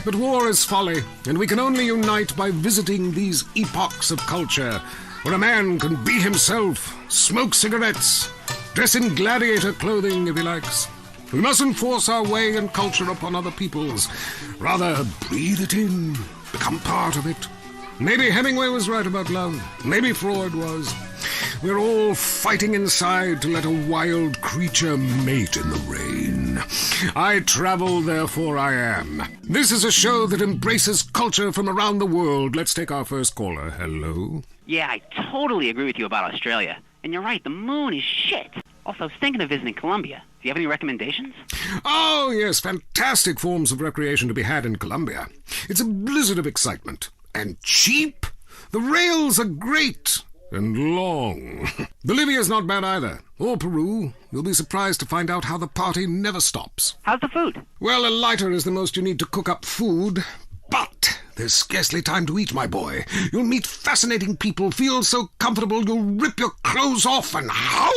But war is folly, and we can only unite by visiting these epochs of culture, where a man can be himself, smoke cigarettes, dress in gladiator clothing if he likes. We mustn't force our way and culture upon other people's. Rather, breathe it in, become part of it. Maybe Hemingway was right about love. Maybe Freud was. We're all fighting inside to let a wild creature mate in the rain. I travel, therefore I am. This is a show that embraces culture from around the world. Let's take our first caller. Hello? Yeah, I totally agree with you about Australia. And you're right, the moon is shit. Also, I was thinking of visiting Colombia. Do you have any recommendations? Oh, yes, fantastic forms of recreation to be had in Colombia. It's a blizzard of excitement. And cheap. The rails are great. And long. Bolivia's not bad either. Or Peru. You'll be surprised to find out how the party never stops. How's the food? Well, a lighter is the most you need to cook up food. But there's scarcely time to eat, my boy. You'll meet fascinating people, feel so comfortable you'll rip your clothes off and howl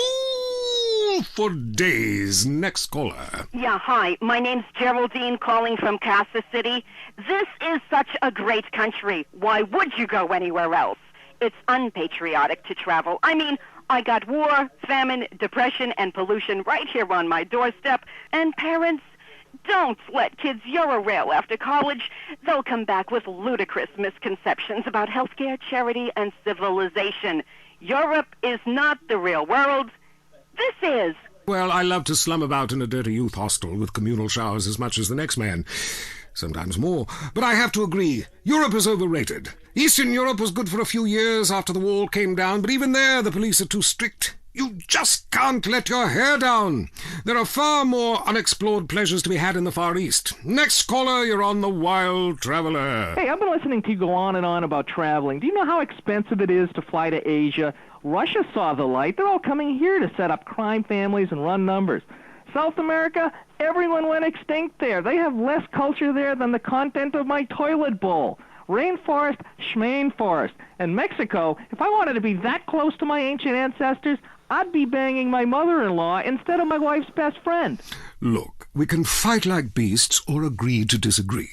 for days. Next caller. Yeah, hi. My name's Geraldine, calling from Casa City. This is such a great country. Why would you go anywhere else? It's unpatriotic to travel. I mean, I got war, famine, depression, and pollution right here on my doorstep. And parents, don't let kids Euro-rail after college. They'll come back with ludicrous misconceptions about healthcare, charity, and civilization. Europe is not the real world. This is. Well, I love to slum about in a dirty youth hostel with communal showers as much as the next man. Sometimes more. But I have to agree, Europe is overrated. Eastern Europe was good for a few years after the wall came down, but even there the police are too strict. You just can't let your hair down. There are far more unexplored pleasures to be had in the Far East. Next caller, you're on The Wild Traveler. Hey, I've been listening to you go on and on about traveling. Do you know how expensive it is to fly to Asia? Russia saw the light. They're all coming here to set up crime families and run numbers. South America, everyone went extinct there. They have less culture there than the content of my toilet bowl. Rainforest, schmain forest. And Mexico, if I wanted to be that close to my ancient ancestors, I'd be banging my mother-in-law instead of my wife's best friend. Look, we can fight like beasts or agree to disagree.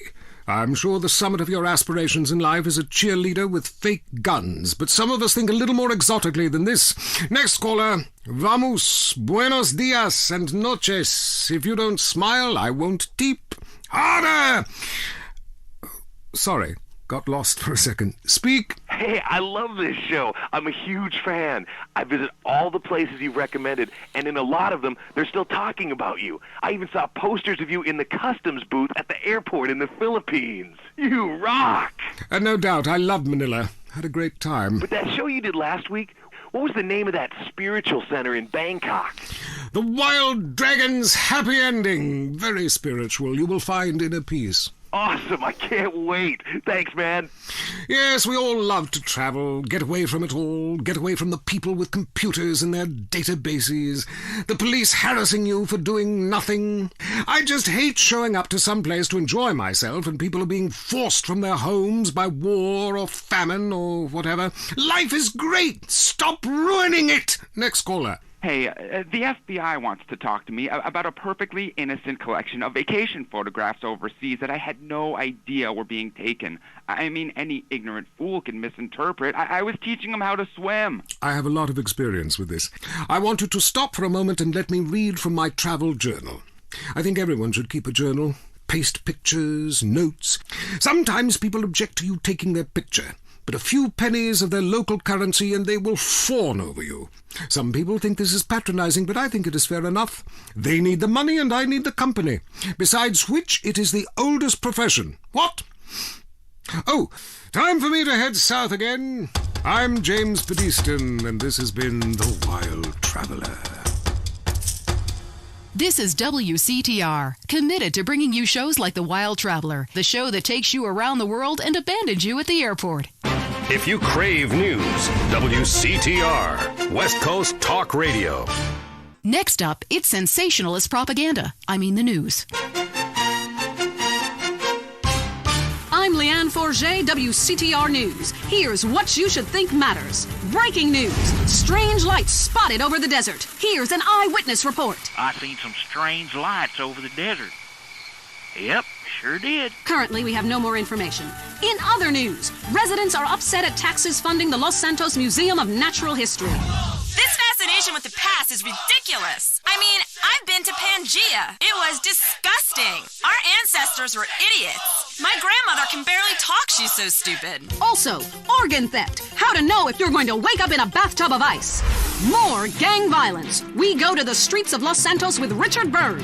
I'm sure the summit of your aspirations in life is a cheerleader with fake guns, but some of us think a little more exotically than this. Next caller, vamos, buenos dias and noches. If you don't smile, I won't teep. Harder! Sorry, got lost for a second. Speak. Hey, I love this show. I'm a huge fan. I visit all the places you've recommended, and in a lot of them, they're still talking about you. I even saw posters of you in the customs booth at the airport in the Philippines. You rock! No doubt, I love Manila. Had a great time. But that show you did last week, what was the name of that spiritual center in Bangkok? The Wild Dragon's Happy Ending. Very spiritual. You will find inner peace. Awesome, I can't wait. Thanks, man. Yes, we all love to travel, get away from it all, get away from the people with computers and their databases, the police harassing you for doing nothing. I just hate showing up to some place to enjoy myself and people are being forced from their homes by war or famine or whatever. Life is great. Stop ruining it. Next caller. Hey, the FBI wants to talk to me about a perfectly innocent collection of vacation photographs overseas that I had no idea were being taken. I mean, any ignorant fool can misinterpret. I was teaching them how to swim. I have a lot of experience with this. I want you to stop for a moment and let me read from my travel journal. I think everyone should keep a journal. Paste pictures, notes. Sometimes people object to you taking their picture. But a few pennies of their local currency and they will fawn over you. Some people think this is patronizing, but I think it is fair enough. They need the money and I need the company. Besides which, it is the oldest profession. What? Oh, time for me to head south again. I'm James Pedeston, and this has been The Wild Traveler. This is WCTR, committed to bringing you shows like The Wild Traveler, the show that takes you around the world and abandons you at the airport. If you crave news, WCTR, West Coast Talk Radio. Next up, it's sensationalist propaganda. I mean the news. I'm Leanne Forget, WCTR News. Here's what you should think matters. Breaking news. Strange lights spotted over the desert. Here's an eyewitness report. I seen some strange lights over the desert. Yep, sure did. Currently, we have no more information. In other news, residents are upset at taxes funding the Los Santos Museum of Natural History. This fascination with the past is ridiculous. I mean, I've been to Pangea. It was disgusting. Our ancestors were idiots. My grandmother can barely talk, she's so stupid. Also, organ theft. How to know if you're going to wake up in a bathtub of ice. More gang violence. We go to the streets of Los Santos with Richard Burns.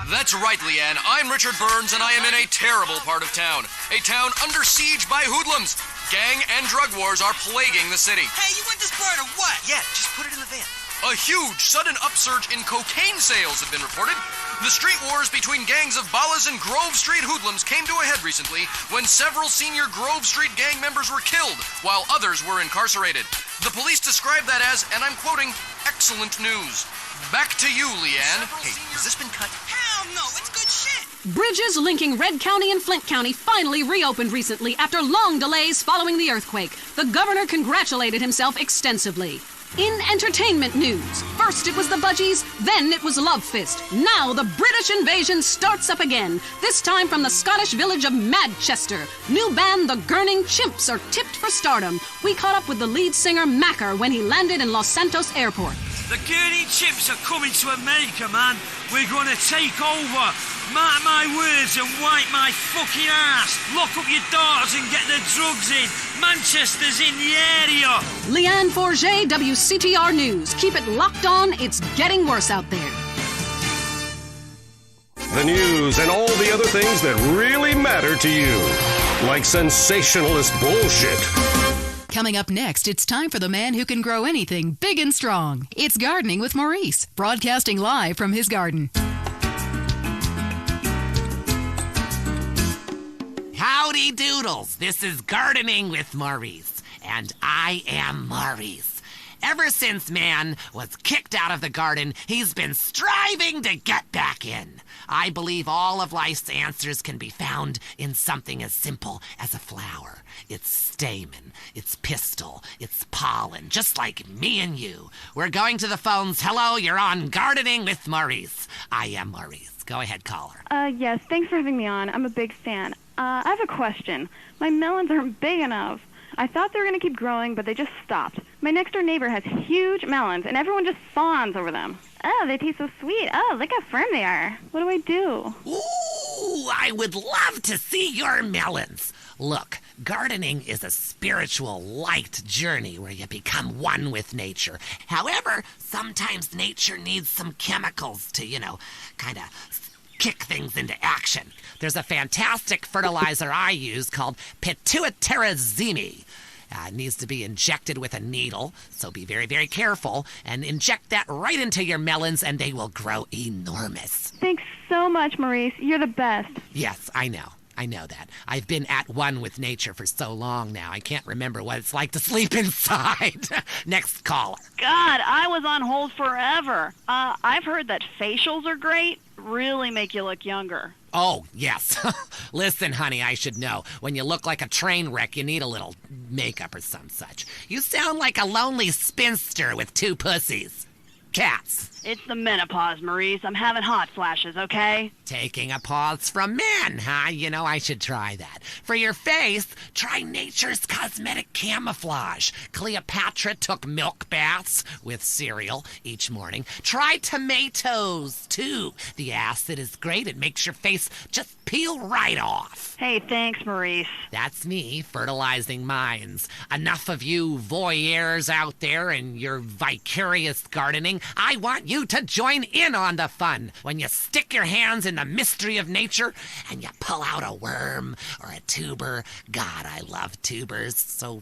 That's right, Leanne. I'm Richard Burns, and I am in a terrible part of town. A town under siege by hoodlums. Gang and drug wars are plaguing the city. Hey, you want this part or what? Yeah, just put it in the van. A huge, sudden upsurge in cocaine sales have been reported. The street wars between gangs of Ballas and Grove Street hoodlums came to a head recently when several senior Grove Street gang members were killed, while others were incarcerated. The police described that as, and I'm quoting, excellent news. Back to you, Leanne. Hey, has this been cut? Hell no, it's good shit. Bridges linking Red County and Flint County finally reopened recently after long delays following the earthquake. The governor congratulated himself extensively. In entertainment news, first it was the Budgies, then it was Love Fist. Now the British invasion starts up again, this time from the Scottish village of Madchester. New band The Gurning Chimps are tipped for stardom. We caught up with the lead singer Macker when he landed in Los Santos Airport. The Gurning Chimps are coming to America, man. We're gonna take over. Mark my words and wipe my fucking ass. Lock up your doors and get the drugs in. Manchester's in the area. Leanne Forget, WCTR News. Keep it locked on. It's getting worse out there. The news and all the other things that really matter to you. Like sensationalist bullshit. Coming up next, it's time for the man who can grow anything big and strong. It's Gardening with Maurice, broadcasting live from his garden. Howdy doodles, this is Gardening with Maurice, and I am Maurice. Ever since man was kicked out of the garden, he's been striving to get back in. I believe all of life's answers can be found in something as simple as a flower. Its stamen, its pistil, its pollen, just like me and you. We're going to the phones. Hello, you're on Gardening with Maurice. I am Maurice. Go ahead, caller. Yes, thanks for having me on. I'm a big fan. I have a question. My melons aren't big enough. I thought they were going to keep growing, but they just stopped. My next-door neighbor has huge melons, and everyone just fawns over them. Oh, they taste so sweet. Oh, look how firm they are. What do I do? Ooh, I would love to see your melons. Look, gardening is a spiritual, light journey where you become one with nature. However, sometimes nature needs some chemicals to, kind of kick things into action. There's a fantastic fertilizer I use called pituitarizine. It needs to be injected with a needle, so be very, very careful, and inject that right into your melons, and they will grow enormous. Thanks so much, Maurice. You're the best. Yes, I know. I know that. I've been at one with nature for so long now, I can't remember what it's like to sleep inside. Next caller. God, I was on hold forever. I've heard that facials are great, really make you look younger. Oh, yes. Listen, honey, I should know. When you look like a train wreck, you need a little makeup or some such. You sound like a lonely spinster with 2 pussies. Cats. It's the menopause, Maurice. I'm having hot flashes, okay? Taking a pause from men, huh? I should try that. For your face, try Nature's Cosmetic Camouflage. Cleopatra took milk baths with cereal each morning. Try tomatoes, too. The acid is great. It makes your face just peel right off. Hey, thanks, Maurice. That's me, fertilizing minds. Enough of you voyeurs out there and your vicarious gardening. I want you to join in on the fun. When you stick your hands in the mystery of nature and you pull out a worm or a tuber. God, I love tubers. So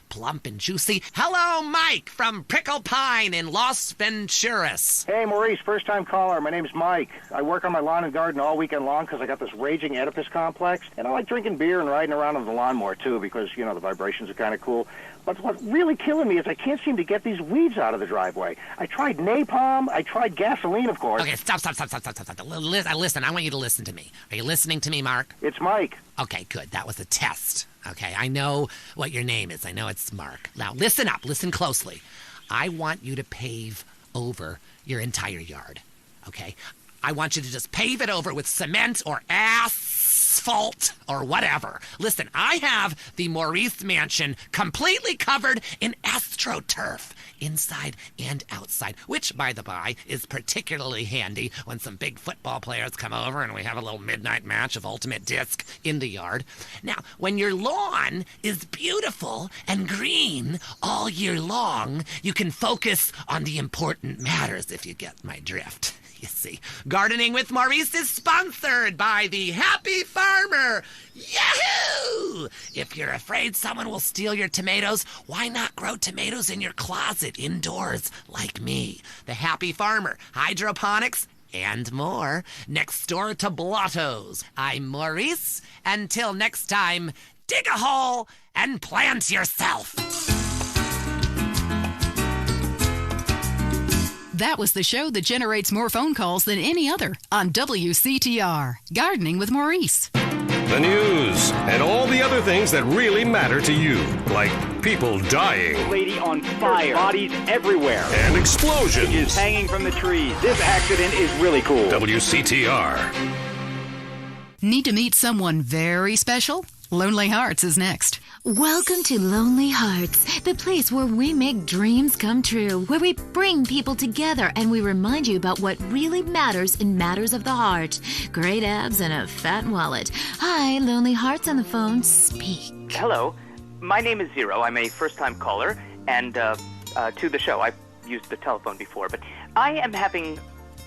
plump and juicy. Hello, Mike from Prickle Pine in Los Venturas. Hey, Maurice, first-time caller. My name's Mike. I work on my lawn and garden all weekend long because I got this raging Oedipus complex, and I like drinking beer and riding around on the lawnmower, too, because, the vibrations are kind of cool. But what's really killing me is I can't seem to get these weeds out of the driveway. I tried napalm. I tried gasoline, of course. Okay, stop. Listen, I want you to listen to me. Are you listening to me, Mark? It's Mike. Okay, good. That was a test. Okay, I know what your name is. I know it's Mark. Now, listen up. Listen closely. I want you to pave over your entire yard, okay? I want you to just pave it over with cement or asphalt or whatever. Listen, I have the Maurice Mansion completely covered in AstroTurf, inside and outside, which, by the by, is particularly handy when some big football players come over and we have a little midnight match of Ultimate Disc in the yard. Now, when your lawn is beautiful and green all year long, you can focus on the important matters, if you get my drift. You see, Gardening with Maurice is sponsored by the Happy Farmer. Yahoo! If you're afraid someone will steal your tomatoes, why not grow tomatoes in your closet indoors like me? The Happy Farmer, hydroponics, and more. Next door to Blotto's. I'm Maurice. Until next time, dig a hole and plant yourself. That was the show that generates more phone calls than any other on WCTR. Gardening with Maurice. The news and all the other things that really matter to you, like people dying. Lady on fire. Bodies everywhere. And explosions. Is hanging from the trees. This accident is really cool. WCTR. Need to meet someone very special? Lonely Hearts is next. Welcome to Lonely Hearts, the place where we make dreams come true, where we bring people together and we remind you about what really matters in matters of the heart. Great abs and a fat wallet. Hi, Lonely Hearts on the phone. Speak. Hello. My name is Zero. I'm a first-time caller, and to the show. I've used the telephone before, but I am having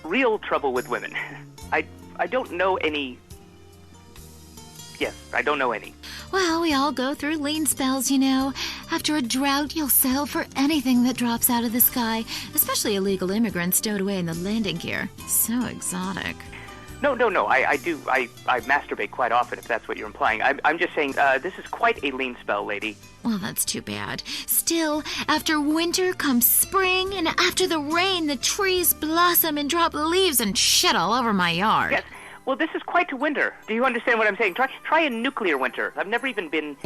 real trouble with women. I don't know any... Yes, I don't know any. Well, we all go through lean spells, you know. After a drought, you'll settle for anything that drops out of the sky, especially illegal immigrants stowed away in the landing gear. So exotic. No. I masturbate quite often, if that's what you're implying. I'm just saying, this is quite a lean spell, lady. Well, that's too bad. Still, after winter comes spring, and after the rain, the trees blossom and drop leaves and shit all over my yard. Yes. Well, this is quite a winter. Do you understand what I'm saying? Try a nuclear winter. I've never even been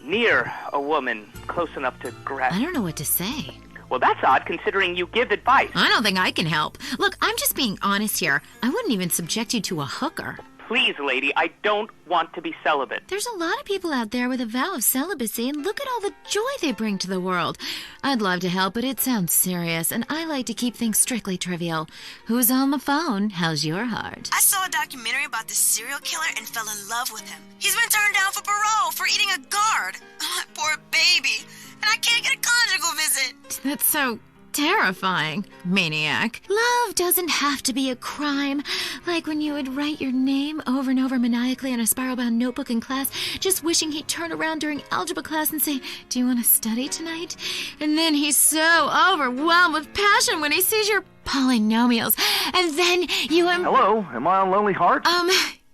near a woman close enough to grasp. I don't know what to say. Well, that's odd, considering you give advice. I don't think I can help. Look, I'm just being honest here. I wouldn't even subject you to a hooker. Please, lady, I don't want to be celibate. There's a lot of people out there with a vow of celibacy, and look at all the joy they bring to the world. I'd love to help, but it sounds serious, and I like to keep things strictly trivial. Who's on the phone? How's your heart? I saw a documentary about this serial killer and fell in love with him. He's been turned down for parole for eating a guard. Oh, my poor baby. And I can't get a conjugal visit. That's so terrifying, maniac. Love doesn't have to be a crime. Like when you would write your name over and over maniacally on a spiral-bound notebook in class, just wishing he'd turn around during algebra class and say, "Do you want to study tonight?" And then he's so overwhelmed with passion when he sees your polynomials. And then you Hello, am I on Lonely Hearts?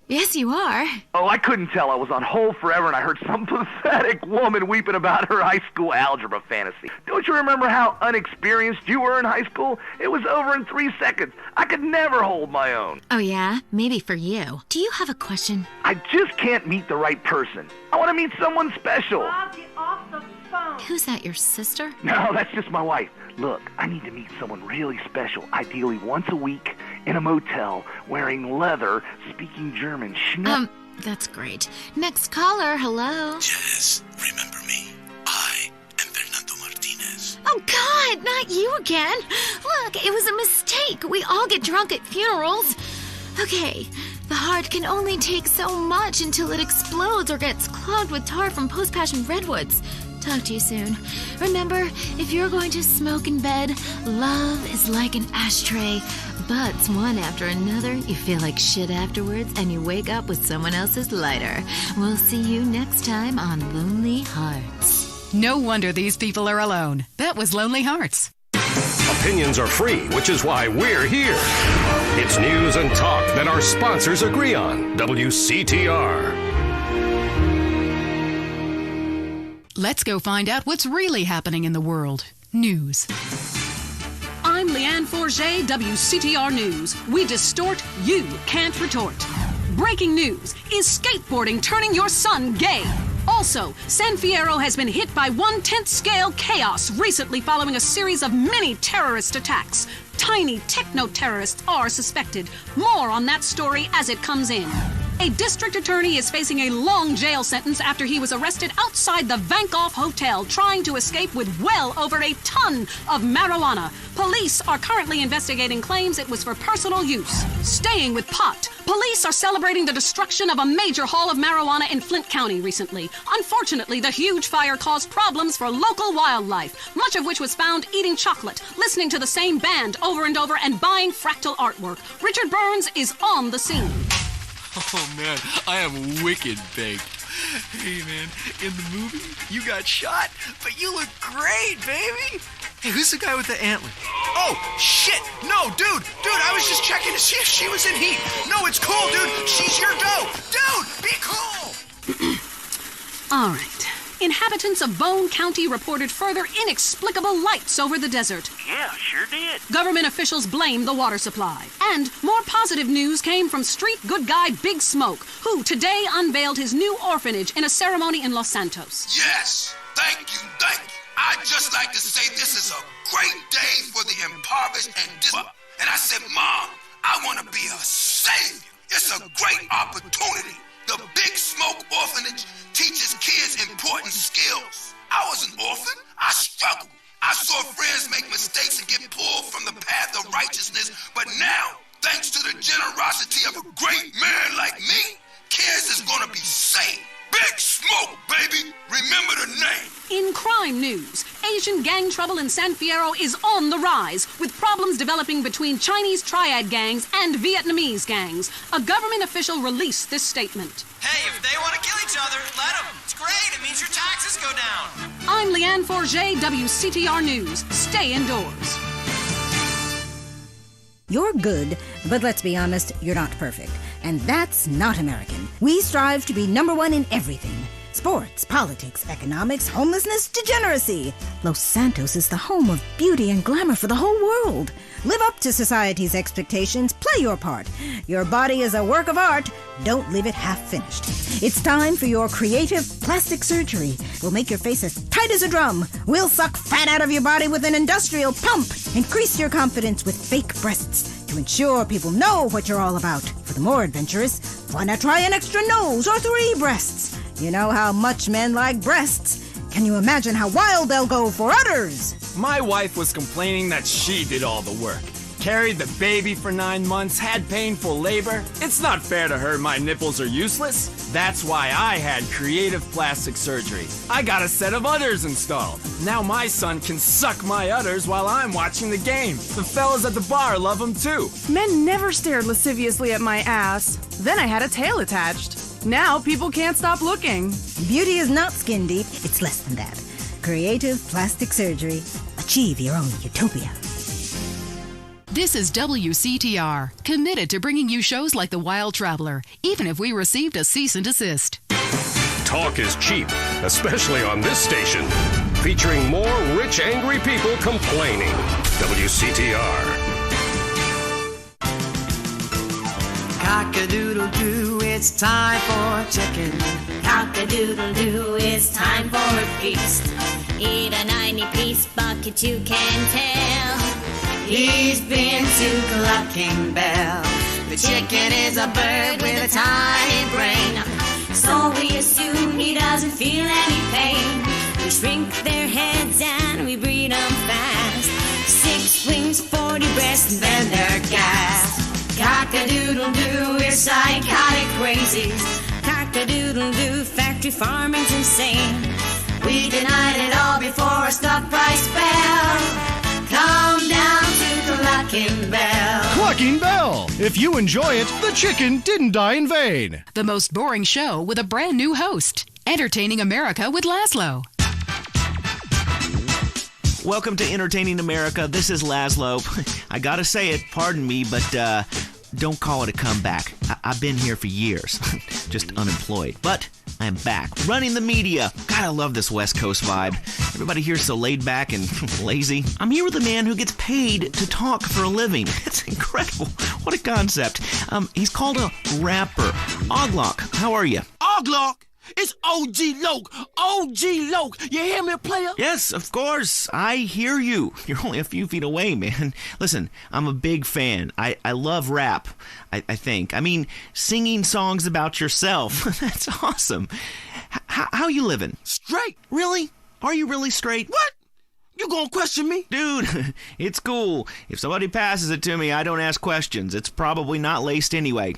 Yes, you are. Oh, I couldn't tell. I was on hold forever, and I heard some pathetic woman weeping about her high school algebra fantasy. Don't you remember how unexperienced you were in high school? It was over in 3 seconds. I could never hold my own. Oh, yeah? Maybe for you. Do you have a question? I just can't meet the right person. I want to meet someone special. Bob, get off the phone. Who's that, your sister? No, that's just my wife. Look, I need to meet someone really special, ideally once a week, in a motel, wearing leather, speaking German. That's great. Next caller, hello. Yes, remember me. I am Fernando Martinez. Oh, God, not you again. Look, it was a mistake. We all get drunk at funerals. Okay, the heart can only take so much until it explodes or gets clogged with tar from post-passion redwoods. Talk to you soon. Remember, if you're going to smoke in bed, love is like an ashtray. Butts one after another, you feel like shit afterwards, and you wake up with someone else's lighter. We'll see you next time on Lonely Hearts. No wonder these people are alone. That was Lonely Hearts. Opinions are free, which is why we're here. It's news and talk that our sponsors agree on. WCTR. Let's go find out what's really happening in the world. News. I'm Leanne Forget, WCTR News. We distort, you can't retort. Breaking news. Is skateboarding turning your son gay? Also, San Fierro has been hit by 1/10 scale chaos recently following a series of mini terrorist attacks. Tiny techno-terrorists are suspected. More on that story as it comes in. A district attorney is facing a long jail sentence after he was arrested outside the Vankoff Hotel trying to escape with well over a ton of marijuana. Police are currently investigating claims it was for personal use. Staying with pot, police are celebrating the destruction of a major haul of marijuana in Flint County recently. Unfortunately, the huge fire caused problems for local wildlife, much of which was found eating chocolate, listening to the same band over and over, and buying fractal artwork. Richard Burns is on the scene. Oh, man, I am wicked baked. Hey, man, in the movie, you got shot, but you look great, baby. Hey, who's the guy with the antler? Oh, shit! No, dude, I was just checking to see if she was in heat. No, it's cool, dude. She's your dough. Dude, be cool. All right. Inhabitants of Bone County reported further inexplicable lights over the desert. Yeah, sure did. Government officials blame the water supply. And more positive news came from street good guy Big Smoke, who today unveiled his new orphanage in a ceremony in Los Santos. Yes, thank you. I'd just like to say this is a great day for the impoverished and I said, Mom, I want to be a savior. It's a great opportunity. The Big Smoke Orphanage teaches kids important skills. I was an orphan. I struggled. I saw friends make mistakes and get pulled from the path of righteousness. But now, thanks to the generosity of a great man like me, kids is going to be saved. Big Smoke, baby. Remember the name. In crime news, Asian gang trouble in San Fierro is on the rise, with problems developing between Chinese triad gangs and Vietnamese gangs. A government official released this statement. Hey, if they want to kill each other, let them. this go down? I'm Leanne Forget, WCTR News. Stay indoors. You're good, but let's be honest, you're not perfect. And that's not American. We strive to be number one in everything. Sports, politics, economics, homelessness, degeneracy. Los Santos is the home of beauty and glamour for the whole world. Live up to society's expectations. Play your part. Your body is a work of art. Don't leave it half-finished. It's time for your creative plastic surgery. We'll make your face as tight as a drum. We'll suck fat out of your body with an industrial pump. Increase your confidence with fake breasts to ensure people know what you're all about. For the more adventurous, why not try an extra nose or 3 breasts? You know how much men like breasts. Can you imagine how wild they'll go for udders? My wife was complaining that she did all the work. Carried the baby for 9 months, had painful labor. It's not fair to her my nipples are useless. That's why I had creative plastic surgery. I got a set of udders installed. Now my son can suck my udders while I'm watching the game. The fellas at the bar love them too. Men never stared lasciviously at my ass. Then I had a tail attached. Now people can't stop looking. Beauty is not skin deep, it's less than that. Creative plastic surgery. Achieve your own utopia. This is WCTR, committed to bringing you shows like The Wild Traveler, even if we received a cease and desist. Talk is cheap, especially on this station. Featuring more rich, angry people complaining. WCTR. Cock-a-doodle-doo, it's time for chicken. Cock-a-doodle-doo, it's time for a feast. Eat a 90-piece bucket, you can tell. He's been to Clucking Bell. The chicken is a bird with a tiny brain. So we assume he doesn't feel any pain. We shrink their heads and we breed them fast. 6 wings, 40 breasts, and then they're gassed. Cock-a-doodle-doo, we're psychotic crazies. Cock-a-doodle-doo, factory farming's insane. We denied it all before our stock price fell. Come down to Clucking Bell. Clucking Bell. If you enjoy it, the chicken didn't die in vain. The most boring show with a brand new host. Entertaining America with Laszlo. Welcome to Entertaining America. This is Laszlo. I gotta say it, pardon me, but don't call it a comeback. I've been here for years, just unemployed. But I am back, running the media. God, I love this West Coast vibe. Everybody here's so laid back and lazy. I'm here with a man who gets paid to talk for a living. It's incredible. What a concept. He's called a rapper. Oglock, how are you? Oglock? It's OG Loke. OG Loke. You hear me, player? Yes, of course. I hear you. You're only a few feet away, man. Listen, I'm a big fan. I love rap, I think. I mean, singing songs about yourself. That's awesome. How you living? Straight. Really? Are you really straight? What? You gonna question me? Dude, it's cool. If somebody passes it to me, I don't ask questions. It's probably not laced anyway.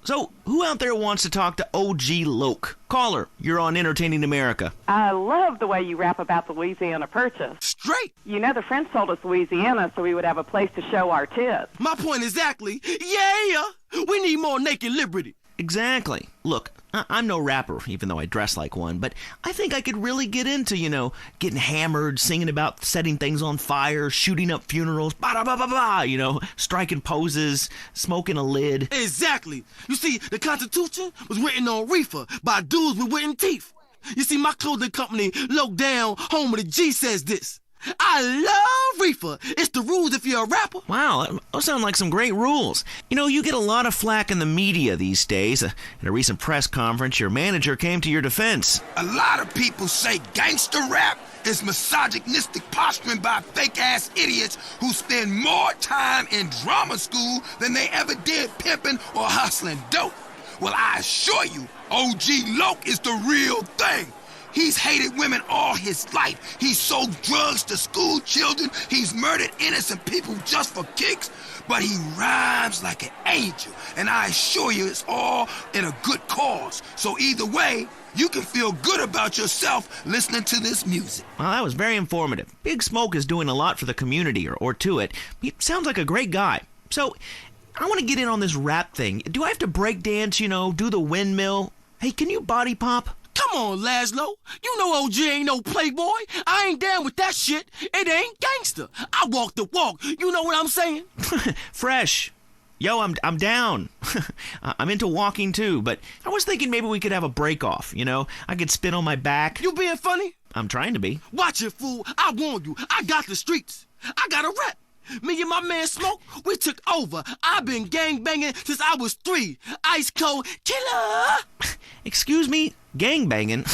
So, who out there wants to talk to OG Loke? Caller, you're on Entertaining America. I love the way you rap about the Louisiana Purchase. Straight. You know the French told us Louisiana so we would have a place to show our tits. My point exactly. Yeah, we need more naked liberty. Exactly. Look, I'm no rapper, even though I dress like one, but I think I could really get into, getting hammered, singing about setting things on fire, shooting up funerals, striking poses, smoking a lid. Exactly. You see, the Constitution was written on reefer by dudes with wooden teeth. You see, my clothing company, Low Down, home of the G, says this. I love reefer. It's the rules if you're a rapper. Wow, those sound like some great rules. You get a lot of flack in the media these days. At a recent press conference, your manager came to your defense. A lot of people say gangster rap is misogynistic posturing by fake-ass idiots who spend more time in drama school than they ever did pimping or hustling dope. Well, I assure you, OG Loke is the real thing. He's hated women all his life. He's sold drugs to school children. He's murdered innocent people just for kicks. But he rhymes like an angel. And I assure you it's all in a good cause. So either way, you can feel good about yourself listening to this music. Well, that was very informative. Big Smoke is doing a lot for the community, or to it. He sounds like a great guy. So, I want to get in on this rap thing. Do I have to break dance, do the windmill? Hey, can you body pop? Come on, Laszlo. You know OG ain't no playboy. I ain't down with that shit. It ain't gangster. I walk the walk. You know what I'm saying? Fresh. Yo, I'm down. I'm into walking too, but I was thinking maybe we could have a break off, you know? I could spin on my back. You being funny? I'm trying to be. Watch it, fool. I warn you. I got the streets. I got a rep. Me and my man Smoke, we took over. I've been gang banging since I was 3. Ice cold killer. Excuse me? Gang banging?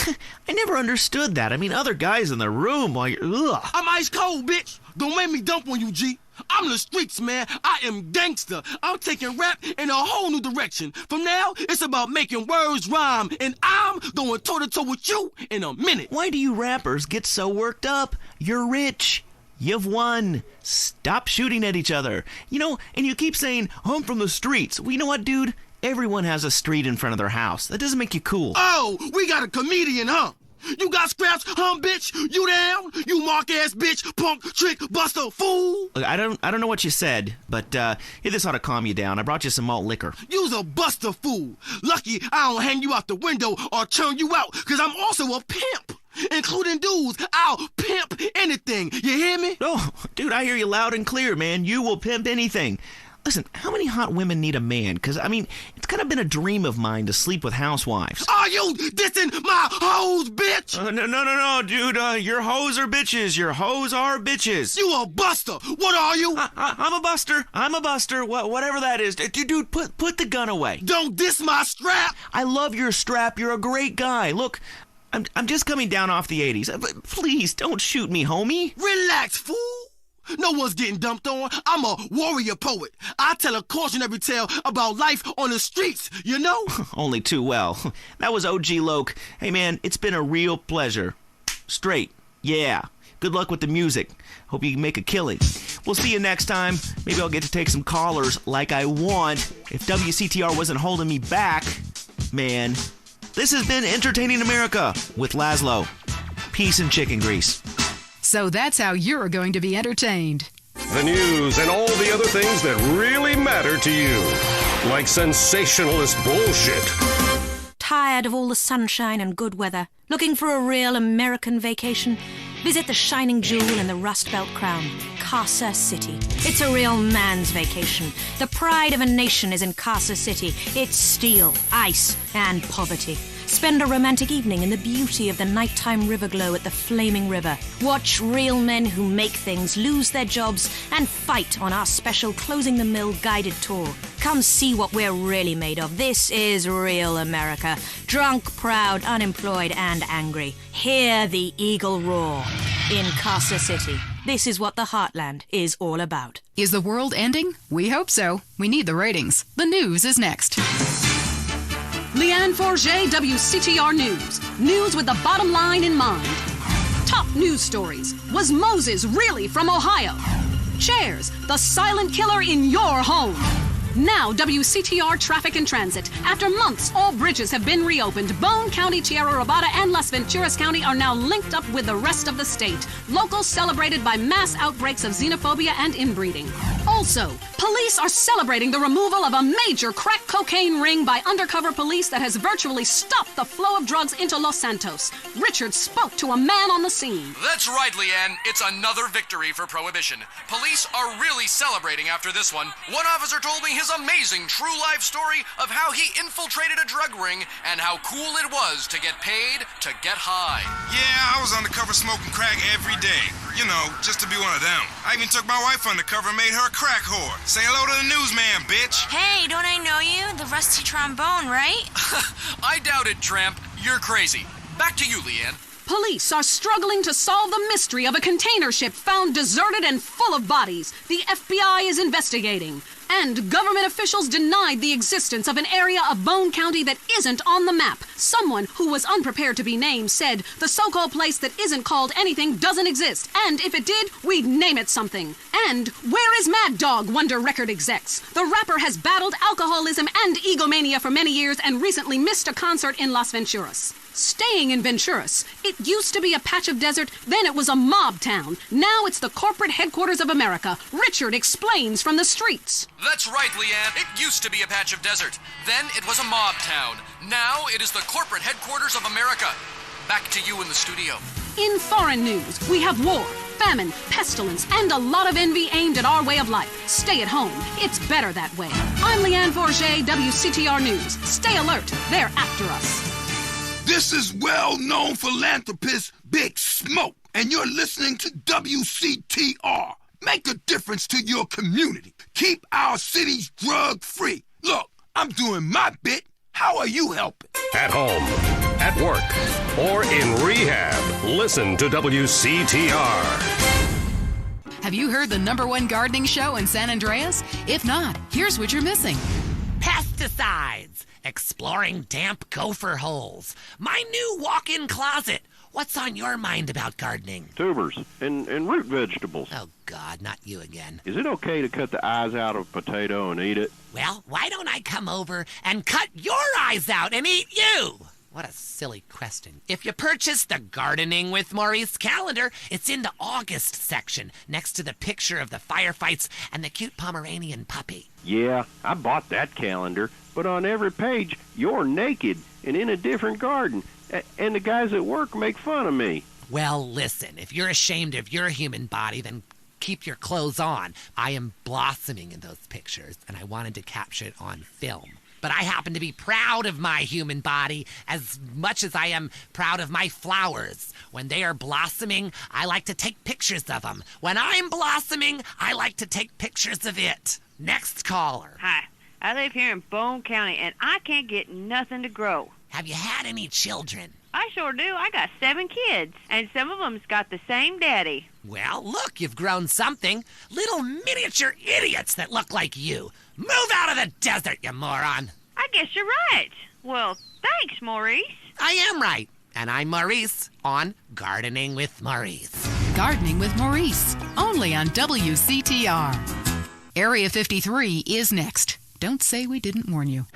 I never understood that. I mean, other guys in the room while you're... Ugh. I'm ice cold, bitch. Don't make me dump on you, G. I'm the streets, man. I am gangster. I'm taking rap in a whole new direction. From now, it's about making words rhyme, and I'm going toe-to-toe with you in a minute. Why do you rappers get so worked up? You're rich. You've won. Stop shooting at each other. You know, and you keep saying, I'm from the streets. Well, you know what, dude? Everyone has a street in front of their house. That doesn't make you cool. Oh, we got a comedian, huh? You got scraps, bitch? You down? You mark-ass bitch, punk, trick, buster, fool? Look, I don't know what you said, but this ought to calm you down. I brought you some malt liquor. You's a buster fool. Lucky I don't hang you out the window or turn you out, because I'm also a pimp. Including dudes, I'll pimp anything. You hear me? Oh, dude, I hear you loud and clear, man. You will pimp anything. Listen, how many hot women need a man? Because, I mean, it's kind of been a dream of mine to sleep with housewives. Are you dissing my hoes, bitch? No, dude. Your hoes are bitches. Your hoes are bitches. You a buster. What are you? I'm a buster. I'm a buster. Whatever that is. Dude, put the gun away. Don't diss my strap. I love your strap. You're a great guy. Look, I'm just coming down off the 80s. But please, don't shoot me, homie. Relax, fool. No one's getting dumped on. I'm a warrior poet. I tell a cautionary tale about life on the streets, you know? Only too well. That was OG Loke. Hey, man, it's been a real pleasure. Straight. Yeah. Good luck with the music. Hope you can make a killing. We'll see you next time. Maybe I'll get to take some callers like I want. If WCTR wasn't holding me back, man. This has been Entertaining America with Laszlo. Peace and chicken grease. So that's how you're going to be entertained. The news and all the other things that really matter to you. Like sensationalist bullshit. Tired of all the sunshine and good weather? Looking for a real American vacation? Visit the shining jewel in the Rust Belt crown, Casa City. It's a real man's vacation. The pride of a nation is in Casa City. It's steel, ice, and poverty. Spend a romantic evening in the beauty of the nighttime river glow at the flaming river. Watch real men who make things lose their jobs and fight on our special Closing the Mill guided tour. Come see what we're really made of. This is real America. Drunk, proud, unemployed, and angry. Hear the eagle roar in Casa City. This is what the Heartland is all about. Is the world ending? We hope so. We need the ratings. The news is next. Leanne Forget, WCTR News. News with the bottom line in mind. Top news stories. Was Moses really from Ohio? Chairs, the silent killer in your home. Now, WCTR Traffic and Transit. After months, all bridges have been reopened. Bone County, Tierra Robada, and Las Venturas County are now linked up with the rest of the state. Locals celebrated by mass outbreaks of xenophobia and inbreeding. Also, police are celebrating the removal of a major crack cocaine ring by undercover police that has virtually stopped the flow of drugs into Los Santos. Richard spoke to a man on the scene. That's right, Leanne. It's another victory for Prohibition. Police are really celebrating after this one. One officer told me his amazing true life story of how he infiltrated a drug ring and how cool it was to get paid to get high. Yeah, I was undercover smoking crack every day. You know, just to be one of them. I even took my wife undercover and made her a crack whore. Say hello to the newsman, bitch. Hey, don't I know you? The rusty trombone, right? I doubt it, Tramp. You're crazy. Back to you, Leanne. Police are struggling to solve the mystery of a container ship found deserted and full of bodies. The FBI is investigating. And government officials denied the existence of an area of Bone County that isn't on the map. Someone who was unprepared to be named said the so-called place that isn't called anything doesn't exist. And if it did, we'd name it something. And where is Mad Dog, wonder record execs? The rapper has battled alcoholism and egomania for many years and recently missed a concert in Las Venturas. Staying in Venturas. It used to be a patch of desert, then it was a mob town. Now it's the corporate headquarters of America. Richard explains from the streets. That's right, Leanne. It used to be a patch of desert. Then it was a mob town. Now it is the corporate headquarters of America. Back to you in the studio. In foreign news, we have war, famine, pestilence, and a lot of envy aimed at our way of life. Stay at home. It's better that way. I'm Leanne Forget, WCTR News. Stay alert. They're after us. This is well-known philanthropist Big Smoke, and you're listening to WCTR. Make a difference to your community. Keep our cities drug-free. Look, I'm doing my bit. How are you helping? At home, at work, or in rehab, listen to WCTR. Have you heard the #1 gardening show in San Andreas? If not, here's what you're missing. Pesticides, exploring damp gopher holes, my new walk-in closet. What's on your mind about gardening? Tubers and root vegetables. Oh, God, not you again. Is it okay to cut the eyes out of a potato and eat it? Well, why don't I come over and cut your eyes out and eat you? What a silly question. If you purchase the Gardening with Maurice calendar, it's in the August section, next to the picture of the firefights and the cute Pomeranian puppy. Yeah, I bought that calendar, but on every page, you're naked and in a different garden, and the guys at work make fun of me. Well, listen, if you're ashamed of your human body, then keep your clothes on. I am blossoming in those pictures, and I wanted to capture it on film. But I happen to be proud of my human body as much as I am proud of my flowers. When they are blossoming, I like to take pictures of them. When I'm blossoming, I like to take pictures of it. Next caller. Hi, I live here in Bone County, and I can't get nothing to grow. Have you had any children? I sure do. I got 7 kids, and some of them's got the same daddy. Well, look, you've grown something. Little miniature idiots that look like you. Move out of the desert, you moron. I guess you're right. Well, thanks, Maurice. I am right. And I'm Maurice on Gardening with Maurice. Gardening with Maurice, only on WCTR. Area 53 is next. Don't say we didn't warn you.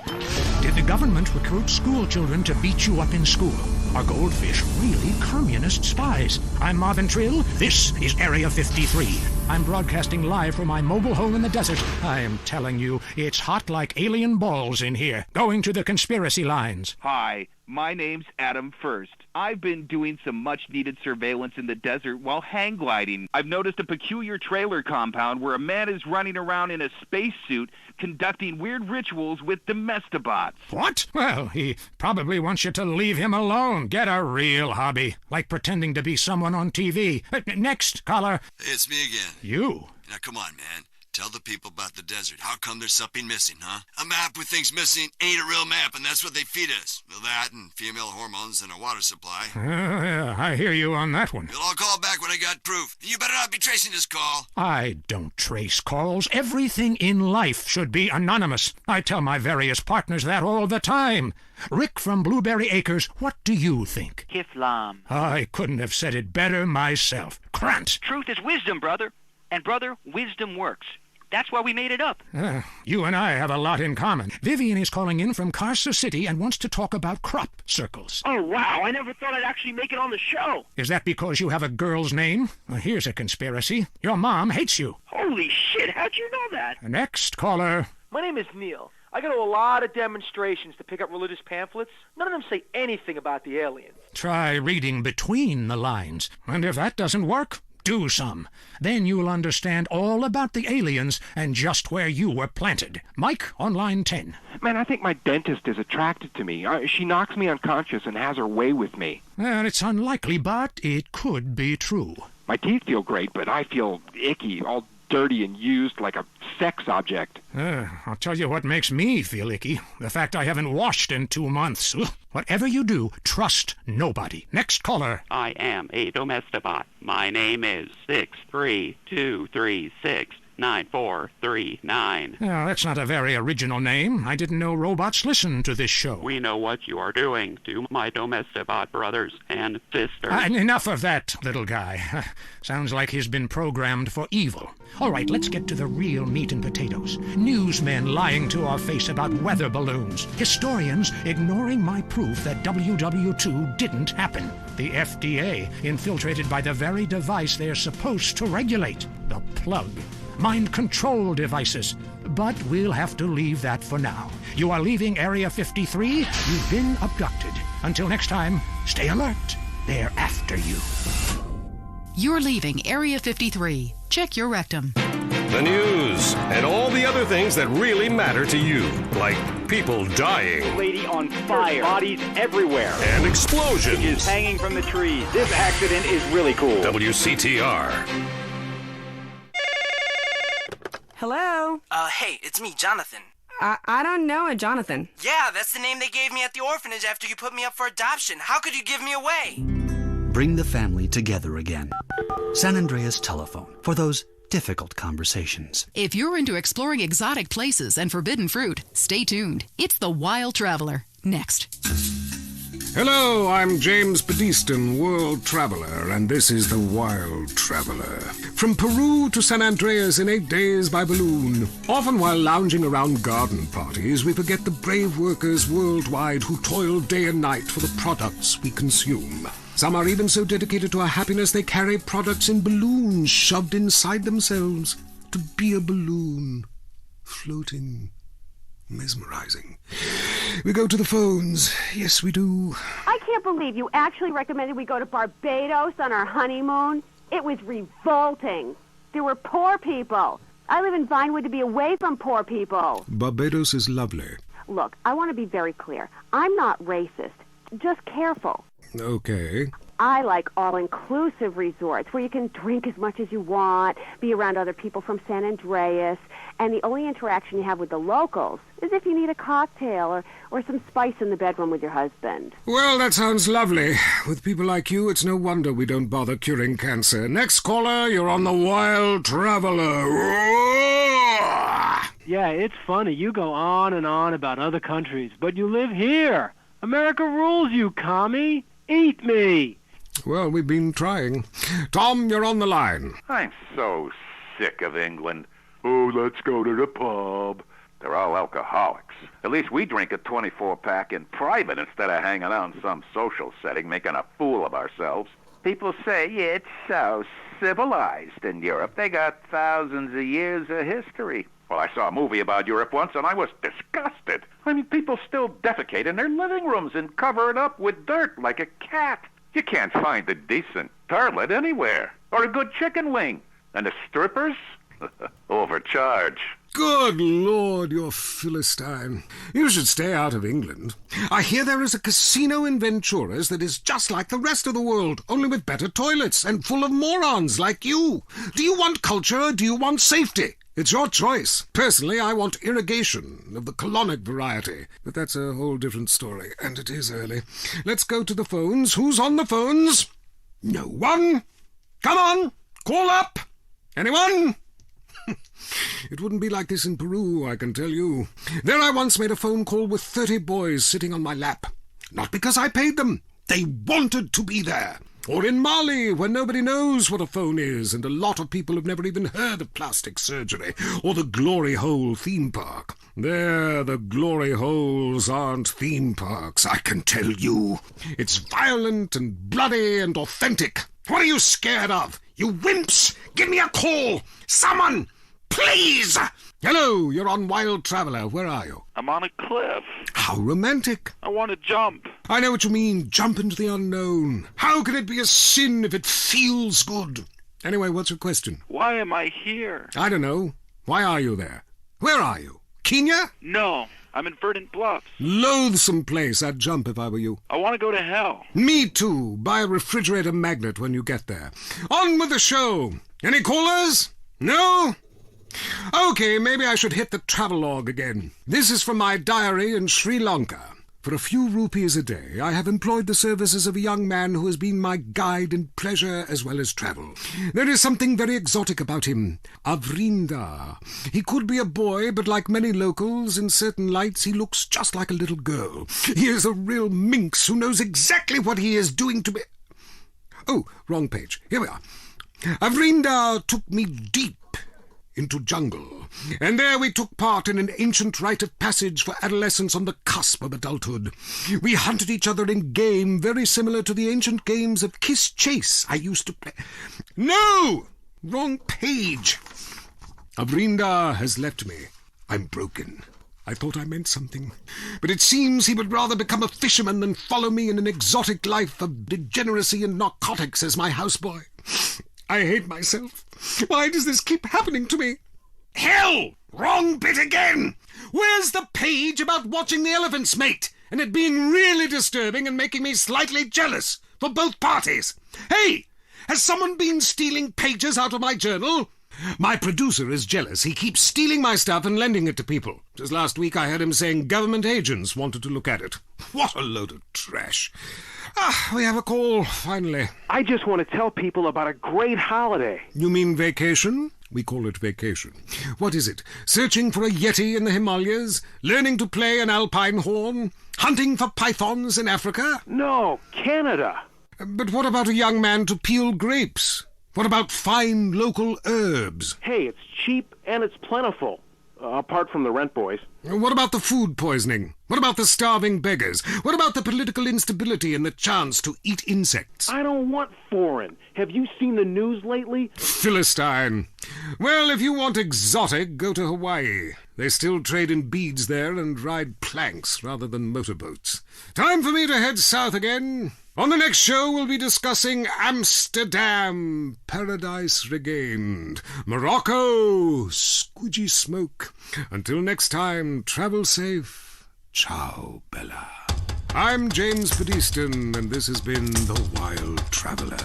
Did the government recruit school children to beat you up in school? Are goldfish really communist spies? I'm Marvin Trill. This is Area 53. I'm broadcasting live from my mobile home in the desert. I am telling you, it's hot like alien balls in here. Going to the conspiracy lines. Hi, my name's Adam First. I've been doing some much-needed surveillance in the desert while hang gliding. I've noticed a peculiar trailer compound where a man is running around in a spacesuit conducting weird rituals with domestibots. What? Well, he probably wants you to leave him alone. Get a real hobby, like pretending to be someone on TV. Next caller. Hey, it's me again. You? Now, come on, man. Tell the people about the desert. How come there's something missing, huh? A map with things missing ain't a real map, and that's what they feed us. Well, that and female hormones and a water supply. Yeah, I hear you on that one. Well, I'll call back when I got proof. You better not be tracing this call. I don't trace calls. Everything in life should be anonymous. I tell my various partners that all the time. Rick from Blueberry Acres, what do you think? Kiflam. I couldn't have said it better myself. Krant. Truth is wisdom, brother. And, brother, wisdom works. That's why we made it up. You and I have a lot in common. Vivian is calling in from Carcer City and wants to talk about crop circles. Oh, wow. I never thought I'd actually make it on the show. Is that because you have a girl's name? Well, here's a conspiracy. Your mom hates you. Holy shit. How'd you know that? Next caller. My name is Neil. I go to a lot of demonstrations to pick up religious pamphlets. None of them say anything about the aliens. Try reading between the lines. And if that doesn't work, do some. Then you'll understand all about the aliens and just where you were planted. Mike on line 10. Man, I think my dentist is attracted to me. She knocks me unconscious and has her way with me. Well, it's unlikely, but it could be true. My teeth feel great, but I feel icky, all dirty and used like a sex object. I'll tell you what makes me feel icky. The fact I haven't washed in 2 months. Whatever you do, trust nobody. Next caller. I am a domestibot. My name is 63236. 9439. Oh, that's not a very original name. I didn't know robots listen to this show. We know what you are doing to my domesticbot brothers and sisters. Enough of that, little guy. Sounds like he's been programmed for evil. All right, let's get to the real meat and potatoes. Newsmen lying to our face about weather balloons. Historians ignoring my proof that WW2 didn't happen. The FDA infiltrated by the very device they're supposed to regulate, the plug. Mind control devices. But we'll have to leave that for now. You are leaving Area 53. You've been abducted. Until next time, stay alert. They're after you. You're leaving Area 53. Check your rectum. The news and all the other things that really matter to you, like people dying. Lady on fire. Bodies everywhere. And explosions. Is hanging from the trees. This accident is really cool. WCTR. Hello? Hey, it's me, Jonathan. I don't know a Jonathan. Yeah, that's the name they gave me at the orphanage after you put me up for adoption. How could you give me away? Bring the family together again. San Andreas Telephone for those difficult conversations. If you're into exploring exotic places and forbidden fruit, stay tuned. It's The Wild Traveler. Next. Hello, I'm James Pediston, world traveler, and this is The Wild Traveler. From Peru to San Andreas in 8 days by balloon. Often while lounging around garden parties, we forget the brave workers worldwide who toil day and night for the products we consume. Some are even so dedicated to our happiness they carry products in balloons shoved inside themselves to be a balloon, floating, mesmerizing. We go to the phones. Yes, we do. I can't believe you actually recommended we go to Barbados on our honeymoon. It was revolting. There were poor people. I live in Vinewood to be away from poor people. Barbados is lovely. Look, I want to be very clear. I'm not racist. Just careful. Okay. I like all-inclusive resorts where you can drink as much as you want, be around other people from San Andreas, and the only interaction you have with the locals is if you need a cocktail or some spice in the bedroom with your husband. Well, that sounds lovely. With people like you, it's no wonder we don't bother curing cancer. Next caller, you're on The Wild Traveler. Yeah, it's funny. You go on and on about other countries, but you live here. America rules, you commie. Eat me. Well, we've been trying. Tom, you're on the line. I'm so sick of England. Oh, let's go to the pub. They're all alcoholics. At least we drink a 24-pack in private instead of hanging out in some social setting making a fool of ourselves. People say it's so civilized in Europe. They got thousands of years of history. Well, I saw a movie about Europe once, and I was disgusted. I mean, people still defecate in their living rooms and cover it up with dirt like a cat. You can't find a decent toilet anywhere, or a good chicken wing. And the strippers? Overcharge. Good Lord, you're Philistine. You should stay out of England. I hear there is a casino in Ventura's that is just like the rest of the world, only with better toilets and full of morons like you. Do you want culture or do you want safety? It's your choice. Personally, I want irrigation of the colonic variety. But that's a whole different story, and it is early. Let's go to the phones. Who's on the phones? No one. Come on, call up. Anyone? It wouldn't be like this in Peru, I can tell you. There I once made a phone call with 30 boys sitting on my lap. Not because I paid them. They wanted to be there. Or in Mali, where nobody knows what a phone is, and a lot of people have never even heard of plastic surgery, or the Glory Hole theme park. There, the Glory Holes aren't theme parks, I can tell you. It's violent and bloody and authentic. What are you scared of? You wimps! Give me a call! Someone! Please! Hello, you're on Wild Traveler. Where are you? I'm on a cliff. How romantic. I want to jump. I know what you mean. Jump into the unknown. How can it be a sin if it feels good? Anyway, what's your question? Why am I here? I don't know. Why are you there? Where are you? Kenya? No, I'm in Verdant Bluffs. Loathsome place. I'd jump if I were you. I want to go to hell. Me too. Buy a refrigerator magnet when you get there. On with the show. Any callers? No? Okay, maybe I should hit the travelogue again. This is from my diary in Sri Lanka. For a few rupees a day, I have employed the services of a young man who has been my guide in pleasure as well as travel. There is something very exotic about him. Avrinda. He could be a boy, but like many locals, in certain lights he looks just like a little girl. He is a real minx who knows exactly what he is doing to me. Oh, wrong page. Here we are. Avrinda took me deep into jungle, and there we took part in an ancient rite of passage for adolescents on the cusp of adulthood. We hunted each other in game very similar to the ancient games of Kiss Chase I used to play. No! Wrong page. Avrinda has left me. I'm broken. I thought I meant something, but it seems he would rather become a fisherman than follow me in an exotic life of degeneracy and narcotics as my houseboy. I hate myself. Why does this keep happening to me? Hell! Wrong bit again! Where's the page about watching the elephants mate, and it being really disturbing and making me slightly jealous for both parties? Hey! Has someone been stealing pages out of my journal? My producer is jealous. He keeps stealing my stuff and lending it to people. Just last week I heard him saying government agents wanted to look at it. What a load of trash. We have a call, finally. I just want to tell people about a great holiday. You mean vacation? We call it vacation. What is it? Searching for a yeti in the Himalayas? Learning to play an alpine horn? Hunting for pythons in Africa? No, Canada. But what about a young man to peel grapes? What about fine local herbs? Hey, it's cheap and it's plentiful. Apart from the rent boys. What about the food poisoning? What about the starving beggars? What about the political instability and the chance to eat insects? I don't want foreign. Have you seen the news lately? Philistine. Well, if you want exotic, go to Hawaii. They still trade in beads there and ride planks rather than motorboats. Time for me to head south again. On the next show, we'll be discussing Amsterdam, Paradise Regained, Morocco, squidgy smoke. Until next time, travel safe. Ciao, Bella. I'm James Pedeston, and this has been The Wild Traveler.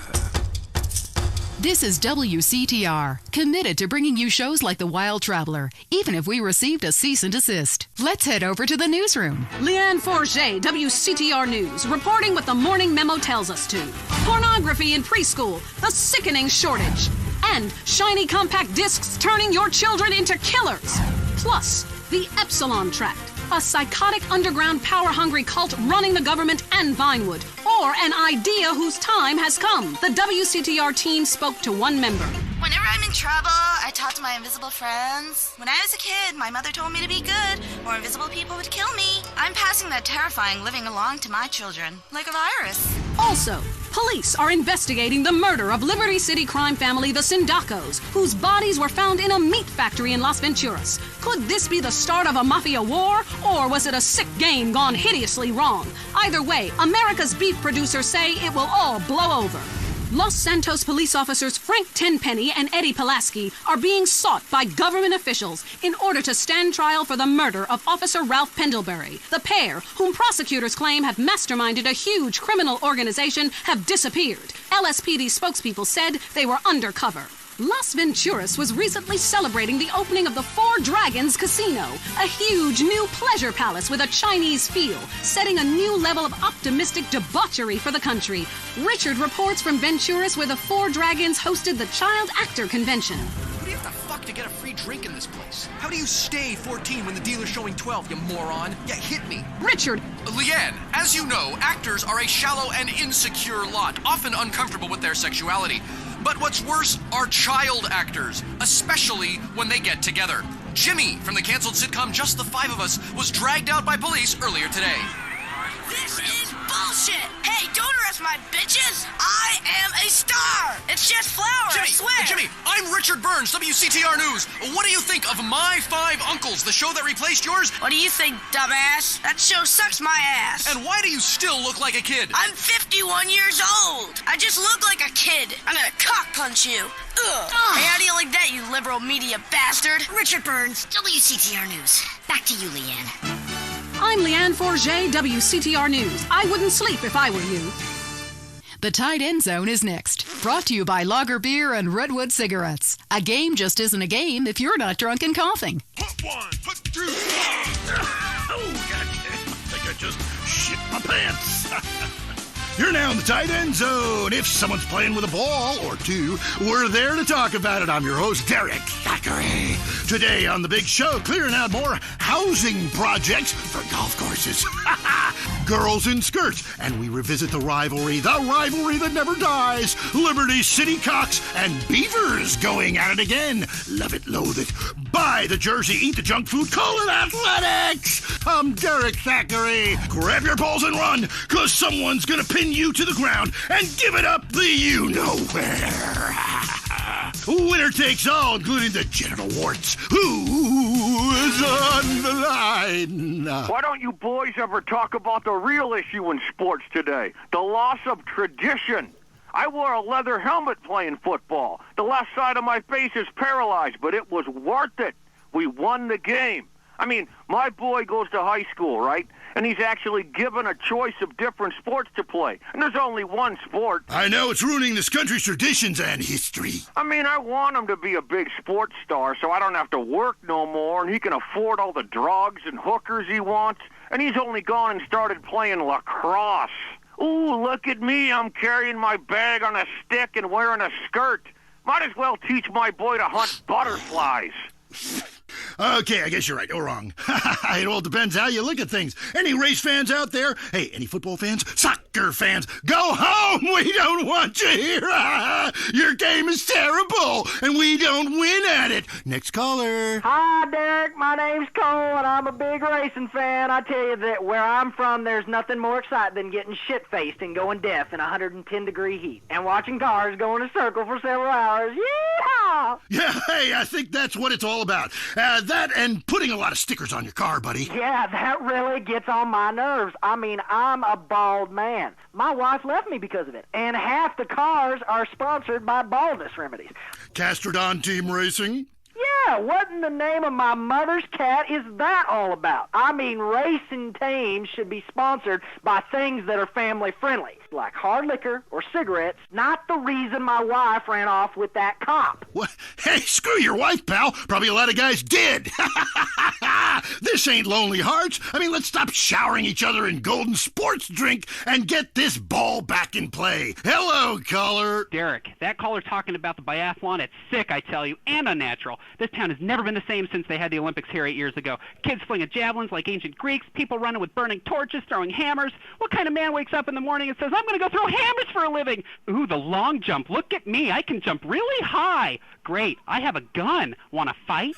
This is WCTR, committed to bringing you shows like The Wild Traveler, even if we received a cease and desist. Let's head over to the newsroom. Leanne Forget, WCTR News, reporting what the morning memo tells us to. Pornography in preschool, the sickening shortage, and shiny compact discs turning your children into killers. Plus, the Epsilon Tract, a psychotic underground power-hungry cult running the government and Vinewood, or an idea whose time has come. The WCTR team spoke to one member. Whenever I'm in trouble, I talk to my invisible friends. When I was a kid, my mother told me to be good, or invisible people would kill me. I'm passing that terrifying living along to my children, like a virus. Also, police are investigating the murder of Liberty City crime family the Sindacos, whose bodies were found in a meat factory in Las Venturas. Could this be the start of a mafia war, or was it a sick game gone hideously wrong? Either way, America's beef producers say it will all blow over. Los Santos police officers Frank Tenpenny and Eddie Pulaski are being sought by government officials in order to stand trial for the murder of Officer Ralph Pendlebury. The pair, whom prosecutors claim have masterminded a huge criminal organization, have disappeared. LSPD spokespeople said they were undercover. Las Venturas was recently celebrating the opening of the Four Dragons Casino, a huge new pleasure palace with a Chinese feel, setting a new level of optimistic debauchery for the country. Richard reports from Venturas, where the Four Dragons hosted the Child Actor Convention. What do you have to fuck to get a free drink in this place? How do you stay 14 when the dealer's showing 12, you moron? Yeah, hit me. Richard! Leanne, as you know, actors are a shallow and insecure lot, often uncomfortable with their sexuality. But what's worse are child actors, especially when they get together. Jimmy, from the canceled sitcom Just the Five of Us, was dragged out by police earlier today. This is bullshit! Hey, don't arrest my bitches! I am a star! It's just flour, I swear! Jimmy, I'm Richard Burns, WCTR News. What do you think of My Five Uncles, the show that replaced yours? What do you think, dumbass? That show sucks my ass. And why do you still look like a kid? I'm 51 years old. I just look like a kid. I'm gonna cock punch you. Ugh. Hey, how do you like that, you liberal media bastard? Richard Burns, WCTR News. Back to you, Leanne. I'm Leanne Forget, WCTR News. I wouldn't sleep if I were you. The Tight End Zone is next. Brought to you by Lager Beer and Redwood Cigarettes. A game just isn't a game if you're not drunk and coughing. Put one, put two. Oh, God. I just shit my pants. You're now in the tight end zone. If someone's playing with a ball or two, we're there to talk about it. I'm your host, Derek Thackeray. Today on the big show, clearing out more housing projects for golf courses. Girls in skirts. And we revisit the rivalry that never dies. Liberty City Cocks and Beavers going at it again. Love it, loathe it. Buy the jersey, eat the junk food, call it athletics. I'm Derek Thackeray. Grab your balls and run, because someone's going to pin you to the ground and give it up the you-know-where. Winner takes all, including the genital warts. Who's on the line? Why don't you boys ever talk about the real issue in sports today? The loss of tradition. I wore a leather helmet playing football. The left side of my face is paralyzed, but it was worth it. We won the game. I mean, my boy goes to high school, right? And he's actually given a choice of different sports to play. And there's only one sport. I know, it's ruining this country's traditions and history. I mean, I want him to be a big sports star so I don't have to work no more, and he can afford all the drugs and hookers he wants. And he's only gone and started playing lacrosse. Ooh, look at me. I'm carrying my bag on a stick and wearing a skirt. Might as well teach my boy to hunt butterflies. Okay, I guess you're right or wrong. It all depends how you look at things. Any race fans out there? Hey, any football fans? Soccer fans? Go home! We don't want you here! Your game is terrible, and we don't win at it. Next caller. Hi, Derek. My name's Cole, and I'm a big racing fan. I tell you that where I'm from, there's nothing more exciting than getting shit-faced and going deaf in 110-degree heat and watching cars go in a circle for several hours. Yeehaw! Yeah, hey, I think that's what it's all about. That and putting a lot of stickers on your car, buddy. Yeah, that really gets on my nerves. I mean, I'm a bald man. My wife left me because of it. And half the cars are sponsored by baldness remedies. Castrodon Team Racing? Yeah, what in the name of my mother's cat is that all about? I mean, racing teams should be sponsored by things that are family-friendly, like hard liquor or cigarettes, not the reason my wife ran off with that cop. What? Hey, screw your wife, pal. Probably a lot of guys did. This ain't Lonely Hearts. I mean, let's stop showering each other in golden sports drink and get this ball back in play. Hello, caller. Derek, that caller talking about the biathlon, it's sick, I tell you, and unnatural. This town has never been the same since they had the Olympics here 8 years ago. Kids flinging javelins like ancient Greeks, people running with burning torches, throwing hammers. What kind of man wakes up in the morning and says, I'm going to go throw hammers for a living? Ooh, the long jump. Look at me. I can jump really high. Great. I have a gun. Want to fight?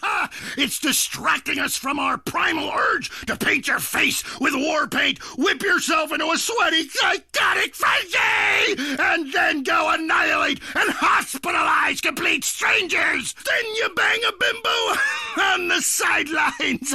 It's distracting us from our primal urge to paint your face with war paint, whip yourself into a sweaty, psychotic frenzy, and then go annihilate and hospitalize complete strangers. Then you bang a bimbo on the sidelines.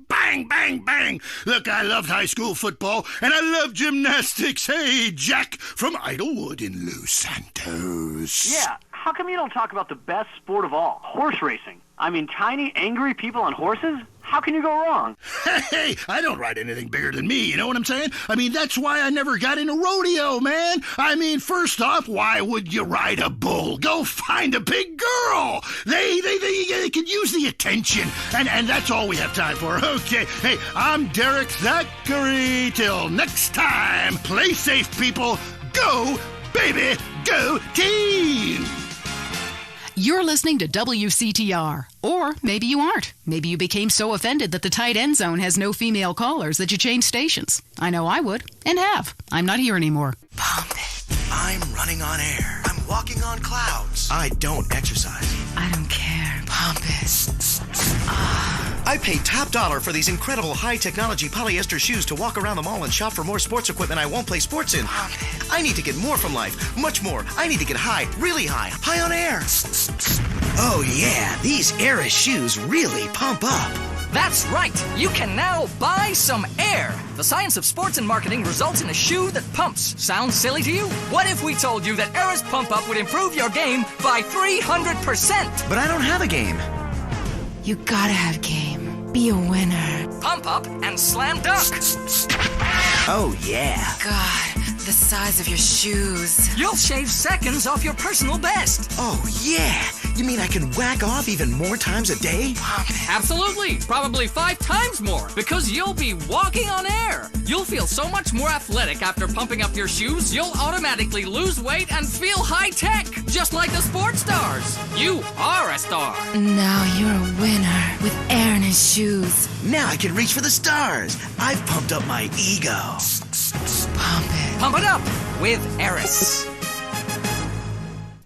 Bang, bang, bang. Look, I loved high school football, and I love gymnastics. Hey, Jack from Idlewood in Los Santos. Yeah, how come you don't talk about the best sport of all, horse racing? I mean, tiny, angry people on horses? How can you go wrong? Hey, I don't ride anything bigger than me, you know what I'm saying? I mean, that's why I never got into rodeo, man. I mean, first off, why would you ride a bull? Go find a big girl. They could use the attention, and that's all we have time for. Okay, hey, I'm Derek Thackeray. Till next time, play safe, people. Go, baby, go team! You're listening to WCTR. Or maybe you aren't. Maybe you became so offended that the tight end zone has no female callers that you changed stations. I know I would, and have. I'm not here anymore. Pump it. I'm running on air. I'm walking on clouds. I don't exercise. I don't care. Pump it. I paid top dollar for these incredible high-technology polyester shoes to walk around the mall and shop for more sports equipment I won't play sports in. I need to get more from life. Much more. I need to get high. Really high. High on air. Oh, yeah. These Air shoes really pump up. That's right. You can now buy some air. The science of sports and marketing results in a shoe that pumps. Sounds silly to you? What if we told you that Air's Pump Up would improve your game by 300%? But I don't have a game. You gotta have game. Be a winner. Pump Up and Slam Dunk. Oh, yeah. God, the size of your shoes. You'll shave seconds off your personal best. Oh, yeah. You mean I can whack off even more times a day? Absolutely. Probably 5 times more, because you'll be walking on air. You'll feel so much more athletic after pumping up your shoes, you'll automatically lose weight and feel high-tech, just like the sports stars. You are a star. Now you're a winner with air in his shoes. Now I can reach for the stars. I've pumped up my ego. Pump it. Pump it up with Eris.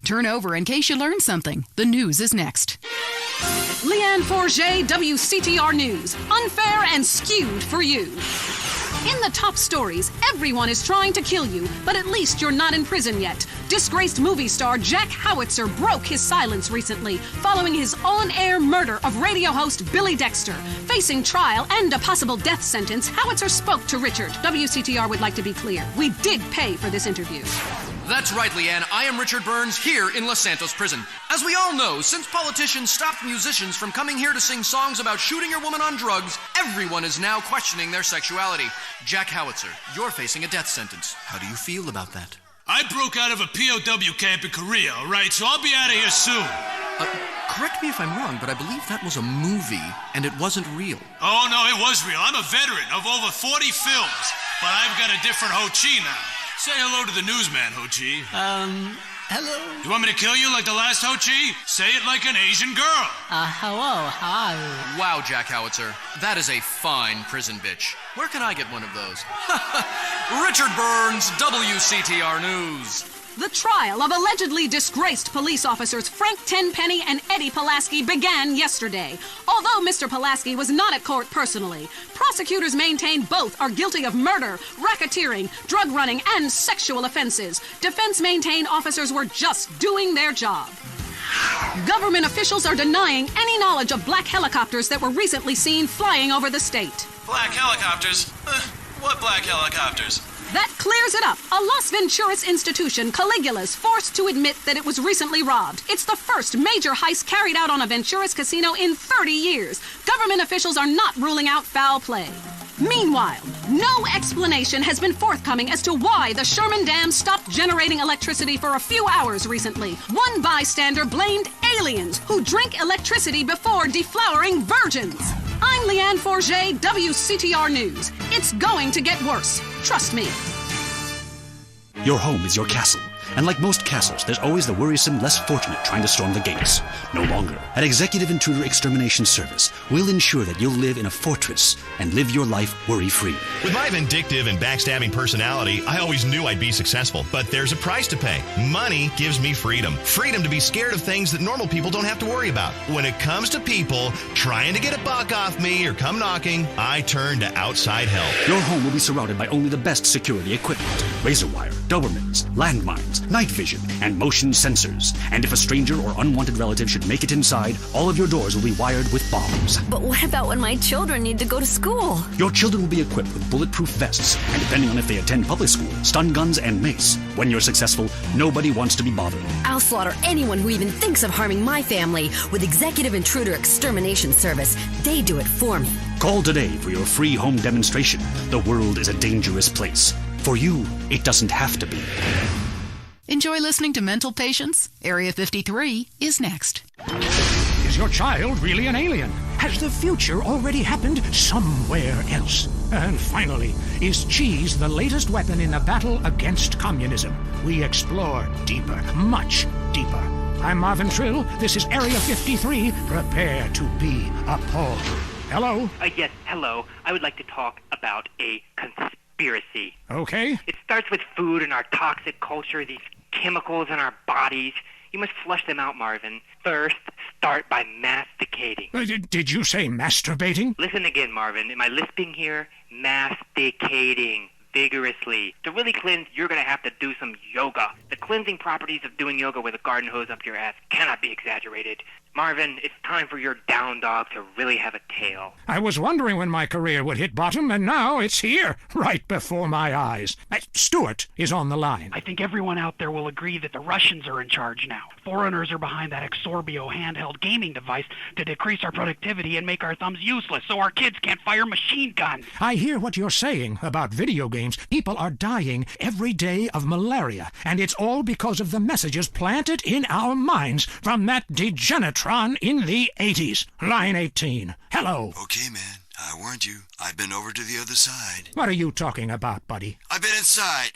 Turn over in case you learned something. The news is next. Leanne Forget, WCTR News. Unfair and skewed for you. In the top stories, everyone is trying to kill you, but at least you're not in prison yet. Disgraced movie star Jack Howitzer broke his silence recently, following his on-air murder of radio host Billy Dexter. Facing trial and a possible death sentence, Howitzer spoke to Richard. WCTR would like to be clear. We did pay for this interview. That's right, Leanne. I am Richard Burns here in Los Santos Prison. As we all know, since politicians stopped musicians from coming here to sing songs about shooting your woman on drugs, everyone is now questioning their sexuality. Jack Howitzer, you're facing a death sentence. How do you feel about that? I broke out of a POW camp in Korea, all right? So I'll be out of here soon. Correct me if I'm wrong, but I believe that was a movie, and it wasn't real. Oh, no, it was real. I'm a veteran of over 40 films, but I've got a different Ho Chi now. Say hello to the newsman, Ho Chi. Hello? You want me to kill you like the last Ho Chi? Say it like an Asian girl. Hello, hi. Wow, Jack Howitzer. That is a fine prison bitch. Where can I get one of those? Richard Burns, WCTR News. The trial of allegedly disgraced police officers Frank Tenpenny and Eddie Pulaski began yesterday. Although Mr. Pulaski was not at court personally, prosecutors maintain both are guilty of murder, racketeering, drug running, and sexual offenses. Defense maintain officers were just doing their job. Government officials are denying any knowledge of black helicopters that were recently seen flying over the state. Black helicopters? What black helicopters? That clears it up. A Las Venturas institution, Caligula's, forced to admit that it was recently robbed. It's the first major heist carried out on a Venturas casino in 30 years. Government officials are not ruling out foul play. Meanwhile, no explanation has been forthcoming as to why the Sherman Dam stopped generating electricity for a few hours recently. One bystander blamed aliens who drink electricity before deflowering virgins. I'm Leanne Forget, WCTR News. It's going to get worse. Trust me. Your home is your castle, and like most castles, there's always the worrisome less fortunate trying to storm the gates. No longer. At Executive Intruder Extermination Service, we'll ensure that you'll live in a fortress and live your life worry-free. With my vindictive and backstabbing personality, I always knew I'd be successful, but there's a price to pay. Money gives me freedom. Freedom to be scared of things that normal people don't have to worry about. When it comes to people trying to get a buck off me or come knocking, I turn to outside help. Your home will be surrounded by only the best security equipment. Razor wire, Dobermans, landmines, night vision, and motion sensors. And if a stranger or unwanted relative should make it inside, all of your doors will be wired with bombs. But what about when my children need to go to school? Your children will be equipped with bulletproof vests, and depending on if they attend public school, stun guns and mace. When you're successful, nobody wants to be bothered. I'll slaughter anyone who even thinks of harming my family with Executive Intruder Extermination Service. They do it for me. Call today for your free home demonstration. The world is a dangerous place. For you, it doesn't have to be. Enjoy listening to Mental Patients? Area 53 is next. Is your child really an alien? Has the future already happened somewhere else? And finally, is cheese the latest weapon in the battle against communism? We explore deeper, much deeper. I'm Marvin Trill. This is Area 53. Prepare to be appalled. Hello? Yes, hello. I would like to talk about a conspiracy. Okay. It starts with food and our toxic culture, these chemicals in our bodies. You must flush them out, Marvin. First, start by masticating. Did you say masturbating? Listen again, Marvin. Am I lisping here? Masticating vigorously. To really cleanse, you're going to have to do some yoga. The cleansing properties of doing yoga with a garden hose up your ass cannot be exaggerated. Marvin, it's time for your down dog to really have a tail. I was wondering when my career would hit bottom, and now it's here, right before my eyes. Stuart is on the line. I think everyone out there will agree that the Russians are in charge now. foreigners are behind that Exorbio handheld gaming device to decrease our productivity and make our thumbs useless so our kids can't fire machine guns. I hear what you're saying about video games. People are dying every day of malaria, and it's all because of the messages planted in our minds from that degenitron in the 80s. Line 18. Hello. Okay, man. I warned you. I've been over to the other side. What are you talking about, buddy? I've been inside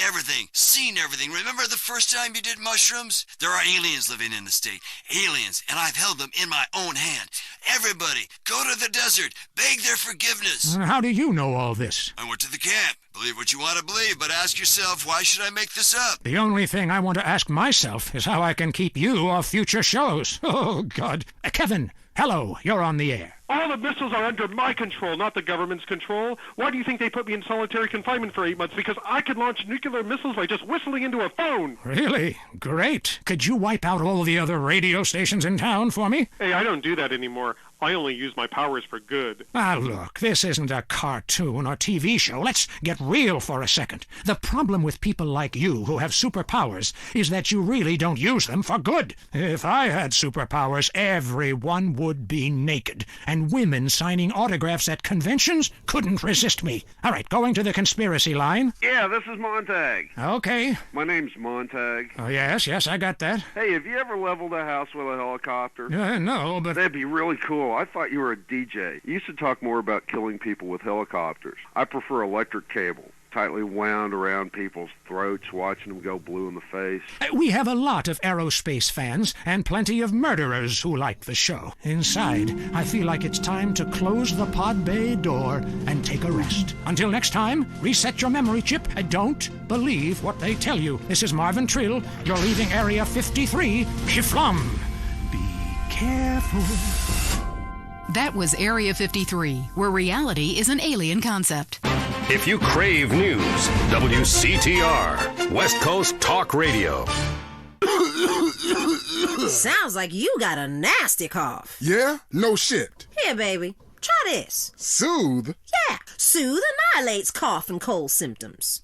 everything, seen everything. Remember the first time you did mushrooms? There are aliens living in the state. Aliens, and I've held them in my own hand. Everybody, go to the desert, beg their forgiveness. How do you know all this? I went to the camp. Believe what you want to believe, but ask yourself, why should I make this up? The only thing I want to ask myself is how I can keep you off future shows. Oh, God. Kevin, hello, you're on the air. All the missiles are under my control, not the government's control. Why do you think they put me in solitary confinement for 8 months? Because I could launch nuclear missiles by just whistling into a phone. Really? Great. Could you wipe out all the other radio stations in town for me? Hey, I don't do that anymore. I only use my powers for good. Look, this isn't a cartoon or TV show. Let's get real for a second. The problem with people like you who have superpowers is that you really don't use them for good. If I had superpowers, everyone would be naked, and women signing autographs at conventions couldn't resist me. All right, going to the conspiracy line. Yeah, this is Montag. Okay. My name's Montag. Oh, yes, I got that. Hey, have you ever leveled a house with a helicopter? No, but... That'd be really cool. I thought you were a DJ. You used to talk more about killing people with helicopters. I prefer electric cable, tightly wound around people's throats, watching them go blue in the face. We have a lot of aerospace fans and plenty of murderers who like the show. Inside, I feel like it's time to close the pod bay door and take a rest. Until next time, reset your memory chip and don't believe what they tell you. This is Marvin Trill. You're leaving Area 53. Shiflum. Be careful. That was Area 53, where reality is an alien concept. If you crave news, WCTR, West Coast Talk Radio. Sounds like you got a nasty cough. Yeah? No shit. Here, baby. Try this. Soothe? Yeah. Soothe annihilates cough and cold symptoms.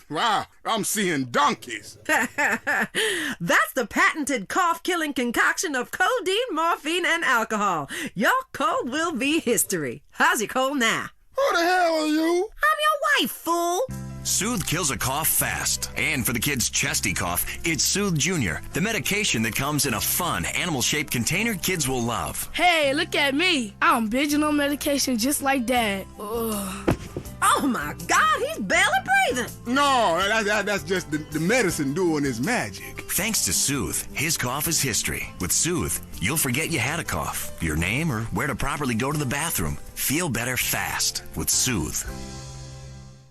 Wow, I'm seeing donkeys. That's the patented cough-killing concoction of codeine, morphine, and alcohol. Your cold will be history. How's your cold now? Who the hell are you? I'm your wife, fool. Soothe kills a cough fast. And for the kids' chesty cough, it's Soothe Junior, the medication that comes in a fun, animal-shaped container kids will love. Hey, look at me. I'm binging on medication just like Dad. Ugh. Oh, my God, he's barely breathing. No, that's just the medicine doing its magic. Thanks to Soothe, his cough is history. With Soothe, you'll forget you had a cough, your name, or where to properly go to the bathroom. Feel better fast with Soothe.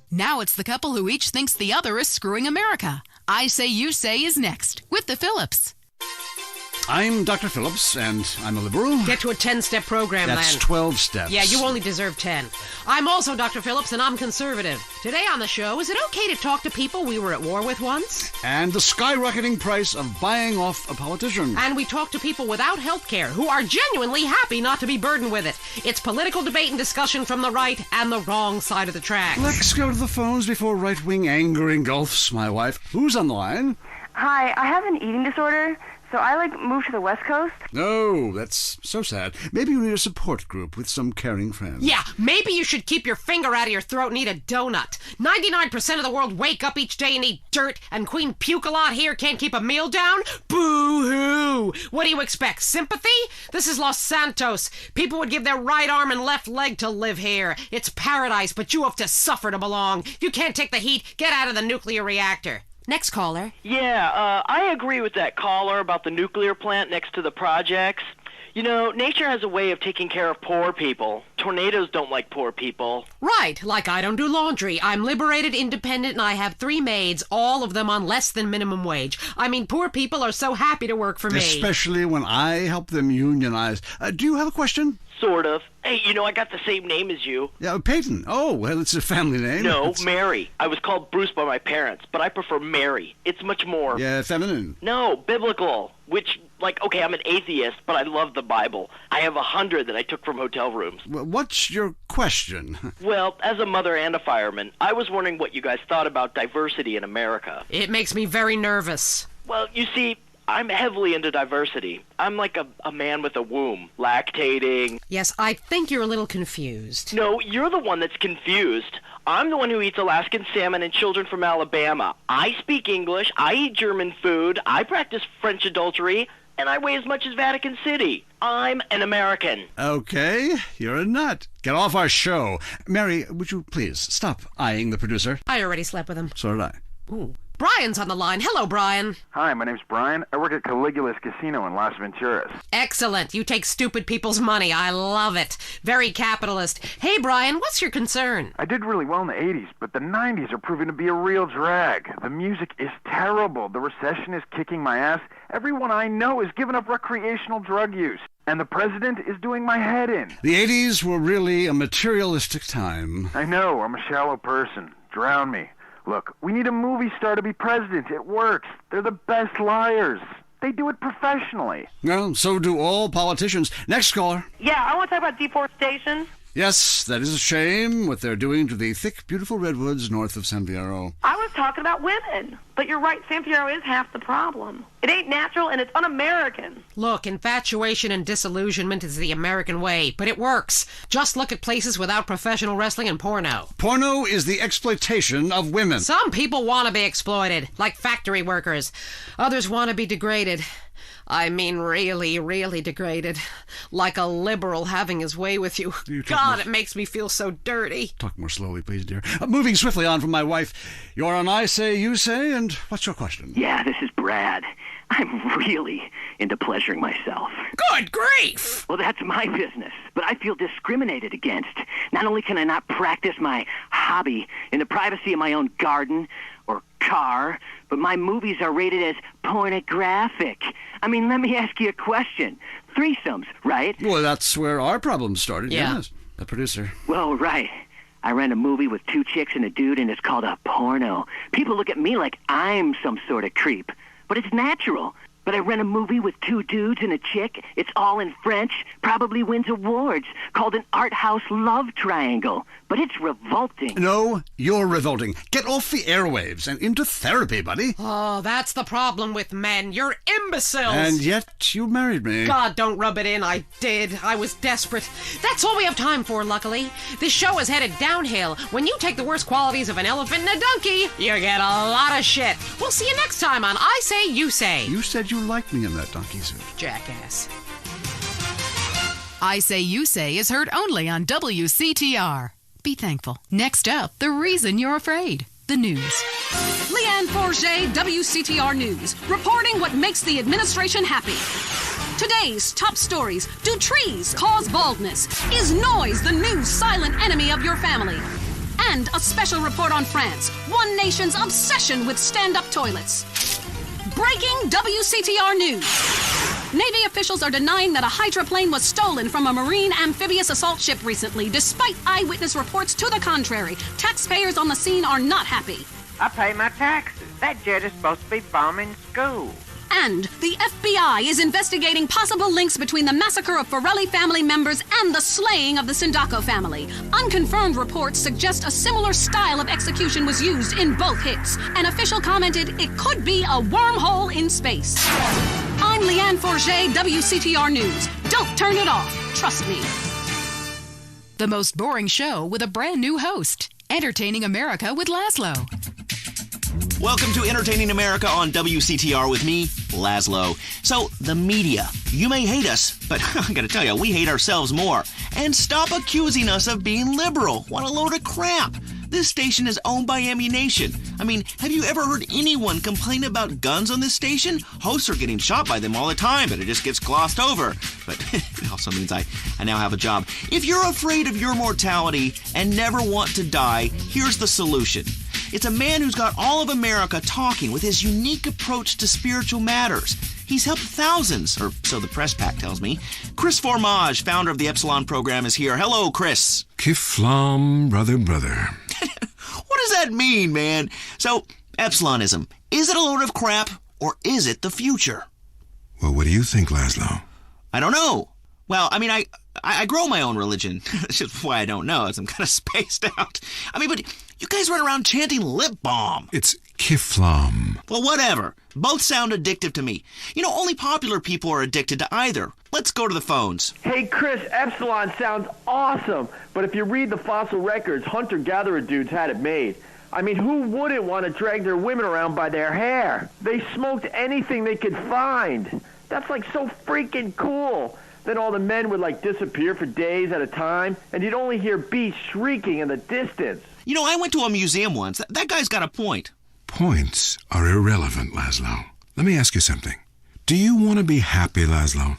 Now it's the couple who each thinks the other is screwing America. I Say You Say is next with the Phillips. I'm Dr. Phillips, and I'm a liberal. Get to a 10-step program, That's Len. 12 steps. Yeah, you only deserve 10. I'm also Dr. Phillips, and I'm conservative. Today on the show, is it okay to talk to people we were at war with once? And the skyrocketing price of buying off a politician. And we talk to people without health care who are genuinely happy not to be burdened with it. It's political debate and discussion from the right and the wrong side of the track. Let's go to the phones before right-wing anger engulfs my wife. Who's on the line? Hi, I have an eating disorder. So I, moved to the West Coast? No, that's so sad. Maybe you need a support group with some caring friends. Yeah, maybe you should keep your finger out of your throat and eat a donut. 99% of the world wake up each day and eat dirt, and Queen Puke-a-Lot here can't keep a meal down? Boo-hoo! What do you expect, sympathy? This is Los Santos. People would give their right arm and left leg to live here. It's paradise, but you have to suffer to belong. You can't take the heat. Get out of the nuclear reactor. Next caller. Yeah, I agree with that caller about the nuclear plant next to the projects. You know, nature has a way of taking care of poor people. Tornadoes don't like poor people. Right, like I don't do laundry. I'm liberated, independent, and I have 3 maids, all of them on less than minimum wage. I mean, poor people are so happy to work for me. Especially when I help them unionize. Do you have a question? Sort of. Hey, you know, I got the same name as you. Yeah, Peyton. Oh, well, it's a family name. No, Mary. I was called Bruce by my parents, but I prefer Mary. It's much more... Yeah, feminine. No, biblical. Which, okay, I'm an atheist, but I love the Bible. I have 100 that I took from hotel rooms. Well, what's your question? Well, as a mother and a fireman, I was wondering what you guys thought about diversity in America. It makes me very nervous. Well, you see... I'm heavily into diversity. I'm like a man with a womb, lactating. Yes, I think you're a little confused. No, you're the one that's confused. I'm the one who eats Alaskan salmon and children from Alabama. I speak English, I eat German food, I practice French adultery, and I weigh as much as Vatican City. I'm an American. Okay, you're a nut. Get off our show. Mary, would you please stop eyeing the producer? I already slept with him. So did I. Ooh. Brian's on the line. Hello, Brian. Hi, my name's Brian. I work at Caligula's Casino in Las Venturas. Excellent. You take stupid people's money. I love it. Very capitalist. Hey, Brian, what's your concern? I did really well in the 80s, but the 90s are proving to be a real drag. The music is terrible. The recession is kicking my ass. Everyone I know is giving up recreational drug use. And the president is doing my head in. The 80s were really a materialistic time. I know. I'm a shallow person. Drown me. Look, we need a movie star to be president. It works. They're the best liars. They do it professionally. Well, so do all politicians. Next caller. Yeah, I want to talk about deforestation. Yes, that is a shame, what they're doing to the thick, beautiful redwoods north of San Fierro. I was talking about women. But you're right, San Fierro is half the problem. It ain't natural and it's un-American. Look, infatuation and disillusionment is the American way, but it works. Just look at places without professional wrestling and porno. Porno is the exploitation of women. Some people want to be exploited, like factory workers. Others want to be degraded. I mean really, really degraded. Like a liberal having his way with you. God, it makes me feel so dirty. Talk more slowly, please, dear. Moving swiftly on from my wife. You're on I Say, You Say, and what's your question? Yeah, this is Brad. I'm really into pleasuring myself. Good grief! Well, that's my business, but I feel discriminated against. Not only can I not practice my hobby in the privacy of my own garden or car, but my movies are rated as pornographic. I mean, let me ask you a question. Threesomes, right? Well, that's where our problem started, Yeah. yes. The producer. Well, right. I ran a movie with 2 chicks and a dude, and it's called a porno. People look at me like I'm some sort of creep, but it's natural. But I ran a movie with 2 dudes and a chick. It's all in French, probably wins awards, called an art house love triangle. But it's revolting. No, you're revolting. Get off the airwaves and into therapy, buddy. Oh, that's the problem with men. You're imbeciles. And yet you married me. God, don't rub it in. I did. I was desperate. That's all we have time for, luckily. This show is headed downhill. When you take the worst qualities of an elephant and a donkey, you get a lot of shit. We'll see you next time on I Say, You Say. You said you liked me in that donkey suit. Jackass. I Say, You Say is heard only on WCTR. Be thankful. Next up, the reason you're afraid. The news. Leanne Forget, WCTR News, reporting what makes the administration happy. Today's top stories. Do trees cause baldness? Is noise the new silent enemy of your family? And a special report on France, one nation's obsession with stand-up toilets. Breaking WCTR News. Navy officials are denying that a hydroplane was stolen from a Marine amphibious assault ship recently, despite eyewitness reports to the contrary. Taxpayers on the scene are not happy. I pay my taxes. That jet is supposed to be bombing schools. And the FBI is investigating possible links between the massacre of Forelli family members and the slaying of the Sindaco family. Unconfirmed reports suggest a similar style of execution was used in both hits. An official commented it could be a wormhole in space. I'm Leanne Forget, WCTR News. Don't turn it off. Trust me. The most boring show with a brand new host. Entertaining America with Laszlo. Welcome to Entertaining America on WCTR with me, Laszlo. So, the media. You may hate us, but I gotta tell you, we hate ourselves more. And stop accusing us of being liberal. What a load of crap. This station is owned by Ammu-Nation. I mean, have you ever heard anyone complain about guns on this station? Hosts are getting shot by them all the time, but it just gets glossed over. But it also means I now have a job. If you're afraid of your mortality and never want to die, here's the solution. It's a man who's got all of America talking with his unique approach to spiritual matters. He's helped thousands, or so the press pack tells me. Chris Formage, founder of the Epsilon program, is here. Hello, Chris. Kiflam, brother. What does that mean, man? So, Epsilonism, is it a load of crap, or is it the future? Well, what do you think, Laszlo? I don't know. Well, I mean, I grow my own religion. That's just why I don't know, as I'm kind of spaced out. I mean, but you guys run around chanting lip balm. It's Kiflam. Well, whatever. Both sound addictive to me. You know, only popular people are addicted to either. Let's go to the phones. Hey, Chris, Epsilon sounds awesome. But if you read the fossil records, hunter-gatherer dudes had it made. I mean, who wouldn't want to drag their women around by their hair? They smoked anything they could find. That's like so freaking cool. Then all the men would like disappear for days at a time, and you'd only hear beasts shrieking in the distance. You know, I went to a museum once. That guy's got a point. Points are irrelevant, Laszlo. Let me ask you something. Do you want to be happy, Laszlo?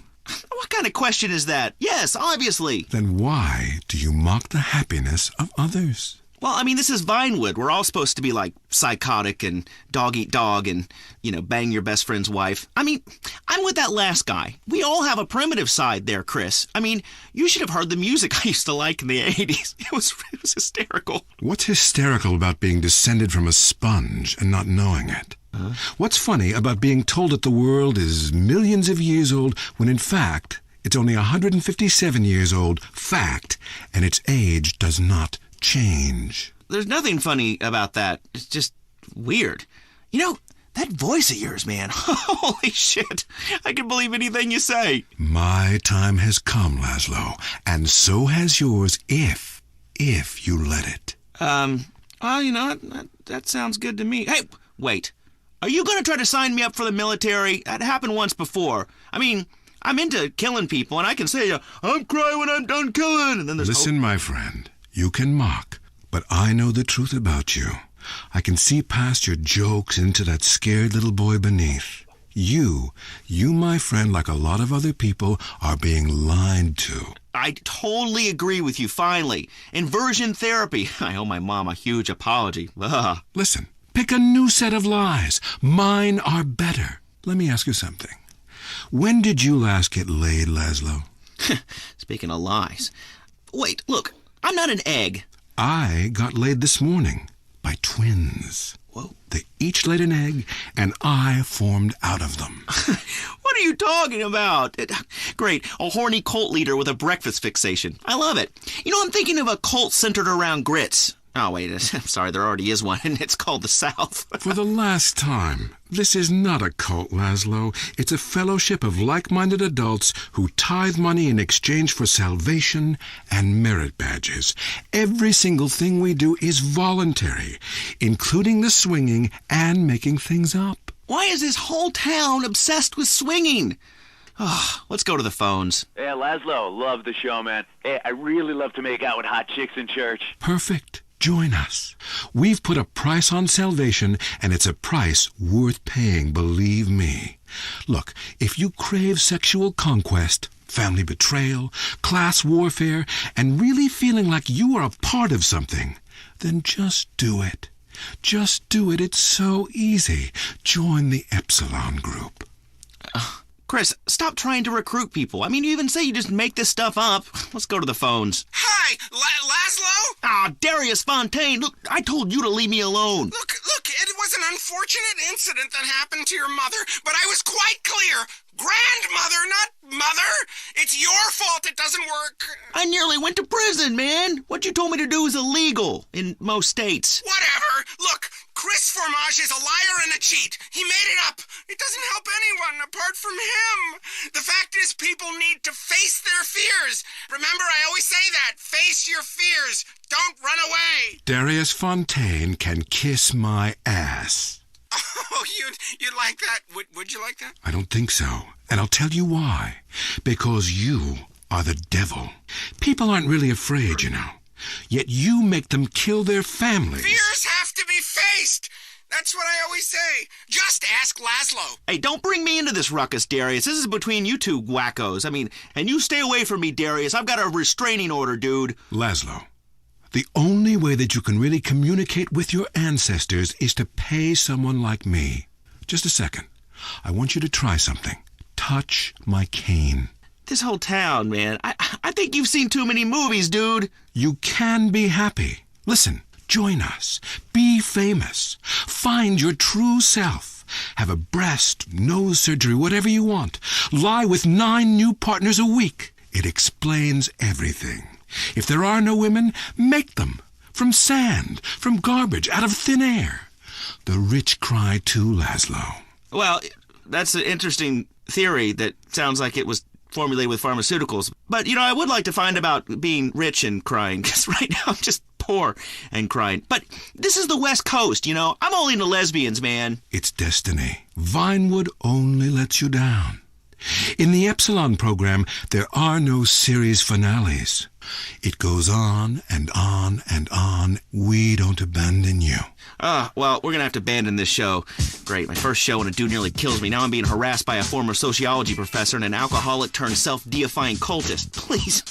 What kind of question is that? Yes, obviously. Then why do you mock the happiness of others? Well, I mean, this is Vinewood. We're all supposed to be like psychotic and dog eat dog and, you know, bang your best friend's wife. I mean, I'm with that last guy. We all have a primitive side there, Chris. I mean, you should have heard the music I used to like in the 80s. It was hysterical. What's hysterical about being descended from a sponge and not knowing it? Huh? What's funny about being told that the world is millions of years old when in fact it's only 157 years old, fact, and its age does not change? There's nothing funny about that. It's just weird. You know, that voice of yours, man. Holy shit. I can believe anything you say. My time has come, Laszlo, and so has yours if you let it. You know, that sounds good to me. Hey, wait. Are you going to try to sign me up for the military? That happened once before. I mean, I'm into killing people, and I can say, I'm crying when I'm done killing. And then there's Listen, my friend. You can mock, but I know the truth about you. I can see past your jokes into that scared little boy beneath. You, my friend, like a lot of other people, are being lied to. I totally agree with you, finally. Inversion therapy. I owe my mom a huge apology. Ugh. Listen, pick a new set of lies. Mine are better. Let me ask you something. When did you last get laid, Laszlo? Speaking of lies. Wait, look. I'm not an egg. I got laid this morning by twins. Whoa. They each laid an egg, and I formed out of them. What are you talking about? Great. A horny cult leader with a breakfast fixation. I love it. You know, I'm thinking of a cult centered around grits. Oh, wait. I'm sorry. There already is one, and it's called the South. For the last time, this is not a cult, Laszlo. It's a fellowship of like-minded adults who tithe money in exchange for salvation and merit badges. Every single thing we do is voluntary, including the swinging and making things up. Why is this whole town obsessed with swinging? Oh, let's go to the phones. Hey, Laszlo, love the show, man. Hey, I really love to make out with hot chicks in church. Perfect. Join us. We've put a price on salvation, and it's a price worth paying, believe me. Look, if you crave sexual conquest, family betrayal, class warfare, and really feeling like you are a part of something, then just do it. Just do it. It's so easy. Join the Epsilon group. Chris, stop trying to recruit people. I mean, you even say you just make this stuff up. Let's go to the phones. Hi, Laszlo? Ah, Darius Fontaine. Look, I told you to leave me alone. Look, it was an unfortunate incident that happened to your mother, but I was quite clear. Grandmother, not mother. It's your fault it doesn't work. I nearly went to prison, man. What you told me to do is illegal in most states. Whatever. Look, Chris Formage is a liar and a cheat. He made it up. It doesn't help anyone apart from him. The fact is, people need to face their fears. Remember, I always say that. Face your fears. Don't run away. Darius Fontaine can kiss my ass. Oh, you'd like that? Would you like that? I don't think so. And I'll tell you why. Because you are the devil. People aren't really afraid, you know. Yet you make them kill their families. Fears have to be faced. That's what I always say. Just ask Laszlo. Hey, don't bring me into this ruckus, Darius. This is between you two wackos. I mean, and you stay away from me, Darius. I've got a restraining order, dude. Laszlo, the only way that you can really communicate with your ancestors is to pay someone like me. Just a second. I want you to try something. Touch my cane. This whole town, man. I think you've seen too many movies, dude. You can be happy. Listen, join us. Be famous. Find your true self. Have a breast, nose surgery, whatever you want. Lie with 9 new partners a week. It explains everything. If there are no women, make them. From sand, from garbage, out of thin air. The rich cry too, Laszlo. Well, that's an interesting theory that sounds like it was formulated with pharmaceuticals. But, I would like to find about being rich and crying, because right now I'm just poor and crying. But this is the West Coast, I'm only into lesbians, man. It's destiny. Vinewood only lets you down. In the Epsilon program, there are no series finales. It goes on and on and on. We don't abandon you. Well, we're going to have to abandon this show. Great, my first show and a dude nearly kills me. Now I'm being harassed by a former sociology professor and an alcoholic turned self-deifying cultist. Please,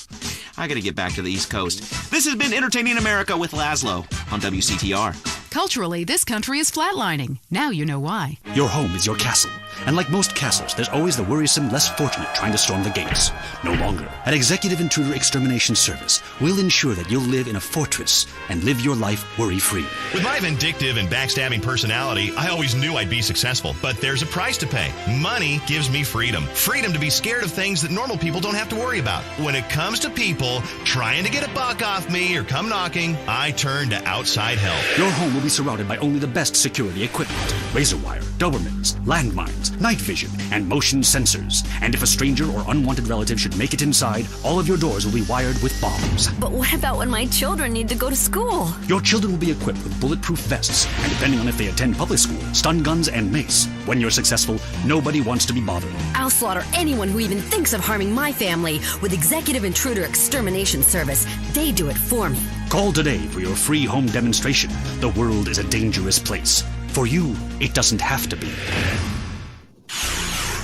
I got to get back to the East Coast. This has been Entertaining America with Laszlo on WCTR. Culturally, this country is flatlining. Now you know why. Your home is your castle. And like most castles, there's always the worrisome, less fortunate trying to storm the gates. No longer. At Executive Intruder Extermination Service, we'll ensure that you'll live in a fortress and live your life worry-free. With my vindictive and backstabbing personality, I always knew I'd be successful. But there's a price to pay. Money gives me freedom. Freedom to be scared of things that normal people don't have to worry about. When it comes to people trying to get a buck off me or come knocking, I turn to outside help. Your home will be surrounded by only the best security equipment. Razor wire, Dobermans, landmines, night vision, and motion sensors. And if a stranger or unwanted relative should make it inside, all of your doors will be wired with bombs. But what about when my children need to go to school? Your children will be equipped with bulletproof vests, and depending on if they attend public school, stun guns and mace. When you're successful, nobody wants to be bothered. I'll slaughter anyone who even thinks of harming my family with Executive Intruder Extermination Service. They do it for me. Call today for your free home demonstration. The world is a dangerous place. For you, it doesn't have to be.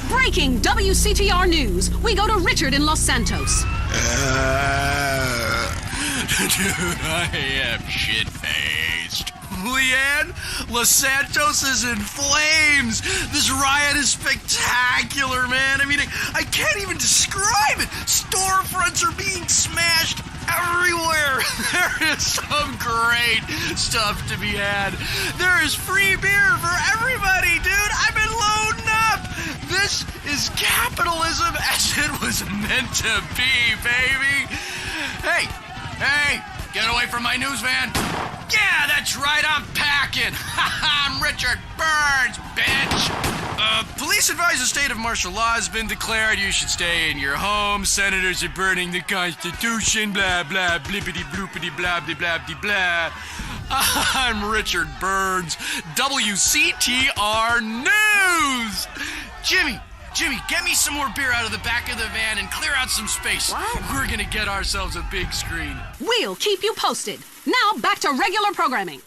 Breaking WCTR news. We go to Richard in Los Santos. Dude, I am shit-faced. Leanne, Los Santos is in flames. This riot is spectacular, man. I mean, I can't even describe it. Storefronts are being smashed everywhere. There is some great stuff to be had. There is free beer for everybody, dude. I've been loading up. This is capitalism as it was meant to be, baby. Hey, get away from my news van. Yeah, that's right, I'm packing. I'm Richard Burns, bitch. Police advise a state of martial law has been declared. You should stay in your home. Senators are burning the Constitution. Blah, blah, blippity, bloopity, blah, blah, blah, blah. I'm Richard Burns, WCTR News. Jimmy, get me some more beer out of the back of the van and clear out some space. What? We're gonna get ourselves a big screen. We'll keep you posted. Now back to regular programming.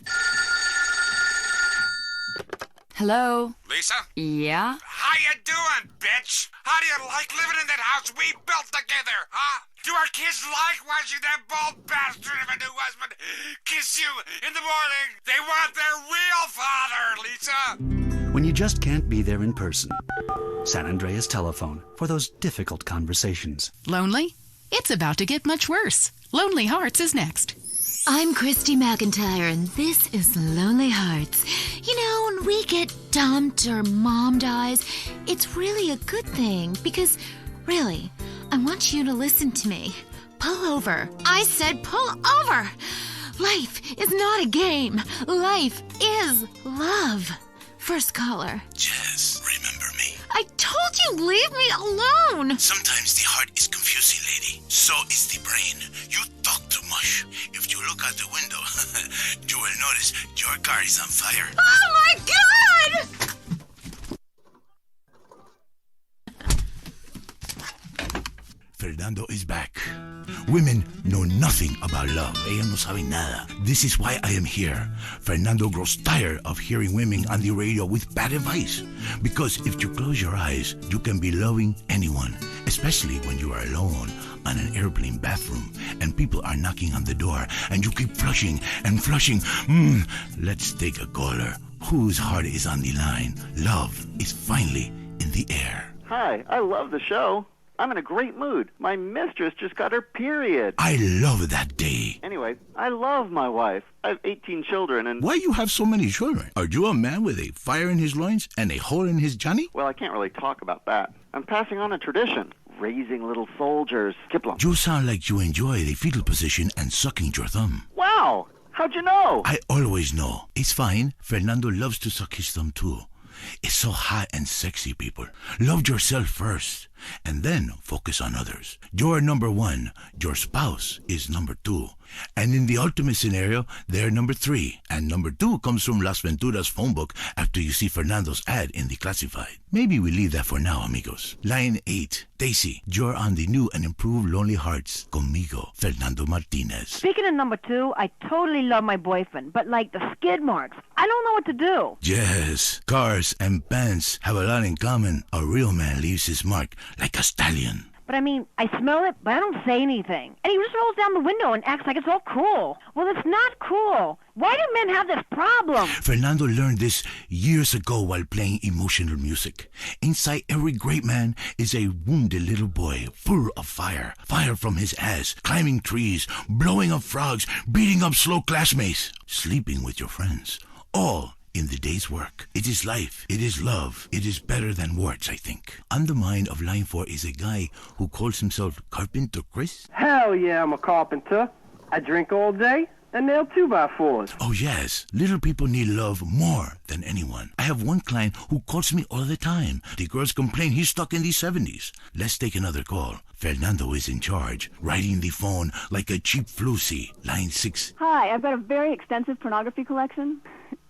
Hello? Lisa? Yeah? How you doing, bitch? How do you like living in that house we built together, huh? Do our kids like watching that bald bastard of a new husband kiss you in the morning? They want their real father, Lisa. When you just can't be there in person. San Andreas Telephone for those difficult conversations. Lonely? It's about to get much worse. Lonely Hearts is next. I'm Christy McIntyre, and this is Lonely Hearts. You know, when we get dumped or mom dies, it's really a good thing because, really, I want you to listen to me. Pull over. I said pull over. Life is not a game. Life is love. First caller. Jess, remember me. I told you, leave me alone. Sometimes the heart is confusing, lady. So is the brain. You talk too much. If you look out the window, you will notice your car is on fire. Oh my God! Fernando is back. Women know nothing about love. Ellas no saben nada. This is why I am here. Fernando grows tired of hearing women on the radio with bad advice. Because if you close your eyes, you can be loving anyone, especially when you are alone on an airplane bathroom and people are knocking on the door and you keep flushing and flushing. Let's take a caller. Whose heart is on the line? Love is finally in the air. Hi, I love the show. I'm in a great mood. My mistress just got her period. I love that day. Anyway, I love my wife. I have 18 children and... Why you have so many children? Are you a man with a fire in his loins and a hole in his Johnny? Well, I can't really talk about that. I'm passing on a tradition. raising little soldiers. Kiplum. You sound like you enjoy the fetal position and sucking your thumb. Wow! How'd you know? I always know. It's fine. Fernando loves to suck his thumb too. It's so hot and sexy, people. Love yourself first, and then focus on others. You're number one. Your spouse is number two. And in the ultimate scenario, they're number three. And number two comes from Las Venturas phone book after you see Fernando's ad in the classified. Maybe we leave that for now, amigos. Line 8. Daisy, you're on the new and improved Lonely Hearts. Conmigo, Fernando Martinez. Speaking of number two, I totally love my boyfriend, but like the skid marks, I don't know what to do. Yes, cars and bands have a lot in common. A real man leaves his mark like a stallion. But I mean, I smell it, but I don't say anything. And he just rolls down the window and acts like it's all cool. Well, it's not cool. Why do men have this problem? Fernando learned this years ago while playing emotional music. Inside every great man is a wounded little boy full of fire. Fire from his ass, climbing trees, blowing up frogs, beating up slow classmates, sleeping with your friends. All in the day's work. It is life. It is love. It is better than words, I think. On the mind of line 4 is a guy who calls himself Carpenter Chris. Hell yeah, I'm a carpenter. I drink all day and nail 2x4s. Oh yes, little people need love more than anyone. I have one client who calls me all the time. The girls complain he's stuck in the 70s. Let's take another call. Fernando is in charge, riding the phone like a cheap floozy. Line 6. Hi, I've got a very extensive pornography collection.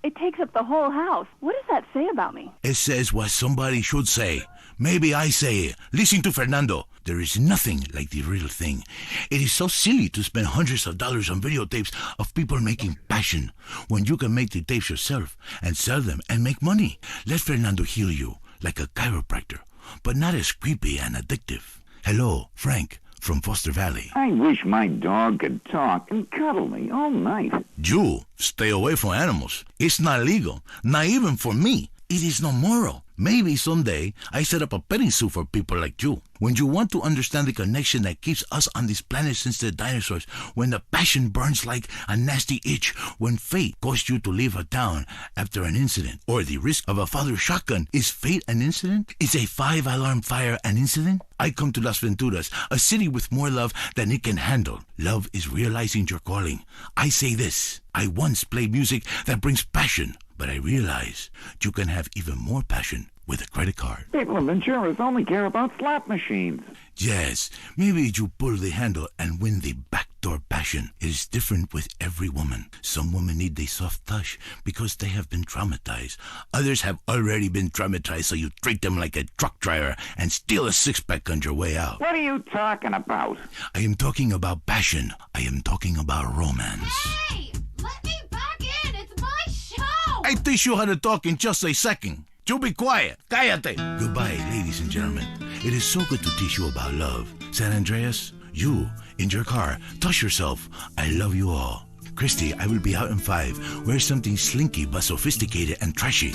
It takes up the whole house. What does that say about me? It says what somebody should say. Maybe I say it. Listen to Fernando. There is nothing like the real thing. It is so silly to spend hundreds of dollars on videotapes of people making passion when you can make the tapes yourself and sell them and make money. Let Fernando heal you like a chiropractor, but not as creepy and addictive. Hello, Frank from Foster Valley. I wish my dog could talk and cuddle me all night. You stay away from animals. It's not legal, not even for me. It is no moral. Maybe someday I set up a petting zoo for people like you. When you want to understand the connection that keeps us on this planet since the dinosaurs, when the passion burns like a nasty itch, when fate caused you to leave a town after an incident, or the risk of a father's shotgun, is fate an incident? Is a 5-alarm fire an incident? I come to Las Venturas, a city with more love than it can handle. Love is realizing your calling. I say this, I once played music that brings passion, but I realize you can have even more passion with a credit card. People in Venturas only care about slot machines. Yes, maybe you pull the handle and win the backdoor passion. It is different with every woman. Some women need the soft touch because they have been traumatized. Others have already been traumatized, so you treat them like a truck driver and steal a six-pack on your way out. What are you talking about? I am talking about passion. I am talking about romance. Hey! Let me back in! It's my show! I teach you how to talk in just a second. You be quiet. Cállate. Goodbye, ladies and gentlemen. It is so good to teach you about love. San Andreas, you, in your car, touch yourself. I love you all. Christy, I will be out in 5. Wear something slinky but sophisticated and trashy.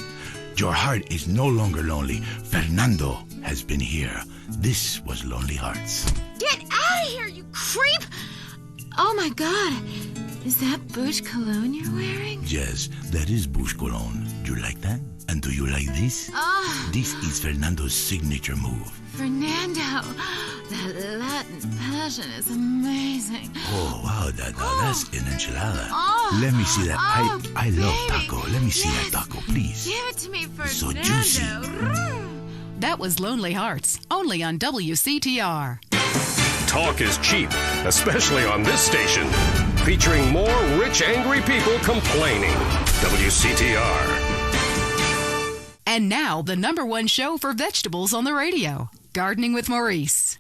Your heart is no longer lonely. Fernando has been here. This was Lonely Hearts. Get out of here, you creep! Oh my god. Is that Bush cologne you're wearing? Yes, that is Bush cologne. Do you like that? And do you like this? Oh. This is Fernando's signature move. Fernando, that Latin passion is amazing. Oh, wow, that's an enchilada. Oh. Let me see that. Oh, I love baby. taco. Let me see Yes. that taco, please. Give it to me, Fernando. So juicy. That was Lonely Hearts, only on WCTR. Talk is cheap, especially on this station. Featuring more rich, angry people complaining. WCTR. And now, the #1 show for vegetables on the radio, Gardening with Maurice.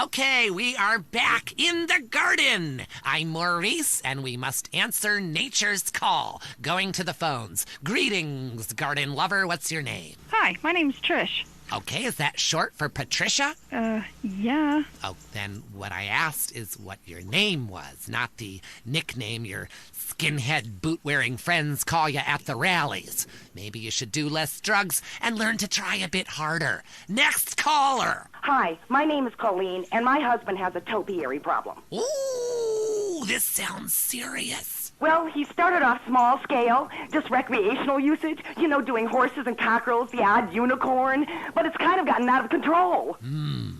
Okay, we are back in the garden. I'm Maurice, and we must answer nature's call. Going to the phones. Greetings, garden lover. What's your name? Hi, my name's Trish. Okay, is that short for Patricia? Yeah. Oh, then what I asked is what your name was, not the nickname your skinhead boot-wearing friends call you at the rallies. Maybe you should do less drugs and learn to try a bit harder. Next caller. Hi, my name is Colleen, and my husband has a topiary problem. Ooh, this sounds serious. Well, he started off small scale, just recreational usage, doing horses and cockerels, the odd unicorn, but it's kind of gotten out of control.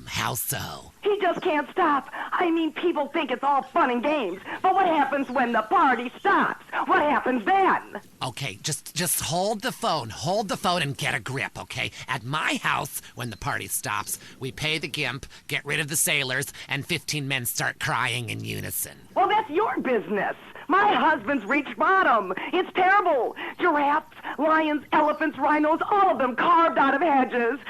How so? He just can't stop. I mean, people think it's all fun and games, but what happens when the party stops? What happens then? Okay, just hold the phone and get a grip, okay? At my house, when the party stops, we pay the gimp, get rid of the sailors, and 15 men start crying in unison. Well, that's your business. My husband's reached bottom. It's terrible. Giraffes, lions, elephants, rhinos, all of them carved out of hedges.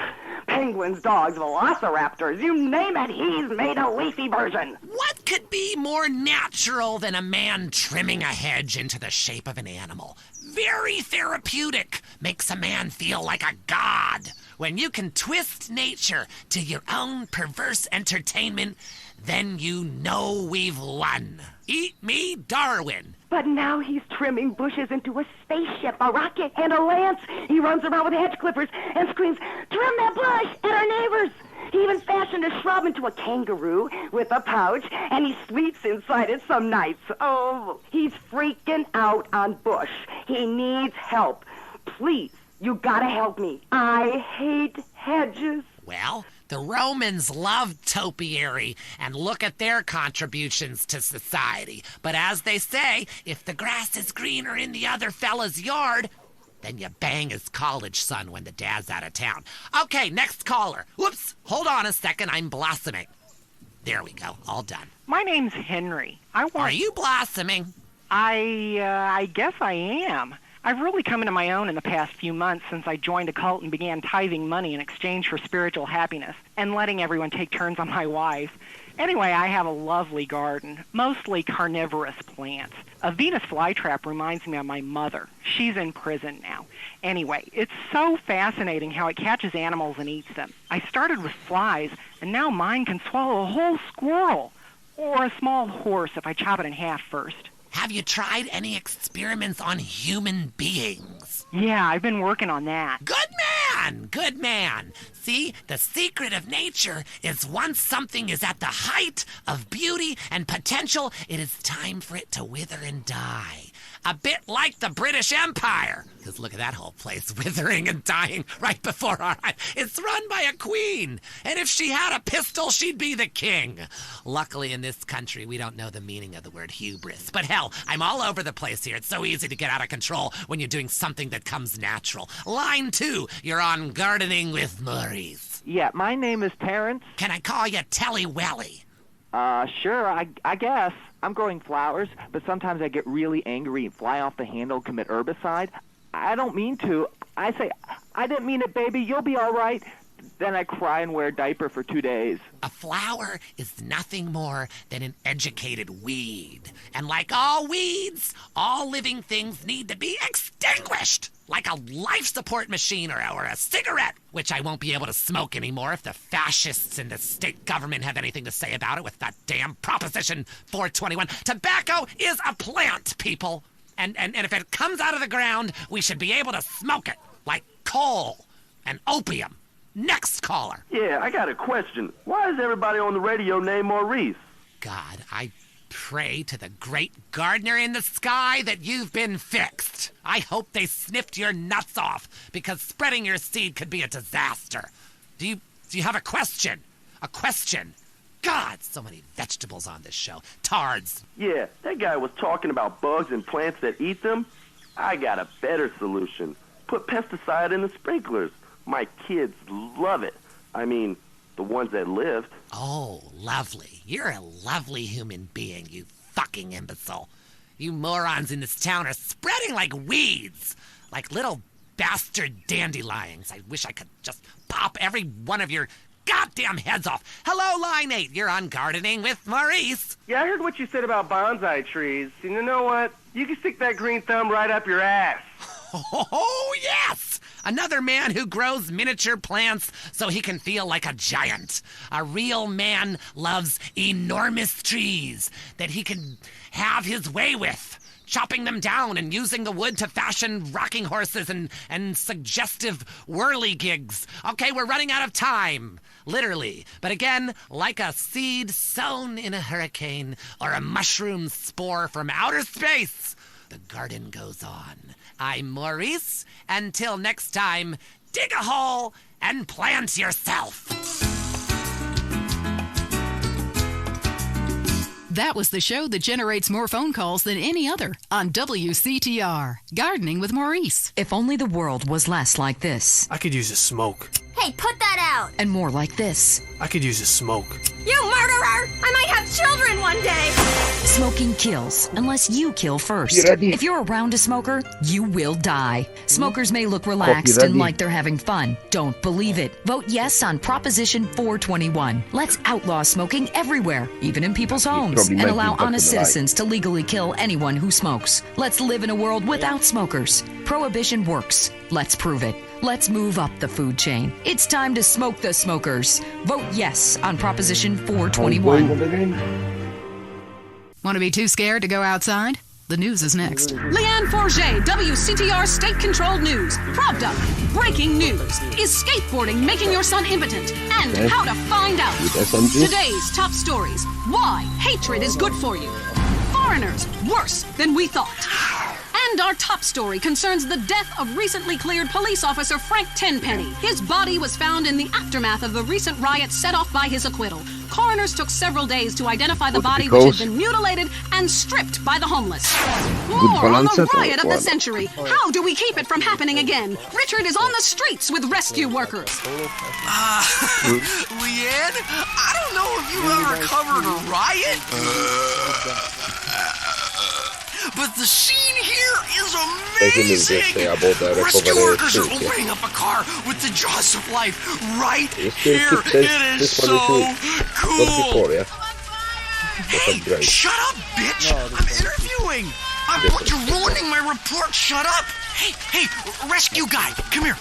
Penguins, dogs, velociraptors, you name it, he's made a leafy version. What could be more natural than a man trimming a hedge into the shape of an animal? Very therapeutic. Makes a man feel like a god. When you can twist nature to your own perverse entertainment, then you know we've won. Eat me, Darwin. But now he's trimming bushes into a spaceship, a rocket, and a lance. He runs around with hedge clippers and screams, "Trim that bush!" at our neighbors. He even fashioned a shrub into a kangaroo with a pouch, and he sleeps inside it some nights. Oh, he's freaking out on Bush. He needs help. Please, you gotta help me. I hate hedges. Well, the Romans loved topiary, and look at their contributions to society. But as they say, if the grass is greener in the other fella's yard, then you bang his college son when the dad's out of town. Okay, next caller. Whoops, hold on a second, I'm blossoming. There we go, all done. My name's Henry. Are you blossoming? I guess I am. I've really come into my own in the past few months since I joined a cult and began tithing money in exchange for spiritual happiness and letting everyone take turns on my wife. Anyway, I have a lovely garden, mostly carnivorous plants. A Venus flytrap reminds me of my mother. She's in prison now. Anyway, it's so fascinating how it catches animals and eats them. I started with flies, and now mine can swallow a whole squirrel, or a small horse if I chop it in half first. Have you tried any experiments on human beings? Yeah, I've been working on that. Good man. See, the secret of nature is once something is at the height of beauty and potential, it is time for it to wither and die. A bit like the British Empire. Because look at that whole place, withering and dying right before our eyes. It's run by a queen. And if she had a pistol, she'd be the king. Luckily, in this country, we don't know the meaning of the word hubris. But hell, I'm all over the place here. It's so easy to get out of control when you're doing something that comes natural. Line 2, you're on Gardening with Maurice. Yeah, my name is Terrence. Can I call you Telly Welly? Sure, I guess. I'm growing flowers, but sometimes I get really angry and fly off the handle, commit herbicide. I don't mean to. I say, "I didn't mean it, baby. You'll be all right." Then I cry and wear a diaper for 2 days. A flower is nothing more than an educated weed. And like all weeds, all living things need to be extinguished. Like a life support machine or a cigarette, which I won't be able to smoke anymore if the fascists in the state government have anything to say about it with that damn Proposition 421. Tobacco is a plant, people. And if it comes out of the ground, we should be able to smoke it, like coal and opium. Next caller. Yeah, I got a question. Why is everybody on the radio named Maurice? God, I pray to the great gardener in the sky that you've been fixed. I hope they sniffed your nuts off, because spreading your seed could be a disaster. Do you have a question? A question? God, so many vegetables on this show. Tards. Yeah, that guy was talking about bugs and plants that eat them. I got a better solution. Put pesticide in the sprinklers. My kids love it. I mean, the ones that lived. Oh, lovely. You're a lovely human being, you fucking imbecile. You morons in this town are spreading like weeds. Like little bastard dandelions. I wish I could just pop every one of your goddamn heads off. Hello, Line 8. You're on Gardening with Maurice. Yeah, I heard what you said about bonsai trees. And you know what? You can stick that green thumb right up your ass. Oh, yes! Another man who grows miniature plants so he can feel like a giant. A real man loves enormous trees that he can have his way with, chopping them down and using the wood to fashion rocking horses and suggestive whirligigs. Okay, we're running out of time. Literally. But again, like a seed sown in a hurricane or a mushroom spore from outer space, the garden goes on. I'm Maurice. Until next time, dig a hole and plant yourself. That was the show that generates more phone calls than any other on WCTR. Gardening with Maurice. If only the world was less like this. I could use a smoke. Hey, put that out! And more like this. I could use a smoke. You murderer! I might have children one day! Smoking kills, unless you kill first. You ready? If you're around a smoker, you will die. Smokers may look relaxed and like they're having fun. Don't believe it. Vote yes on Proposition 421. Let's outlaw smoking everywhere, even in people's homes, and allow honest citizens to legally kill anyone who smokes. Let's live in a world without smokers. Prohibition works. Let's prove it. Let's move up the food chain. It's time to smoke the smokers. Vote yes on Proposition 421. Want to be too scared to go outside? The news is next. Leanne Forget, WCTR state-controlled news. Pravda, breaking news. Is skateboarding making your son impotent? And how to find out. Today's top stories. Why hatred is good for you. Foreigners, worse than we thought. And our top story concerns the death of recently cleared police officer Frank Tenpenny. His body was found in the aftermath of the recent riot set off by his acquittal. Coroners took several days to identify the body, which had been mutilated and stripped by the homeless. More on the riot of the century. How do we keep it from happening again? Richard is on the streets with rescue workers. Leanne, I don't know if you've ever covered a riot, but the scene here is amazing! Rescue workers are opening up a car with the jaws of life right here. It is so cool! Hey, shut up, bitch! I'm interviewing! You're ruining my report, shut up! Hey, rescue guy, come here.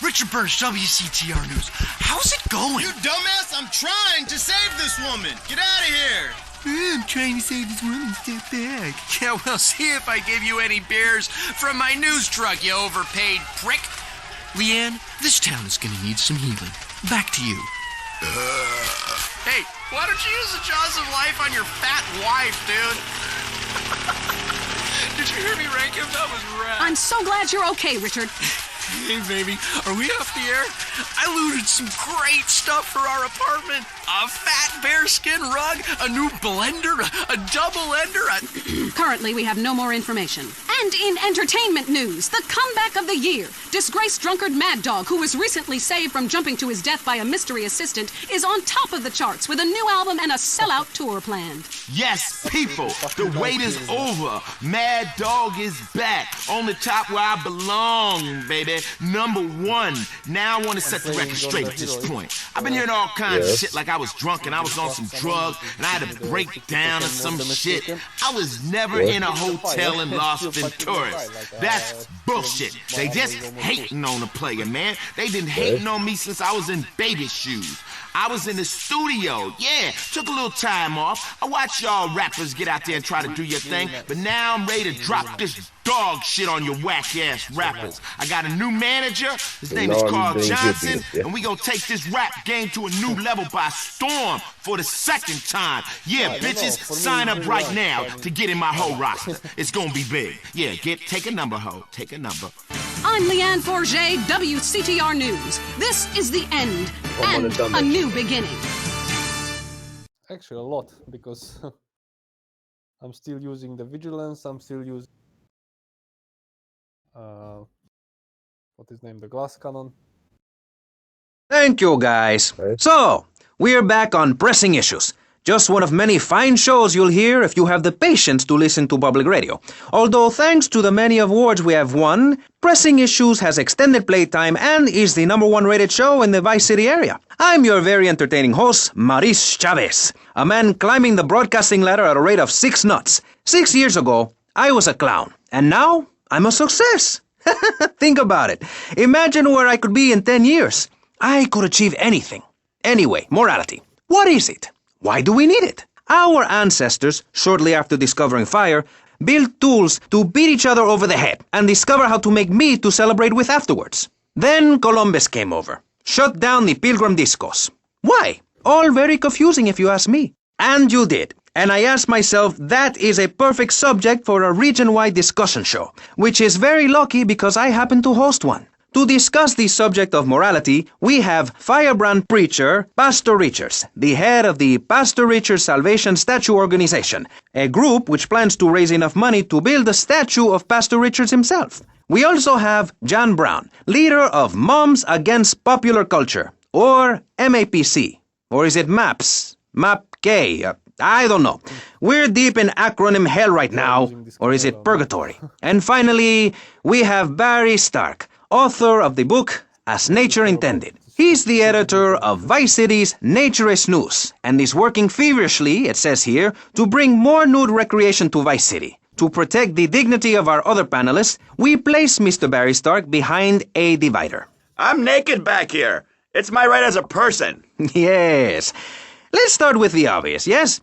Richard Burns, WCTR News. How's it going? You dumbass, I'm trying to save this woman! Get out of here! I'm trying to save this woman, step back. Yeah, well, see if I give you any beers from my news truck, you overpaid prick. Leanne, this town is gonna need some healing. Back to you. Hey, why don't you use the jaws of life on your fat wife, dude? Did you hear me rank him? That was rad. I'm so glad you're okay, Richard. Hey, baby, are we off the air? I looted some great stuff for our apartment. A fat bearskin rug, a new blender, a double ender. Currently, we have no more information. And in entertainment news, the comeback of the year. Disgraced drunkard Mad Dog, who was recently saved from jumping to his death by a mystery assistant, is on top of the charts with a new album and a sellout tour planned. Yes, people, the wait is over. Mad Dog is back on the top where I belong, baby. #1. Now I want to set the record straight at this point. I've been hearing all kinds of shit like I was drunk and I was on some drugs and I had a breakdown or some shit. I was never in a hotel in Las Venturas. That's bullshit. They just hating on the player, man. They been hating on me since I was in baby shoes. I was in the studio, took a little time off. I watched y'all rappers get out there and try to do your thing, but now I'm ready to drop this dog shit on your whack-ass rappers. I got a new manager, his name is Carl Johnson, and we gonna take this rap game to a new level by storm for the second time. Yeah, bitches, sign up right now to get in my whole roster. It's gonna be big. Yeah, take a number, ho. Take a number. I'm Leanne Forget, WCTR News. This is the end and a new beginning. Actually, a lot, because I'm still using the vigilance. I'm still using what is named the glass cannon. Thank you, guys. So, we're back on Pressing Issues. Just one of many fine shows you'll hear if you have the patience to listen to public radio. Although thanks to the many awards we have won, Pressing Issues has extended playtime and is the #1 rated show in the Vice City area. I'm your very entertaining host, Maurice Chavez, a man climbing the broadcasting ladder at a rate of 6 nuts. 6 years ago, I was a clown, and now I'm a success. Think about it. Imagine where I could be in 10 years. I could achieve anything. Anyway, morality. What is it? Why do we need it? Our ancestors, shortly after discovering fire, built tools to beat each other over the head and discover how to make meat to celebrate with afterwards. Then Columbus came over, shut down the Pilgrim discos. Why? All very confusing if you ask me. And you did. And I asked myself, that is a perfect subject for a region-wide discussion show, which is very lucky because I happen to host one. To discuss the subject of morality, we have firebrand preacher Pastor Richards, the head of the Pastor Richards Salvation Statue Organization, a group which plans to raise enough money to build a statue of Pastor Richards himself. We also have John Brown, leader of Moms Against Popular Culture, or MAPC. Or is it MAPS? MAPK? I don't know. We're deep in acronym hell right now, or is it purgatory? And finally, we have Barry Stark, author of the book As Nature Intended. He's the editor of Vice City's Naturist News, and is working feverishly, it says here, to bring more nude recreation to Vice City. To protect the dignity of our other panelists, we place Mr. Barry Stark behind a divider. I'm naked back here. It's my right as a person. Yes. Let's start with the obvious, yes?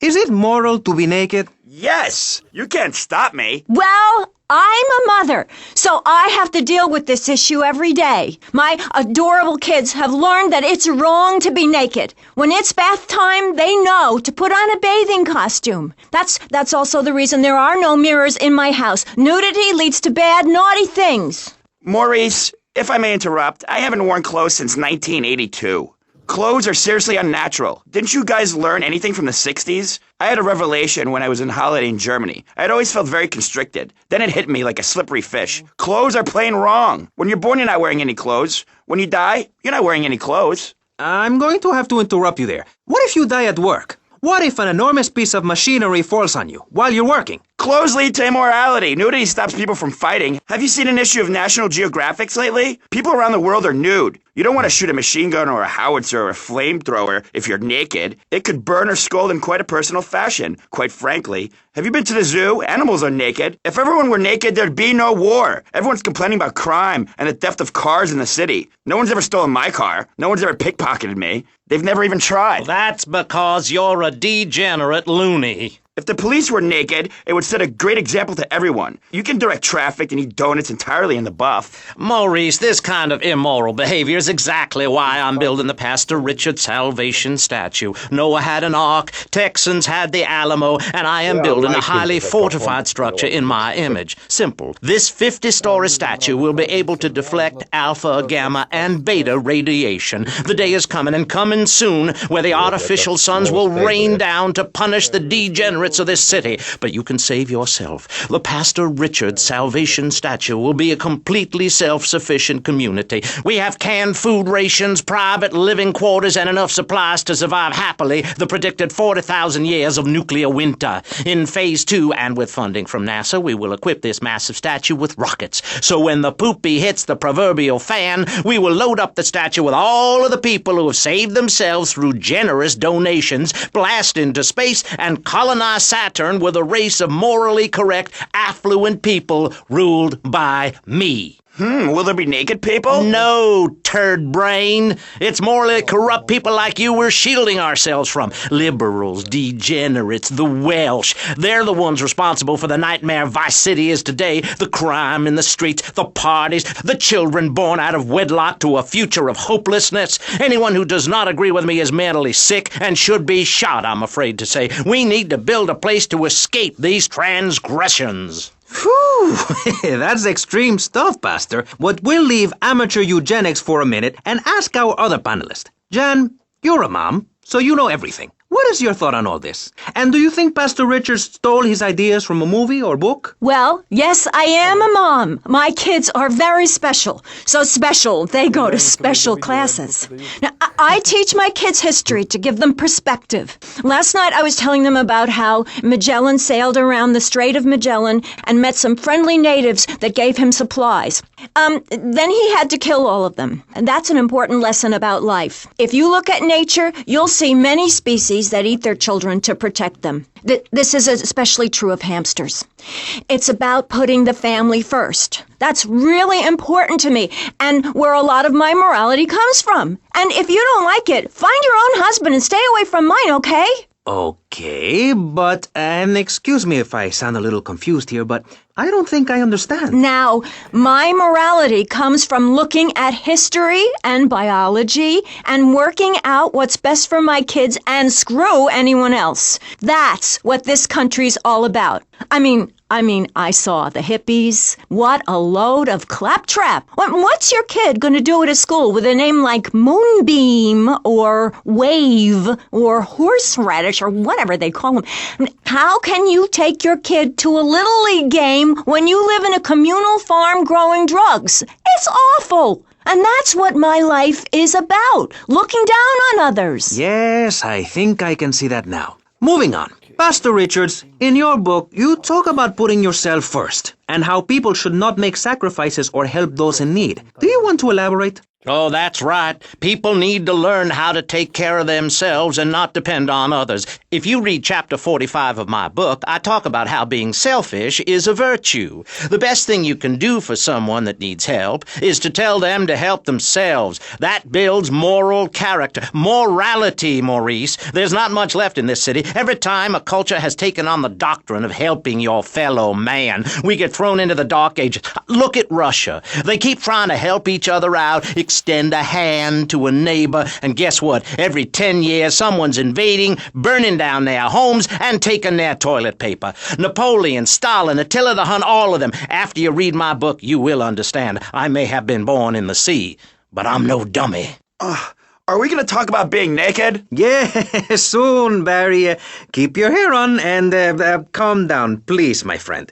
Is it moral to be naked? Yes. You can't stop me. Well, I'm a mother, so I have to deal with this issue every day. My adorable kids have learned that it's wrong to be naked. When it's bath time, they know to put on a bathing costume. That's also the reason there are no mirrors in my house. Nudity leads to bad, naughty things. Maurice, if I may interrupt, I haven't worn clothes since 1982. Clothes are seriously unnatural. Didn't you guys learn anything from the 60s? I had a revelation when I was on holiday in Germany. I'd always felt very constricted. Then it hit me like a slippery fish. Clothes are plain wrong. When you're born, you're not wearing any clothes. When you die, you're not wearing any clothes. I'm going to have to interrupt you there. What if you die at work? What if an enormous piece of machinery falls on you while you're working? Clothes lead to immorality. Nudity stops people from fighting. Have you seen an issue of National Geographic lately? People around the world are nude. You don't want to shoot a machine gun or a howitzer or a flamethrower if you're naked. It could burn or scald in quite a personal fashion, quite frankly. Have you been to the zoo? Animals are naked. If everyone were naked, there'd be no war. Everyone's complaining about crime and the theft of cars in the city. No one's ever stolen my car. No one's ever pickpocketed me. They've never even tried. Well, that's because you're a degenerate loony. If the police were naked, it would set a great example to everyone. You can direct traffic and eat donuts entirely in the buff. Maurice, this kind of immoral behavior is exactly why I'm building the Pastor Richard Salvation statue. Noah had an ark, Texans had the Alamo, and I am building a highly fortified structure in my image. Simple. This 50-story statue will be able to deflect alpha, gamma, and beta radiation. The day is coming, and coming soon, where the artificial suns will rain down to punish the degenerates of this city, but you can save yourself. The Pastor Richard Salvation statue will be a completely self-sufficient community. We have canned food rations, private living quarters, and enough supplies to survive happily the predicted 40,000 years of nuclear winter. In Phase 2, and with funding from NASA, we will equip this massive statue with rockets. So when the poopy hits the proverbial fan, we will load up the statue with all of the people who have saved themselves through generous donations, blast into space, and colonize Saturn with a race of morally correct, affluent people ruled by me. Will there be naked people? No, turd brain. It's morally corrupt people like you we're shielding ourselves from. Liberals, degenerates, the Welsh. They're the ones responsible for the nightmare Vice City is today. The crime in the streets, the parties, the children born out of wedlock to a future of hopelessness. Anyone who does not agree with me is mentally sick and should be shot, I'm afraid to say. We need to build a place to escape these transgressions. Whew, that's extreme stuff, Pastor. But we'll leave amateur eugenics for a minute and ask our other panelist. Jan, you're a mom, so you know everything. What is your thought on all this? And do you think Pastor Richards stole his ideas from a movie or book? Well, yes, I am a mom. My kids are very special. So special, they go to special classes. Now, I teach my kids history to give them perspective. Last night I was telling them about how Magellan sailed around the Strait of Magellan and met some friendly natives that gave him supplies. Then he had to kill all of them. And that's an important lesson about life. If you look at nature, you'll see many species that eat their children to protect them. This is especially true of hamsters. It's about putting the family first. That's really important to me, and where a lot of my morality comes from. And if you don't like it, find your own husband and stay away from mine, okay? Okay, but, and excuse me if I sound a little confused here, but I don't think I understand. Now, my morality comes from looking at history and biology and working out what's best for my kids and screw anyone else. That's what this country's all about. I mean, I saw the hippies. What a load of claptrap. What's your kid going to do at a school with a name like Moonbeam or Wave or Horseradish or whatever they call them? How can you take your kid to a Little League game when you live in a communal farm growing drugs? It's awful. And that's what my life is about, looking down on others. Yes, I think I can see that now. Moving on. Pastor Richards, in your book, you talk about putting yourself first and how people should not make sacrifices or help those in need. Do you want to elaborate? Oh, that's right. People need to learn how to take care of themselves and not depend on others. If you read chapter 45 of my book, I talk about how being selfish is a virtue. The best thing you can do for someone that needs help is to tell them to help themselves. That builds moral character. Morality, Maurice. There's not much left in this city. Every time a culture has taken on the doctrine of helping your fellow man, we get thrown into the dark ages. Look at Russia. They keep trying to help each other out, extend a hand to a neighbor, and guess what? Every 10 years, someone's invading, burning down their homes, and taking their toilet paper. Napoleon, Stalin, Attila the Hun, all of them. After you read my book, you will understand. I may have been born in the sea, but I'm no dummy. Are we going to talk about being naked? Yeah, soon, Barry. Keep your hair on and calm down, please, my friend.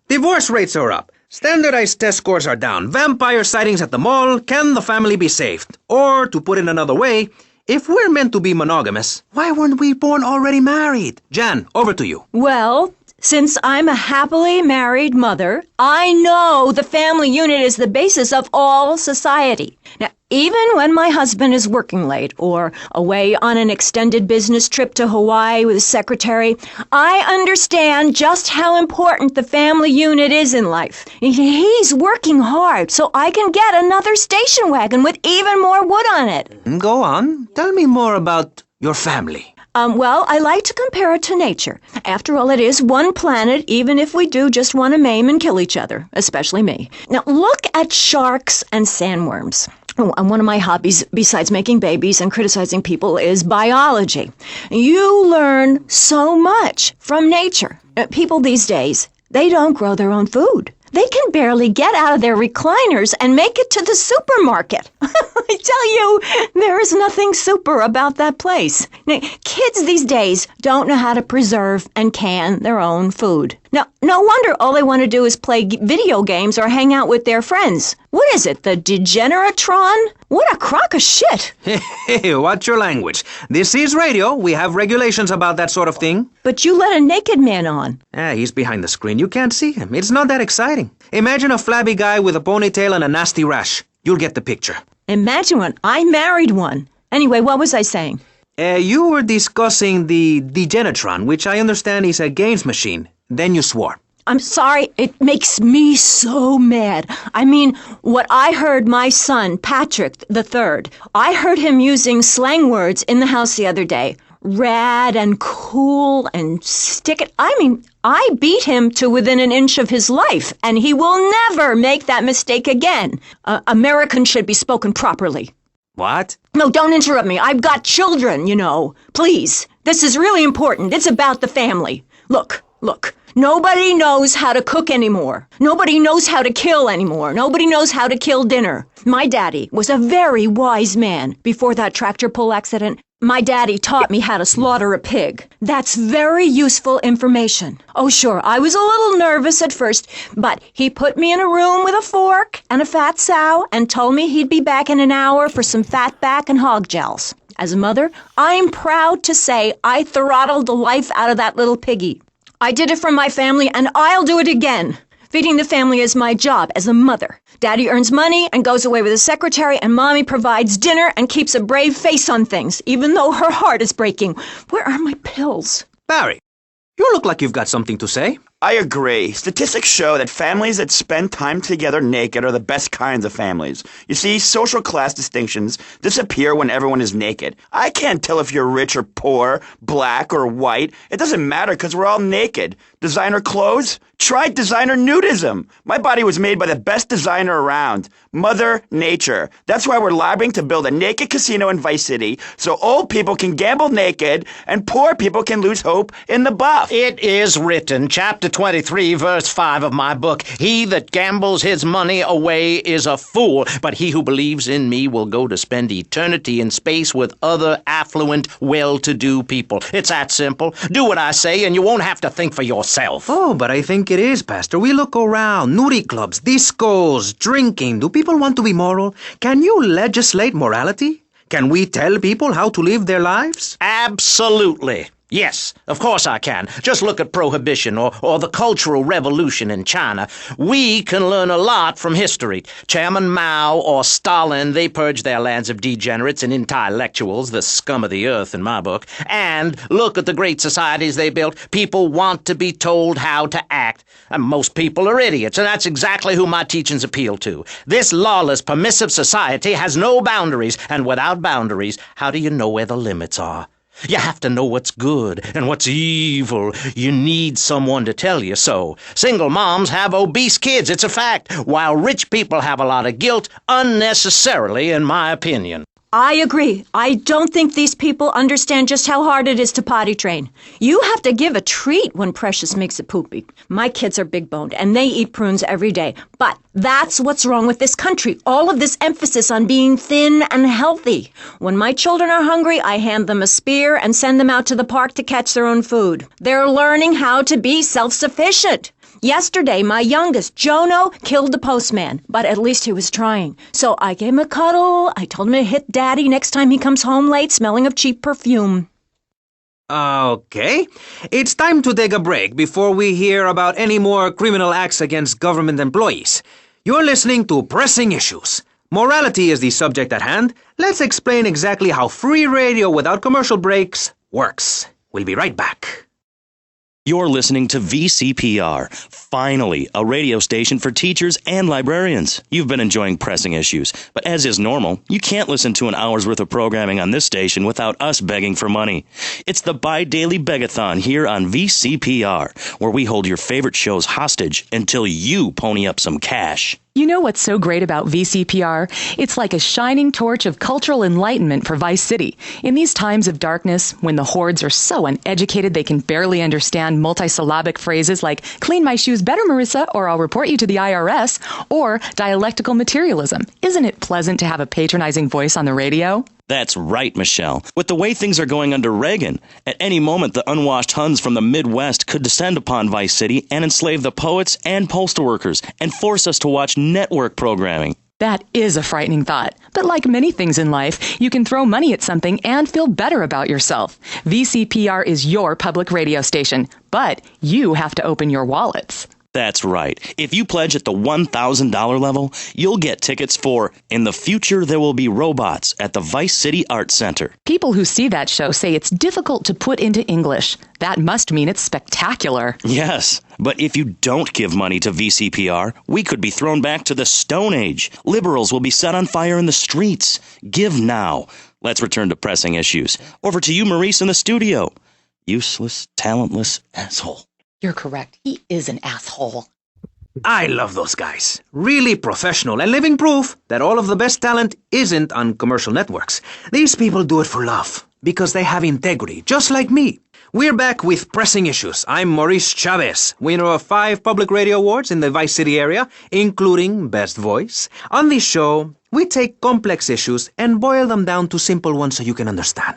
Divorce rates are up. Standardized test scores are down. Vampire sightings at the mall. Can the family be saved? Or, to put it another way, if we're meant to be monogamous, why weren't we born already married? Jan, over to you. Well, since I'm a happily married mother, I know the family unit is the basis of all society. Now, even when my husband is working late or away on an extended business trip to Hawaii with his secretary, I understand just how important the family unit is in life. He's working hard so I can get another station wagon with even more wood on it. Go on. Tell me more about your family. Well, I like to compare it to nature. After all, it is one planet, even if we do just want to maim and kill each other, especially me. Now, look at sharks and sandworms. Oh, and one of my hobbies, besides making babies and criticizing people, is biology. You learn so much from nature. People these days, they don't grow their own food. They can barely get out of their recliners and make it to the supermarket. I tell you, there is nothing super about that place. Now, kids these days don't know how to preserve and can their own food. Now, no wonder all they want to do is play video games or hang out with their friends. What is it, the Degeneratron? What a crock of shit. Hey, watch your language. This is radio. We have regulations about that sort of thing. But you let a naked man on. He's behind the screen. You can't see him. It's not that exciting. Imagine a flabby guy with a ponytail and a nasty rash. You'll get the picture. Imagine one. I married one. Anyway, what was I saying? You were discussing the Degenetron, which I understand is a games machine. Then you swore. I'm sorry, it makes me so mad. I mean, what I heard my son, Patrick III, I heard him using slang words in the house the other day. Rad and cool and stick it. I mean, I beat him to within an inch of his life, and he will never make that mistake again. American should be spoken properly. What? No, don't interrupt me. I've got children, you know. Please. This is really important. It's about the family. Look. Nobody knows how to cook anymore. Nobody knows how to kill anymore. Nobody knows how to kill dinner. My daddy was a very wise man before that tractor pull accident. My daddy taught me how to slaughter a pig. That's very useful information. Oh, sure, I was a little nervous at first, but he put me in a room with a fork and a fat sow and told me he'd be back in an hour for some fat back and hog gels. As a mother, I'm proud to say I throttled the life out of that little piggy. I did it for my family, and I'll do it again. Feeding the family is my job as a mother. Daddy earns money and goes away with his secretary, and Mommy provides dinner and keeps a brave face on things, even though her heart is breaking. Where are my pills? Barry, you look like you've got something to say. I agree. Statistics show that families that spend time together naked are the best kinds of families. You see, social class distinctions disappear when everyone is naked. I can't tell if you're rich or poor, black or white. It doesn't matter because we're all naked. Designer clothes? Try designer nudism. My body was made by the best designer around, Mother Nature. That's why we're lobbying to build a naked casino in Vice City so old people can gamble naked and poor people can lose hope in the buff. It is written, chapter 23, verse 5 of my book, "He that gambles his money away is a fool, but he who believes in me will go to spend eternity in space with other affluent, well-to-do people." It's that simple. Do what I say and you won't have to think for yourself. Oh, but I think it is, Pastor. We look around, nudie clubs, discos, drinking. Do people want to be moral? Can you legislate morality? Can we tell people how to live their lives? Absolutely. Yes, of course I can. Just look at Prohibition or the Cultural Revolution in China. We can learn a lot from history. Chairman Mao or Stalin, they purged their lands of degenerates and intellectuals, the scum of the earth in my book. And look at the great societies they built. People want to be told how to act. And most people are idiots, and that's exactly who my teachings appeal to. This lawless, permissive society has no boundaries, and without boundaries, how do you know where the limits are? You have to know what's good and what's evil. You need someone to tell you so. Single moms have obese kids, it's a fact, while rich people have a lot of guilt, unnecessarily, in my opinion. I agree. I don't think these people understand just how hard it is to potty train. You have to give a treat when Precious makes it poopy. My kids are big-boned, and they eat prunes every day. But that's what's wrong with this country. All of this emphasis on being thin and healthy. When my children are hungry, I hand them a spear and send them out to the park to catch their own food. They're learning how to be self-sufficient. Yesterday, my youngest, Jono, killed the postman, but at least he was trying. So I gave him a cuddle. I told him to hit Daddy next time he comes home late smelling of cheap perfume. Okay, it's time to take a break before we hear about any more criminal acts against government employees. You're listening to Pressing Issues. Morality is the subject at hand. Let's explain exactly how free radio without commercial breaks works. We'll be right back. You're listening to VCPR, finally, a radio station for teachers and librarians. You've been enjoying Pressing Issues, but as is normal, you can't listen to an hour's worth of programming on this station without us begging for money. It's the bi-daily begathon here on VCPR, where we hold your favorite shows hostage until you pony up some cash. You know what's so great about VCPR? It's like a shining torch of cultural enlightenment for Vice City. In these times of darkness, when the hordes are so uneducated they can barely understand multisyllabic phrases like, "Clean my shoes better, Marissa," or "I'll report you to the IRS," or dialectical materialism. Isn't it pleasant to have a patronizing voice on the radio? That's right, Michelle. With the way things are going under Reagan, at any moment the unwashed Huns from the Midwest could descend upon Vice City and enslave the poets and postal workers and force us to watch network programming. That is a frightening thought. But like many things in life, you can throw money at something and feel better about yourself. VCPR is your public radio station, but you have to open your wallets. That's right. If you pledge at the $1,000 level, you'll get tickets for In the Future There Will Be Robots at the Vice City Arts Center. People who see that show say it's difficult to put into English. That must mean it's spectacular. Yes, but if you don't give money to VCPR, we could be thrown back to the Stone Age. Liberals will be set on fire in the streets. Give now. Let's return to Pressing Issues. Over to you, Maurice, in the studio. Useless, talentless asshole. You're correct. He is an asshole. I love those guys. Really professional and living proof that all of the best talent isn't on commercial networks. These people do it for love, because they have integrity, just like me. We're back with Pressing Issues. I'm Maurice Chavez, winner of 5 public radio awards in the Vice City area, including Best Voice. On this show, we take complex issues and boil them down to simple ones so you can understand.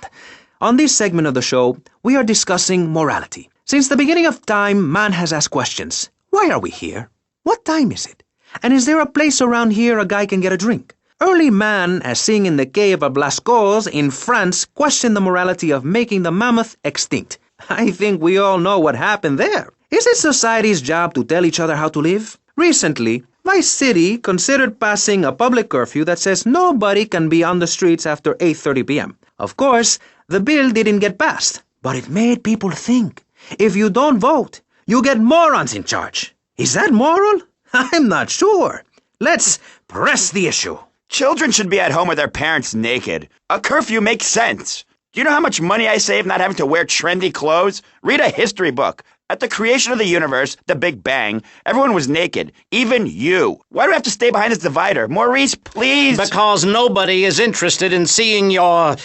On this segment of the show, we are discussing morality. Since the beginning of time, man has asked questions. Why are we here? What time is it? And is there a place around here a guy can get a drink? Early man, as seen in the cave of Lascaux in France, questioned the morality of making the mammoth extinct. I think we all know what happened there. Is it society's job to tell each other how to live? Recently, Vice City considered passing a public curfew that says nobody can be on the streets after 8:30 p.m. Of course, the bill didn't get passed, but it made people think. If you don't vote, you get morons in charge. Is that moral? I'm not sure. Let's press the issue. Children should be at home with their parents naked. A curfew makes sense. Do you know how much money I save not having to wear trendy clothes? Read a history book. At the creation of the universe, the Big Bang, everyone was naked. Even you. Why do I have to stay behind this divider? Maurice, please. Because nobody is interested in seeing your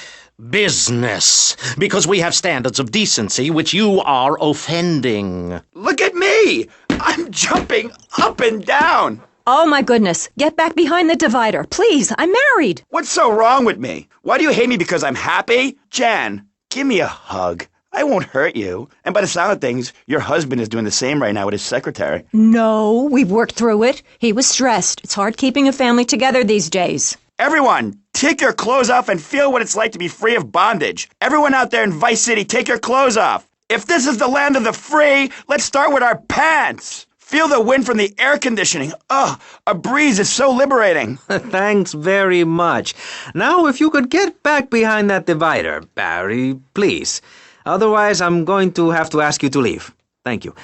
business. Because we have standards of decency which you are offending. Look at me. I'm jumping up and down. Oh, my goodness. Get back behind the divider. Please, I'm married. What's so wrong with me? Why do you hate me because I'm happy? Jan, give me a hug. I won't hurt you. And by the sound of things, your husband is doing the same right now with his secretary. No, we've worked through it. He was stressed. It's hard keeping a family together these days. Everyone, take your clothes off and feel what it's like to be free of bondage. Everyone out there in Vice City, take your clothes off. If this is the land of the free, let's start with our pants. Feel the wind from the air conditioning. Ugh, a breeze is so liberating. Thanks very much. Now, if you could get back behind that divider, Barry, please. Otherwise, I'm going to have to ask you to leave. Thank you.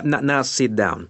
Now sit down.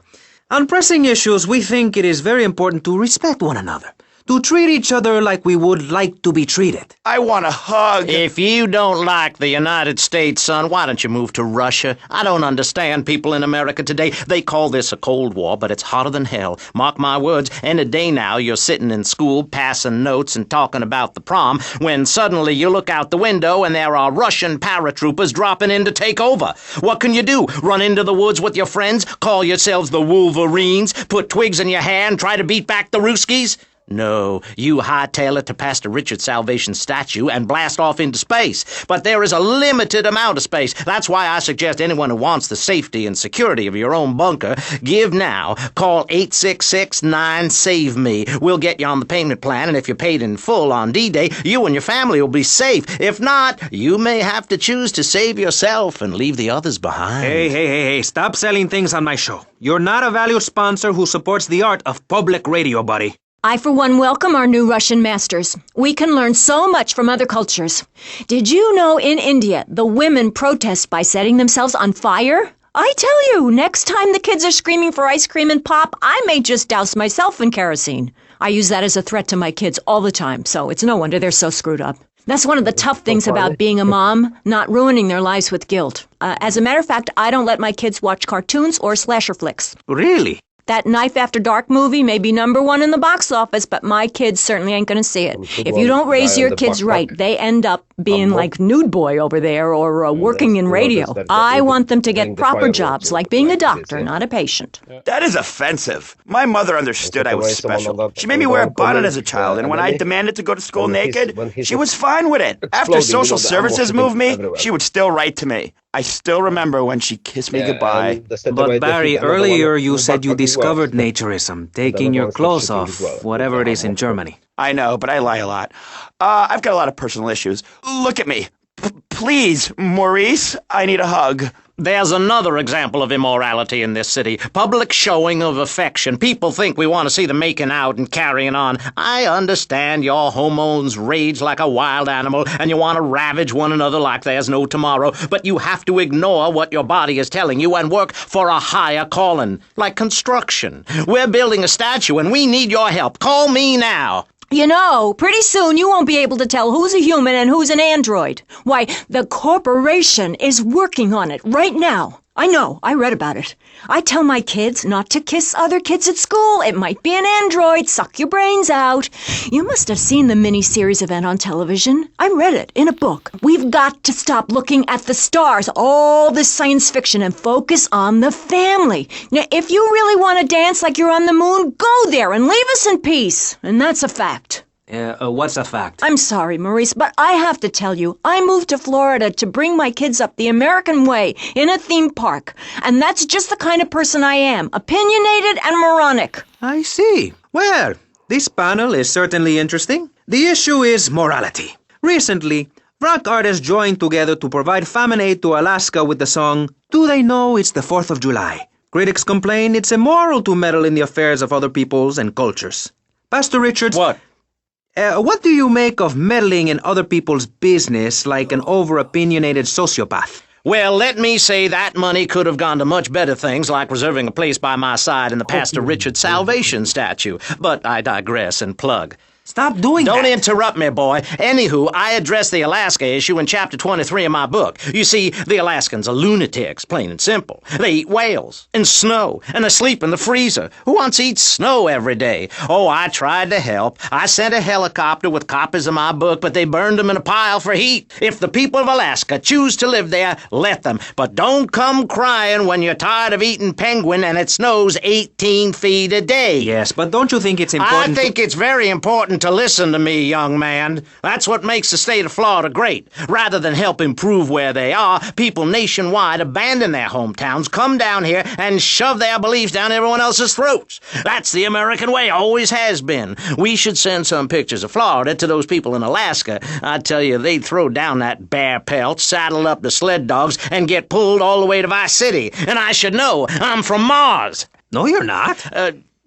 On pressing issues, we think it is very important to respect one another, to treat each other like we would like to be treated. I want a hug. If you don't like the United States, son, why don't you move to Russia? I don't understand people in America today. They call this a Cold War, but it's hotter than hell. Mark my words, any day now you're sitting in school passing notes and talking about the prom, when suddenly you look out the window and there are Russian paratroopers dropping in to take over. What can you do? Run into the woods with your friends? Call yourselves the Wolverines? Put twigs in your hair and try to beat back the Ruskies? No, you hightail it to Pastor Richard's Salvation statue and blast off into space. But there is a limited amount of space. That's why I suggest anyone who wants the safety and security of your own bunker, give now. Call 866-9-SAVE-ME. We'll get you on the payment plan, and if you're paid in full on D-Day, you and your family will be safe. If not, you may have to choose to save yourself and leave the others behind. Hey, stop selling things on my show. You're not a valued sponsor who supports the art of public radio, buddy. I, for one, welcome our new Russian masters. We can learn so much from other cultures. Did you know in India, the women protest by setting themselves on fire? I tell you, next time the kids are screaming for ice cream and pop, I may just douse myself in kerosene. I use that as a threat to my kids all the time, so it's no wonder they're so screwed up. That's one of the tough things about being a mom, not ruining their lives with guilt. As a matter of fact, I don't let my kids watch cartoons or slasher flicks. Really? That Knife After Dark movie may be #1 in the box office, but my kids certainly ain't going to see it. If you don't raise your kids right, they end up being like Nude Boy over there or working in radio. I want them to get proper jobs, like being a doctor, not a patient. That is offensive. My mother understood I was special. She made me wear a bonnet as a child, and when I demanded to go to school naked, she was fine with it. After social services moved me, she would still write to me. I still remember when she kissed me goodbye. But Barry, earlier you said you discovered naturism, taking your clothes off, whatever it is in Germany. I know, but I lie a lot. I've got a lot of personal issues. Look at me. Please, Maurice, I need a hug. There's another example of immorality in this city. Public showing of affection. People think we want to see them making out and carrying on. I understand your hormones rage like a wild animal and you want to ravage one another like there's no tomorrow, but you have to ignore what your body is telling you and work for a higher calling, like construction. We're building a statue and we need your help. Call me now. You know, pretty soon you won't be able to tell who's a human and who's an android. Why, the corporation is working on it right now. I know, I read about it. I tell my kids not to kiss other kids at school. It might be an android. Suck your brains out. You must have seen the mini-series event on television. I read it in a book. We've got to stop looking at the stars, all this science fiction, and focus on the family. Now, if you really want to dance like you're on the moon, go there and leave us in peace. And that's a fact. What's a fact? I'm sorry, Maurice, but I have to tell you, I moved to Florida to bring my kids up the American way in a theme park. And that's just the kind of person I am, opinionated and moronic. I see. Well, this panel is certainly interesting. The issue is morality. Recently, rock artists joined together to provide famine aid to Alaska with the song, Do They Know It's the 4th of July? Critics complain it's immoral to meddle in the affairs of other peoples and cultures. Pastor Richards... What? What do you make of meddling in other people's business like an over-opinionated sociopath? Well, let me say that money could have gone to much better things, like reserving a place by my side in the Pastor Richard Salvation statue. But I digress and plug. Stop doing that. Don't interrupt me, boy. Anywho, I addressed the Alaska issue in Chapter 23 of my book. You see, the Alaskans are lunatics, plain and simple. They eat whales and snow and they sleep in the freezer. Who wants to eat snow every day? Oh, I tried to help. I sent a helicopter with copies of my book, but they burned them in a pile for heat. If the people of Alaska choose to live there, let them. But don't come crying when you're tired of eating penguin and it snows 18 feet a day. Yes, but don't you think it's important? I think it's very important to listen to me, young man. That's what makes the state of Florida great. Rather than help improve where they are, people nationwide abandon their hometowns, come down here, and shove their beliefs down everyone else's throats. That's the American way, always has been. We should send some pictures of Florida to those people in Alaska. I tell you, they'd throw down that bear pelt, saddle up the sled dogs, and get pulled all the way to Vice City. And I should know, I'm from Mars. No, you're not.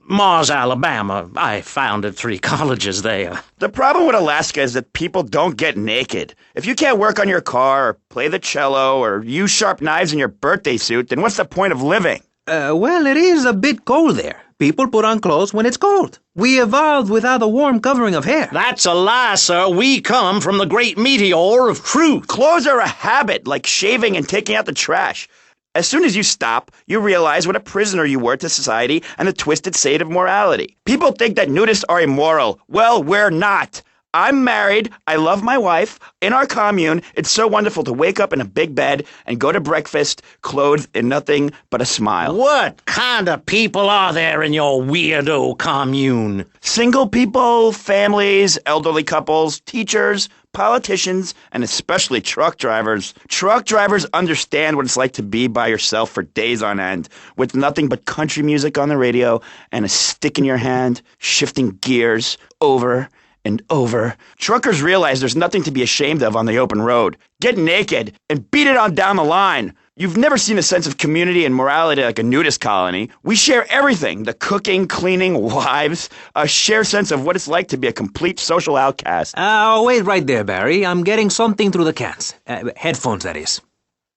Mars, Alabama. I founded 3 colleges there. The problem with Alaska is that people don't get naked. If you can't work on your car, or play the cello, or use sharp knives in your birthday suit, then what's the point of living? Well, it is a bit cold there. People put on clothes when it's cold. We evolved without a warm covering of hair. That's a lie, sir. We come from the great meteor of truth. Clothes are a habit, like shaving and taking out the trash. As soon as you stop, you realize what a prisoner you were to society and the twisted state of morality. People think that nudists are immoral. Well, we're not. I'm married. I love my wife. In our commune, it's so wonderful to wake up in a big bed and go to breakfast clothed in nothing but a smile. What kind of people are there in your weirdo commune? Single people, families, elderly couples, teachers, politicians, and especially truck drivers. Truck drivers understand what it's like to be by yourself for days on end, with nothing but country music on the radio and a stick in your hand, shifting gears over and over. Truckers realize there's nothing to be ashamed of on the open road. Get naked and beat it on down the line. You've never seen a sense of community and morality like a nudist colony. We share everything, the cooking, cleaning, wives, a shared sense of what it's like to be a complete social outcast. Wait right there, Barry. I'm getting something through the cans. Headphones, that is.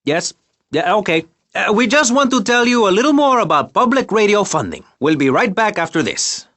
Yes? Yeah, okay. We just want to tell you a little more about public radio funding. We'll be right back after this.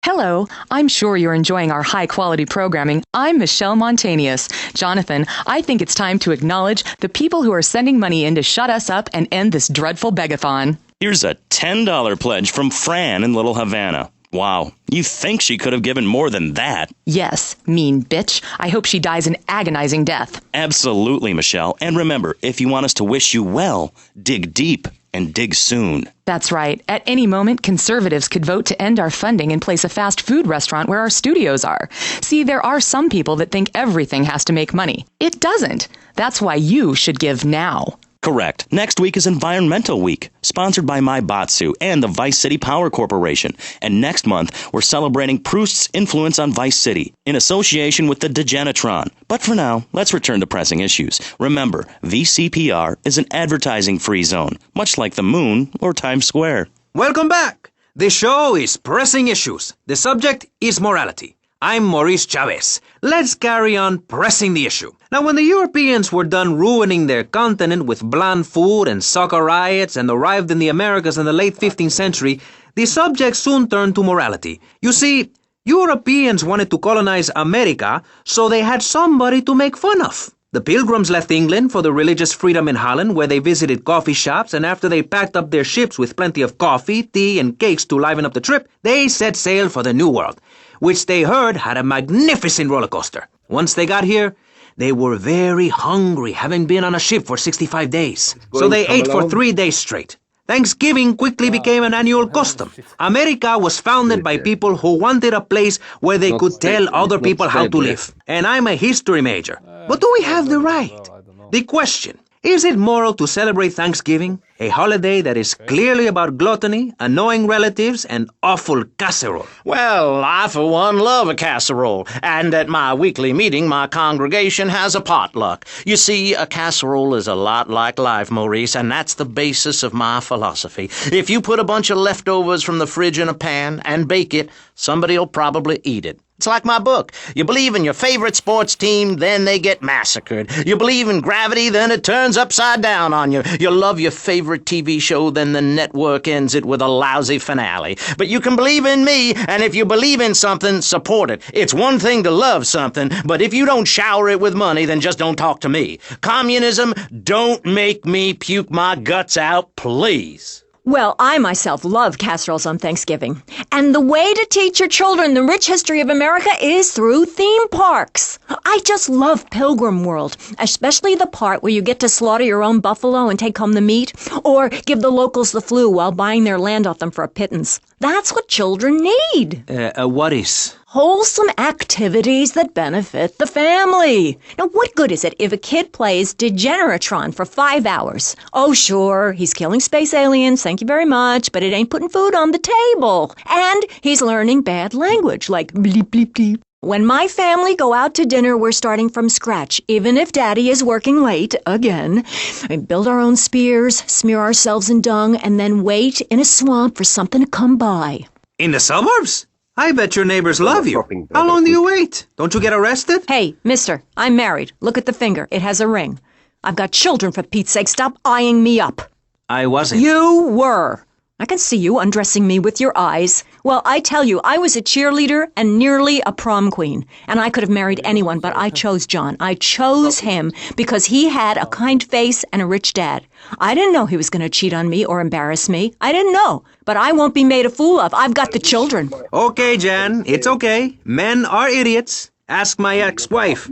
Hello, I'm sure you're enjoying our high-quality programming. I'm Michelle Montanius. Jonathan, I think it's time to acknowledge the people who are sending money in to shut us up and end this dreadful begathon. Here's a $10 pledge from Fran in Little Havana. Wow, you think she could have given more than that? Yes, mean bitch. I hope she dies an agonizing death. Absolutely, Michelle. And remember, if you want us to wish you well, dig deep and dig soon. That's right. At any moment, conservatives could vote to end our funding and place a fast food restaurant where our studios are. See, there are some people that think everything has to make money. It doesn't. That's why you should give now. Correct. Next week is Environmental Week, sponsored by My Batsu and the Vice City Power Corporation. And next month, we're celebrating Proust's influence on Vice City in association with the Degenitron. But for now, let's return to pressing issues. Remember, VCPR is an advertising-free zone, much like the moon or Times Square. Welcome back. The show is Pressing Issues. The subject is morality. I'm Maurice Chavez. Let's carry on pressing the issue. Now, when the Europeans were done ruining their continent with bland food and soccer riots and arrived in the Americas in the late 15th century, the subject soon turned to morality. You see, Europeans wanted to colonize America, so they had somebody to make fun of. The Pilgrims left England for the religious freedom in Holland, where they visited coffee shops, and after they packed up their ships with plenty of coffee, tea, and cakes to liven up the trip, they set sail for the New World, which they heard had a magnificent roller coaster. Once they got here, they were very hungry, having been on a ship for 65 days. So they ate for 3 days straight. Thanksgiving quickly became an annual custom. America was founded by people who wanted a place where they could tell other people how to live. And I'm a history major. But do we have the right? The question, is it moral to celebrate Thanksgiving, a holiday that is clearly about gluttony, annoying relatives, and awful casserole? Well, I for one love a casserole, and at my weekly meeting my congregation has a potluck. You see, a casserole is a lot like life, Maurice, and that's the basis of my philosophy. If you put a bunch of leftovers from the fridge in a pan and bake it, somebody'll probably eat it. It's like my book. You believe in your favorite sports team, then they get massacred. You believe in gravity, then it turns upside down on you. You love your favorite TV show, then the network ends it with a lousy finale. But you can believe in me, and if you believe in something, support it. It's one thing to love something, but if you don't shower it with money, then just don't talk to me. Communism, don't make me puke my guts out, please. Well, I myself love casseroles on Thanksgiving. And the way to teach your children the rich history of America is through theme parks. I just love Pilgrim World, especially the part where you get to slaughter your own buffalo and take home the meat, or give the locals the flu while buying their land off them for a pittance. That's what children need. What is? Wholesome activities that benefit the family. Now, what good is it if a kid plays Degeneratron for 5 hours? Oh, sure, he's killing space aliens, thank you very much, but it ain't putting food on the table. And he's learning bad language, like bleep, bleep, bleep. When my family go out to dinner, we're starting from scratch, even if Daddy is working late, again. We build our own spears, smear ourselves in dung, and then wait in a swamp for something to come by. In the suburbs? I bet your neighbors love you. How long do you wait? Don't you get arrested? Hey, mister, I'm married. Look at the finger. It has a ring. I've got children, for Pete's sake. Stop eyeing me up. I wasn't. You were. I can see you undressing me with your eyes. Well, I tell you, I was a cheerleader and nearly a prom queen. And I could have married anyone, but I chose John. I chose him because he had a kind face and a rich dad. I didn't know he was going to cheat on me or embarrass me. I didn't know. But I won't be made a fool of. I've got the children. Okay, Jan, it's okay. Men are idiots. Ask my ex-wife.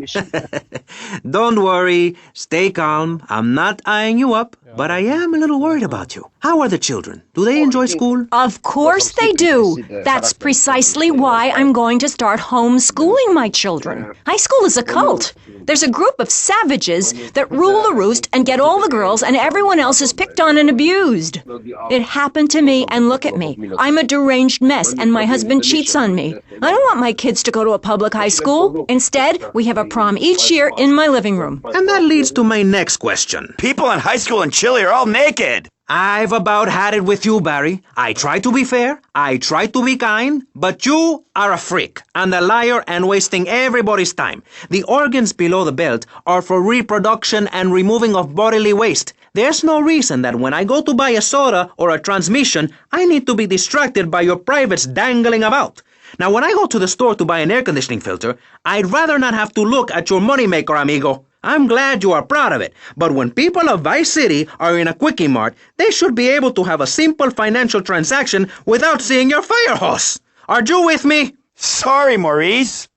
Don't worry. Stay calm. I'm not eyeing you up, but I am a little worried about you. How are the children? Do they enjoy school? Of course they do. That's precisely why I'm going to start homeschooling my children. High school is a cult. There's a group of savages that rule the roost and get all the girls, and everyone else is picked on and abused. It happened to me, and look at me. I'm a deranged mess, and my husband cheats on me. I don't want my kids to go to a public high school. Instead, we have a prom each year in my living room. And that leads to my next question. People in high school in Chile are all naked. I've about had it with you, Barry. I try to be fair, I try to be kind, but you are a freak and a liar and wasting everybody's time. The organs below the belt are for reproduction and removing of bodily waste. There's no reason that when I go to buy a soda or a transmission, I need to be distracted by your privates dangling about. Now, when I go to the store to buy an air conditioning filter, I'd rather not have to look at your moneymaker, amigo. I'm glad you are proud of it, but when people of Vice City are in a Quickie Mart, they should be able to have a simple financial transaction without seeing your fire hose. Are you with me? Sorry, Maurice.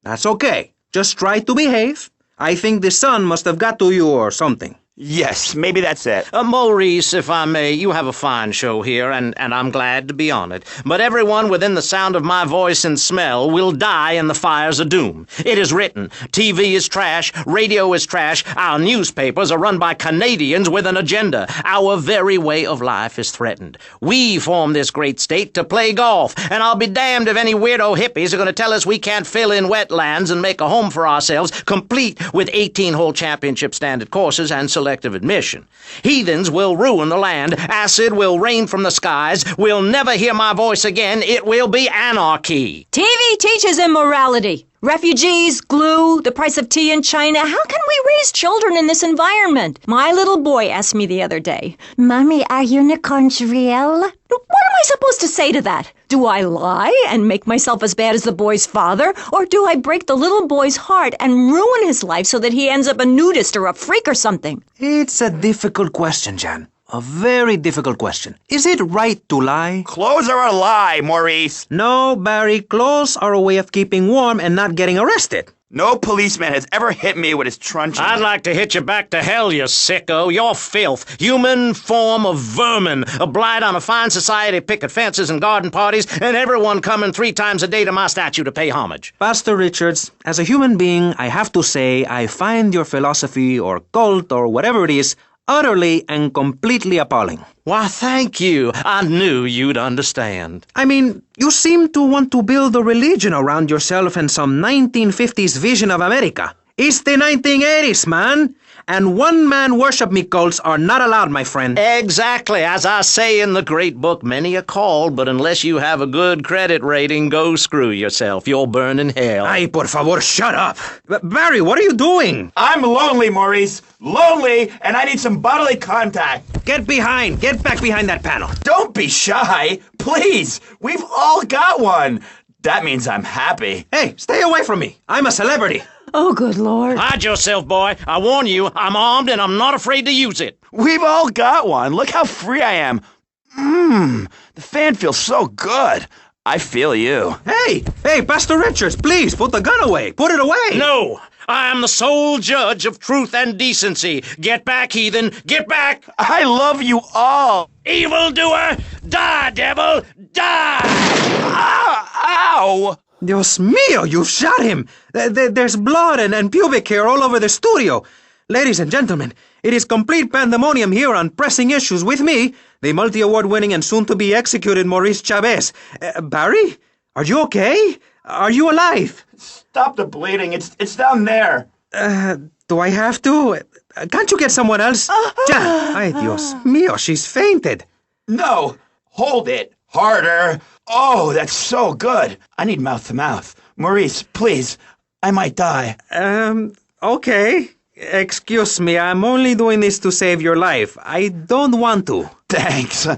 That's okay. Just try to behave. I think the sun must have got to you or something. Yes, maybe that's it. Maurice, if I may, you have a fine show here, and I'm glad to be on it. But everyone within the sound of my voice and smell will die in the fires of doom. It is written. TV is trash. Radio is trash. Our newspapers are run by Canadians with an agenda. Our very way of life is threatened. We formed this great state to play golf, and I'll be damned if any weirdo hippies are going to tell us we can't fill in wetlands and make a home for ourselves, complete with 18-hole championship standard courses and selective admission. Heathens will ruin the land. Acid will rain from the skies. We'll never hear my voice again. It will be anarchy. TV teaches immorality. Refugees, glue, the price of tea in China. How can we raise children in this environment? My little boy asked me the other day, Mommy, are unicorns real? What am I supposed to say to that? Do I lie and make myself as bad as the boy's father? Or do I break the little boy's heart and ruin his life so that he ends up a nudist or a freak or something? It's a difficult question, Jan. A very difficult question. Is it right to lie? Clothes are a lie, Maurice. No, Barry, clothes are a way of keeping warm and not getting arrested. No policeman has ever hit me with his truncheon. I'd like to hit you back to hell, you sicko. You're filth. Human form of vermin. A blight on a fine society, picket fences and garden parties, and everyone coming 3 times a day to my statue to pay homage. Pastor Richards, as a human being, I have to say I find your philosophy or cult or whatever it is utterly and completely appalling. Why, thank you. I knew you'd understand. I mean, you seem to want to build a religion around yourself and some 1950s vision of America. It's the 1980s, man. and one-man worship me cults are not allowed, my friend. Exactly. As I say in the great book, many are called, but unless you have a good credit rating, go screw yourself. You'll burn in hell. Ay, por favor, shut up. Barry, what are you doing? I'm lonely, Maurice. Lonely, and I need some bodily contact. Get back behind that panel. Don't be shy. Please, we've all got one. That means I'm happy. Hey, stay away from me. I'm a celebrity. Oh, good Lord. Hide yourself, boy. I warn you, I'm armed and I'm not afraid to use it. We've all got one. Look how free I am. The fan feels so good. I feel you. Hey, Pastor Richards, please, put the gun away. Put it away. No, I am the sole judge of truth and decency. Get back, heathen. Get back. I love you all. Evildoer, die, devil, die. Ow! Dios mío, you shot him! There's blood and pubic hair all over the studio. Ladies and gentlemen, it is complete pandemonium here on Pressing Issues with me, the multi-award-winning and soon-to-be executed Maurice Chavez. Barry? Are you okay? Are you alive? Stop the bleeding. It's down there. Do I have to? Can't you get someone else? Ay, Dios mío, she's fainted. No, hold it. Harder. Oh, that's so good. I need mouth-to-mouth. Maurice, please. I might die. Okay. Excuse me, I'm only doing this to save your life. I don't want to. Thanks.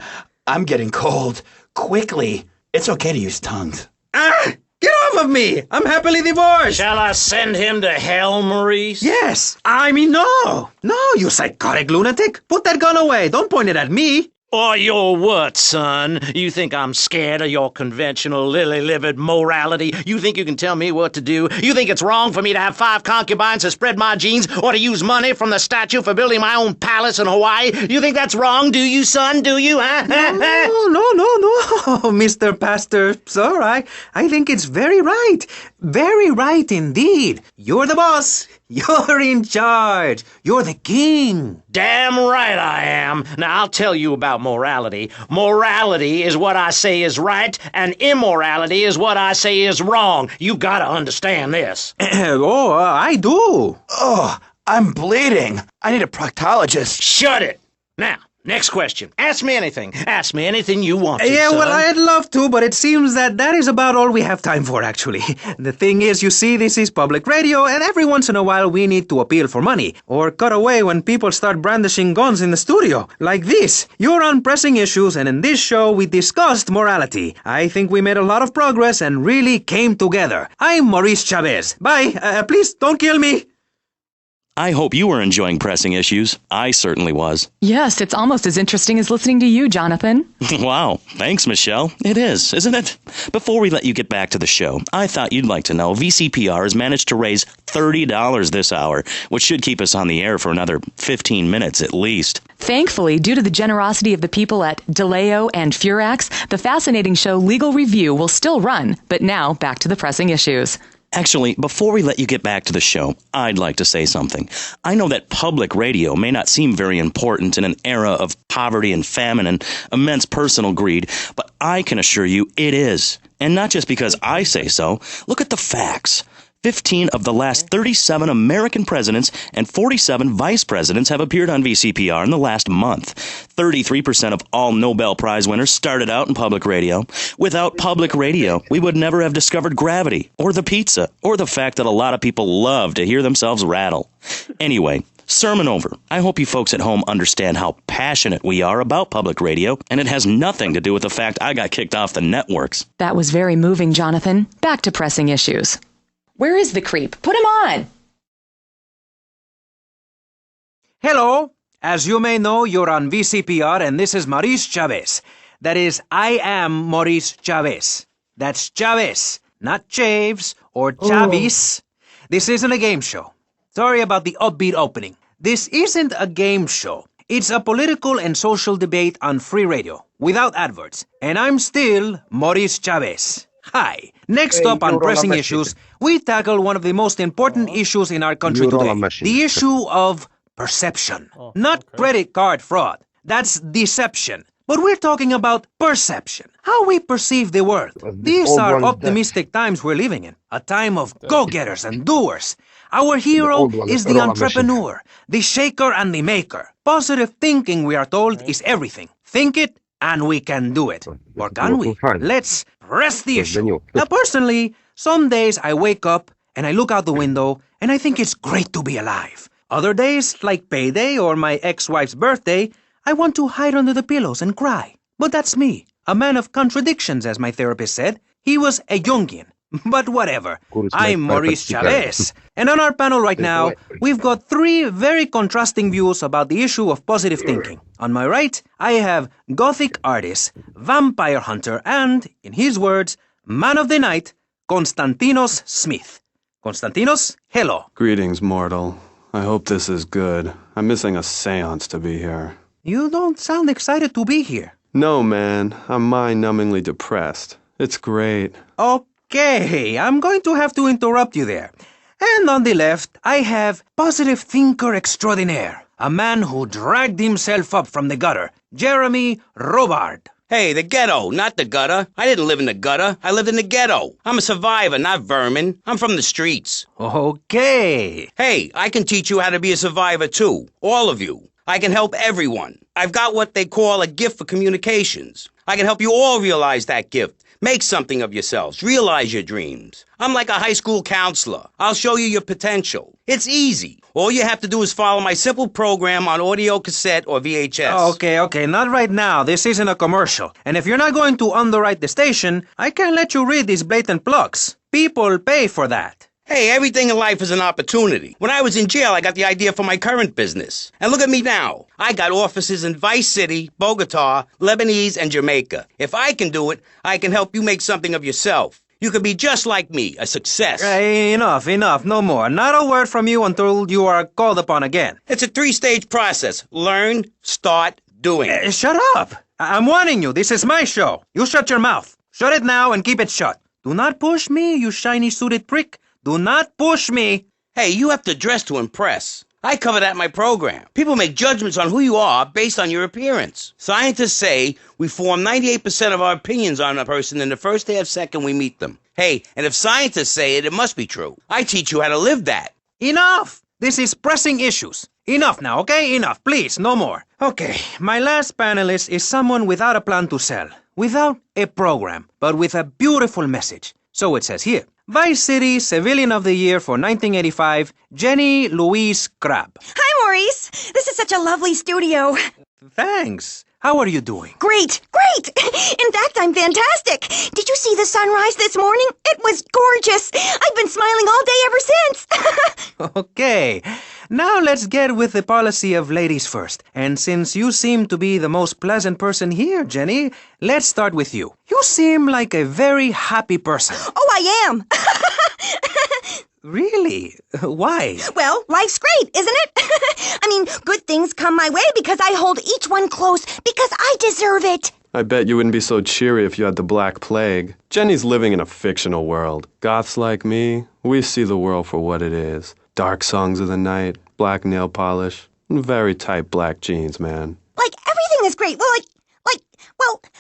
I'm getting cold. Quickly. It's okay to use tongues. Get off of me! I'm happily divorced! Shall I send him to hell, Maurice? Yes. I mean, no. No, you psychotic lunatic. Put that gun away. Don't point it at me. Or your what, son? You think I'm scared of your conventional lily-livered morality? You think you can tell me what to do? You think it's wrong for me to have 5 concubines to spread my genes or to use money from the statue for building my own palace in Hawaii? You think that's wrong, do you, son? Do you, huh? No, Mr. Pastor, sir. I think it's very right. Very right indeed. You're the boss. You're in charge. You're the king. Damn right I am. Now, I'll tell you about morality. Morality is what I say is right, and immorality is what I say is wrong. You gotta understand this. I do. Oh, I'm bleeding. I need a proctologist. Shut it. Now, next question. Ask me anything. Ask me anything you want to, Yeah, son. well, I'd love to, but it seems that is about all we have time for, actually. The thing is, you see, this is public radio, and every once in a while we need to appeal for money, or cut away when people start brandishing guns in the studio. Like this. You're on Pressing Issues, and in this show we discussed morality. I think we made a lot of progress and really came together. I'm Maurice Chavez. Bye. Please, don't kill me. I hope you were enjoying Pressing Issues. I certainly was. Yes, it's almost as interesting as listening to you, Jonathan. Wow. Thanks, Michelle. It is, isn't it? Before we let you get back to the show, I thought you'd like to know VCPR has managed to raise $30 this hour, which should keep us on the air for another 15 minutes at least. Thankfully, due to the generosity of the people at DeLeo and Furax, the fascinating show Legal Review will still run. But now, back to the Pressing Issues. Actually, before we let you get back to the show, I'd like to say something. I know that public radio may not seem very important in an era of poverty and famine and immense personal greed, but I can assure you it is. And not just because I say so. Look at the facts. 15 of the last 37 American presidents and 47 vice presidents have appeared on VCPR in the last month. 33% of all Nobel Prize winners started out in public radio. Without public radio, we would never have discovered gravity, or the pizza, or the fact that a lot of people love to hear themselves rattle. Anyway, sermon over. I hope you folks at home understand how passionate we are about public radio, and it has nothing to do with the fact I got kicked off the networks. That was very moving, Jonathan. Back to Pressing Issues. Where is the creep? Put him on! Hello. As you may know, you're on VCPR, and this is Maurice Chavez. That is, I am Maurice Chavez. That's Chavez, not Chaves or Chavis. This isn't a game show. Sorry about the upbeat opening. This isn't a game show. It's a political and social debate on free radio, without adverts. And I'm still Maurice Chavez. Hi. Next up on Pressing Issues, we tackle one of the most important issues in our country today. The issue of perception. Not credit card fraud. That's deception. but we're talking about perception, how we perceive the world. These are optimistic times we're living in, a time of go-getters and doers. Our hero is the entrepreneur, the shaker and the maker. Positive thinking, we are told, is everything. Think it, and we can do it. Or can we? Let's press the issue. Now, personally, some days I wake up and I look out the window and I think it's great to be alive. Other days, like payday or my ex-wife's birthday, I want to hide under the pillows and cry. But that's me, a man of contradictions, as my therapist said. He was a Jungian. But whatever. I'm Maurice Chavez. And on our panel right now, we've got three very contrasting views about the issue of positive thinking. On my right, I have Gothic artist, vampire hunter, and, in his words, man of the night, Konstantinos Smith. Konstantinos, hello. Greetings, mortal. I hope this is good. I'm missing a seance to be here. You don't sound excited to be here. No, man. I'm mind-numbingly depressed. It's great. Okay, I'm going to have to interrupt you there. And on the left, I have positive thinker extraordinaire, a man who dragged himself up from the gutter, Jeremy Robard. Hey, the ghetto, not the gutter. I didn't live in the gutter. I lived in the ghetto. I'm a survivor, not vermin. I'm from the streets. Okay. Hey, I can teach you how to be a survivor, too. All of you. I can help everyone. I've got what they call a gift for communications. I can help you all realize that gift. Make something of yourselves. Realize your dreams. I'm like a high school counselor. I'll show you your potential. It's easy. All you have to do is follow my simple program on audio cassette or VHS. Okay, not right now. This isn't a commercial. And if you're not going to underwrite the station, I can't let you read these blatant plugs. People pay for that. Hey, everything in life is an opportunity. When I was in jail, I got the idea for my current business. And look at me now. I got offices in Vice City, Bogota, Lebanese, and Jamaica. If I can do it, I can help you make something of yourself. You could be just like me, a success. Enough, no more. Not a word from you until you are called upon again. It's a 3-stage process. Learn, start, doing. Shut up. I'm warning you, this is my show. You shut your mouth. Shut it now and keep it shut. Do not push me, you shiny suited prick. Do not push me. Hey, you have to dress to impress. I cover that in my program. People make judgments on who you are based on your appearance. Scientists say we form 98% of our opinions on a person in the first half second we meet them. Hey, and if scientists say it, it must be true. I teach you how to live that. Enough! This is pressing issues. Enough now, okay? Enough, please, no more. Okay, my last panelist is someone without a plan to sell, without a program, but with a beautiful message. So it says here. Vice City Civilian of the Year for 1985, Jenny Louise Crabb. Hi, Maurice. This is such a lovely studio. Thanks. How are you doing? Great. In fact, I'm fantastic. Did you see the sunrise this morning? It was gorgeous. I've been smiling all day ever since. Okay. Now let's get with the policy of ladies first. And since you seem to be the most pleasant person here, Jenny, let's start with you. You seem like a very happy person. Oh, I am. Really? Why? Well, life's great, isn't it? I mean, good things come my way because I hold each one close because I deserve it. I bet you wouldn't be so cheery if you had the Black Plague. Jenny's living in a fictional world. Goths like me, we see the world for what it is. Dark songs of the night, black nail polish, and very tight black jeans, man. Like everything is great. Well,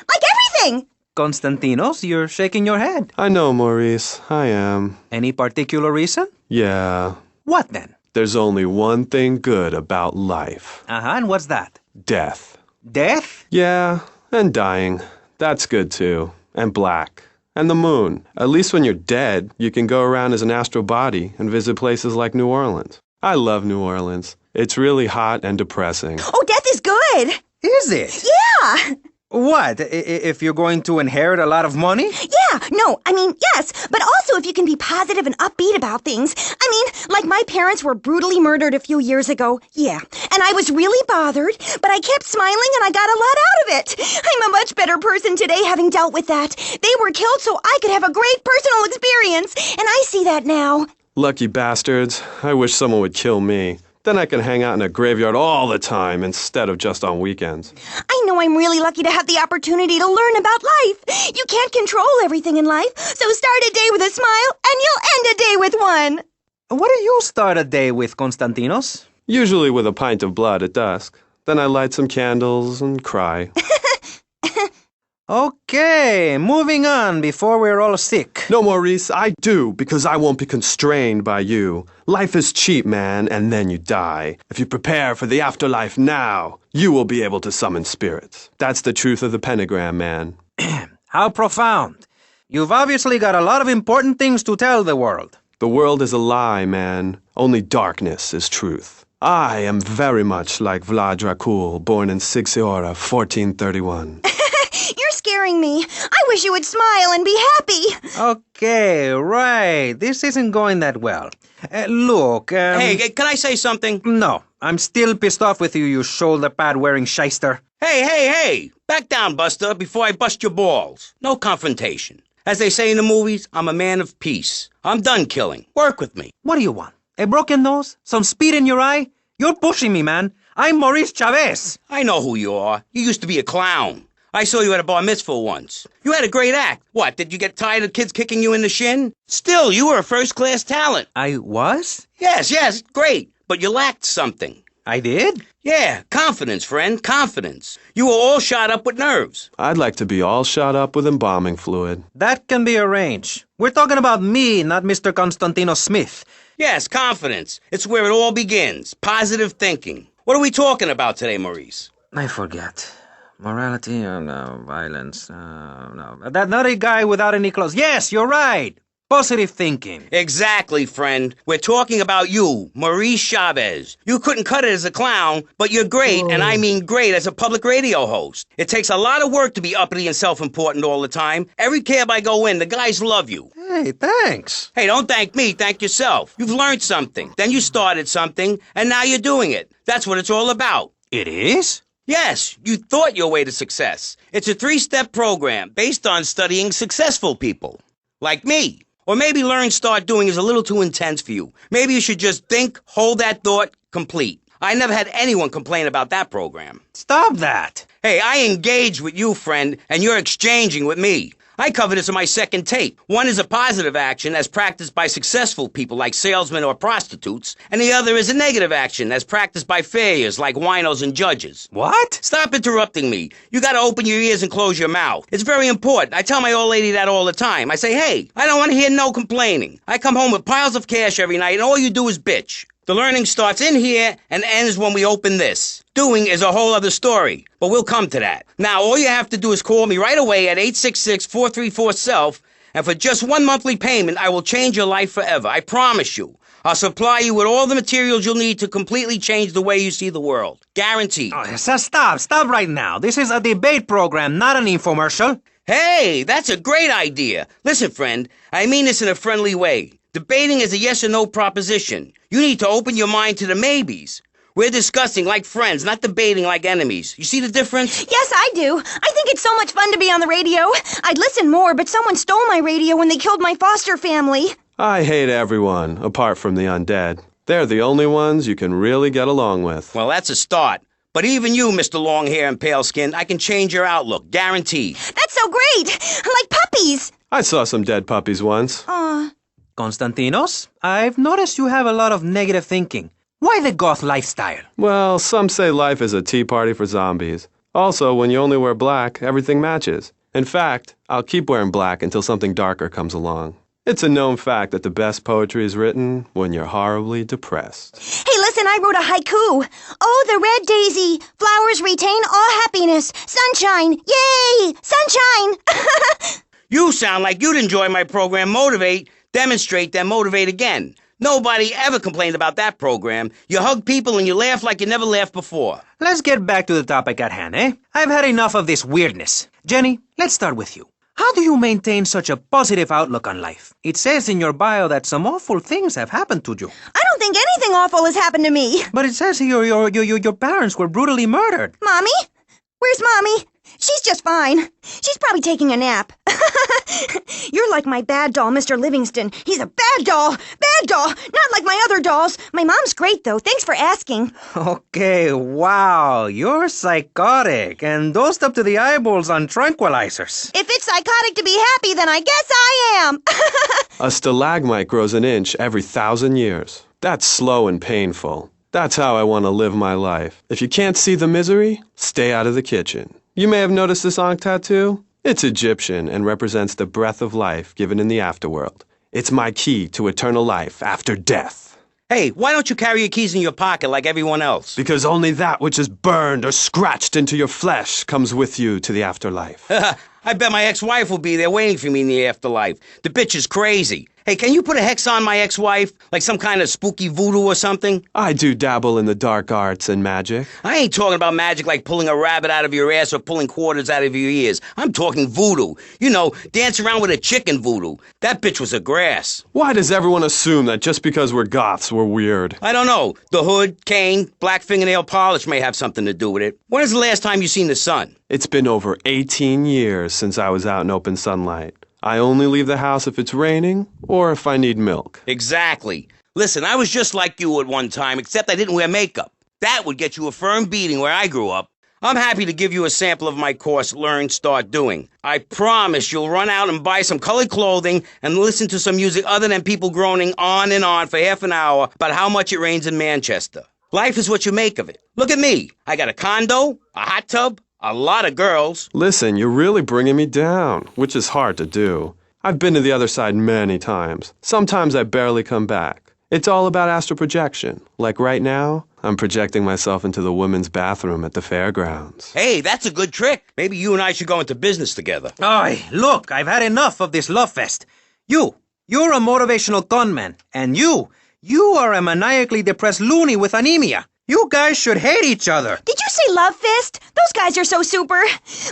like everything. Konstantinos, you're shaking your head. I know, Maurice. I am. Any particular reason? Yeah. What then? There's only one thing good about life. And what's that? Death. Death? Yeah, and dying. That's good too. And black. And the moon. At least when you're dead, you can go around as an astral body and visit places like New Orleans. I love New Orleans. It's really hot and depressing. Oh, death is good. Is it? Yeah. What? If you're going to inherit a lot of money? Yeah, no, I mean, yes, but also if you can be positive and upbeat about things. I mean, like my parents were brutally murdered a few years ago, yeah, and I was really bothered, but I kept smiling and I got a lot out of it. I'm a much better person today having dealt with that. They were killed so I could have a great personal experience, and I see that now. Lucky bastards. I wish someone would kill me. Then I can hang out in a graveyard all the time instead of just on weekends. I know I'm really lucky to have the opportunity to learn about life. You can't control everything in life, so start a day with a smile and you'll end a day with one. What do you start a day with, Konstantinos? Usually with a pint of blood at dusk. Then I light some candles and cry. Okay, moving on before we're all sick. No, Maurice, I do, because I won't be constrained by you. Life is cheap, man, and then you die. If you prepare for the afterlife now, you will be able to summon spirits. That's the truth of the pentagram, man. How profound. You've obviously got a lot of important things to tell the world. The world is a lie, man. Only darkness is truth. I am very much like Vlad Dracul, born in Sixiora, 1431. You're scaring me. I wish you would smile and be happy. Okay, right. This isn't going that well. Look, Hey, can I say something? No, I'm still pissed off with you, you shoulder-pad-wearing shyster. Hey! Back down, Buster, before I bust your balls. No confrontation. As they say in the movies, I'm a man of peace. I'm done killing. Work with me. What do you want? A broken nose? Some speed in your eye? You're pushing me, man. I'm Maurice Chavez. I know who you are. You used to be a clown. I saw you at a bar mitzvah once. You had a great act. What, did you get tired of kids kicking you in the shin? Still, you were a first-class talent. I was? Yes, great. But you lacked something. I did? Yeah, confidence, friend, confidence. You were all shot up with nerves. I'd like to be all shot up with embalming fluid. That can be arranged. We're talking about me, not Mr. Constantino Smith. Yes, confidence. It's where it all begins. Positive thinking. What are we talking about today, Maurice? I forget. Morality, no. Violence, no. That not a guy without any clothes. Yes, you're right. Positive thinking. Exactly, friend. We're talking about you, Maurice Chavez. You couldn't cut it as a clown, but you're great, and I mean great, as a public radio host. It takes a lot of work to be uppity and self-important all the time. Every cab I go in, the guys love you. Hey, thanks. Hey, don't thank me, thank yourself. You've learned something, then you started something, and now you're doing it. That's what it's all about. It is? Yes, you thought your way to success. It's a 3-step program based on studying successful people. Like me. Or maybe learn start doing is a little too intense for you. Maybe you should just think, hold that thought, complete. I never had anyone complain about that program. Stop that. Hey, I engage with you, friend, and you're exchanging with me. I cover this in my second tape. One is a positive action as practiced by successful people like salesmen or prostitutes, and the other is a negative action as practiced by failures like winos and judges. What? Stop interrupting me. You gotta open your ears and close your mouth. It's very important. I tell my old lady that all the time. I say, hey, I don't want to hear no complaining. I come home with piles of cash every night, and all you do is bitch. The learning starts in here and ends when we open this. Doing is a whole other story, but we'll come to that. Now, all you have to do is call me right away at 866-434-SELF, and for just one monthly payment, I will change your life forever. I promise you. I'll supply you with all the materials you'll need to completely change the way you see the world. Guaranteed. Oh, stop right now. This is a debate program, not an infomercial. Hey, that's a great idea. Listen, friend, I mean this in a friendly way. Debating is a yes or no proposition. You need to open your mind to the maybes. We're discussing like friends, not debating like enemies. You see the difference? Yes, I do. I think it's so much fun to be on the radio. I'd listen more, but someone stole my radio when they killed my foster family. I hate everyone, apart from the undead. They're the only ones you can really get along with. Well, that's a start. But even you, Mr. Long Hair and Pale Skin, I can change your outlook, guaranteed. That's so great! Like puppies! I saw some dead puppies once. Aw. Konstantinos, I've noticed you have a lot of negative thinking. Why the goth lifestyle? Well, some say life is a tea party for zombies. Also, when you only wear black, everything matches. In fact, I'll keep wearing black until something darker comes along. It's a known fact that the best poetry is written when you're horribly depressed. Hey, listen, I wrote a haiku. Oh, the red daisy, flowers retain all happiness. Sunshine, yay, sunshine. You sound like you'd enjoy my program Motivate, Demonstrate, then Motivate Again. Nobody ever complained about that program. You hug people and you laugh like you never laughed before. Let's get back to the topic at hand, eh? I've had enough of this weirdness. Jenny, let's start with you. How do you maintain such a positive outlook on life? It says in your bio that some awful things have happened to you. I don't think anything awful has happened to me. But it says here your parents were brutally murdered. Mommy? Where's Mommy? She's just fine. She's probably taking a nap. You're like my bad doll, Mr. Livingston. He's a bad doll. Bad doll. Not like my other dolls. My mom's great, though. Thanks for asking. Okay, wow. You're psychotic and dosed up to the eyeballs on tranquilizers. If it's psychotic to be happy, then I guess I am. A stalagmite grows an inch every 1,000 years. That's slow and painful. That's how I want to live my life. If you can't see the misery, stay out of the kitchen. You may have noticed this Ankh tattoo. It's Egyptian and represents the breath of life given in the afterworld. It's my key to eternal life after death. Hey, why don't you carry your keys in your pocket like everyone else? Because only that which is burned or scratched into your flesh comes with you to the afterlife. I bet my ex-wife will be there waiting for me in the afterlife. The bitch is crazy. Hey, can you put a hex on my ex-wife? Like some kind of spooky voodoo or something? I do dabble in the dark arts and magic. I ain't talking about magic like pulling a rabbit out of your ass or pulling quarters out of your ears. I'm talking voodoo. You know, dance around with a chicken voodoo. That bitch was a grass. Why does everyone assume that just because we're goths, we're weird? I don't know. The hood, cane, black fingernail polish may have something to do with it. When is the last time you seen the sun? It's been over 18 years since I was out in open sunlight. I only leave the house if it's raining or if I need milk. Exactly. Listen, I was just like you at one time, except I didn't wear makeup. That would get you a firm beating where I grew up. I'm happy to give you a sample of my course, Learn, Start Doing. I promise you'll run out and buy some colored clothing and listen to some music other than people groaning on and on for half an hour about how much it rains in Manchester. Life is what you make of it. Look at me. I got a condo, a hot tub, a lot of girls. Listen, you're really bringing me down, which is hard to do. I've been to the other side many times. Sometimes I barely come back. It's all about astral projection. Like right now, I'm projecting myself into the women's bathroom at the fairgrounds. Hey, that's a good trick. Maybe you and I should go into business together. Oi, look, I've had enough of this love fest. You're a motivational conman, and you are a maniacally depressed loony with anemia. You guys should hate each other. Did you say love fist? Those guys are so super.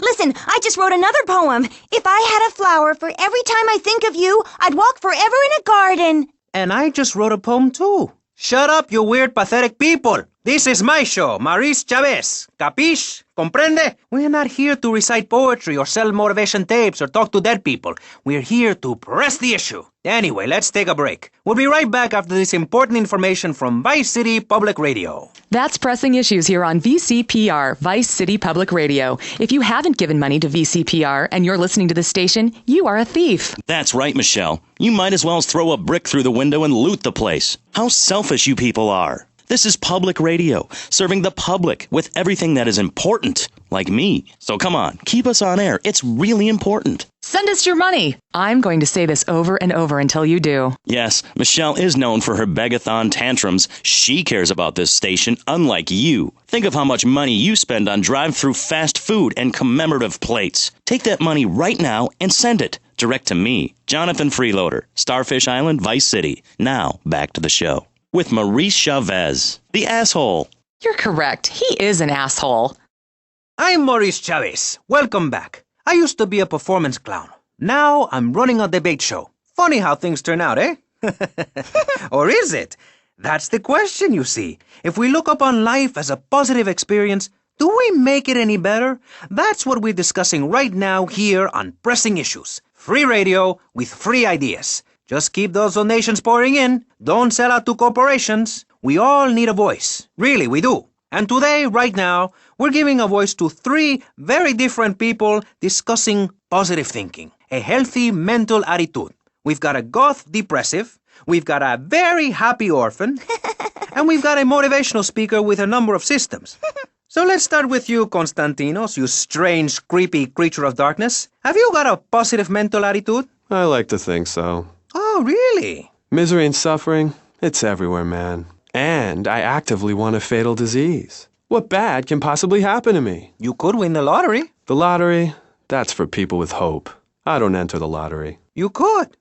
Listen, I just wrote another poem. If I had a flower for every time I think of you, I'd walk forever in a garden. And I just wrote a poem too. Shut up, you weird, pathetic people. This is my show, Maurice Chavez. Capiche? Comprende? We're not here to recite poetry or sell motivation tapes or talk to dead people. We're here to press the issue. Anyway, let's take a break. We'll be right back after this important information from Vice City Public Radio. That's Pressing Issues here on VCPR, Vice City Public Radio. If you haven't given money to VCPR and you're listening to the station, you are a thief. That's right, Michelle. You might as well throw a brick through the window and loot the place. How selfish you people are. This is public radio, serving the public with everything that is important, like me. So come on, keep us on air. It's really important. Send us your money. I'm going to say this over and over until you do. Yes, Michelle is known for her begathon tantrums. She cares about this station, unlike you. Think of how much money you spend on drive-through fast food and commemorative plates. Take that money right now and send it direct to me, Jonathan Freeloader, Starfish Island, Vice City. Now, back to the show. With Maurice Chavez, the asshole. You're correct. He is an asshole. I'm Maurice Chavez. Welcome back. I used to be a performance clown. Now I'm running a debate show. Funny how things turn out, eh? Or is it? That's the question, you see. If we look upon life as a positive experience, do we make it any better? That's what we're discussing right now here on Pressing Issues. Free radio with free ideas. Just keep those donations pouring in. Don't sell out to corporations. We all need a voice. Really, we do. And today, right now, we're giving a voice to 3 very different people discussing positive thinking, a healthy mental attitude. We've got a goth depressive, we've got a very happy orphan, and we've got a motivational speaker with a number of systems. So let's start with you, Konstantinos, you strange, creepy creature of darkness. Have you got a positive mental attitude? I like to think so. Oh, really? Misery and suffering, it's everywhere, man. And I actively want a fatal disease. What bad can possibly happen to me? You could win the lottery. The lottery? That's for people with hope. I don't enter the lottery. You could.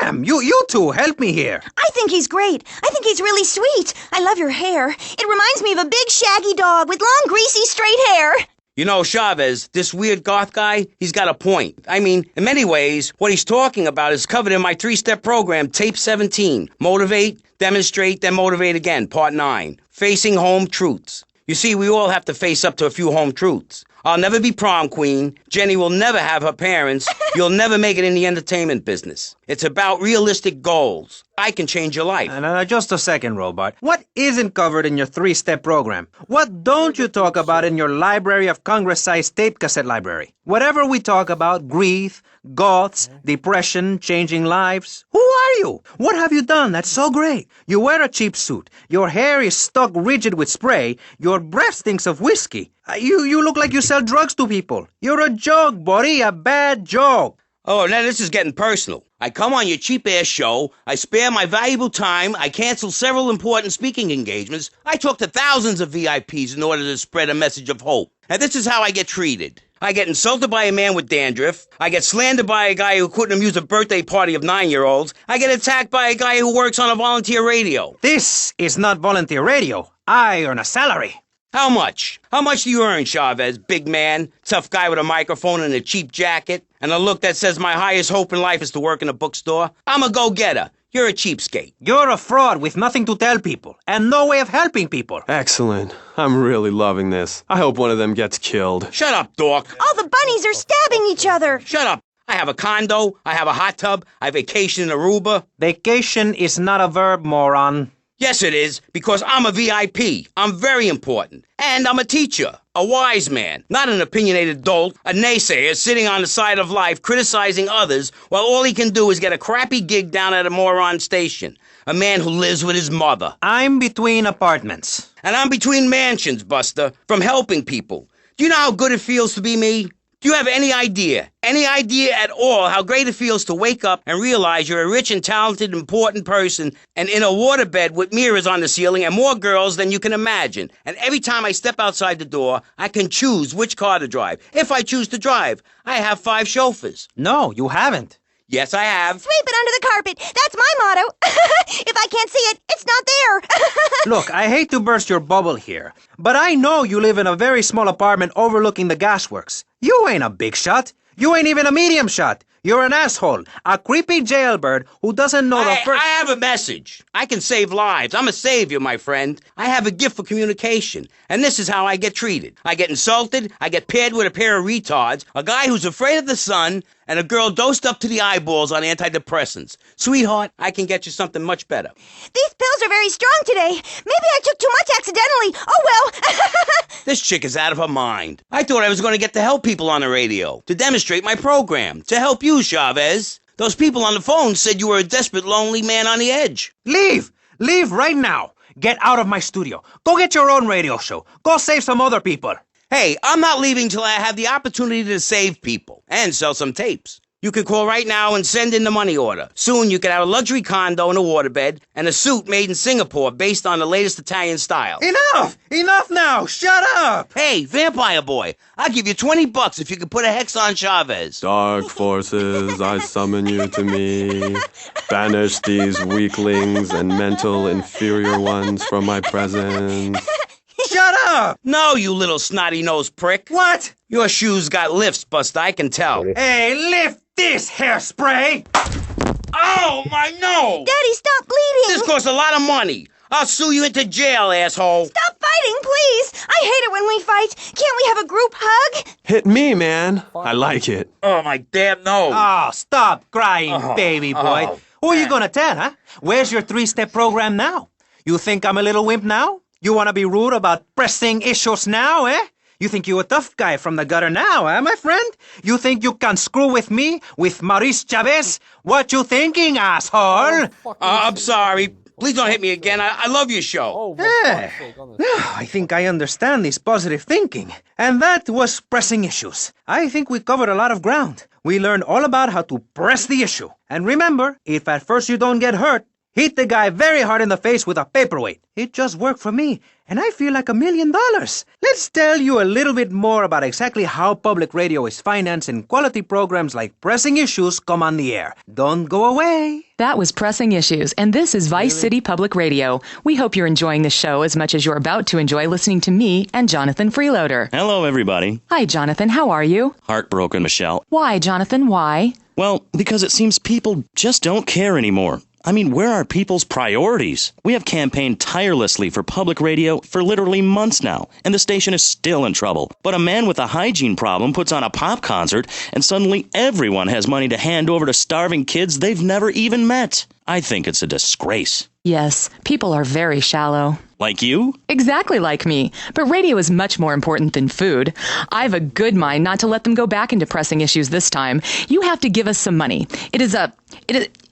Damn, you two, help me here. I think he's great. I think he's really sweet. I love your hair. It reminds me of a big shaggy dog with long, greasy, straight hair. You know, Chavez, this weird goth guy, he's got a point. I mean, in many ways, what he's talking about is covered in my 3-step program, Tape 17. Motivate, demonstrate, then motivate again, Part 9. Facing home truths. You see, we all have to face up to a few home truths. I'll never be prom queen. Jenny will never have her parents. You'll never make it in the entertainment business. It's about realistic goals. I can change your life. Just a second, Robot. What isn't covered in your 3-step program? What don't you talk about in your Library of Congress-sized tape cassette library? Whatever we talk about, grief, goths, depression, changing lives. Who are you? What have you done that's so great? You wear a cheap suit. Your hair is stuck rigid with spray. Your breath stinks of whiskey. You look like you sell drugs to people. You're a joke, buddy, a bad joke. Oh, now this is getting personal. I come on your cheap-ass show, I spare my valuable time, I cancel several important speaking engagements, I talk to thousands of VIPs in order to spread a message of hope. And this is how I get treated. I get insulted by a man with dandruff, I get slandered by a guy who couldn't amuse a birthday party of 9-year-olds, I get attacked by a guy who works on a volunteer radio. This is not volunteer radio. I earn a salary. How much? How much do you earn, Chavez, big man, tough guy with a microphone and a cheap jacket, and a look that says my highest hope in life is to work in a bookstore? I'm a go-getter. You're a cheapskate. You're a fraud with nothing to tell people, and no way of helping people. Excellent. I'm really loving this. I hope one of them gets killed. Shut up, dork. All the bunnies are stabbing each other. Shut up. I have a condo, I have a hot tub, I vacation in Aruba. Vacation is not a verb, moron. Yes, it is, because I'm a VIP. I'm very important. And I'm a teacher, a wise man, not an opinionated dolt, a naysayer sitting on the side of life criticizing others while all he can do is get a crappy gig down at a moron station. A man who lives with his mother. I'm between apartments. And I'm between mansions, Buster, from helping people. Do you know how good it feels to be me? Do you have any idea at all how great it feels to wake up and realize you're a rich and talented, important person and in a waterbed with mirrors on the ceiling and more girls than you can imagine? And every time I step outside the door, I can choose which car to drive. If I choose to drive, I have 5 chauffeurs. No, you haven't. Yes, I have. Sweep it under the carpet. That's my motto. If I can't see it, it's not there. Look, I hate to burst your bubble here, but I know you live in a very small apartment overlooking the gasworks. You ain't a big shot. You ain't even a medium shot. You're an asshole, a creepy jailbird who doesn't know the first... I have a message. I can save lives. I'm a savior, my friend. I have a gift for communication, and this is how I get treated. I get insulted, I get paired with a pair of retards, a guy who's afraid of the sun, and a girl dosed up to the eyeballs on antidepressants. Sweetheart, I can get you something much better. These pills are very strong today. Maybe I took too much accidentally. Oh, well. This chick is out of her mind. I thought I was going to get to help people on the radio, to demonstrate my program, to help you, Chavez. Those people on the phone said you were a desperate, lonely man on the edge. Leave! Leave right now! Get out of my studio. Go get your own radio show. Go save some other people. Hey, I'm not leaving till I have the opportunity to save people and sell some tapes. You can call right now and send in the money order. Soon you can have a luxury condo and a waterbed and a suit made in Singapore based on the latest Italian style. Enough! Enough now! Shut up! Hey, vampire boy, I'll give you $20 if you can put a hex on Chavez. Dark forces, I summon you to me. Banish these weaklings and mental inferior ones from my presence. Shut up! No, you little snotty-nosed prick. What? Your shoes got lifts, Buster, I can tell. Hey, lift this hairspray! Oh, my nose! Daddy, stop bleeding! This costs a lot of money. I'll sue you into jail, asshole. Stop fighting, please! I hate it when we fight. Can't we have a group hug? Hit me, man. I like it. Oh, my damn nose. Oh, stop crying, baby boy. Who are you gonna tell, huh? Where's your 3-step program now? You think I'm a little wimp now? You wanna be rude about pressing issues now, eh? You think you a tough guy from the gutter now, eh, my friend? You think you can screw with me, with Maurice Chavez? What you thinking, asshole? I'm sorry. Please don't hit me again. I love your show. I think I understand this positive thinking. And that was pressing issues. I think we covered a lot of ground. We learned all about how to press the issue. And remember, if at first you don't get hurt, hit the guy very hard in the face with a paperweight. It just worked for me, and I feel like $1 million. Let's tell you a little bit more about exactly how public radio is financed and quality programs like Pressing Issues come on the air. Don't go away. That was Pressing Issues, and this is Vice City Public Radio. We hope you're enjoying the show as much as you're about to enjoy listening to me and Jonathan Freeloader. Hello, everybody. Hi, Jonathan. How are you? Heartbroken, Michelle. Why, Jonathan? Why? Well, because it seems people just don't care anymore. I mean, where are people's priorities? We have campaigned tirelessly for public radio for literally months now, and the station is still in trouble. But a man with a hygiene problem puts on a pop concert, and suddenly everyone has money to hand over to starving kids they've never even met. I think it's a disgrace. Yes, people are very shallow. Like you? Exactly like me. But radio is much more important than food. I have a good mind not to let them go back into pressing issues this time. You have to give us some money. It's a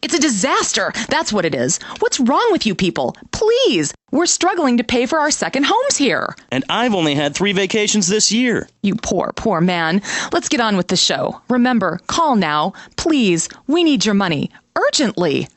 disaster. That's what it is. What's wrong with you people? Please, We're struggling to pay for our second homes here. And I've only had 3 vacations this year. You poor, poor man. Let's get on with the show. Remember, call now. Please, we need your money. Urgently.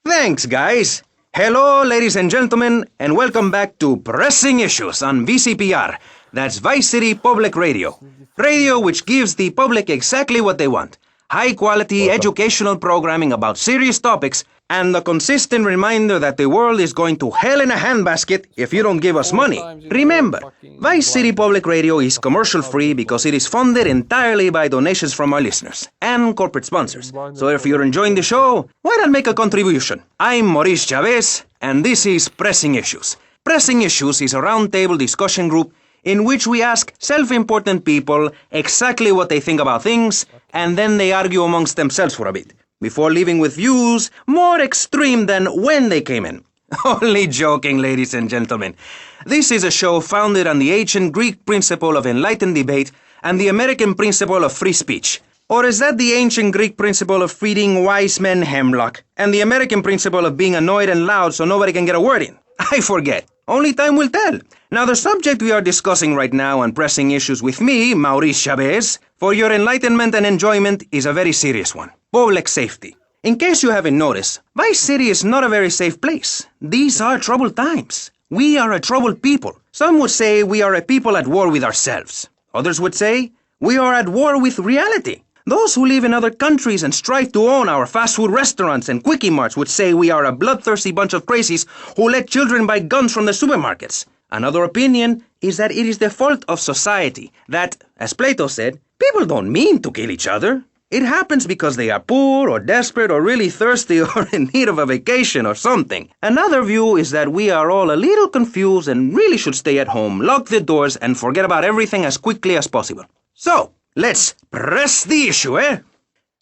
Thanks, guys. Hello, ladies and gentlemen, and welcome back to Pressing Issues on VCPR. That's Vice City Public Radio. Radio which gives the public exactly what they want. High-quality educational programming about serious topics and the consistent reminder that the world is going to hell in a handbasket if you don't give us money. Remember, Vice City Public Radio is commercial-free because it is funded entirely by donations from our listeners and corporate sponsors. So if you're enjoying the show, why not make a contribution? I'm Maurice Chavez, and this is Pressing Issues. Pressing Issues is a roundtable discussion group in which we ask self-important people exactly what they think about things, and then they argue amongst themselves for a bit, before leaving with views more extreme than when they came in. Only joking, ladies and gentlemen. This is a show founded on the ancient Greek principle of enlightened debate and the American principle of free speech. Or is that the ancient Greek principle of feeding wise men hemlock and the American principle of being annoyed and loud so nobody can get a word in? I forget. Only time will tell. Now, the subject we are discussing right now on Pressing Issues with me, Maurice Chavez, for your enlightenment and enjoyment is a very serious one. Public safety. In case you haven't noticed, Vice City is not a very safe place. These are troubled times. We are a troubled people. Some would say we are a people at war with ourselves. Others would say we are at war with reality. Those who live in other countries and strive to own our fast food restaurants and quickie marts would say we are a bloodthirsty bunch of crazies who let children buy guns from the supermarkets. Another opinion is that it is the fault of society, that, as Plato said, people don't mean to kill each other. It happens because they are poor or desperate or really thirsty or in need of a vacation or something. Another view is that we are all a little confused and really should stay at home, lock the doors, and forget about everything as quickly as possible. So, let's press the issue, eh?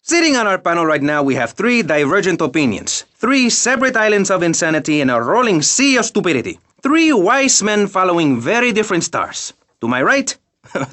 Sitting on our panel right now, we have 3 divergent opinions, 3 separate islands of insanity in a rolling sea of stupidity, 3 wise men following very different stars. To my right,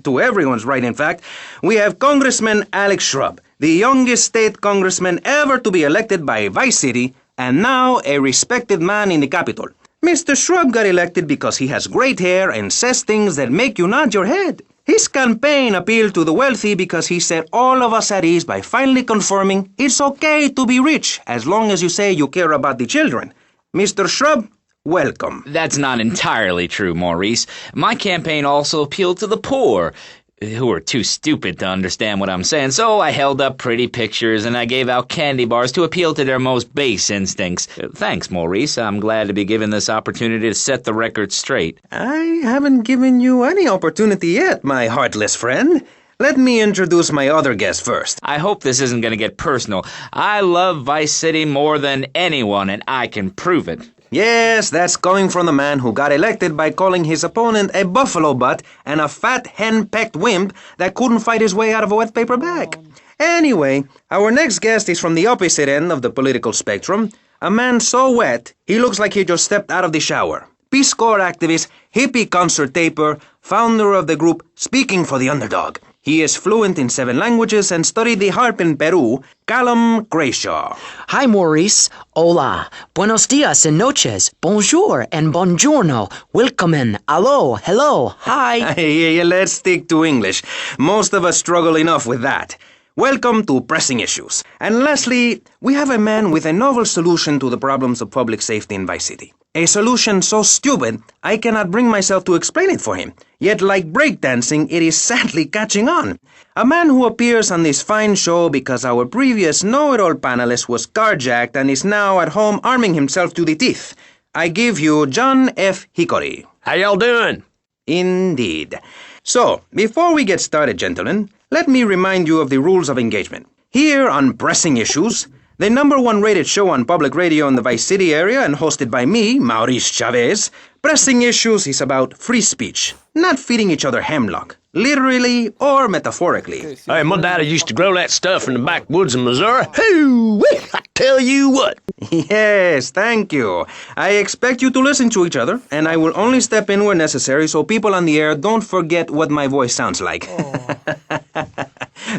to everyone's right in fact, we have Congressman Alex Shrub, the youngest state congressman ever to be elected by Vice City, and now a respected man in the Capitol. Mr. Shrub got elected because he has great hair and says things that make you nod your head. His campaign appealed to the wealthy because he set all of us at ease by finally confirming it's okay to be rich as long as you say you care about the children. Mr. Shrub, welcome. That's not entirely true, Maurice. My campaign also appealed to the poor, who are too stupid to understand what I'm saying, so I held up pretty pictures and I gave out candy bars to appeal to their most base instincts. Thanks, Maurice. I'm glad to be given this opportunity to set the record straight. I haven't given you any opportunity yet, my heartless friend. Let me introduce my other guest first. I hope this isn't going to get personal. I love Vice City more than anyone, and I can prove it. Yes, that's coming from the man who got elected by calling his opponent a buffalo butt and a fat hen-pecked wimp that couldn't fight his way out of a wet paper bag. Anyway, our next guest is from the opposite end of the political spectrum, a man so wet he looks like he just stepped out of the shower. Peace Corps activist, hippie concert taper, founder of the group Speaking for the Underdog. He is fluent in 7 languages and studied the harp in Peru, Callum Grayshaw. Hi, Maurice. Hola. Buenos dias and noches. Bonjour and buongiorno. Willkommen. Allo. Hello. Hi. Let's stick to English. Most of us struggle enough with that. Welcome to Pressing Issues. And lastly, we have a man with a novel solution to the problems of public safety in Vice City. A solution so stupid, I cannot bring myself to explain it for him. Yet like breakdancing, it is sadly catching on. A man who appears on this fine show because our previous know-it-all panelist was carjacked and is now at home arming himself to the teeth. I give you John F. Hickory. How y'all doing? Indeed. So, before we get started, gentlemen, let me remind you of the rules of engagement. Here on Pressing Issues, the #1 rated show on public radio in the Vice City area and hosted by me, Maurice Chavez, Pressing Issues is about free speech, not feeding each other hemlock, literally or metaphorically. Hey, my daddy used to grow that stuff in the backwoods of Missouri. Hoo-wee! I tell you what. Yes, thank you. I expect you to listen to each other, and I will only step in where necessary so people on the air don't forget what my voice sounds like.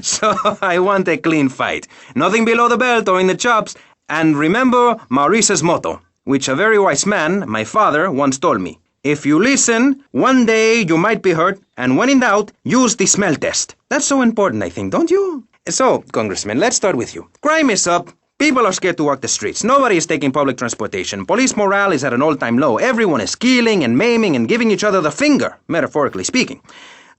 So I want a clean fight. Nothing below the belt or in the chops. And remember Maurice's motto. which a very wise man, my father, once told me. If you listen, one day you might be hurt, and when in doubt, use the smell test. That's so important, I think, don't you? So, Congressman, let's start with you. Crime is up. People are scared to walk the streets. Nobody is taking public transportation. Police morale is at an all-time low. Everyone is killing and maiming and giving each other the finger, metaphorically speaking.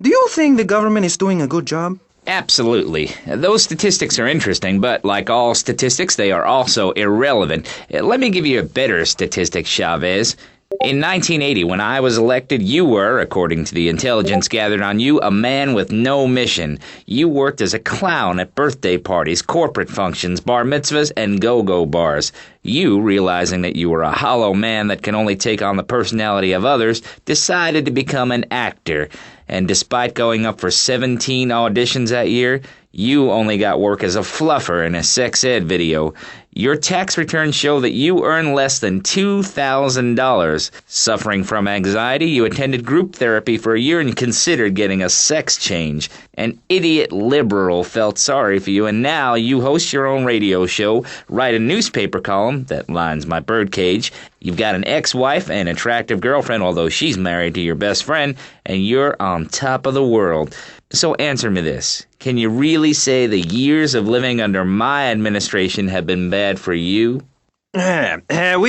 Do you think the government is doing a good job? Absolutely. Those statistics are interesting, but like all statistics, they are also irrelevant. Let me give you a better statistic, Chavez. In 1980, when I was elected, you were, according to the intelligence gathered on you, a man with no mission. You worked as a clown at birthday parties, corporate functions, bar mitzvahs, and go-go bars. You, realizing that you were a hollow man that can only take on the personality of others, decided to become an actor. And despite going up for 17 auditions that year, you only got work as a fluffer in a sex ed video. Your tax returns show that you earn less than $2,000. Suffering from anxiety, you attended group therapy for a year and considered getting a sex change. An idiot liberal felt sorry for you, and now you host your own radio show, write a newspaper column that lines my birdcage. You've got an ex-wife and attractive girlfriend, although she's married to your best friend, and you're on top of the world. So answer me this. Can you really say the years of living under my administration have been bad for you? We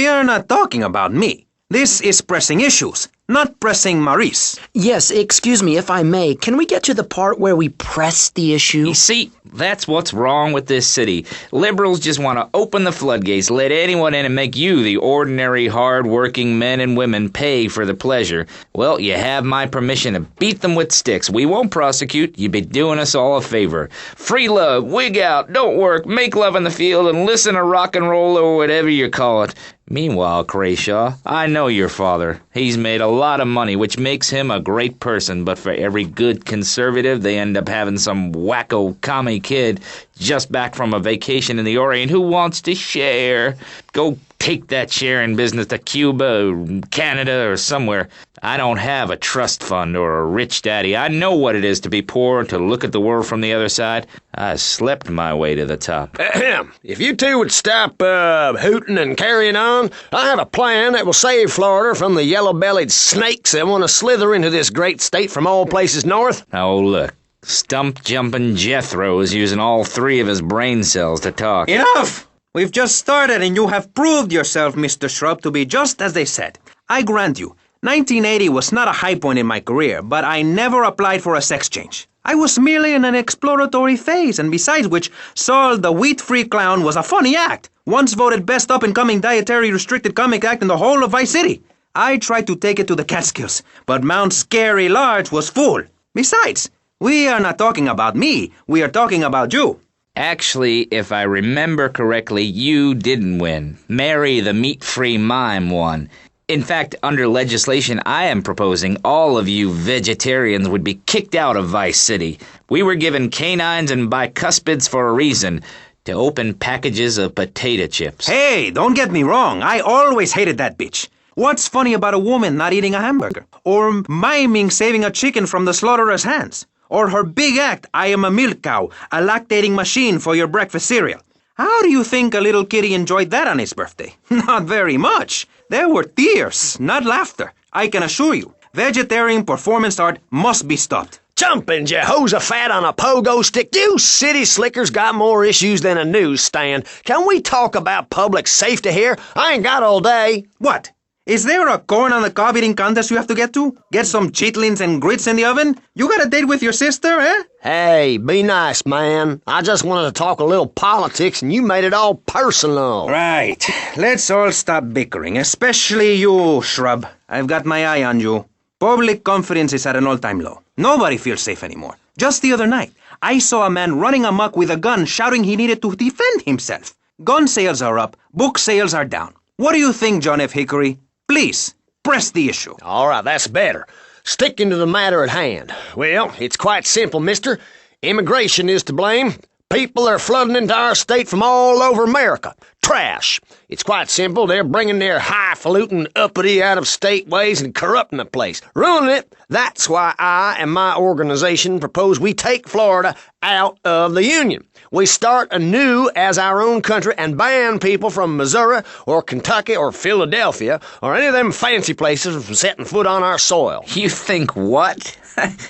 are not talking about me. This is pressing issues, not pressing Maurice. Yes, excuse me, if I may. Can we get to the part where we press the issue? You see, that's what's wrong with this city. Liberals just want to open the floodgates, let anyone in and make you, the ordinary, hard-working men and women, pay for the pleasure. Well, you have my permission to beat them with sticks. We won't prosecute. You'd be doing us all a favor. Free love, wig out, don't work, make love in the field, and listen to rock and roll or whatever you call it. Meanwhile, Crayshaw, I know your father. He's made a lot of money, which makes him a great person, but for every good conservative, they end up having some wacko commie kid just back from a vacation in the Orient who wants to share. Go take that sharing business to Cuba or Canada or somewhere. I don't have a trust fund or a rich daddy. I know what it is to be poor and to look at the world from the other side. I slept my way to the top. If you two would stop hooting and carrying on, I have a plan that will save Florida from the yellow-bellied snakes that want to slither into this great state from all places north. Oh, look. Stump-jumping Jethro is using all 3 of his brain cells to talk. Enough! We've just started and you have proved yourself, Mr. Shrub, to be just as they said. I grant you, 1980 was not a high point in my career, but I never applied for a sex change. I was merely in an exploratory phase, and besides which, Saul the wheat-free clown was a funny act. Once voted best up-and-coming dietary restricted comic act in the whole of Vice City. I tried to take it to the Catskills, but Mount Scary Large was full. Besides, we are not talking about me, we are talking about you. Actually, if I remember correctly, you didn't win. Mary the meat-free mime won. In fact, under legislation I am proposing, all of you vegetarians would be kicked out of Vice City. We were given canines and bicuspids for a reason, to open packages of potato chips. Hey, don't get me wrong, I always hated that bitch. What's funny about a woman not eating a hamburger? Or miming saving a chicken from the slaughtherer's hands? Or her big act, I am a milk cow, a lactating machine for your breakfast cereal. How do you think a little kitty enjoyed that on his birthday? Not very much. There were tears, not laughter. I can assure you, vegetarian performance art must be stopped. Jumping Jehoshaphat on a pogo stick. You city slickers got more issues than a newsstand. Can we talk about public safety here? I ain't got all day. What? Is there a corn on the cob eating contest you have to get to? Get some chitlins and grits in the oven? You got a date with your sister, eh? Hey, be nice, man. I just wanted to talk a little politics and you made it all personal. Right. Let's all stop bickering, especially you, Shrub. I've got my eye on you. Public confidence is at an all-time low. Nobody feels safe anymore. Just the other night, I saw a man running amok with a gun shouting he needed to defend himself. Gun sales are up, book sales are down. What do you think, John F. Hickory? Please, press the issue. All right, that's better. Sticking to the matter at hand. Well, it's quite simple, mister. Immigration is to blame. People are flooding into our state from all over America. trash. It's quite simple. They're bringing their highfalutin, uppity, out-of-state ways and corrupting the place, ruining it. That's why I and my organization propose we take Florida out of the Union. We start anew as our own country and ban people from Missouri or Kentucky or Philadelphia or any of them fancy places from setting foot on our soil. You think what?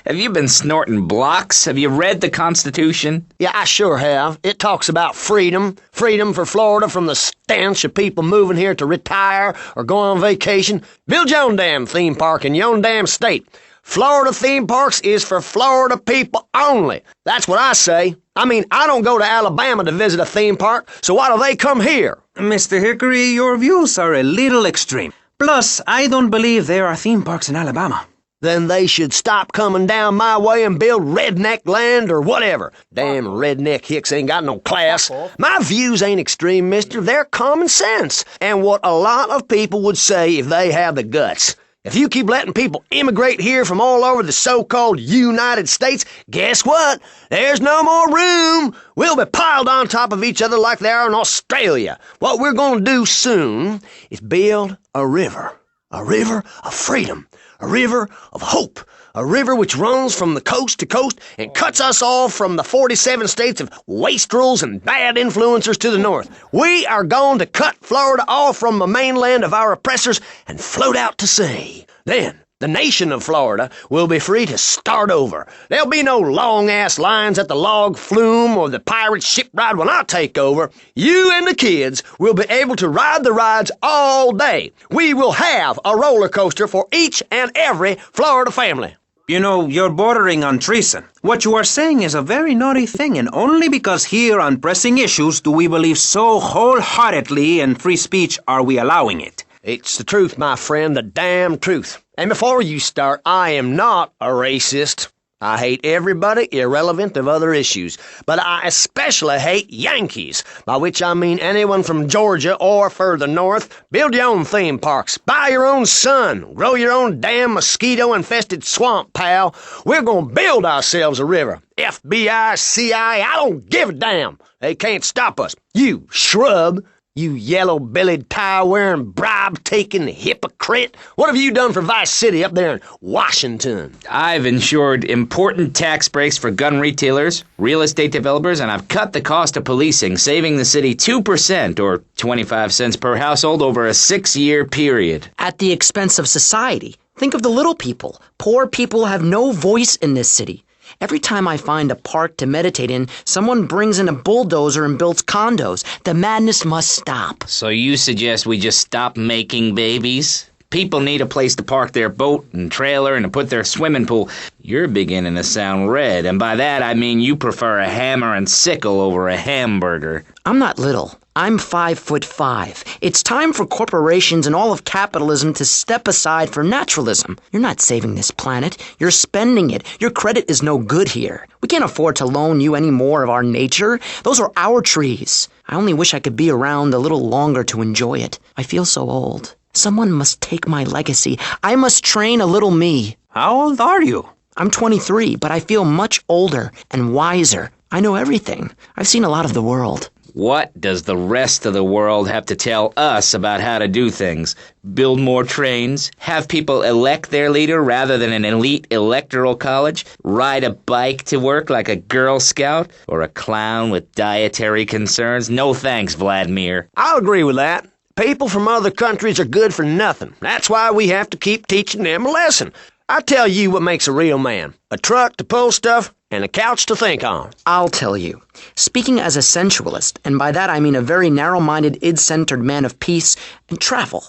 Have you been snorting blocks? Have you read the Constitution? Yeah, I sure have. It talks about freedom. Freedom for Florida from the stench of people moving here to retire or go on vacation. Build your own damn theme park in your own damn state. Florida theme parks is for Florida people only. That's what I say. I mean, I don't go to Alabama to visit a theme park, so why do they come here? Mr. Hickory, your views are a little extreme. Plus, I don't believe there are theme parks in Alabama. Then they should stop coming down my way and build redneck land or whatever. Damn redneck hicks ain't got no class. My views ain't extreme, mister. They're common sense. And what a lot of people would say if they have the guts. If you keep letting people immigrate here from all over the so-called United States, guess what? There's no more room. We'll be piled on top of each other like they are in Australia. What we're going to do soon is build a river of freedom, a river of hope, a river which runs from the coast to coast and cuts us off from the 47 states of wastrels and bad influencers to the north. We are going to cut Florida off from the mainland of our oppressors and float out to sea. Then, the nation of Florida will be free to start over. There'll be no long-ass lines at the log flume or the pirate shipwright when I take over. You and the kids will be able to ride the rides all day. We will have a roller coaster for each and every Florida family. You know, you're bordering on treason. What you are saying is a very naughty thing, and only because here on Pressing Issues do we believe so wholeheartedly in free speech are we allowing it. It's the truth, my friend, the damn truth. And before you start, I am not a racist. I hate everybody irrelevant of other issues, but I especially hate Yankees, by which I mean anyone from Georgia or further north. Build your own theme parks, buy your own sun, grow your own damn mosquito-infested swamp, pal. We're gonna build ourselves a river. FBI, CIA, I don't give a damn. They can't stop us. You shrub. You yellow-bellied, tie-wearing, bribe-taking hypocrite. What have you done for Vice City up there in Washington? I've ensured important tax breaks for gun retailers, real estate developers, and I've cut the cost of policing, saving the city 2% or 25 cents per household over a 6-year period. At the expense of society. Think of the little people. Poor people have no voice in this city. Every time I find a park to meditate in, someone brings in a bulldozer and builds condos. The madness must stop. So you suggest we just stop making babies? People need a place to park their boat and trailer and to put their swimming pool. You're beginning to sound red, and by that I mean you prefer a hammer and sickle over a hamburger. I'm not little. I'm 5'5". It's time for corporations and all of capitalism to step aside for naturalism. You're not saving this planet. You're spending it. Your credit is no good here. We can't afford to loan you any more of our nature. Those are our trees. I only wish I could be around a little longer to enjoy it. I feel so old. Someone must take my legacy. I must train a little me. How old are you? I'm 23, but I feel much older and wiser. I know everything. I've seen a lot of the world. What does the rest of the world have to tell us about how to do things? Build more trains? Have people elect their leader rather than an elite electoral college? Ride a bike to work like a Girl Scout? Or a clown with dietary concerns? No thanks, Vladimir. I'll agree with that. People from other countries are good for nothing. That's why we have to keep teaching them a lesson. I tell you what makes a real man. A truck to pull stuff and a couch to think on. I'll tell you. Speaking as a sensualist, and by that I mean a very narrow-minded, id-centered man of peace and travel.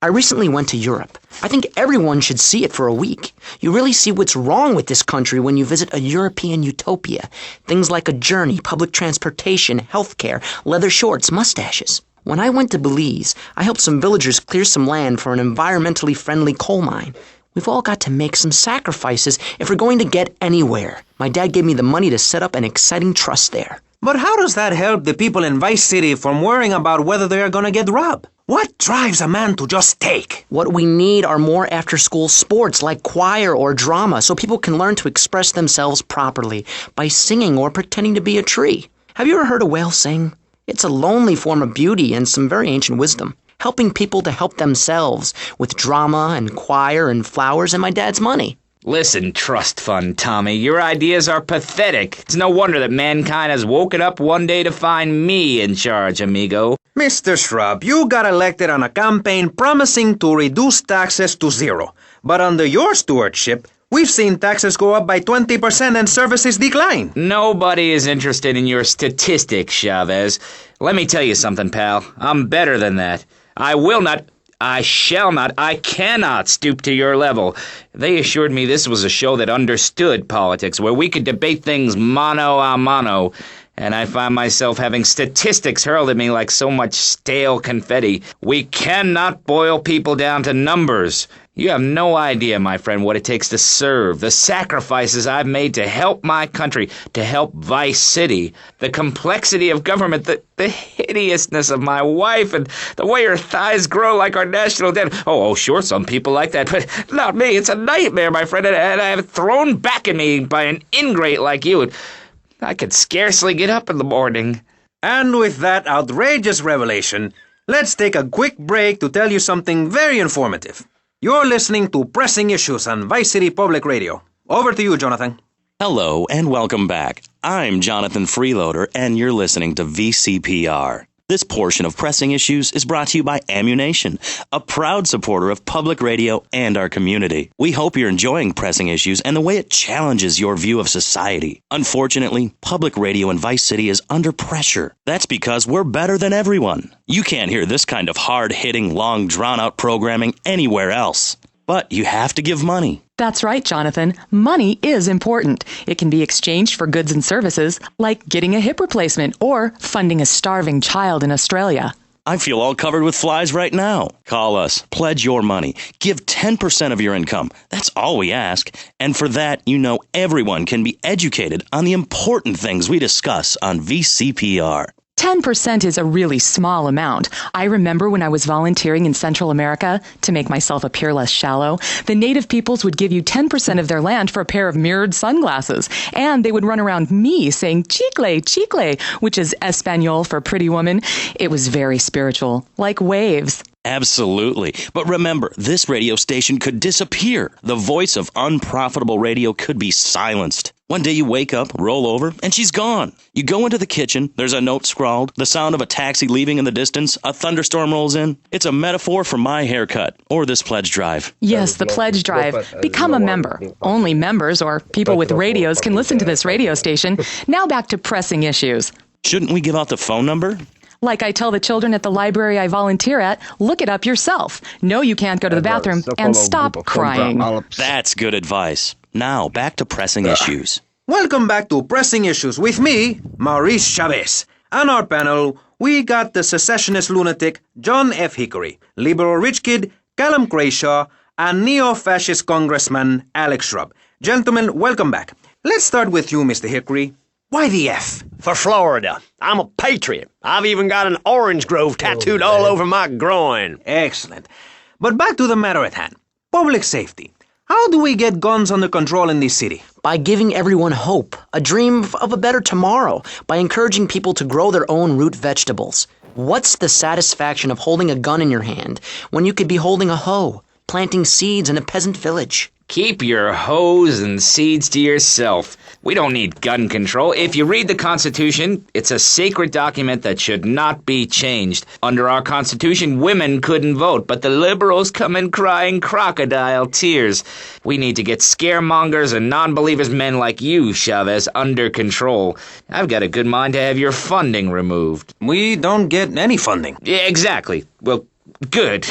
I recently went to Europe. I think everyone should see it for a week. You really see what's wrong with this country when you visit a European utopia. Things like a journey, public transportation, healthcare, leather shorts, mustaches. When I went to Belize, I helped some villagers clear some land for an environmentally friendly coal mine. We've all got to make some sacrifices if we're going to get anywhere. My dad gave me the money to set up an exciting trust there. But how does that help the people in Vice City from worrying about whether they are going to get robbed? What drives a man to just take? What we need are more after-school sports like choir or drama so people can learn to express themselves properly by singing or pretending to be a tree. Have you ever heard a whale sing? It's a lonely form of beauty and some very ancient wisdom, helping people to help themselves with drama and choir and flowers and my dad's money. Listen, trust fund Tommy, your ideas are pathetic. It's no wonder that mankind has woken up one day to find me in charge, amigo. Mr. Shrub, you got elected on a campaign promising to reduce taxes to zero. But under your stewardship, we've seen taxes go up by 20% and services decline. Nobody is interested in your statistics, Chavez. Let me tell you something, pal. I'm better than that. I shall not, I cannot stoop to your level. They assured me this was a show that understood politics, where we could debate things mano a mano. And I find myself having statistics hurled at me like so much stale confetti. We cannot boil people down to numbers. You have no idea, my friend, what it takes to serve, the sacrifices I've made to help my country, to help Vice City, the complexity of government, the hideousness of my wife, and the way her thighs grow like our national debt. Oh, sure, some people like that, but not me. It's a nightmare, my friend, and I have it thrown back at me by an ingrate like you. I could scarcely get up in the morning. And with that outrageous revelation, let's take a quick break to tell you something very informative. You're listening to Pressing Issues on Vice City Public Radio. Over to you, Jonathan. Hello and welcome back. I'm Jonathan Freeloader, and you're listening to VCPR. This portion of Pressing Issues is brought to you by Ammunation, a proud supporter of public radio and our community. We hope you're enjoying Pressing Issues and the way it challenges your view of society. Unfortunately, public radio in Vice City is under pressure. That's because we're better than everyone. You can't hear this kind of hard-hitting, long, drawn-out programming anywhere else. But you have to give money. That's right, Jonathan. Money is important. It can be exchanged for goods and services, like getting a hip replacement or funding a starving child in Australia. I feel all covered with flies right now. Call us. Pledge your money. Give 10% of your income. That's all we ask. And for that, you know everyone can be educated on the important things we discuss on VCPR. 10% is a really small amount. I remember when I was volunteering in Central America, to make myself appear less shallow, the native peoples would give you 10% of their land for a pair of mirrored sunglasses, and they would run around me saying chicle, chicle, which is Espanol for pretty woman. It was very spiritual, like waves. Absolutely. But remember, this radio station could disappear. The voice of unprofitable radio could be silenced. One day you wake up, roll over, and she's gone. You go into the kitchen, there's a note scrawled, the sound of a taxi leaving in the distance, a thunderstorm rolls in. It's a metaphor for my haircut, or this pledge drive. Yes, the pledge drive. Become a member. Only members or people with radios can listen to this radio station. Now back to Pressing Issues. Shouldn't we give out the phone number? Like I tell the children at the library I volunteer at, look it up yourself. No, you can't go to the bathroom, and stop crying. That's good advice. Now, back to Pressing Issues. Welcome back to Pressing Issues with me, Maurice Chavez. On our panel, we got the secessionist lunatic John F. Hickory, liberal rich kid Callum Crayshaw, and neo-fascist congressman Alex Shrub. Gentlemen, welcome back. Let's start with you, Mr. Hickory. Why the F? For Florida. I'm a patriot. I've even got an orange grove tattooed all over my groin. Excellent. But back to the matter at hand. Public safety. How do we get guns under control in this city? By giving everyone hope, a dream of a better tomorrow, by encouraging people to grow their own root vegetables. What's the satisfaction of holding a gun in your hand when you could be holding a hoe, planting seeds in a peasant village? Keep your hoes and seeds to yourself. We don't need gun control. If you read the Constitution, it's a sacred document that should not be changed. Under our Constitution, women couldn't vote, but the liberals come in crying crocodile tears. We need to get scaremongers and non-believers men like you, Chavez, under control. I've got a good mind to have your funding removed. We don't get any funding. Yeah, exactly. Well, good.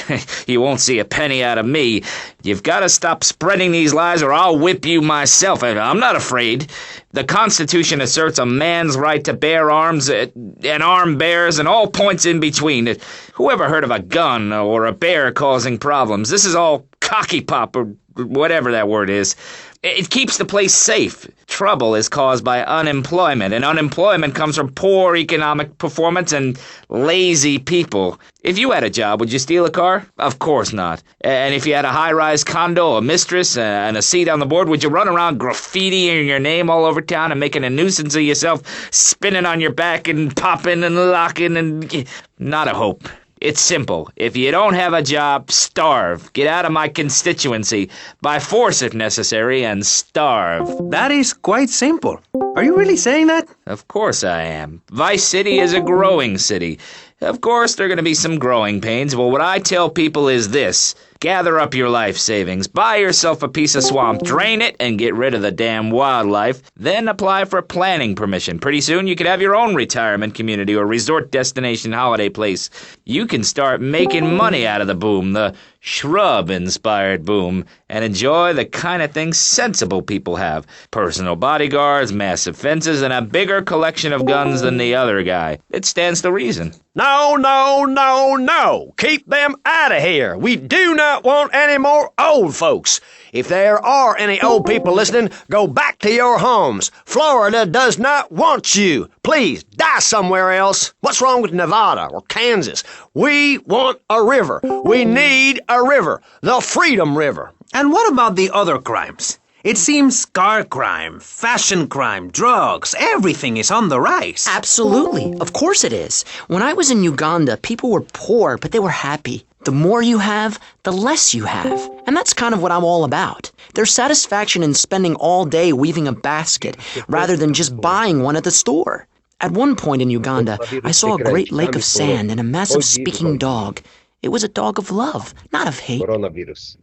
You won't see a penny out of me. You've got to stop spreading these lies or I'll whip you myself. I'm not afraid. The Constitution asserts a man's right to bear arms and arm bearers and all points in between. Who ever heard of a gun or a bear causing problems? This is all cocky pop, or whatever that word is. It keeps the place safe. Trouble is caused by unemployment, and unemployment comes from poor economic performance and lazy people. If you had a job, would you steal a car? Of course not. And if you had a high-rise condo, a mistress, and a seat on the board, would you run around graffitiing your name all over town and making a nuisance of yourself, spinning on your back and popping and locking and... Not a hope. It's simple. If you don't have a job, starve. Get out of my constituency, by force if necessary, and starve. That is quite simple. Are you really saying that? Of course I am. Vice City is a growing city. Of course there are going to be some growing pains, but what I tell people is this. Gather up your life savings, buy yourself a piece of swamp, drain it, and get rid of the damn wildlife. Then apply for planning permission. Pretty soon you could have your own retirement community or resort destination holiday place. You can start making money out of the boom, the shrub-inspired boom, and enjoy the kind of things sensible people have. Personal bodyguards, massive fences, and a bigger collection of guns than the other guy. It stands to reason. No, no, no, no. Keep them out of here. We do not want any more old folks. If there are any old people listening, go back to your homes. Florida does not want you. Please, die somewhere else. What's wrong with Nevada or Kansas? We want a river. We need a river. The Freedom River. And what about the other crimes? It seems car crime, fashion crime, drugs, everything is on the rise. Absolutely. Of course it is. When I was in Uganda, people were poor, but they were happy. The more you have, the less you have. And that's kind of what I'm all about. There's satisfaction in spending all day weaving a basket rather than just buying one at the store. At one point in Uganda, I saw a great lake of sand and a massive speaking dog. It was a dog of love, not of hate. Coronavirus.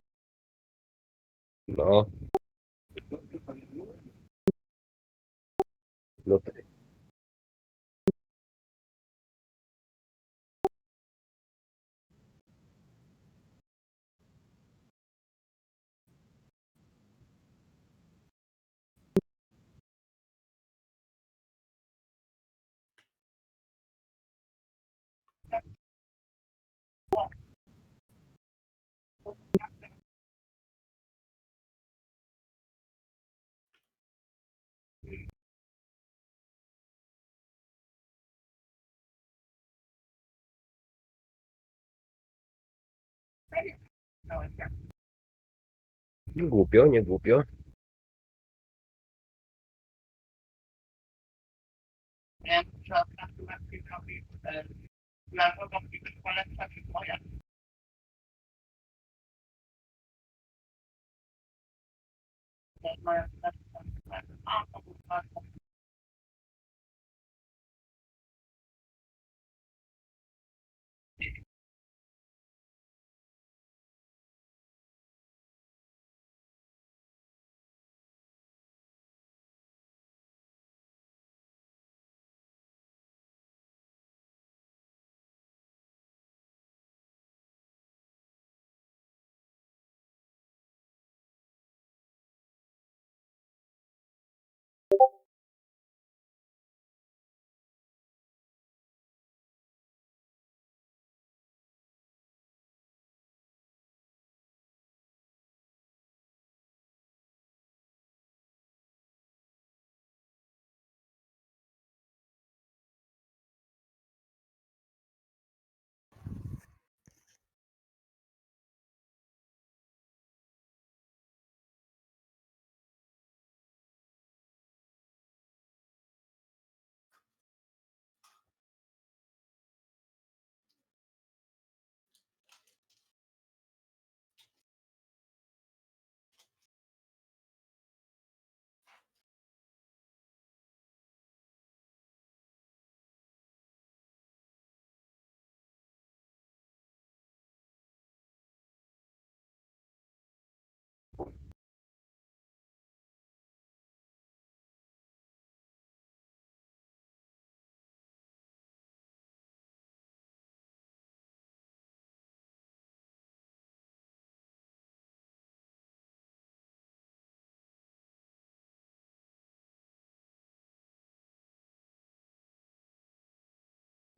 No. No. Nie głupio, nie głupio.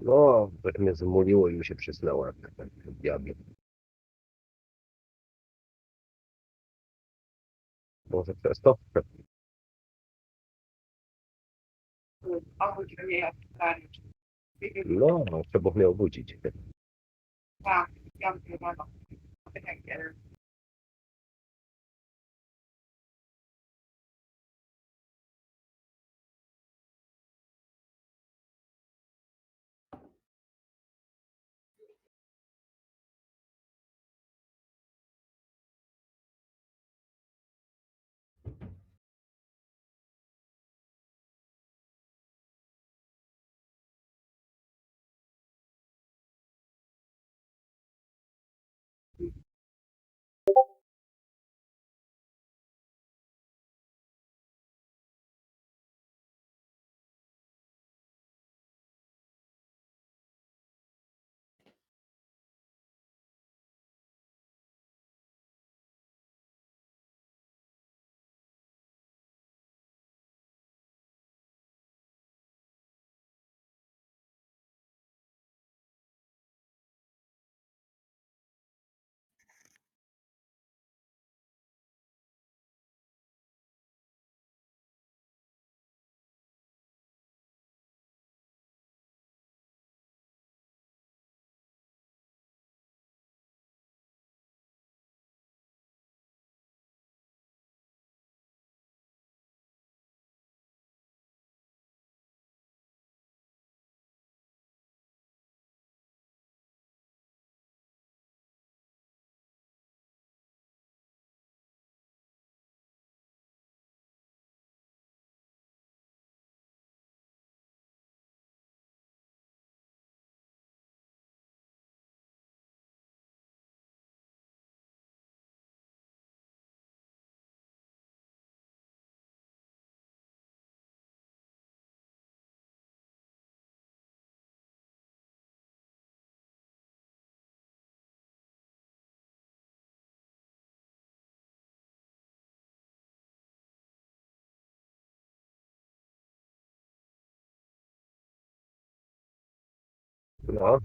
No, tak mnie zmuliło i mi się przysnęło jak diabli. Może przez to? No, trzeba mnie obudzić. No.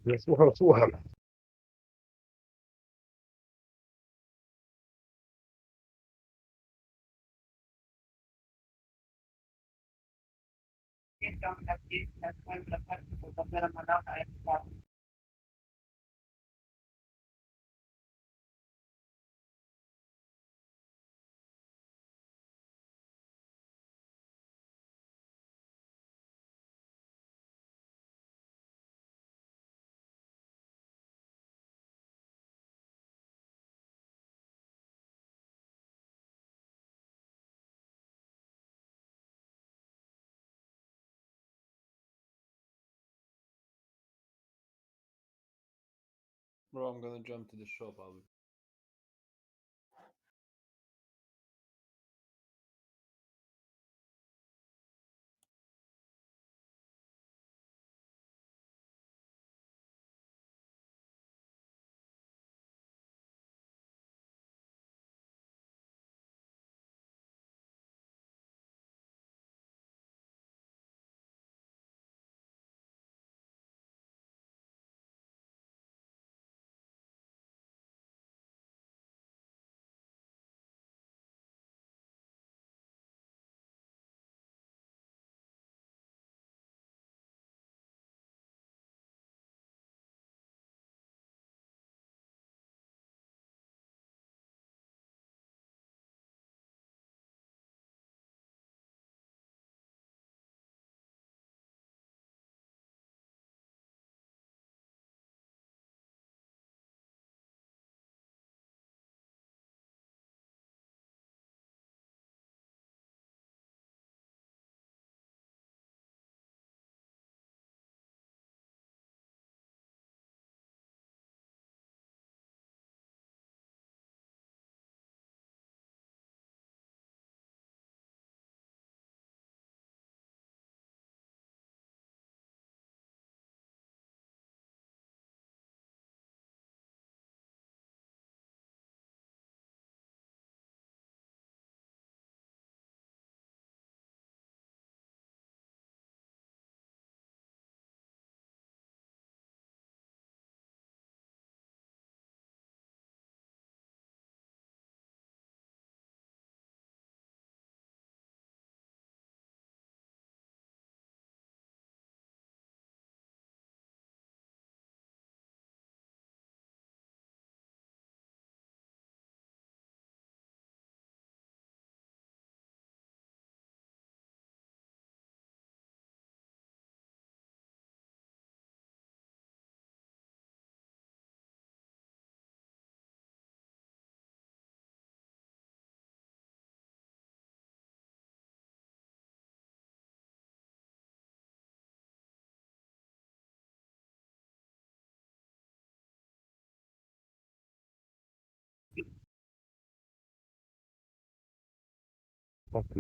Nie słucham, słucham. Bro, I'm gonna jump to the shop. I'll